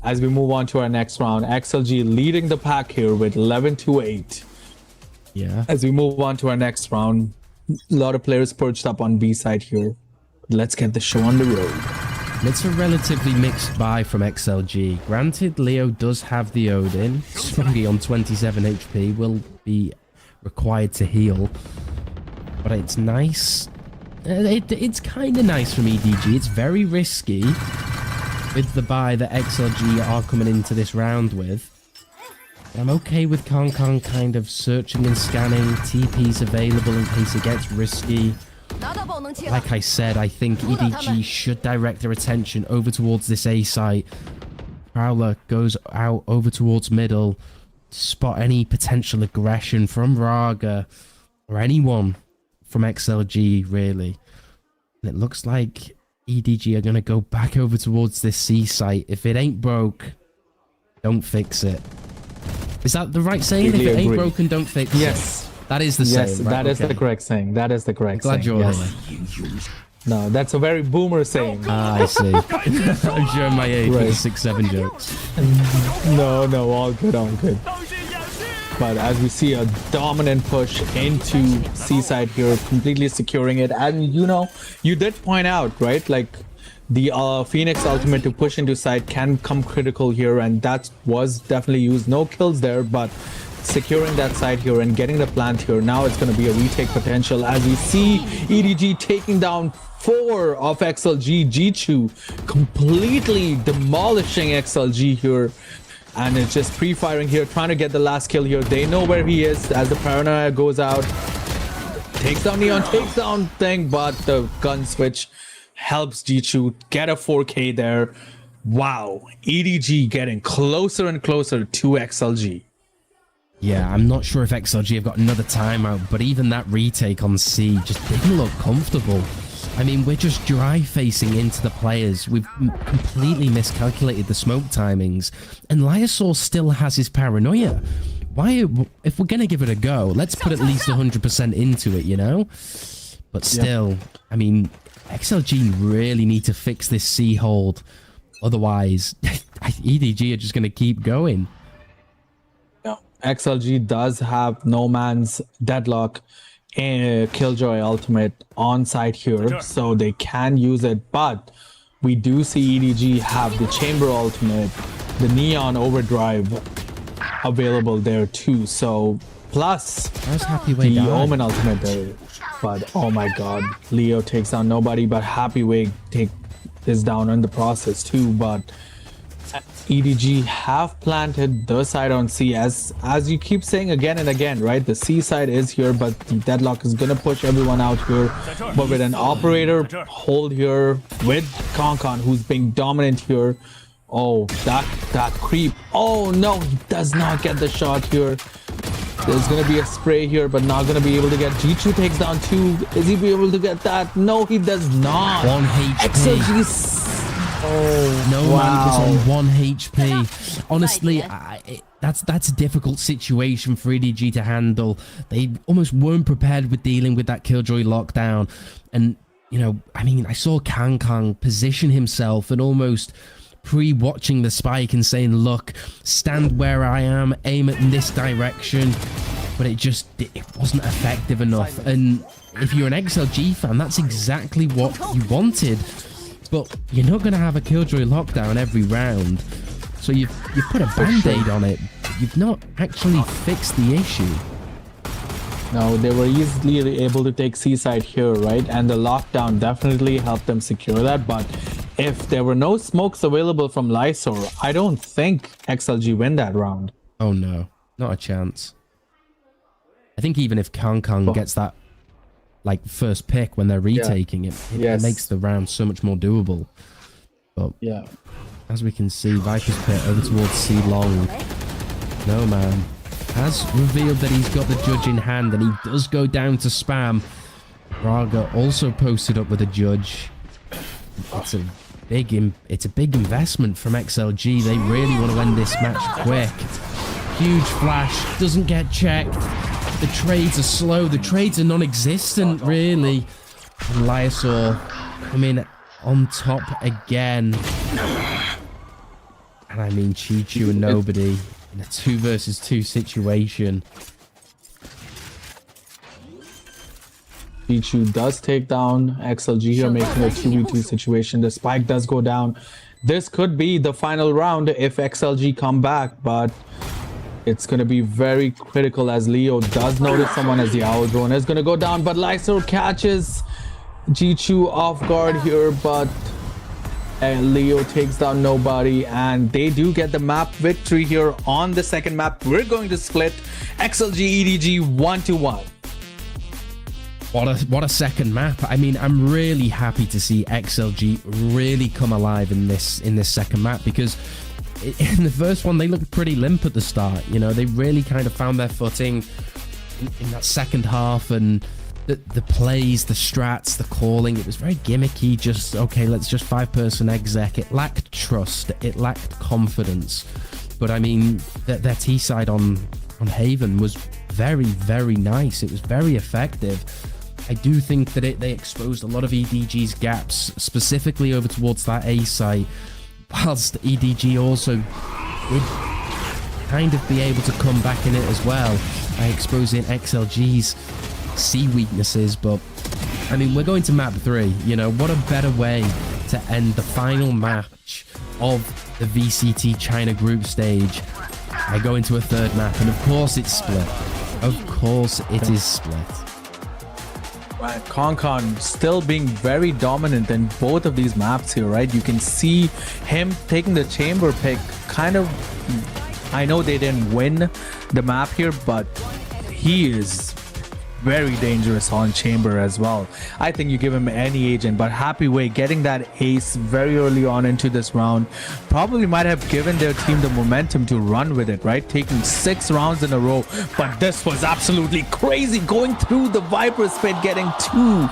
As we move on to our next round, XLG leading the pack here with 11-8. Yeah. As we move on to our next round, a lot of players perched up on B side here. Let's get the show on the road. It's a relatively mixed buy from XLG. Granted, Leo does have the Odin. Sprungy on 27 HP will be required to heal. But it's nice. It's kind of nice from EDG. It's very risky with the buy that XLG are coming into this round with. I'm okay with Kong kind of searching and scanning. TP's available in case it gets risky. Like I said, I think EDG should direct their attention over towards this A site. Prowler goes out over towards middle to spot any potential aggression from Raga or anyone from XLG, really. And it looks like EDG are going to go back over towards this C site. If it ain't broke, don't fix it. Is that the right saying? If it ain't broken, don't fix it. Yes. That is the saying. Yes, that is the correct saying. That is the correct saying. Glad you're here. No, that's a very boomer saying. I see. I'm showing my age with 6-7 jokes. No, all good, all good. But as we see a dominant push into C-side here, completely securing it. And you know, you did point out, right? Like the Phoenix ultimate to push into side can come critical here, and that was definitely used. No kills there, but securing that side here and getting the plant here. Now it's going to be a retake potential as we see EDG taking down 4 of XLG. Jichu completely demolishing XLG here, and it's just pre-firing here, trying to get the last kill here. They know where he is as the paranoia goes out. Takes down Neon, takes down thing, but the gun switch helps Jichu get a 4K there. Wow, EDG getting closer and closer to XLG. Yeah, I'm not sure if XLG have got another timeout, but even that retake on C just didn't look comfortable. I mean, we're just dry facing into the players. We've completely miscalculated the smoke timings, and Lyosaur still has his paranoia. Why, if we're gonna give it a go, let's put at least 100% into it, you know? But still, I mean, XLG really need to fix this C hold. Otherwise, EDG are just gonna keep going. XLG does have No Man's Deadlock and Killjoy ultimate on site here, so they can use it, but we do see EDG have the Chamber ultimate, the Neon Overdrive available there too, so plus the Omen ultimate there. But oh my god, Leo takes down nobody, but Happy Wig is down in the process too. But EDG have planted the side on C, as you keep saying again and again, right? The C side is here, but the Deadlock is gonna push everyone out here. But with an operator hold here with Concon, who's being dominant here. Oh, that creep. Oh no, he does not get the shot here. There's gonna be a spray here, but not gonna be able to get. Jichu takes down 2. Is he be able to get that? No, he does not. 1 HP. XLG. Oh, no man was on 1 HP. Honestly, that's a difficult situation for EDG to handle. They almost weren't prepared with dealing with that Killjoy lockdown. And, you know, I mean, I saw Kang position himself and almost pre-watching the spike and saying, look, stand where I am, aim at this direction. But it wasn't effective enough. And if you're an XLG fan, that's exactly what you wanted. But you're not going to have a Killjoy lockdown every round. So you've put a band-aid on it. You've not actually fixed the issue. No, they were easily able to take C-side here, right? And the lockdown definitely helped them secure that. But if there were no smokes available from Lyosaur, I don't think XLG win that round. Oh no, not a chance. I think even if Kang gets that like first pick when they're retaking it makes the round so much more doable. But yeah, as we can see, Viper's Pit over towards C long. No man has revealed that he's got the judge in hand, and he does go down to spam. Raga also posted up with a judge. It's a big investment from XLG. They really want to end this match quick. huge flash, doesn't get checked. The trades are slow. The trades are non-existent, really. And Lysor coming on top again. And I mean, Chi-Chu and nobody in a 2 versus 2 situation. Chi-Chu does take down XLG here, making a 2v2 situation. The spike does go down. This could be the final round if XLG come back, but it's going to be very critical as Leo does notice someone as the Owl drone is going to go down, but Lysor catches Chi-Chu off guard here, but Leo takes down nobody, and they do get the map victory here on the second map. We're going to split XLG EDG 1-1. What a second map. I mean, I'm really happy to see XLG really come alive in this second map, because in the first one they looked pretty limp at the start. You know, they really kind of found their footing in that second half, and the plays, the strats, the calling, it was very gimmicky. Just okay, let's just 5-person exec. It lacked trust, it lacked confidence. But I mean, their T side on Haven was very, very nice. It was very effective. I do think that they exposed a lot of EDG's gaps, specifically over towards that A site, whilst EDG also would kind of be able to come back in it as well by exposing XLG's C weaknesses. But I mean, we're going to map 3. You know, what a better way to end the final match of the VCT China group stage. I go into a third map, and of course it's split. Of course it is split. Right, Concon still being very dominant in both of these maps here, right? You can see him taking the chamber pick. Kind of, I know they didn't win the map here, but he is very dangerous on chamber as well. I think you give him any agent, but Happy Way getting that ace very early on into this round probably might have given their team the momentum to run with it, right? Taking 6 rounds in a row, but this was absolutely crazy, going through the Viper's pit, getting 2.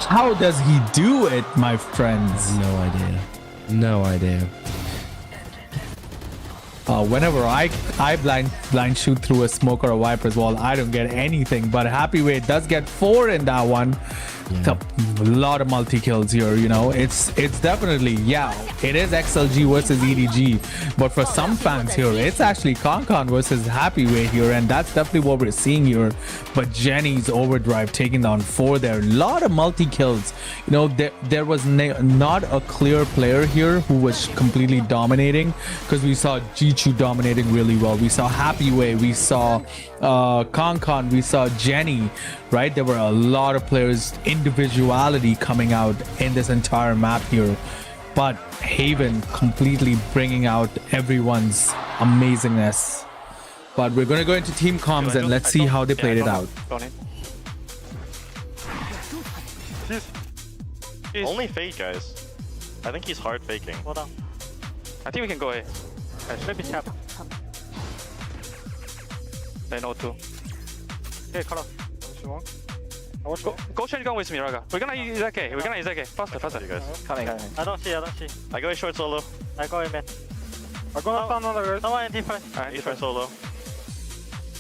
How does he do it, my friends? No idea. No idea. Whenever I blind shoot through a smoke or a Viper's wall, I don't get anything, but Happy Way does get 4 in that one. Yeah. A lot of multi-kills here, you know. It's definitely, yeah, it is XLG versus EDG, but for some fans here, it's actually Concon versus Happy Way here, and that's definitely what we're seeing here. But Jenny's overdrive taking down 4 there. A lot of multi-kills. You know, there was not a clear player here who was completely dominating, because we saw Chi-Chu dominating really well. We saw Happy Way, we saw Concon, we saw Jenny, right? There were a lot of players, individuality coming out in this entire map here, but Haven completely bringing out everyone's amazingness. But we're going to go into team comms and let's see how they played it out. Only fake, guys. I think he's hard faking. Hold on. I think we can go A. Maybe tap. They know too. Okay, cut off. Go change gun with me, Raga. We're gonna use that K. We're gonna use that K. Faster, faster. You guys. Coming. I don't see. I go A short solo. I go A mid. I'm gonna find another. No one in defense. Alright, defense solo.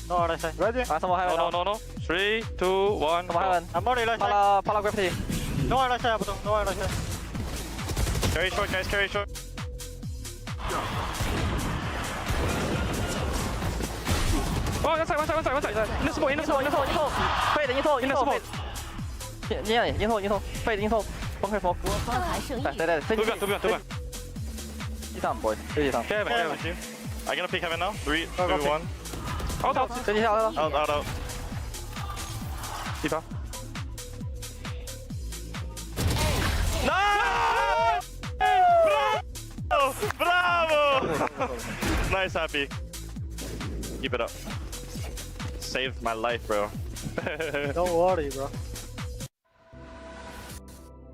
No, what I say. Ready? No. 3, 2, 1. I'm already right side. Pala gravity. No one right side, no one right side. Carry short, guys, carry short. Oh, one side. In the smoke. Fade, Fade, Bunker smoke. Boy. Okay, I'm gonna pick heaven now. 3, 2, 1. Out. Deeper. No! Bravo! Nice, Happy. Keep it up. Saved my life, bro. Don't worry, bro.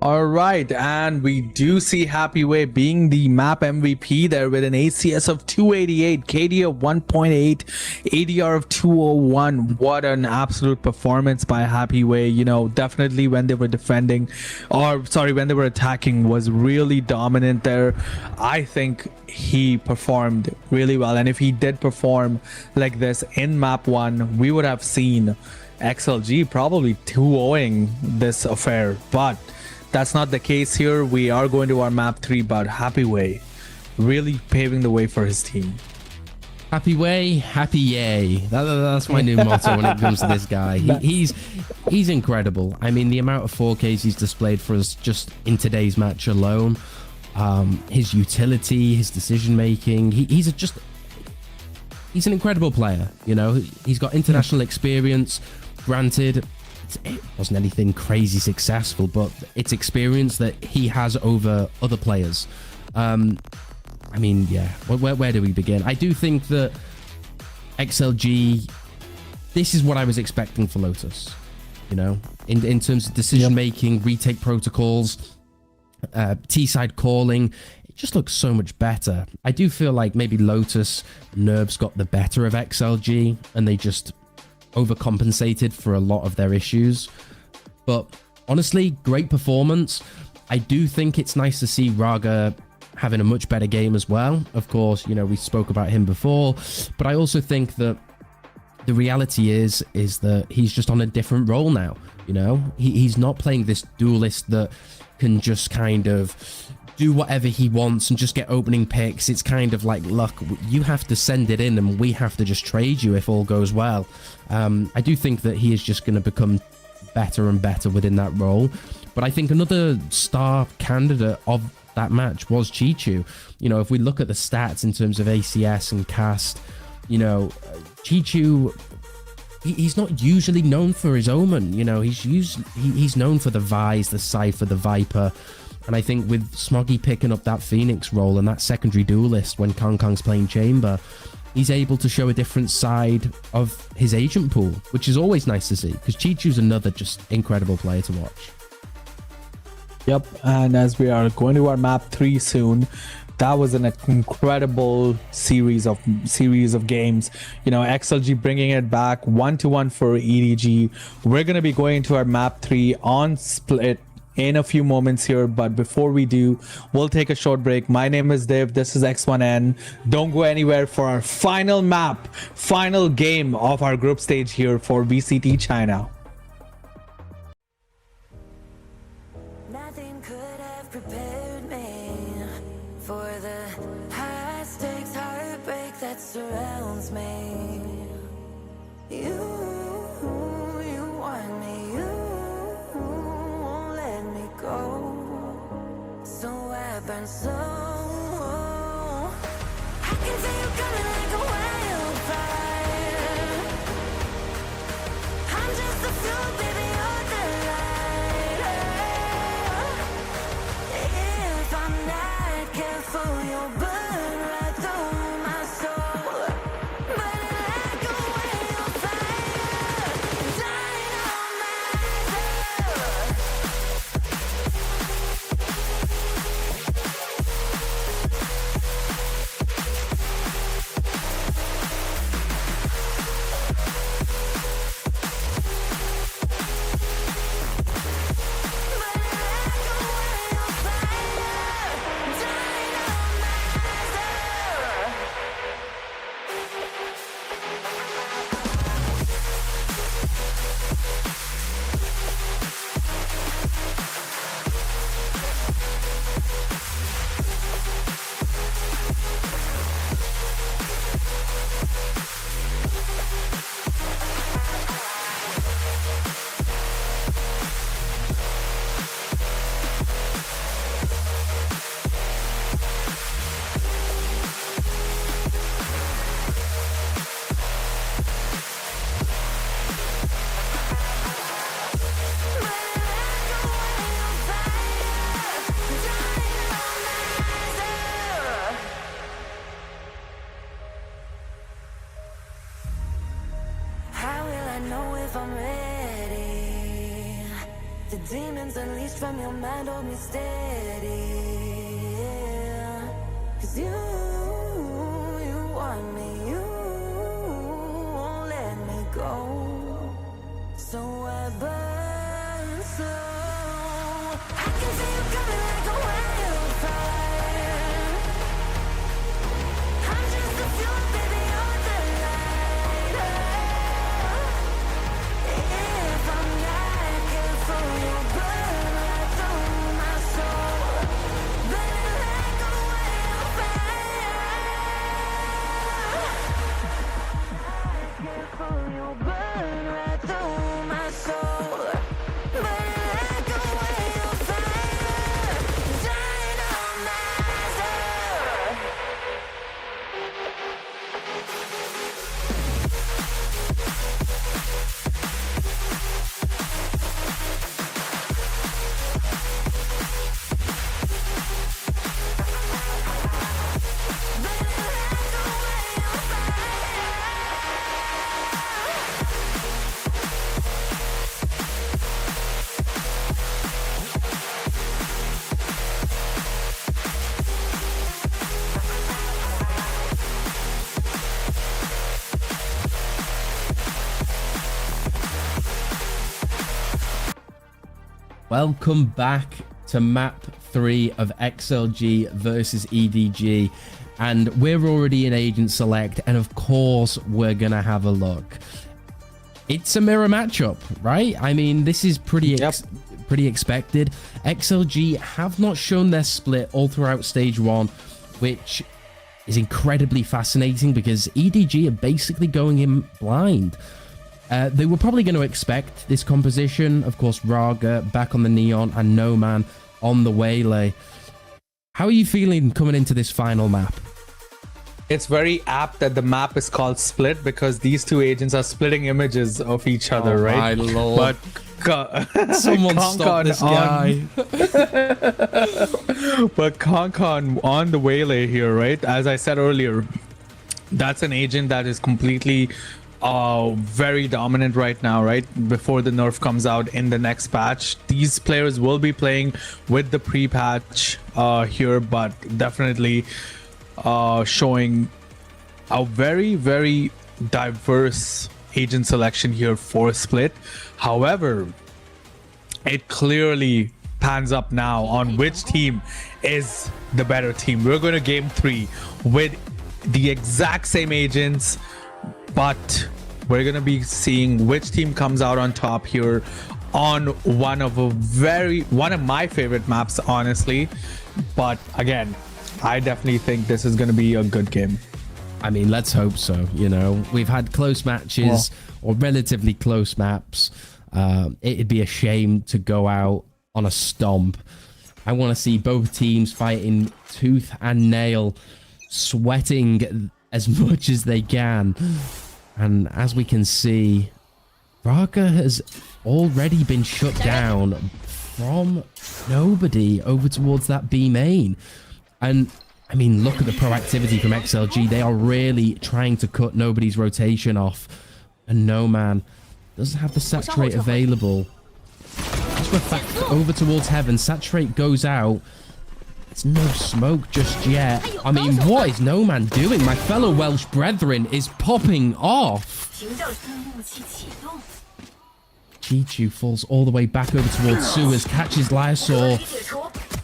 All right, and we do see Happy Way being the map MVP there with an ACS of 288, KD of 1.8, ADR of 201. What an absolute performance by Happy Way. You know, definitely when they were defending, or sorry, when they were attacking, was really dominant there. I think he performed really well, and if he did perform like this in map 1, we would have seen XLG probably 2-0ing this affair, but that's not the case here. We are going to our map 3, but Happy Way really paving the way for his team. Happy Way, happy yay. That's my new motto when it comes to this guy. He's incredible. I mean, the amount of 4Ks he's displayed for us just in today's match alone, his utility, his decision making, he's an incredible player. You know, he's got international experience. Granted, it wasn't anything crazy successful, but it's experience that he has over other players. I mean, yeah, where do we begin? I do think that XLG, this is what I was expecting for Lotus, you know, in terms of decision making, retake protocols, T-side calling. It just looks so much better. I do feel like maybe Lotus nerves got the better of XLG and they just overcompensated for a lot of their issues. But honestly, great performance. I do think it's nice to see Raga having a much better game as well. Of course, you know, we spoke about him before, but I also think that the reality is that he's just on a different role now. You know, he's not playing this duelist that can just kind of do whatever he wants and just get opening picks. It's kind of like, look, you have to send it in and we have to just trade you if all goes well. I do think that he is just going to become better and better within that role. But I think another star candidate of that match was Chichu. You know, if we look at the stats in terms of ACS and cast, you know, Chichu, he's not usually known for his Omen. You know, he's known for the Vise, the Cypher, the Viper. And I think with Smoggy picking up that Phoenix role and that secondary duelist when Kong Kong's playing Chamber, he's able to show a different side of his agent pool, which is always nice to see, because Chichu's another just incredible player to watch. Yep, and as we are going to our map 3 soon, that was an incredible series of games. You know, XLG bringing it back 1-1 for EDG. We're going to be going to our map 3 on split in a few moments here, but before we do, we'll take a short break. My name is Dev, this is X1N. Don't go anywhere for our final map, final game of our group stage here for VCT China. Nothing could have prepared me for the high stakes heartbreak that surrounds me. You want me, you won't let me go. So I burn so. I can feel you coming like a wildfire. I'm just a fuel, baby, you're the lighter. If I'm not careful, you'll burn right through my soul. Burning like a wildfire, dynamite. How will I know if I'm ready The demons unleashed from your mind hold me steady. Yeah. 'Cause you want me, you won't let me go. So I burn slow. I can see you coming like a wildfire. I'm just a fuel, baby, you're the lighter. If I'm not careful, you'll burn right through my soul. Burning like a wildfire. Careful, you'll burn right through my soul. Burning like a wildfire. Dynamizer. Welcome back to map 3 of XLG versus EDG, and we're already in Agent Select, and of course we're gonna have a look. It's a mirror matchup, right? I mean, this is pretty expected. XLG have not shown their split all throughout stage 1, which is incredibly fascinating because EDG are basically going in blind. They were probably going to expect this composition. Of course, Raga back on the Neon and No Man on the Waylay. How are you feeling coming into this final map? It's very apt that the map is called Split because these two agents are splitting images of each other, right? My lord. But someone stop this guy. But Concon on the Waylay here, right? As I said earlier, that's an agent that is completely very dominant right now, right? Before the nerf comes out in the next patch, these players will be playing with the pre-patch here, but definitely showing a very, very diverse agent selection here for Split. However, it clearly pans up now on which team is the better team. We're going to game 3 with the exact same agents, but we're gonna be seeing which team comes out on top here on one of my favorite maps, honestly. But again, I definitely think this is gonna be a good game. I mean, let's hope so. You know, we've had close matches or relatively close maps. It'd be a shame to go out on a stomp. I want to see both teams fighting tooth and nail, sweating as much as they can. And as we can see, Raga has already been shut down from nobody over towards that B main. And I mean, look at the proactivity from XLG. They are really trying to cut nobody's rotation off. And No Man doesn't have the Saturate available. As we're back over towards Heaven, Saturate goes out. There's no smoke just yet. I mean, what is No Man doing? My fellow Welsh brethren is popping off. Chichu falls all the way back over towards Suez, catches Lyosaur.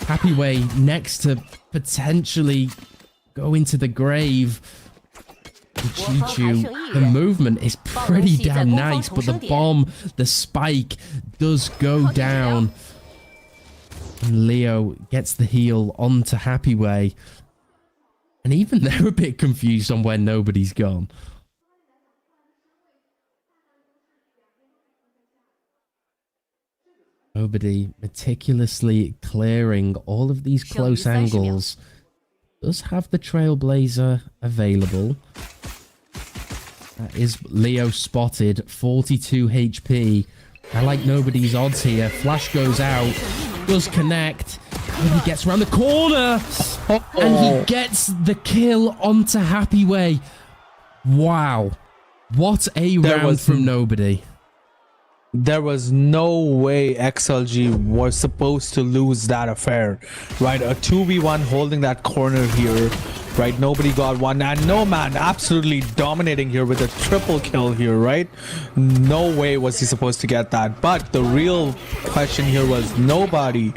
Happyway next to potentially go into the grave. And Chichu, the movement is pretty damn nice, but the bomb, the spike does go down. And Leo gets the heal onto Happyway. And even they're a bit confused on where nobody's gone. Nobody meticulously clearing all of these close angles. Does have the Trailblazer available. That is Leo spotted. 42 HP. I like nobody's odds here. Flash goes out. Does connect. And he gets around the corner. And he gets the kill onto Happyway. Wow. What a round from nobody. there was no way XLG was supposed to lose that affair, right? A 2v1 holding that corner here, right? Nobody got one, and Nomad absolutely dominating here with a triple kill here, right? No way was he supposed to get that. But the real question here was nobody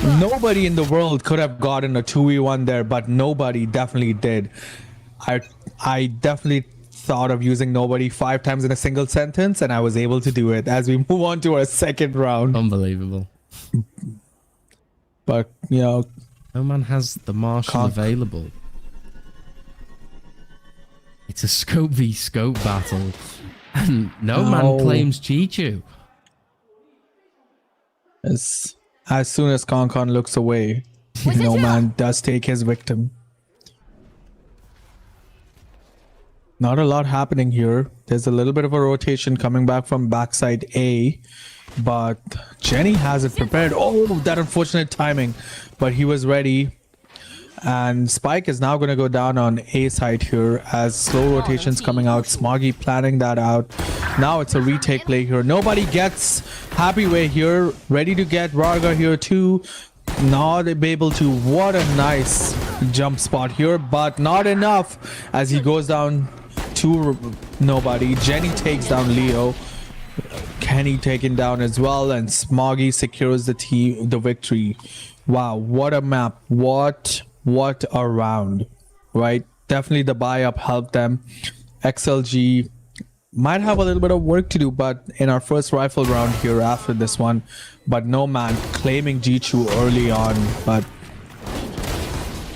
in the world could have gotten a 2v1 there, but nobody definitely did. I definitely thought of using nobody 5 times in a single sentence, and I was able to do it as we move on to our second round. Unbelievable. But, you know, no man has the Marshal available. It's a scope v scope battle, and no man claims Chichu. As soon as Concon looks away, no man does take his victim. Not a lot happening here. There's a little bit of a rotation coming back from backside A, but Jenny has it prepared. Oh, that unfortunate timing, but he was ready. And Spike is now going to go down on A side here as slow rotations coming out. Smoggy planning that out. Now it's a retake play here. Nobody gets Happy Way here. Ready to get Raga here too. Not able to. What a nice jump spot here, but not enough as he goes down to nobody. Jenny takes down Leo. Kenny taken down as well, and Smoggy secures the victory. Wow, what a map. What a round, right? Definitely the buy up helped them. XLG might have a little bit of work to do, but in our first rifle round here after this one, but no man claiming Jichu early on, but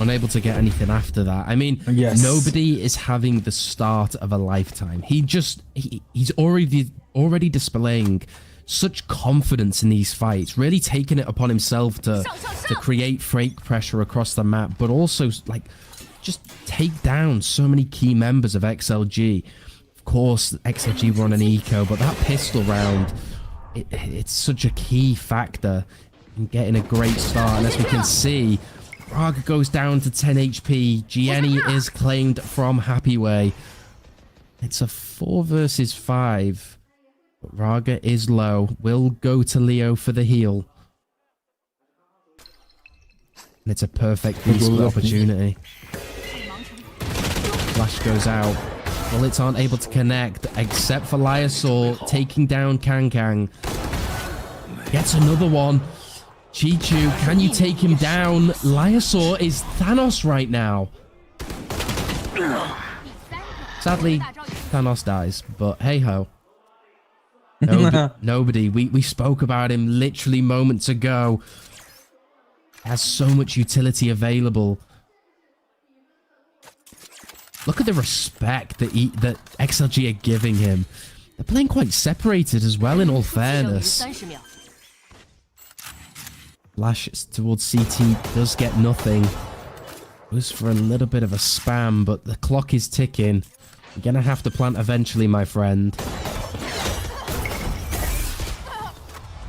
unable to get anything after that. I mean, yes. Nobody is having the start of a lifetime. He's already displaying such confidence in these fights, really taking it upon himself to create fake pressure across the map, but also like just take down so many key members of XLG. Of course, XLG run an eco, but that pistol round, it's such a key factor in getting a great start. And as we can see, Raga goes down to 10 HP. Gianni is claimed from Happy Way. It's a 4 versus 5. But Raga is low. Will go to Leo for the heal. And it's a perfect resplit opportunity. Flash goes out. Bullets aren't able to connect except for Lyasaur taking down Kang. Gets another one. Chichu, can you take him down? Lyasaur is Thanos right now. Sadly, Thanos dies, but hey ho. Nobody. We spoke about him literally moments ago. Has so much utility available. Look at the respect that XLG are giving him. They're playing quite separated as well, in all fairness. Flash towards CT, does get nothing. Goes for a little bit of a spam, but the clock is ticking. You're gonna have to plant eventually, my friend.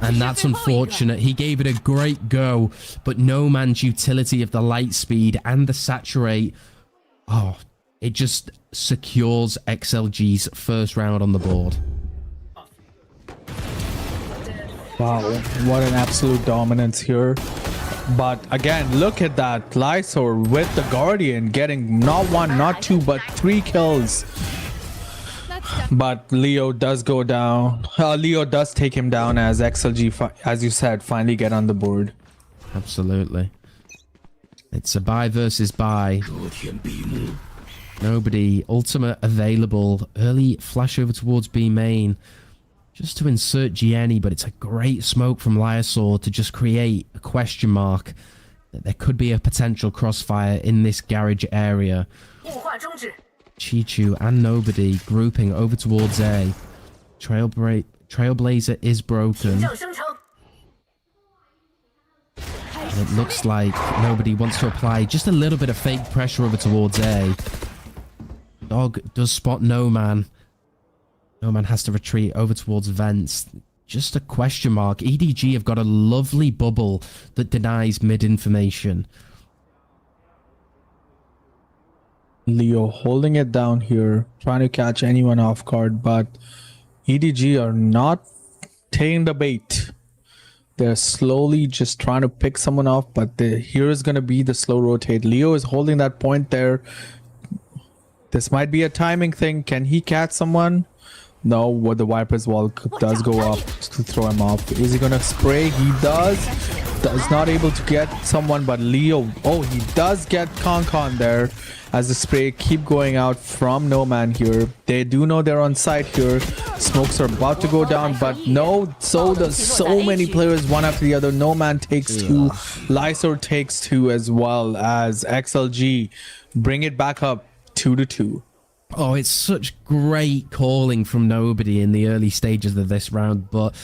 And that's unfortunate. He gave it a great go, but no man's utility of the light speed and the saturate. Oh, it just secures XLG's first round on the board. Wow, what an absolute dominance here. But again, look at that. Lyasaur with the Guardian getting not 1, not 2, but 3 kills. But Leo does go down. Leo does take him down as XLG, as you said, finally get on the board. Absolutely. It's a buy versus buy. Nobody. Ultimate available. Early flash over towards B main. Just to insert Gianni, but it's a great smoke from Lyasaur to just create a question mark that there could be a potential crossfire in this garage area. Chichu and Nobody grouping over towards A. Trailblazer is broken. And it looks like Nobody wants to apply just a little bit of fake pressure over towards A. Dog does spot No Man. No Man has to retreat over towards vents. Just a question mark. EDG have got a lovely bubble that denies mid information. Leo holding it down here, trying to catch anyone off guard, but EDG are not taking the bait. They're slowly just trying to pick someone off, but here is going to be the slow rotate. Leo is holding that point there. This might be a timing thing. Can he catch someone? No, what the Viper's wall does go up to throw him off. Is he going to spray? He does. Is not able to get someone, but Leo, oh, he does get Concon there as the spray keep going out from No Man here. They do know they're on site here. Smokes are about to go down, but no, so does so many players, one after the other. No Man takes two, Lysor takes two, as well as XLG bring it back up 2-2. Oh, it's such great calling from Nobody in the early stages of this round, but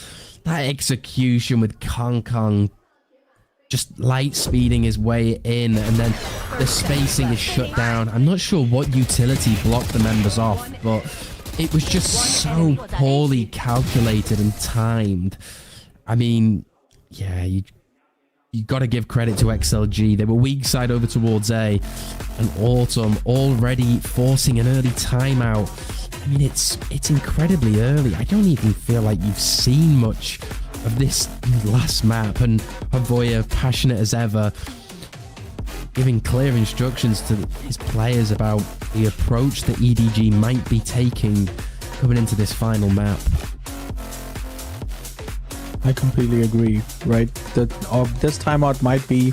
that execution with Concon just light speeding his way in, and then the spacing is shut down. I'm not sure what utility blocked the members off, but it was just so poorly calculated and timed. I mean, yeah, you got to give credit to XLG. They were weak side over towards A, and Autumn already forcing an early timeout. I mean, it's incredibly early. I don't even feel like you've seen much of this last map, and Havoya, passionate as ever, giving clear instructions to his players about the approach that EDG might be taking coming into this final map. I completely agree, right? That this timeout might be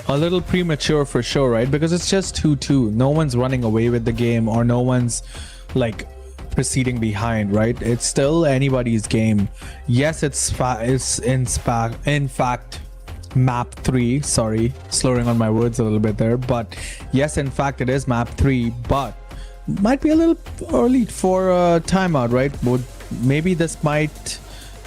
a little premature for sure, right? Because it's just 2-2. No one's running away with the game, or no one's like proceeding behind, right? It's still anybody's game. Yes, it's in fact map 3. Sorry, slurring on my words a little bit there. But yes, in fact, it is map 3. But might be a little early for a timeout, right? Maybe this might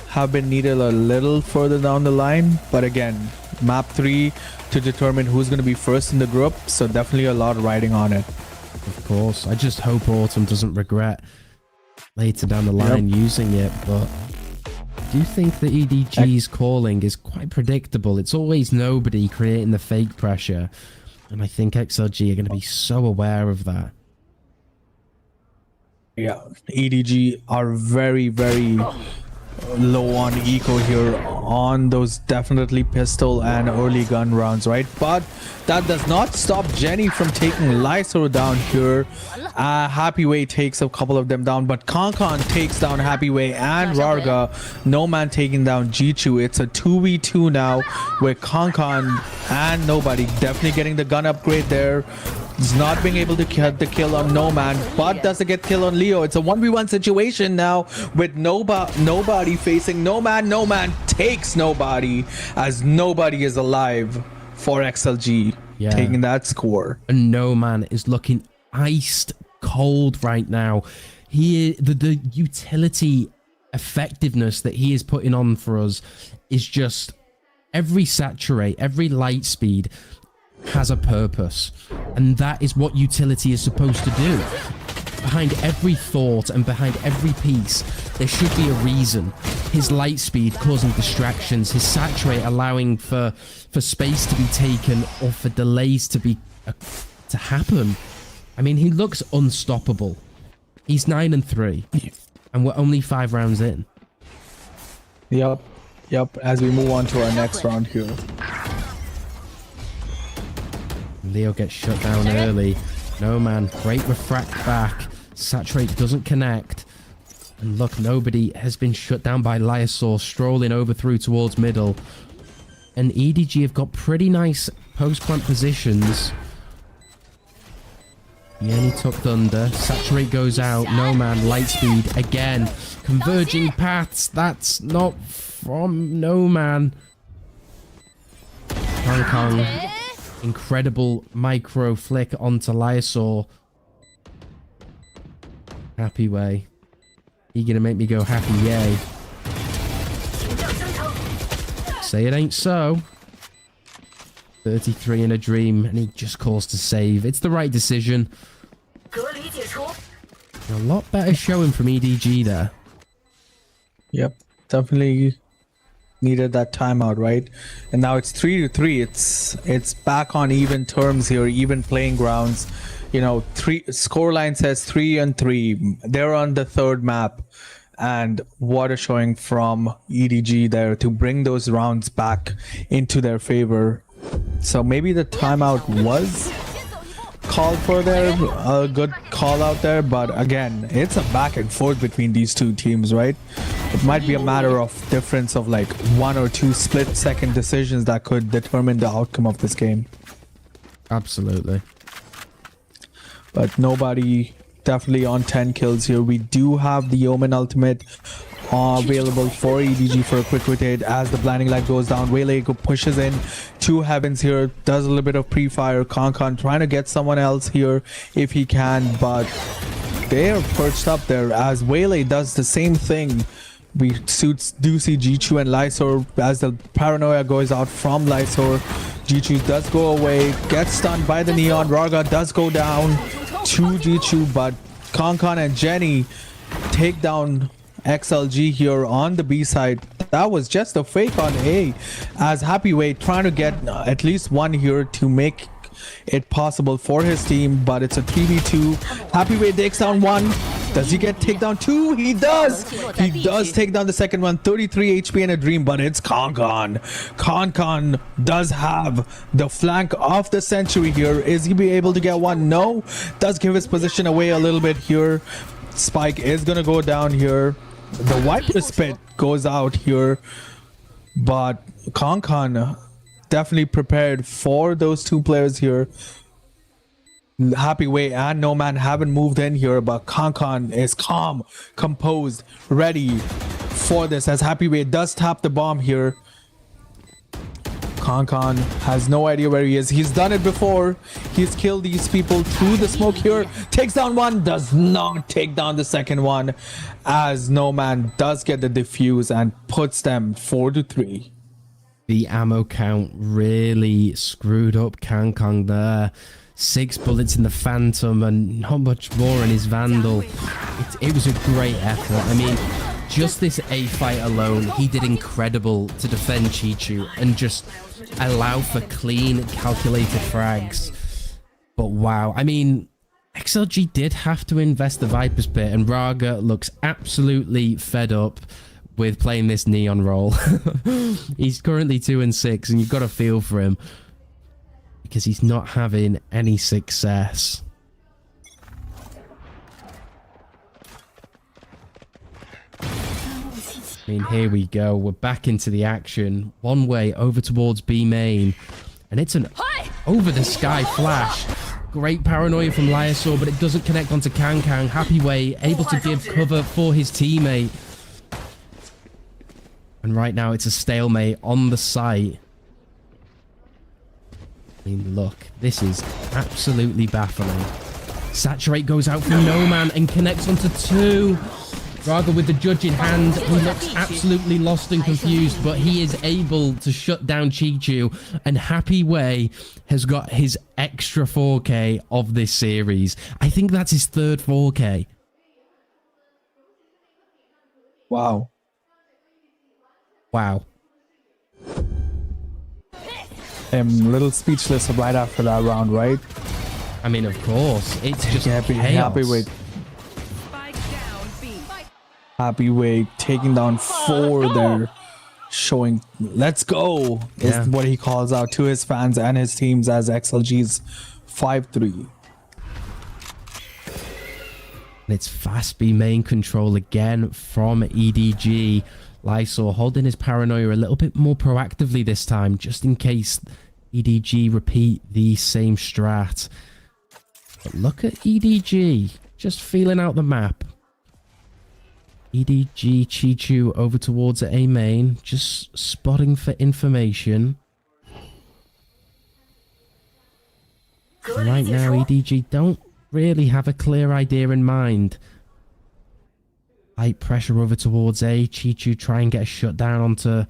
have been needed a little further down the line. But again, map 3 to determine who's going to be first in the group. So definitely a lot riding on it. Of course. I just hope Autumn doesn't regret later down the line using it, but I do think that EDG's calling is quite predictable. It's always Nobody creating the fake pressure, and I think XLG are going to be so aware of that. Yeah, EDG are very, very low on eco here on those definitely pistol and early gun rounds, right? But that does not stop Jenny from taking Lysor down here. Happy Way takes a couple of them down, but Concon takes down Happy Way and Rarga. No Man taking down Jichu. It's a 2v2 now with Concon and Nobody definitely getting the gun upgrade there. He's not being able to get the kill on No Man, but does it get kill on Leo? It's a 1v1 situation now with Nobody facing No Man. No Man takes Nobody as Nobody is alive for XLG, taking that score. And No Man is looking iced cold right now. The utility effectiveness that he is putting on for us is just every saturate, every light speed has a purpose, and that is what utility is supposed to do. Behind every thought and behind every piece, there should be a reason. His light speed causing distractions, his saturate allowing for space to be taken or for delays to happen. I mean, he looks unstoppable. He's 9-3, and we're only 5 rounds in. Yep. As we move on to our next round here. Leo gets shut down early. No Man, great refract back. Saturate doesn't connect. And look, Nobody has been shut down by Lysor, strolling over through towards middle. And EDG have got pretty nice post-plant positions. Yenny tucked under. Saturate goes out. No Man, light speed again. Converging paths. That's not from No Man. Hong Kong. Incredible micro flick onto Lysor. Happy Way. You gonna make me go happy yay? Say it ain't so. 33 in a dream, and he just calls to save. It's the right decision. A lot better showing from EDG there. Yep, definitely needed that timeout, right? And now it's 3-3. It's back on even terms here, even playing grounds. You know, scoreline says 3-3. They're on the third map, And what a showing from EDG there to bring those rounds back into their favor. So maybe the timeout was called for there, a good call out there, but again, it's a back and forth between these two teams, right? It might be a matter of difference of like 1 or 2 split-second decisions that could determine the outcome of this game. Absolutely. But nobody definitely on 10 kills here. We do have the Omen ultimate available for EDG for a quick rotate as the blinding light goes down. Waylay pushes in to Heavens here, does a little bit of pre-fire. Concon trying to get someone else here if he can, but they are perched up there as Waylay does the same thing. We do see Jichu and Lysor as the paranoia goes out from Lysor. Jichu does go away, gets stunned by the Neon. Raga does go down to Jichu, but Concon and Jenny take down XLG here on the B side. That was just a fake on A as Happyway trying to get at least one here to make it possible for his team, but it's a 3v2. Happyway takes down one. Does he get take down two? He does. He does take down the second one. 33 HP and a dream, but it's Concon. Concon does have the flank of the century here. Is he be able to get one? No. Does give his position away a little bit here. Spike is gonna go down here. The Viper Spit goes out here, but Concon definitely prepared for those two players here. Happyway and No Man haven't moved in here, but Concon is calm, composed, ready for this as Happyway does tap the bomb here. Concon has no idea where he is. He's done it before. He's killed these people through the smoke here. Takes down one, does not take down the second one as No Man does get the defuse and puts them 4-3. The ammo count really screwed up Concon there. 6 bullets in the Phantom and not much more in his Vandal. It was a great effort. I mean, just this A fight alone, he did incredible to defend Chichu and just allow for clean, calculated frags. But wow, I mean, XLG did have to invest the Viper's Pit, and Raga looks absolutely fed up with playing this Neon role. He's currently 2-6, and you've got to feel for him because he's not having any success. I mean, here we go. We're back into the action. One way over towards B main. And it's an over-the-sky flash. Great paranoia from Lysor, but it doesn't connect onto Concon. Happyway able to give cover for his teammate. And right now it's a stalemate on the site. I mean, look, this is absolutely baffling. Saturate goes out for No Man and connects onto 2. Raga with the judge in hand, he looks absolutely lost and confused, but he is able to shut down Chichu, and Happyway has got his extra 4K of this series. I think that's his 3rd 4K. Wow. Wow. I'm a little speechless right after that round, right? I mean, of course. It's just Happyway. Happyway taking down 4 there. Showing, let's go, is what he calls out to his fans and his teams as XLG's 5-3. And it's fast B main control again from EDG. Lysor holding his paranoia a little bit more proactively this time, just in case EDG repeat the same strat. But look at EDG, just feeling out the map. EDG Chichu over towards A main, just spotting for information. Right now, EDG don't really have a clear idea in mind. Light pressure over towards A. Chichu try and get a shutdown onto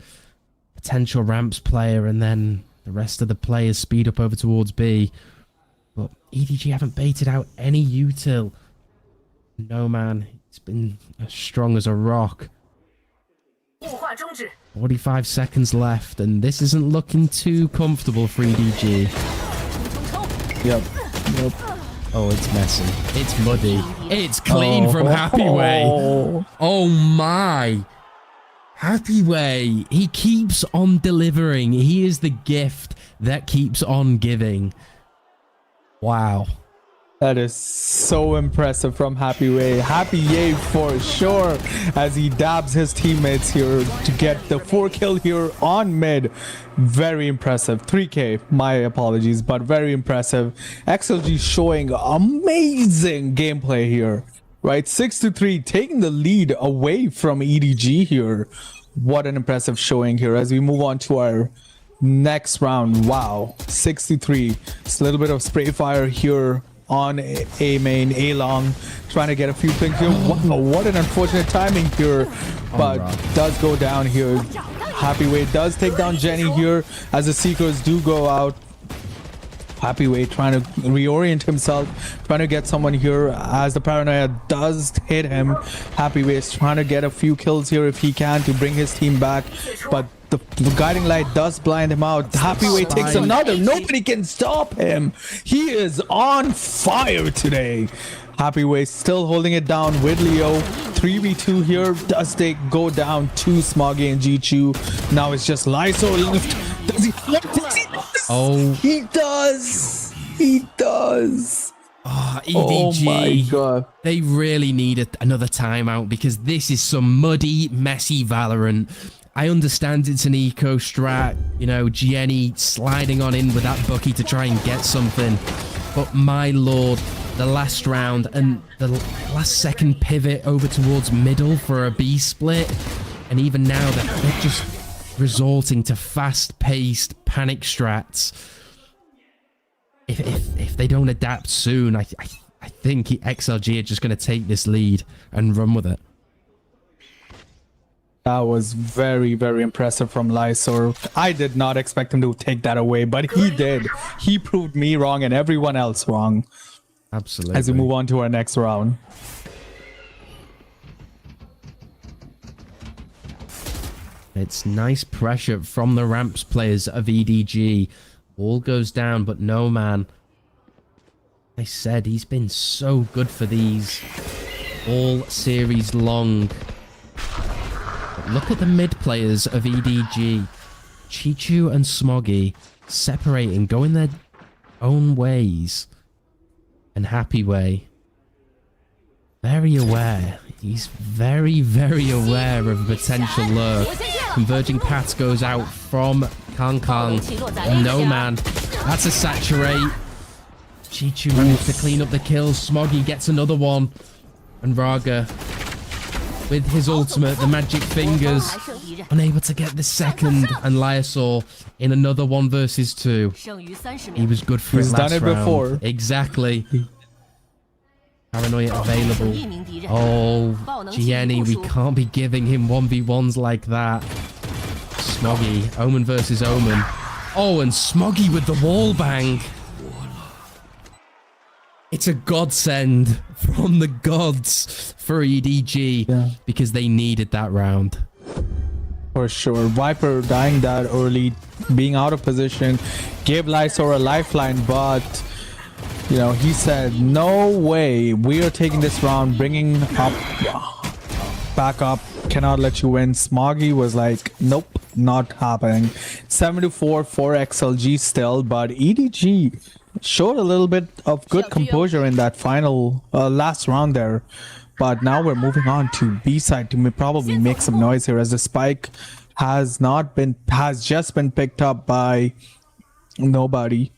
potential ramps player, and then the rest of the players speed up over towards B. But EDG haven't baited out any util. No Man, it's been as strong as a rock. 45 seconds left, and this isn't looking too comfortable for EDG. Yep. Oh, it's messy. It's muddy. It's clean from Happy Way. Oh my. Happy Way. He keeps on delivering. He is the gift that keeps on giving. Wow. That is so impressive from Happy Way. Happy Yay for sure, as he dabs his teammates here to get the 4 kill here on mid. Very impressive. 3k, my apologies, but very impressive. XLG showing amazing gameplay here, right? 6-3, taking the lead away from EDG here. What an impressive showing here as we move on to our next round. Wow, 6-3. It's a little bit of spray fire here on A main, A long, trying to get a few things here. Wow, what an unfortunate timing here, but does go down here. Happy Way does take down Jenny here as the Seekers do go out. Happy Way trying to reorient himself, trying to get someone here as the paranoia does hit him. Happy Way is trying to get a few kills here if he can to bring his team back, but the guiding light does blind him out. Happy Way takes another. Nobody can stop him. He is on fire today. Happy Way still holding it down with Leo. 3v2 here. Does they go down to Smoggy and Jichu. Now it's just Lyso left. Does he? Oh. He does. He does. Oh, EDG. Oh my God. They really need another timeout because this is some muddy, messy Valorant. I understand it's an eco strat, you know, Jenny sliding on in with that Bucky to try and get something. But my lord, the last round and the last second pivot over towards middle for a B split. And even now they're just resorting to fast-paced panic strats. If they don't adapt soon, I think XLG are just going to take this lead and run with it. That was very, very impressive from Lysor. I did not expect him to take that away, but he did. He proved me wrong and everyone else wrong. Absolutely. As we move on to our next round. It's nice pressure from the ramps players of EDG. Wall goes down, but no, man. I said he's been so good for these all series long. But look at the mid players of EDG. Chichu and Smoggy separating, going their own ways. And Happy Way, very aware. He's very, very aware of a potential lurk. Converging paths goes out from Kang Kang. No, man. That's a saturate. Chichu managed to clean up the kills. Smoggy gets another one. And Raga, with his ultimate, the magic fingers, unable to get the second. And Lysor in another 1 versus 2. He was good for He's it last done it round. before. Exactly. Paranoia available. Oh, Jenny, we can't be giving him 1v1s like that. Smoggy, Omen versus Omen. Oh, and Smoggy with the wall bang. It's a godsend from the gods for EDG because they needed that round. For sure. Viper dying that early, being out of position, gave Lysor a lifeline, but you know, he said, no way, we are taking this round, bringing up, back up, cannot let you win. Smoggy was like, nope, not happening. 7-4 for XLG still, but EDG showed a little bit of good composure in that final, last round there. But now we're moving on to B side to probably make some noise here as the spike has just been picked up by nobody.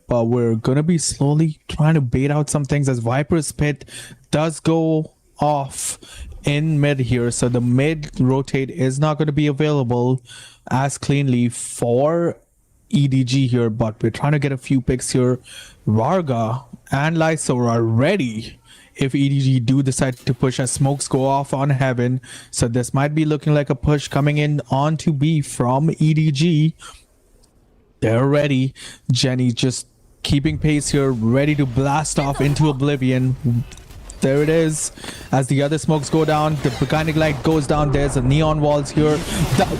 But we're gonna be slowly trying to bait out some things as Viper's Pit does go off in mid here. So the mid rotate is not going to be available as cleanly for EDG here. But we're trying to get a few picks here. Varga and Lysor are ready if EDG do decide to push as smokes go off on Heaven. So this might be looking like a push coming in onto B from EDG. They're ready. Jenny just keeping pace here, ready to blast off into oblivion. There it is. As the other smokes go down, the mechanic light goes down. There's a neon walls here.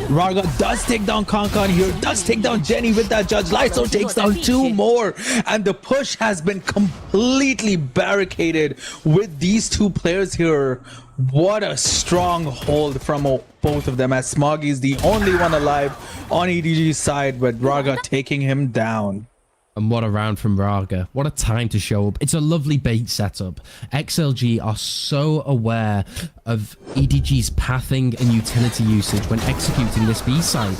Raga does take down Kankan here. Does take down Jenny with that judge. Lyso takes down 2 more. And the push has been completely barricaded with these 2 players here. What a strong hold from both of them, as Smoggy is the only one alive on EDG's side, with Raga taking him down. And what a round from Raga. What a time to show up. It's a lovely bait setup. XLG are so aware of EDG's pathing and utility usage when executing this B-side.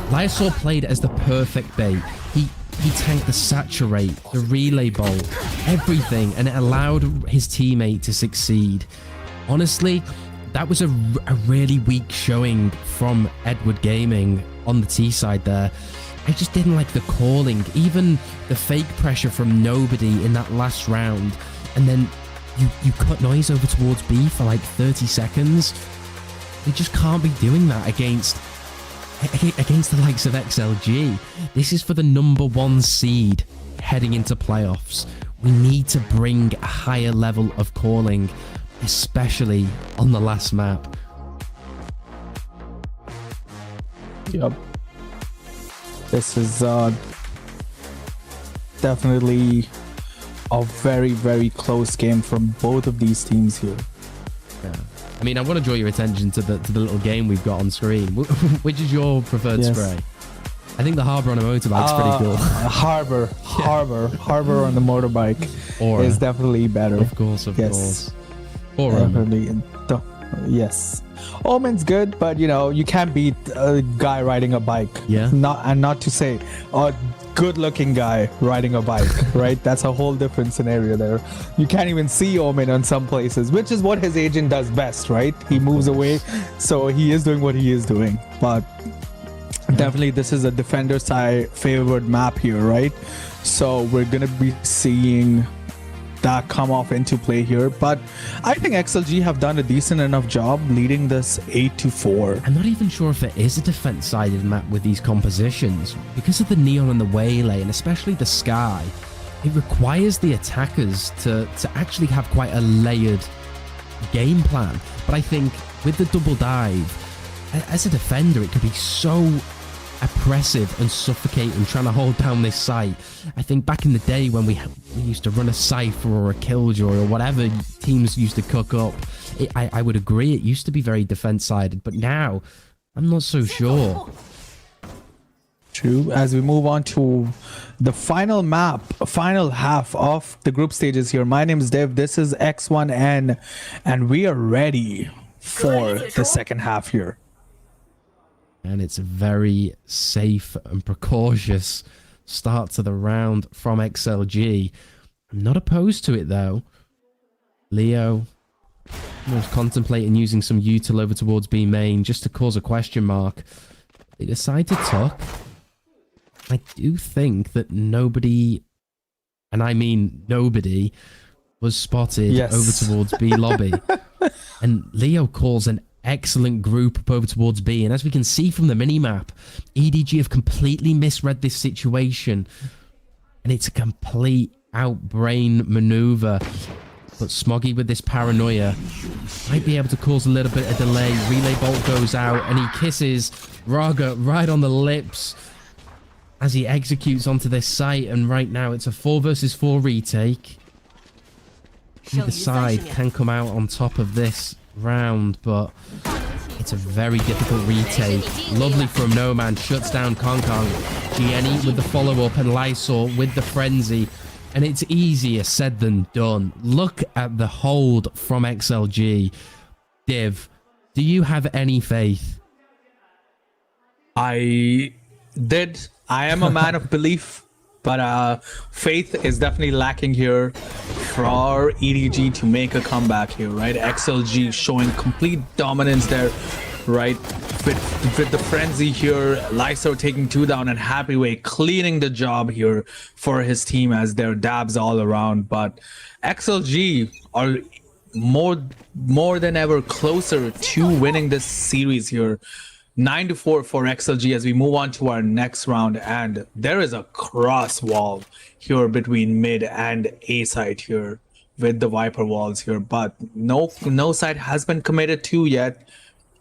Lysor played as the perfect bait. He tanked the saturate, the relay bolt, everything, and it allowed his teammate to succeed. Honestly, that was a really weak showing from Edward Gaming on the T side there. I just didn't like the calling, even the fake pressure from nobody in that last round, and then you cut noise over towards B for like 30 seconds. You just can't be doing that against the likes of XLG. This is for the #1 seed heading into playoffs. We need to bring a higher level of calling, especially on the last map. Yep. This is definitely a very, very close game from both of these teams here. Yeah. I mean, I want to draw your attention to the little game we've got on screen. Which is your preferred spray? I think the Harbor on a motorbike's pretty cool. Harbor on the motorbike is definitely better. Of course. Or definitely. Yes. Omen's good, but you know, you can't beat a guy riding a bike. Yeah. Not to say a good-looking guy riding a bike, right? That's a whole different scenario there. You can't even see Omen on some places, which is what his agent does best, right? He moves away, so he is doing what he is doing. But definitely, this is a defender side favored map here, right? So we're gonna be seeing that come off into play here, but I think XLG have done a decent enough job leading this 8-4. I'm not even sure if it is a defense-sided map with these compositions. Because of the neon and the waylay, and especially the sky, it requires the attackers to actually have quite a layered game plan. But I think with the double dive, as a defender, it could be so oppressive and suffocating trying to hold down this site. I think back in the day when we used to run a Cypher or a Killjoy or whatever teams used to cook up, I would agree it used to be very defense-sided, but now I'm not so sure. True. As we move on to the final map, final half of the group stages here. My name is Dev, this is X1N, and we are ready for the second half here. And it's a very safe and precautious start to the round from XLG. I'm not opposed to it, though. Leo was contemplating using some util over towards B main just to cause a question mark. They decide to tuck. I do think that nobody, and I mean nobody, was spotted over towards B lobby. And Leo calls an excellent group up over towards B, and as we can see from the minimap, EDG have completely misread this situation, and it's a complete outbrain maneuver. But Smoggy with this paranoia might be able to cause a little bit of delay. Relay bolt goes out, and he kisses Raga right on the lips as he executes onto this site, and right now it's a 4 versus 4 retake. Either side can come out on top of this round, but it's a very difficult retake. Lovely from No Man, shuts down Kong Kong. Gianni with the follow-up, and Lysor with the frenzy, and it's easier said than done. Look at the hold from XLG. Div, do you have any faith? I am a man of belief, but faith is definitely lacking here for EDG to make a comeback here, right? XLG showing complete dominance there, right? With the frenzy here, Lysor taking 2 down, and Happyway cleaning the job here for his team as their dabs all around. But XLG are more than ever closer to winning this series here. 9-4 for XLG as we move on to our next round, and there is a cross wall here between mid and A side here. with the Viper walls here, but no side has been committed to yet.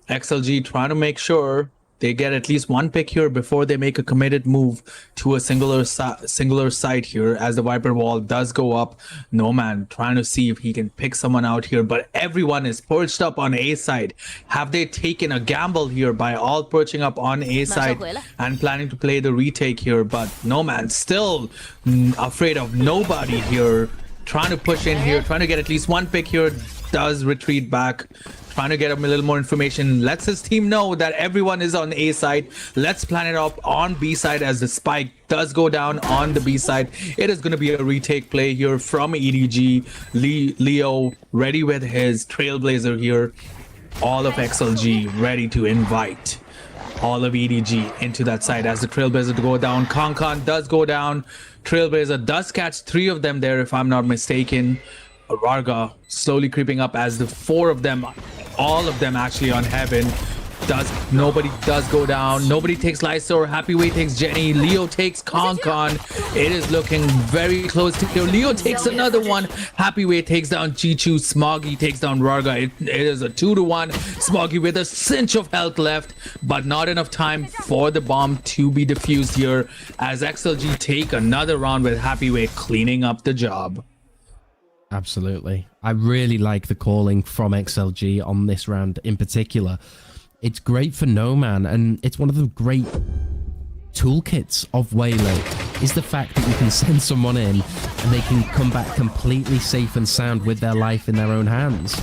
XLG trying to make sure they get at least one pick here before they make a committed move to a singular site here, as the Viper wall does go up. Nomad trying to see if he can pick someone out here, but everyone is perched up on A side. Have they taken a gamble here by all perching up on A side and planning to play the retake here? But Nomad still afraid of nobody here, trying to push in here, trying to get at least one pick here, does retreat back. Trying to get him a little more information, lets his team know that everyone is on A side. Let's plan it up on B side as the spike does go down on the B side. It is going to be a retake play here from EDG. Leo ready with his Trailblazer here. All of XLG ready to invite all of EDG into that side as the Trailblazer to go down. Concon does go down. Trailblazer does catch 3 of them there, if I'm not mistaken. Varga slowly creeping up as the 4 of them, all of them actually on Heaven. Nobody does go down. Nobody takes Lysor. Happyway takes Jenny. Leo takes Concon. It is looking very close to here. Leo takes another one. Happyway takes down Chichu. Smoggy takes down Varga. It is a 2-to-1. Smoggy with a cinch of health left, but not enough time for the bomb to be defused here as XLG take another round with Happyway cleaning up the job. Absolutely. I really like the calling from XLG on this round in particular. It's great for No Man, and it's one of the great toolkits of WOL is the fact that you can send someone in and they can come back completely safe and sound with their life in their own hands.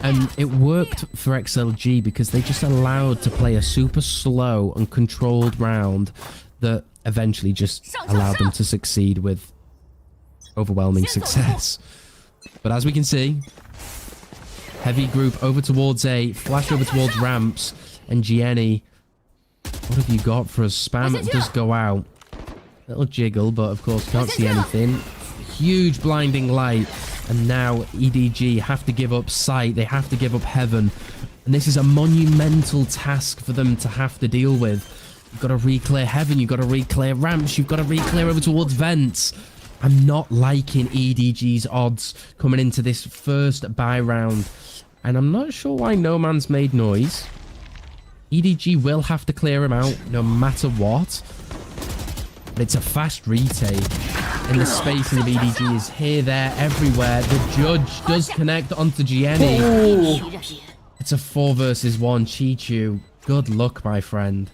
And it worked for XLG because they just allowed to play a super slow and controlled round that eventually just allowed them to succeed with overwhelming success. But as we can see, heavy group over towards A, flash over towards ramps, and Gianni, what have you got for us? Spam does go out. Little jiggle, but of course can't see anything. Huge blinding light, and now EDG have to give up sight, they have to give up Heaven, and this is a monumental task for them to have to deal with. You've got to re-clear Heaven, you've got to re-clear ramps, you've got to re-clear over towards vents. I'm not liking EDG's odds coming into this first buy round. And I'm not sure why No Man's made noise. EDG will have to clear him out no matter what. But it's a fast retake. And the spacing of EDG is here, there, everywhere. The judge does connect onto Gianni. It's a 4 versus 1. Chichu. Good luck, my friend.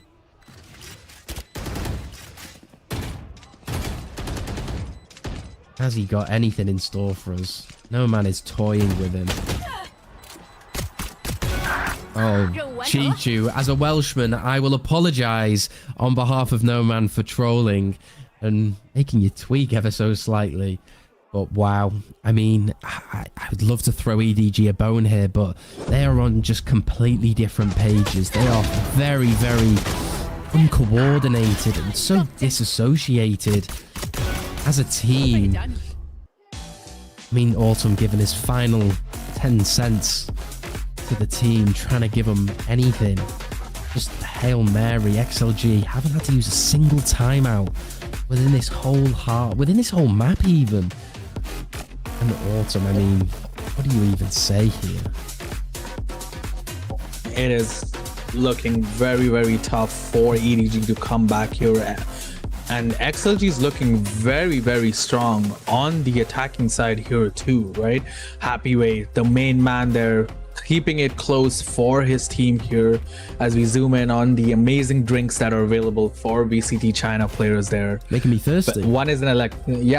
Has he got anything in store for us? No Man is toying with him. Oh, Chichu, as a Welshman, I will apologise on behalf of No Man for trolling and making you tweak ever so slightly. But wow, I mean, I would love to throw EDG a bone here, but they are on just completely different pages. They are very, very uncoordinated and so disassociated as a team. I mean, Autumn giving his final 10 cents to the team, trying to give them anything. Just Hail Mary. XLG haven't had to use a single timeout within this whole map even. And Autumn, I mean, what do you even say here? It is looking very, very tough for EDG to come back here. And XLG is looking very, very strong on the attacking side here too, right? Happyway, the main man there, keeping it close for his team here as we zoom in on the amazing drinks that are available for VCT China players there. Making me thirsty. But one is an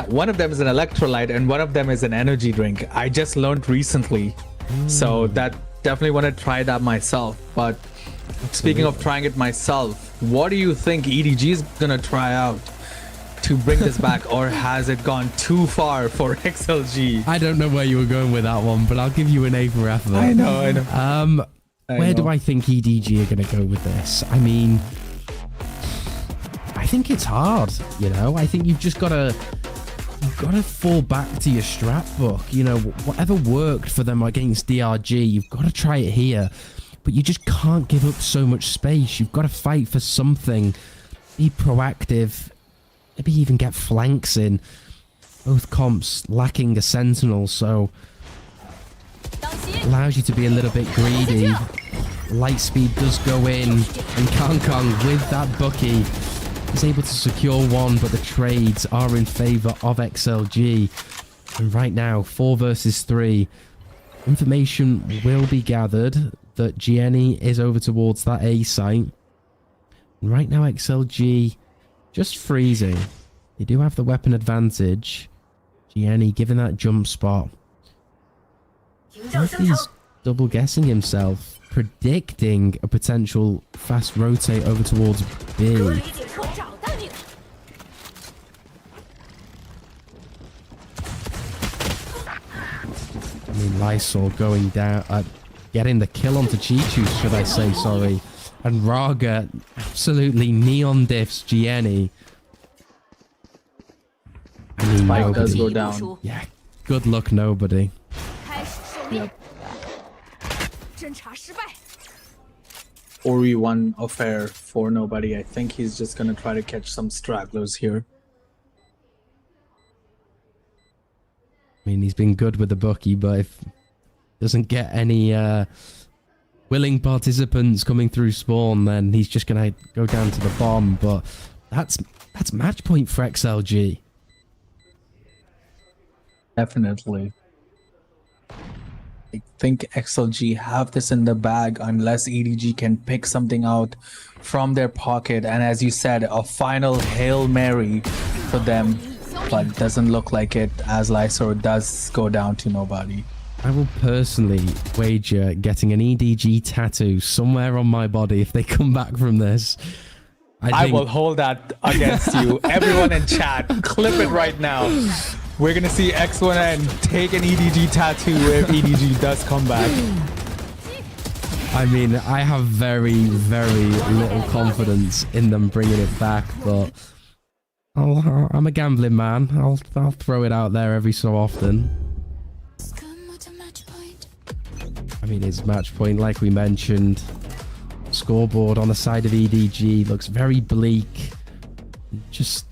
one of them is an electrolyte and one of them is an energy drink. I just learned recently. So that definitely want to try that myself. But speaking of trying it myself, what do you think EDG is gonna try out to bring this back, or has it gone too far for XLG? I don't know where you were going with that one, but I'll give you an A for effort. I know. Where do I think EDG are going to go with this? I mean, I think it's hard, you know? I think you've got to fall back to your strat book. You know, whatever worked for them against DRG, you've got to try it here. But you just can't give up so much space. You've got to fight for something. Be proactive. Maybe even get flanks in. Both comps lacking a sentinel, so allows you to be a little bit greedy. Lightspeed does go in, and Kong with that Bucky is able to secure one, but the trades are in favor of XLG. And right now, 4 versus 3. Information will be gathered that Gianni is over towards that A site. And right now, XLG just freezing. They do have the weapon advantage. Gianni given that jump spot. He's double guessing himself, predicting a potential fast rotate over towards B. I mean, Lysol going down, getting the kill onto Chichu, should I say, sorry. And Raga absolutely neon diffs Gianni. I mean, Spike nobody. does go down. Yeah, good luck, nobody. Yep. 4v1 affair for nobody. I think he's just gonna try to catch some stragglers here. I mean, he's been good with the Bucky, but if doesn't get any willing participants coming through spawn, then he's just gonna go down to the bomb. But that's match point for XLG. Definitely. I think XLG have this in the bag unless EDG can pick something out from their pocket. And as you said, a final Hail Mary for them. But it doesn't look like it, as Lysor does go down to nobody. I will personally wager getting an EDG tattoo somewhere on my body if they come back from this. I will hold that against you. Everyone in chat, clip it right now. We're gonna see X1N take an EDG tattoo if EDG does come back. I mean, I have very, very little confidence in them bringing it back, but I'm a gambling man. I'll throw it out there every so often. I mean, it's match point, like we mentioned. Scoreboard on the side of EDG looks very bleak. Just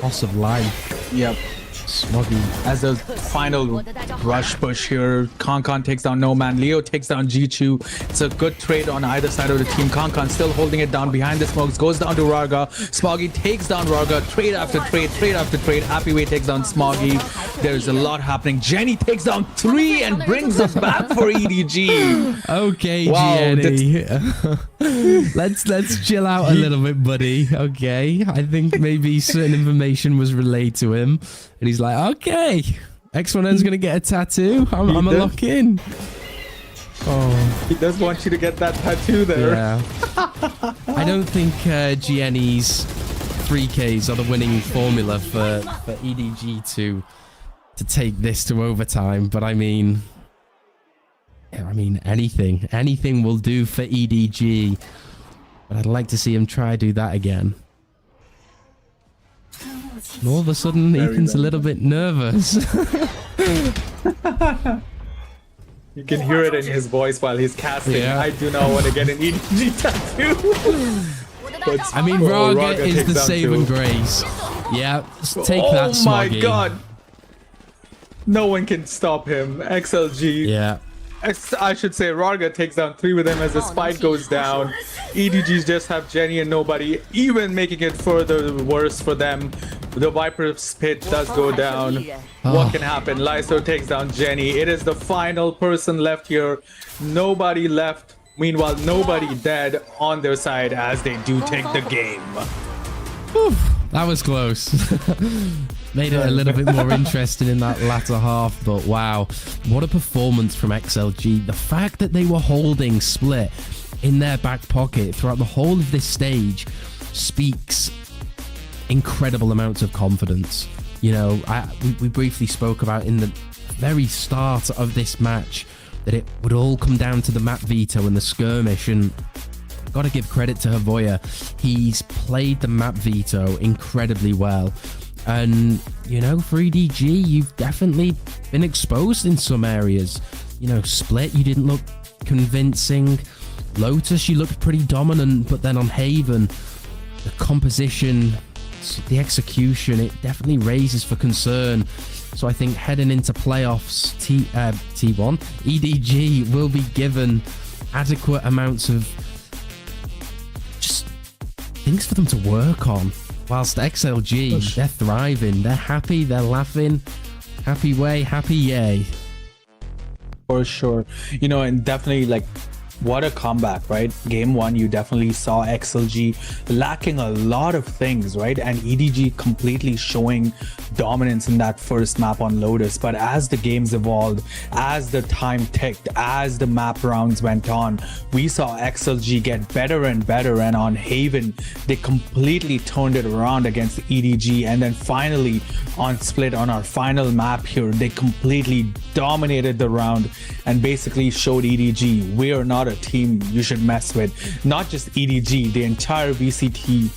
loss of life. Yep. Smoggy. As a final rush push here, Kong takes down No Man. Leo takes down Jichu. It's a good trade on either side of the team. Kong still holding it down behind the smokes. Goes down to Raga. Smoggy takes down Raga. Trade after trade, trade after trade. Happy Way takes down Smoggy. There's a lot happening. Jenny takes down 3 and brings us back for EDG. Okay, wow, Jenny. let's chill out a little bit, buddy. Okay. I think maybe certain information was relayed to him. And he's like, okay, X1N's going to get a tattoo. I'm a lock in. Oh. He does want you to get that tattoo there. Yeah. I don't think GNE's 3Ks are the winning formula for EDG to take this to overtime. But I mean, anything will do for EDG. But I'd like to see him try do that again. And all of a sudden, Ethan's a little bit nervous. You can hear it in his voice while he's casting. Yeah. I do not want to get an EDG tattoo. But I mean, Raga is the saving grace. Yeah, take that, Smoggy. Oh my god. No one can stop him. XLG. Yeah. I should say Raga takes down 3 with him as the spike goes down. EDGs just have Jenny and nobody, even making it further worse for them. The Viper's Pit does go down. What can happen? Lyso takes down Jenny. It is the final person left here. Nobody left. Meanwhile, nobody dead on their side as they do take the game. Whew, that was close. Made it a little bit more interesting in that latter half, but wow, what a performance from XLG. The fact that they were holding Split in their back pocket throughout the whole of this stage speaks incredible amounts of confidence. You know, we briefly spoke about in the very start of this match that it would all come down to the map veto and the skirmish, and got to give credit to Havoya. He's played the map veto incredibly well. And, you know, for EDG, you've definitely been exposed in some areas. You know, Split, you didn't look convincing. Lotus, you looked pretty dominant, but then on Haven, the composition the execution, it definitely raises for concern. So I think heading into playoffs, T1, EDG will be given adequate amounts of just things for them to work on. Whilst XLG, they're thriving, they're happy, they're laughing. Happy way, happy yay. For sure. You know, and definitely like, what a comeback, right? Game 1, you definitely saw XLG lacking a lot of things, right? And EDG completely showing dominance in that first map on Lotus. But as the games evolved, as the time ticked, as the map rounds went on, we saw XLG get better and better. And on Haven, they completely turned it around against EDG. And then finally on Split, on our final map here, they completely dominated the round and basically showed EDG we are not a team you should mess with. Not just EDG, the entire VCT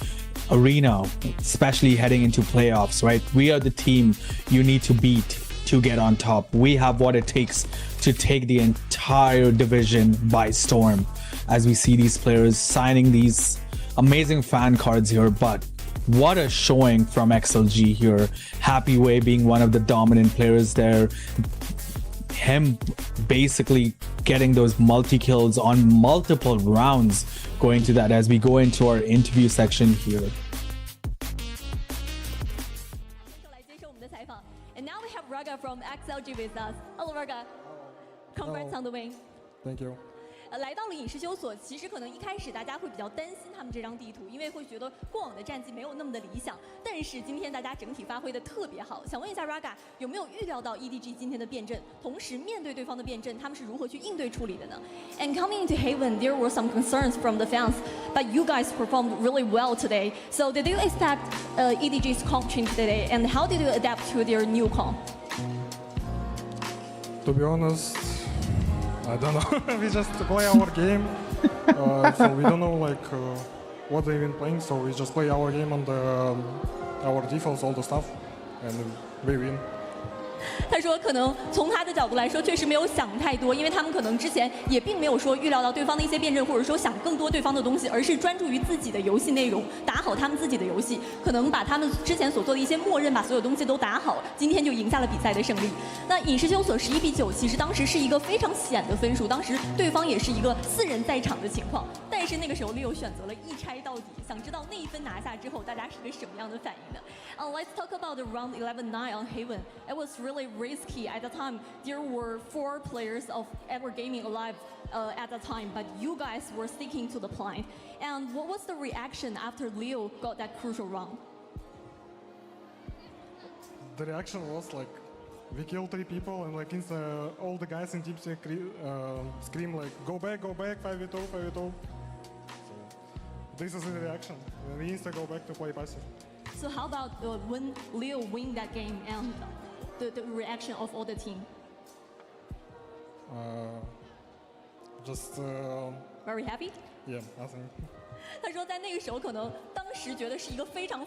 arena, especially heading into playoffs, right? We are the team you need to beat to get on top. We have what it takes to take the entire division by storm, as we see these players signing these amazing fan cards here. But what a showing from XLG here. Happy Way being one of the dominant players there. Him basically getting those multi-kills on multiple rounds, going to that as we go into our interview section here. And now we have Raga from XLG with us. Hello Raga. Congrats on the win. Thank you. 来到了影视修所，其实可能一开始大家会比较担心他们这张地图，因为会觉得过往的战绩没有那么的理想。但是今天大家整体发挥的特别好，想问一下 Raga 有没有预料到 EDG 今天的变阵？同时面对对方的变阵，他们是如何去应对处理的呢 ？And coming into Haven, there were some concerns from the fans, but you guys performed really well today. So did you expect EDG's comp change today, and how did you adapt to their new comp? To be honest, I don't know. We just play our game, so we don't know like what they've been playing. So we just play our game on our defaults, all the stuff, and we win. 他说，可能从他的角度来说，确实没有想太多，因为他们可能之前也并没有说预料到对方的一些变阵，或者说想更多对方的东西，而是专注于自己的游戏内容，打好他们自己的游戏，可能把他们之前所做的一些默认，把所有东西都打好，今天就赢下了比赛的胜利。那影视修所11比9，其实当时是一个非常险的分数，当时对方也是一个4人在场的情况，但是那个时候 Leo 选择了一拆到底，想知道那一分拿下之后，大家是个什么样的反应呢？Let's talk about the round 11-9 on Haven. It was really risky at the time. There were 4 players of Edward Gaming alive at the time, but you guys were sticking to the plan. And what was the reaction after Leo got that crucial round? The reaction was like, we killed 3 people, and like all the guys in team scream like, go back, 5v2, 5v2. So this is the reaction. We insta go back to play passive. So how about when Leo win that game and the reaction of all the team? Just Very happy? Yeah, I think. 他说，在那个时候，可能当时觉得是一个非常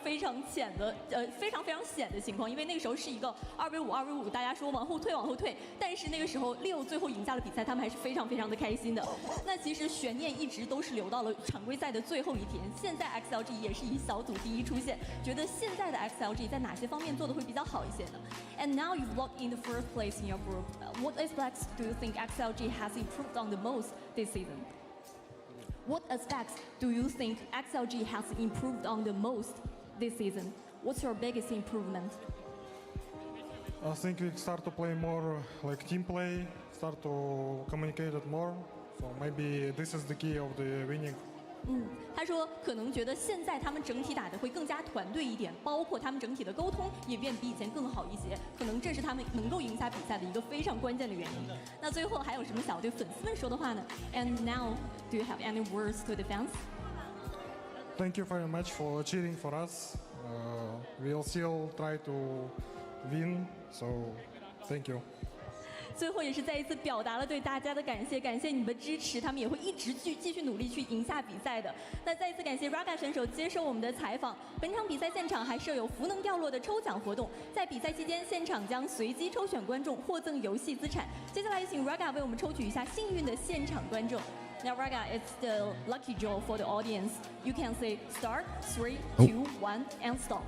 险的，非常险的情况，因为那个时候是一个2v5，大家说往后退，但是那个时候Leo最后赢下了比赛，他们还是非常的开心的。那其实悬念一直都是留到了常规赛的最后一天，现在 XLG 也是以小组第一出现，觉得现在的 XLG 在哪些方面做的会比较好一些呢 ？And now you've locked in the first place in your group. What aspects do you think XLG has improved on the most this season? What aspects do you think XLG has improved on the most this season? What's your biggest improvement? I think we start to play more like team play, start to communicate it more. So maybe this is the key of the winning. 他说可能觉得现在他们整体打的会更加团队一点，包括他们整体的沟通也变比以前更好一些，可能这是他们能够赢下比赛的一个非常关键的原因。那最后还有什么想对粉丝们说的话呢 ？And now, do you have any words to the fans? Thank you very much for cheering for us. We'll still try to win. So, thank you. 最后也是再一次表达了对大家的感谢，感谢你们的支持，他们也会一直继续努力去赢下比赛的。那再一次感谢 Raga 选手接受我们的采访。本场比赛现场还设有福能掉落的抽奖活动，在比赛期间现场将随机抽选观众获赠游戏资产。接下来请 Raga 为我们抽取一下幸运的现场观众。Now, Raga, it's the lucky draw for the audience. You can say start, 3, Oh. 2, 1, and stop.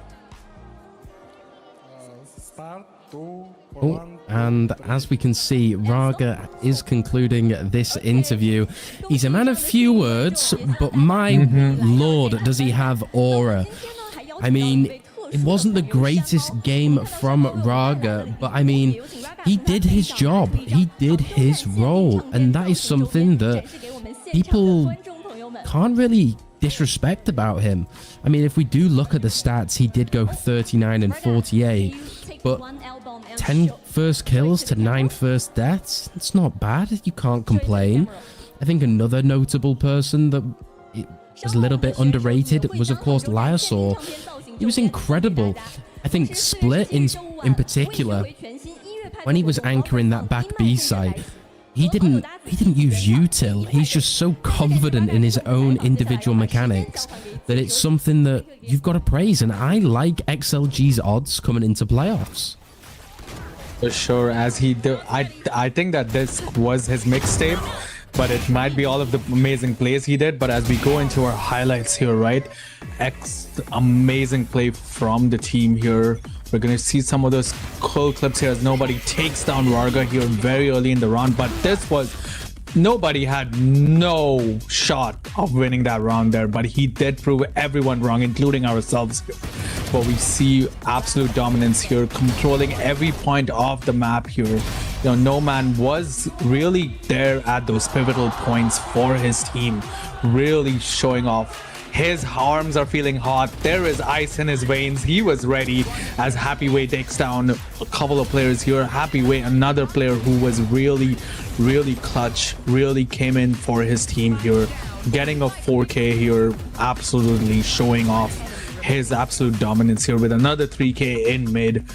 Start, 2, Oh, 1. and as we can see, Raga is concluding this interview. He's a man of few words, but my lord, does he have aura. I mean, it wasn't the greatest game from Raga, but I mean, he did his job. He did his role, and that is something that people can't really disrespect about him. I mean, if we do look at the stats, he did go 39 and 48, but 10 first kills to 9 first deaths, it's not bad. You can't complain. I think another notable person that was a little bit underrated was, of course, Lyosaur. He was incredible. I think Split in particular, when he was anchoring that back B site, he didn't use util. He's just so confident in his own individual mechanics that it's something that you've got to praise. And I like XLG's odds coming into playoffs. For sure, as he do, I think that this was his mixtape, but it might be all of the amazing plays he did. But as we go into our highlights here, right, amazing play from the team here. We're gonna see some of those cool clips here as nobody takes down Raga here very early in the round, but this was, nobody had no shot of winning that round there, but he did prove everyone wrong, including ourselves. But we see absolute dominance here, controlling every point of the map here. You know, No Man was really there at those pivotal points for his team, really showing off. His arms are feeling hot. There is ice in his veins. He was ready as Happyway takes down a couple of players here. Happyway, another player who was really clutch, really came in for his team here. Getting a 4K here, absolutely showing off his absolute dominance here with another 3K in mid.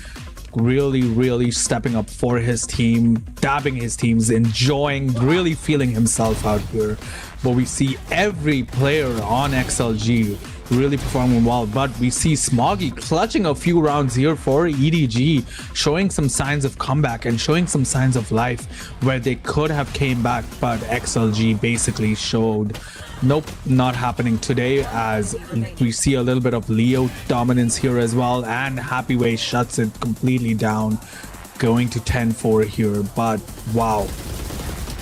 Really stepping up for his team, dabbing his teams, enjoying, really feeling himself out here. But we see every player on XLG really performing well, but we see Smoggy clutching a few rounds here for EDG, showing some signs of comeback and showing some signs of life where they could have came back, but XLG basically showed nope, not happening today, as we see a little bit of Leo dominance here as well, and Happyway shuts it completely down, going to 10-4 here. But wow,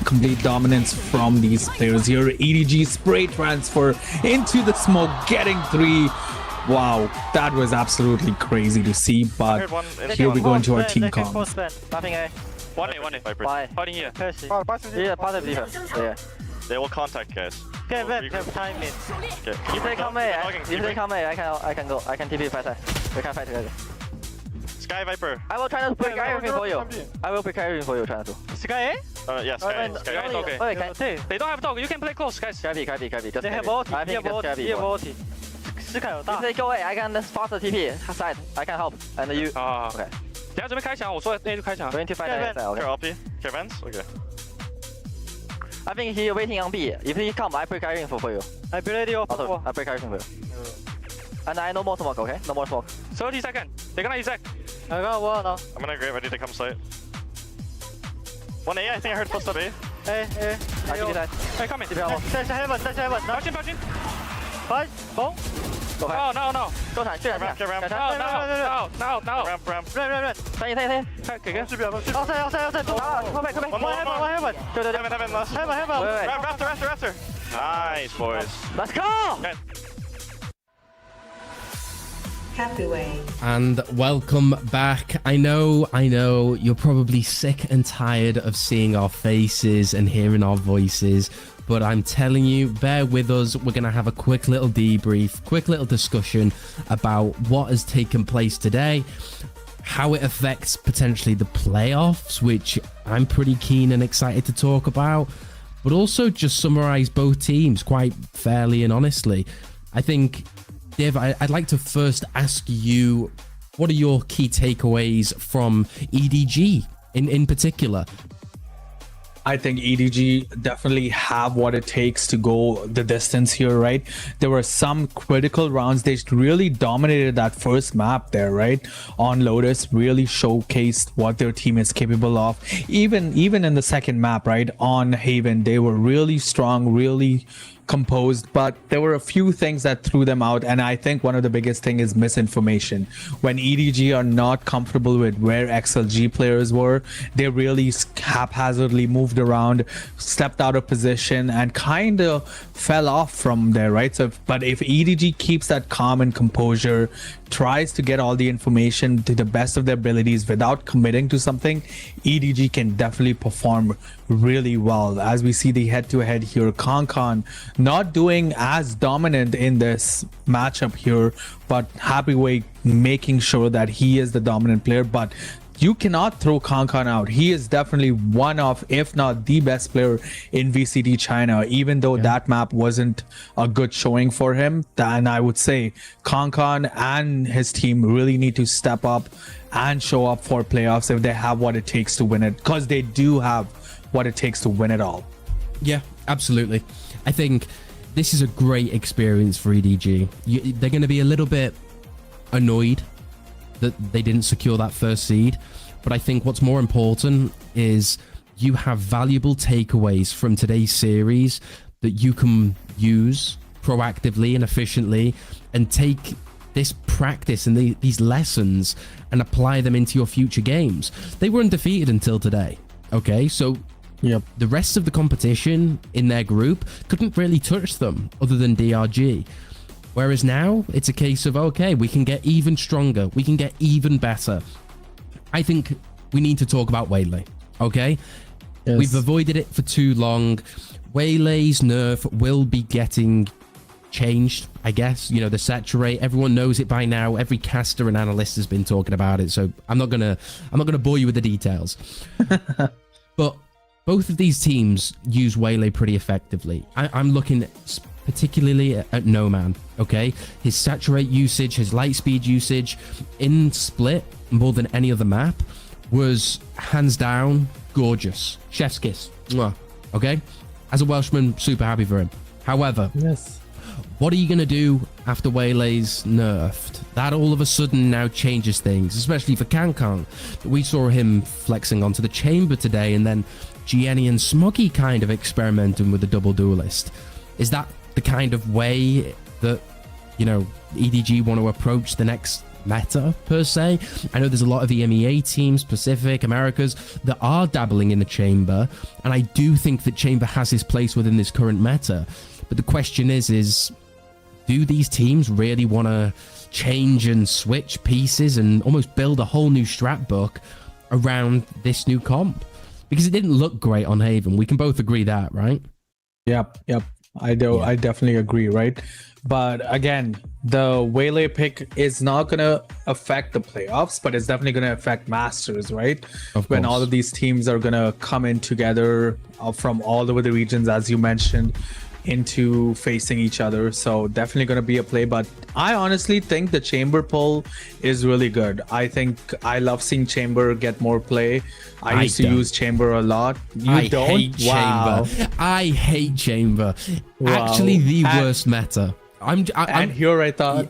complete dominance from these players here. EDG spray transfer into the smoke, getting 3. Wow, that was absolutely crazy to see. But here we go into our team comms. Nothing A. 1A. Fighting here. Yeah. They will contact guys. Okay, wait, have time in. Okay. If they come A, I can go. I can TP fight. We can fight together. Sky Viper. I will try to pick everything for you. I will pick everything for you, trying to. Sky A? Yeah, Sky. Okay. They don't have dog. You can play close, guys. Sky B. Just they have ulti. I think just Sky B. If they go A, I can faster TP side. I can help. And you. Okay. 等下准备开墙，我说那就开墙。Going to fight A side. Okay. LP. Vents. Okay. I think he waiting on B. If he come, I break everything for you. I believe you. I break everything for you. And I no more smoke, okay? No more smoke. 30 seconds. They're gonna eject. I got one now. I'm gonna get ready to come site. 1A, I think I heard first up A. I can decide. Hey, come in. That's heaven. Baojin. 5, 4. Go ahead. No. 都闪，ramp. No. Ramp. 3，给个。outside. One heaven. 对。Heaven. Raptor. Nice, boys. Let's go. Okay. And welcome back. I know, you're probably sick and tired of seeing our faces and hearing our voices, but I'm telling you, bear with us. We're going to have a quick little debrief, quick little discussion about what has taken place today, how it affects potentially the playoffs, which I'm pretty keen and excited to talk about, but also just summarize both teams quite fairly and honestly. I think, Div, I'd like to first ask you, what are your key takeaways from EDG in particular? I think EDG definitely have what it takes to go the distance here, right? There were some critical rounds. They really dominated that first map there, right? On Lotus, really showcased what their team is capable of. Even in the second map, right? On Haven, they were really strong, really composed, but there were a few things that threw them out, and I think one of the biggest thing is misinformation. When EDG are not comfortable with where XLG players were, they really haphazardly moved around, stepped out of position, and kind of fell off from there, right? So but if EDG keeps that calm and composure, tries to get all the information to the best of their abilities without committing to something, EDG can definitely perform really well. As we see the head-to-head here, Kankan not doing as dominant in this matchup here, but Happyway making sure that he is the dominant player. But you cannot throw Kankan out. He is definitely one of, if not the best player in VCT China, even though that map wasn't a good showing for him. And I would say Kankan and his team really need to step up and show up for playoffs if they have what it takes to win it, because they do have what it takes to win it all. Yeah, absolutely. I think this is a great experience for EDG. They're going to be a little bit annoyed that they didn't secure that first seed, but I think what's more important is you have valuable takeaways from today's series that you can use proactively and efficiently, and take this practice and these lessons and apply them into your future games. They were undefeated until today, okay? So the rest of the competition in their group couldn't really touch them other than DRG. Whereas now, it's a case of, okay, we can get even stronger. We can get even better. I think we need to talk about Waylay, okay? Yes. We've avoided it for too long. Waylay's nerf will be getting changed, I guess. You know, the saturate, everyone knows it by now. Every caster and analyst has been talking about it, so I'm not gonna bore you with the details. But both of these teams use Waylay pretty effectively. I'm looking particularly at No Man, okay? His saturate usage, his light speed usage in Split more than any other map was hands down gorgeous. Chef's kiss. Mwah. Okay? As a Welshman, super happy for him. However, what are you going to do after Waylay's nerfed? That all of a sudden now changes things, especially for Kankan. We saw him flexing onto the chamber today, and then Gianni and Smoggy kind of experimenting with the double duelist. Is that the kind of way that, you know, EDG want to approach the next meta, per se? I know there's a lot of EMEA teams, Pacific, Americas, that are dabbling in the chamber, and I do think that chamber has his place within this current meta. But the question is do these teams really want to change and switch pieces and almost build a whole new strat book around this new comp? Because it didn't look great on Haven. We can both agree that, right? Yep. I definitely agree, right? But again, the Waylay pick is not going to affect the playoffs, but it's definitely going to affect Masters, right? When all of these teams are going to come in together from all over the regions, as you mentioned, into facing each other. So definitely going to be a play, but I honestly think the chamber pull is really good. I think I love seeing chamber get more play. I used to use chamber a lot. I hate chamber. I hate chamber. Actually, the worst meta. Here I thought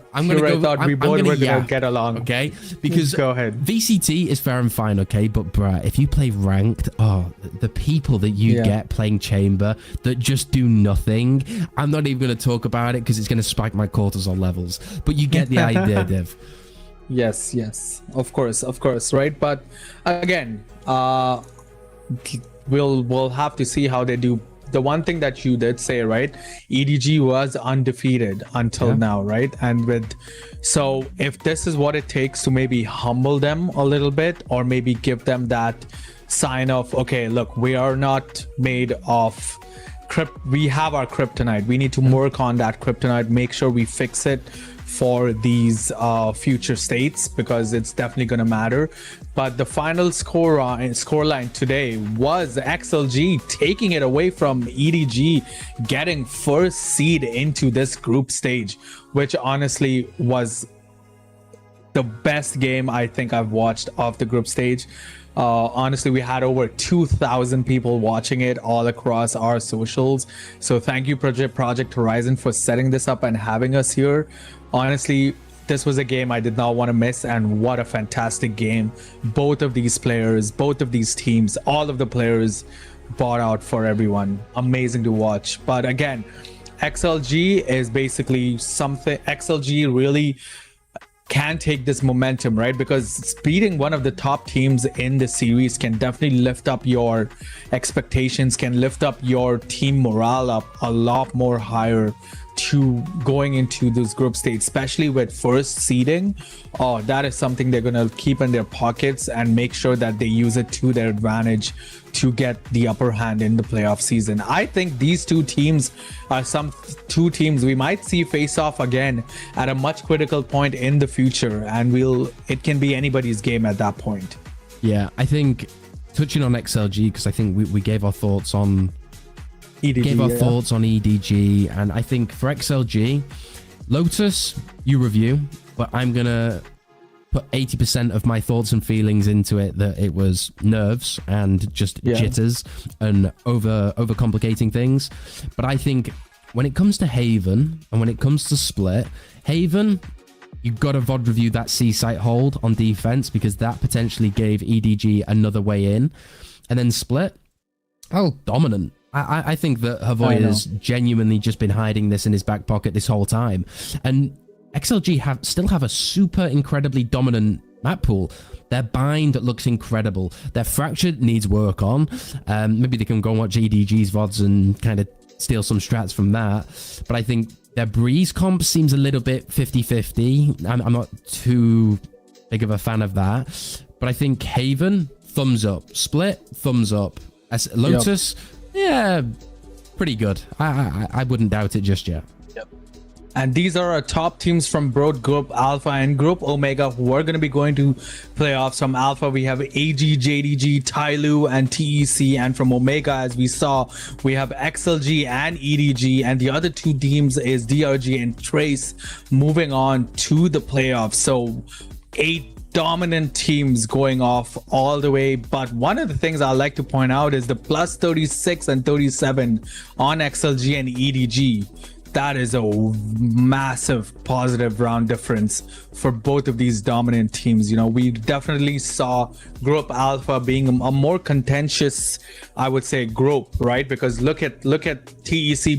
we both were gonna get along. Okay, because go ahead. VCT is fair and fine, okay, but bruh, if you play ranked, the people that you get playing chamber that just do nothing. I'm not even gonna talk about it because it's gonna spike my cortisol levels. But you get the idea, Div. Yes, of course, right? But again, we'll have to see how they do. The one thing that you did say, right? EDG was undefeated until now, right? And so if this is what it takes to maybe humble them a little bit, or maybe give them that sign of, okay, look, we are not made of we have our kryptonite. We need to work on that kryptonite, make sure we fix it for these future states, because it's definitely going to matter. But the final scoreline today was XLG taking it away from EDG, getting first seed into this group stage, which honestly was the best game I think I've watched of the group stage. Honestly, we had over 2,000 people watching it all across our socials. So thank you, Project Horizon, for setting this up and having us here. Honestly, this was a game I did not want to miss, and what a fantastic game. Both of these players, both of these teams, all of the players bought out for everyone. Amazing to watch. But again, XLG is basically something. XLG really can take this momentum, right? Because beating one of the top teams in the series can definitely lift up your expectations, can lift up your team morale up a lot more higher to going into this group stage, especially with first seeding. Oh, that is something they're going to keep in their pockets and make sure that they use it to their advantage to get the upper hand in the playoff season. I think these two teams are two teams we might see face off again at a much critical point in the future, and it can be anybody's game at that point. Yeah, I think touching on XLG, because I think we gave our thoughts on EDG, thoughts on EDG, and I think for XLG, Lotus, you review, but I'm gonna put 80% of my thoughts and feelings into it, that it was nerves and just jitters and over-complicating things. But I think when it comes to Haven and when it comes to Split, Haven, you've got to VOD review that C-site hold on defense, because that potentially gave EDG another way in. And then Split, dominant. I think that Havoy has genuinely just been hiding this in his back pocket this whole time. And XLG still have a super incredibly dominant map pool. Their bind looks incredible. Their fractured needs work on. Maybe they can go and watch EDG's VODs and kind of steal some strats from that. But I think their Breeze comp seems a little bit 50-50. I'm not too big of a fan of that. But I think Haven, thumbs up. Split, thumbs up. As Lotus, yeah, pretty good. I wouldn't doubt it just yet. And these are our top teams from both Group Alpha and Group Omega who are going to be going to playoffs. From Alpha, we have AG, JDG, Tyloo, and TEC. And from Omega, as we saw, we have XLG and EDG. And the other two teams is DRG and Trace moving on to the playoffs. So 8 dominant teams going off all the way. But one of the things I like to point out is the plus 36 and 37 on XLG and EDG. That is a massive positive round difference for both of these dominant teams. You know, we definitely saw Group Alpha being a more contentious, I would say, group, right? Because look at TEC,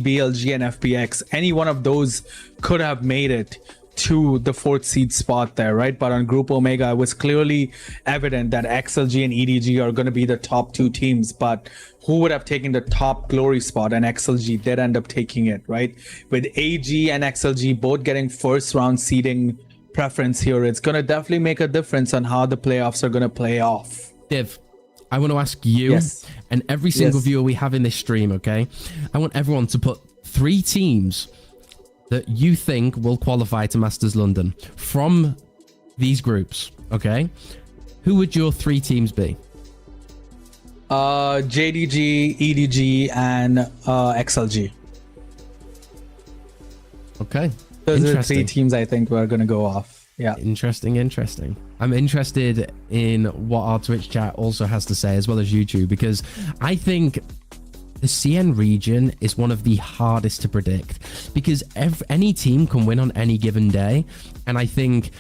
BLG, and FPX. Any one of those could have made it to the 4th seed spot there, right? But on Group Omega, it was clearly evident that XLG and EDG are going to be the top 2 teams, but who would have taken the top glory spot? And XLG did end up taking it, right? With AG and XLG both getting first round seeding preference here, it's going to definitely make a difference on how the playoffs are going to play off. Div, I want to ask you and every single viewer we have in this stream, okay? I want everyone to put 3 teams that you think will qualify to Masters London from these groups, okay? Who would your 3 teams be? JDG, EDG, and XLG. Okay. Those are the 3 teams I think we're going to go off. Yeah. Interesting. I'm interested in what our Twitch chat also has to say, as well as YouTube, because I think the CN region is one of the hardest to predict, because any team can win on any given day. And I think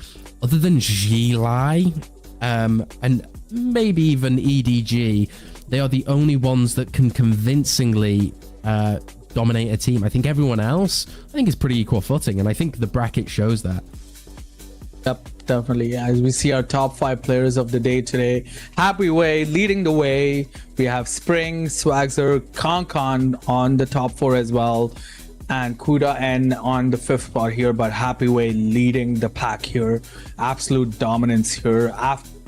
other than Gilai and maybe even EDG, they are the only ones that can convincingly dominate a team. I think everyone else, is pretty equal footing, and I think the bracket shows that. Yep, definitely. As we see our top 5 players of the day today, Happy Way leading the way. We have Spring, Swagzer, Concon on the top 4 as well, and Kuda N on the 5th spot here. But Happy Way leading the pack here. Absolute dominance here.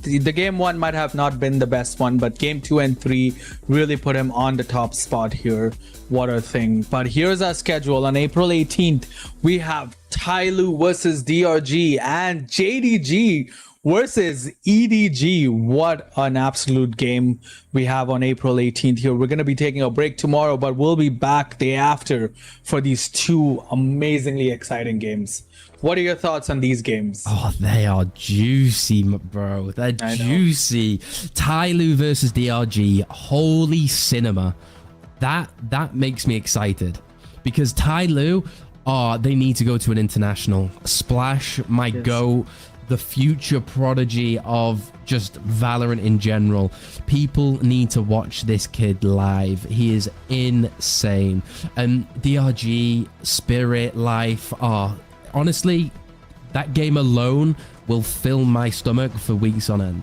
The game 1 might have not been the best one, but game 2 and 3 really put him on the top spot here. What a thing. But here's our schedule. On April 18th, we have Tyloo versus DRG, and JDG versus EDG. What an absolute game we have on April 18th here. We're going to be taking a break tomorrow, but we'll be back day after for these two amazingly exciting games. What are your thoughts on these games? Oh, they are juicy, bro. They're juicy. Tyloo versus DRG. Holy cinema. That makes me excited. Because Tyloo, they need to go to an international. Splash might go the future prodigy of just Valorant in general. People need to watch this kid live. He is insane. And DRG, Spirit, Life, honestly, that game alone will fill my stomach for weeks on end.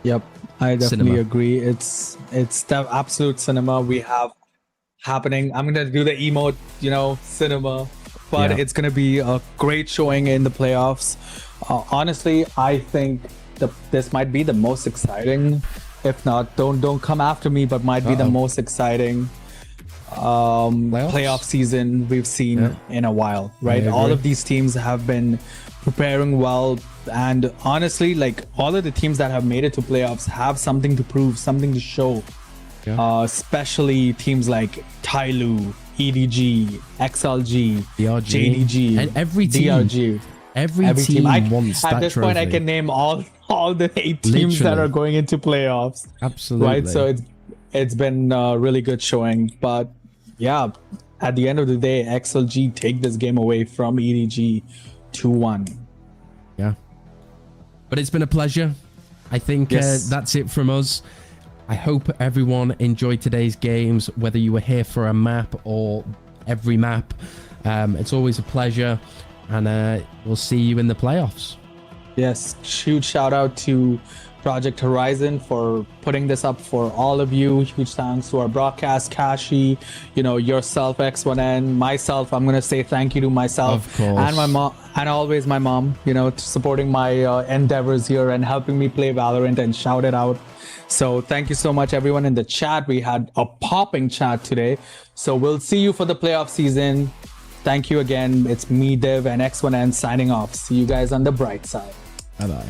Yep, I definitely agree. It's the absolute cinema we have happening. I'm gonna do the emote, cinema, but it's gonna be a great showing in the playoffs. Honestly, I think this might be the most exciting. If not, don't come after me, but might be the most exciting playoff season we've seen in a while, right? All of these teams have been preparing well, and honestly, like all of the teams that have made it to playoffs have something to prove, something to show. Especially teams like Tyloo, EDG, XLG, DRG, JDG, and every team. DRG. Every team wants that At this point, I can name all the 8 teams that are going into playoffs. Absolutely. Right, so it's been a really good showing. But yeah, at the end of the day, XLG take this game away from EDG 2-1. Yeah. But it's been a pleasure. I think that's it from us. I hope everyone enjoyed today's games, whether you were here for a map or every map. It's always a pleasure. And we'll see you in the playoffs. Yes, huge shout out to Project Horizon for putting this up for all of you. Huge thanks to our broadcast, Kashi, yourself, X1N, myself. I'm going to say thank you to myself and my mom, and always my mom, supporting my endeavors here and helping me play Valorant and shout it out. So thank you so much, everyone in the chat. We had a popping chat today. So we'll see you for the playoff season. Thank you again. It's me, Dev, and X1N signing off. See you guys on the bright side. Bye-bye.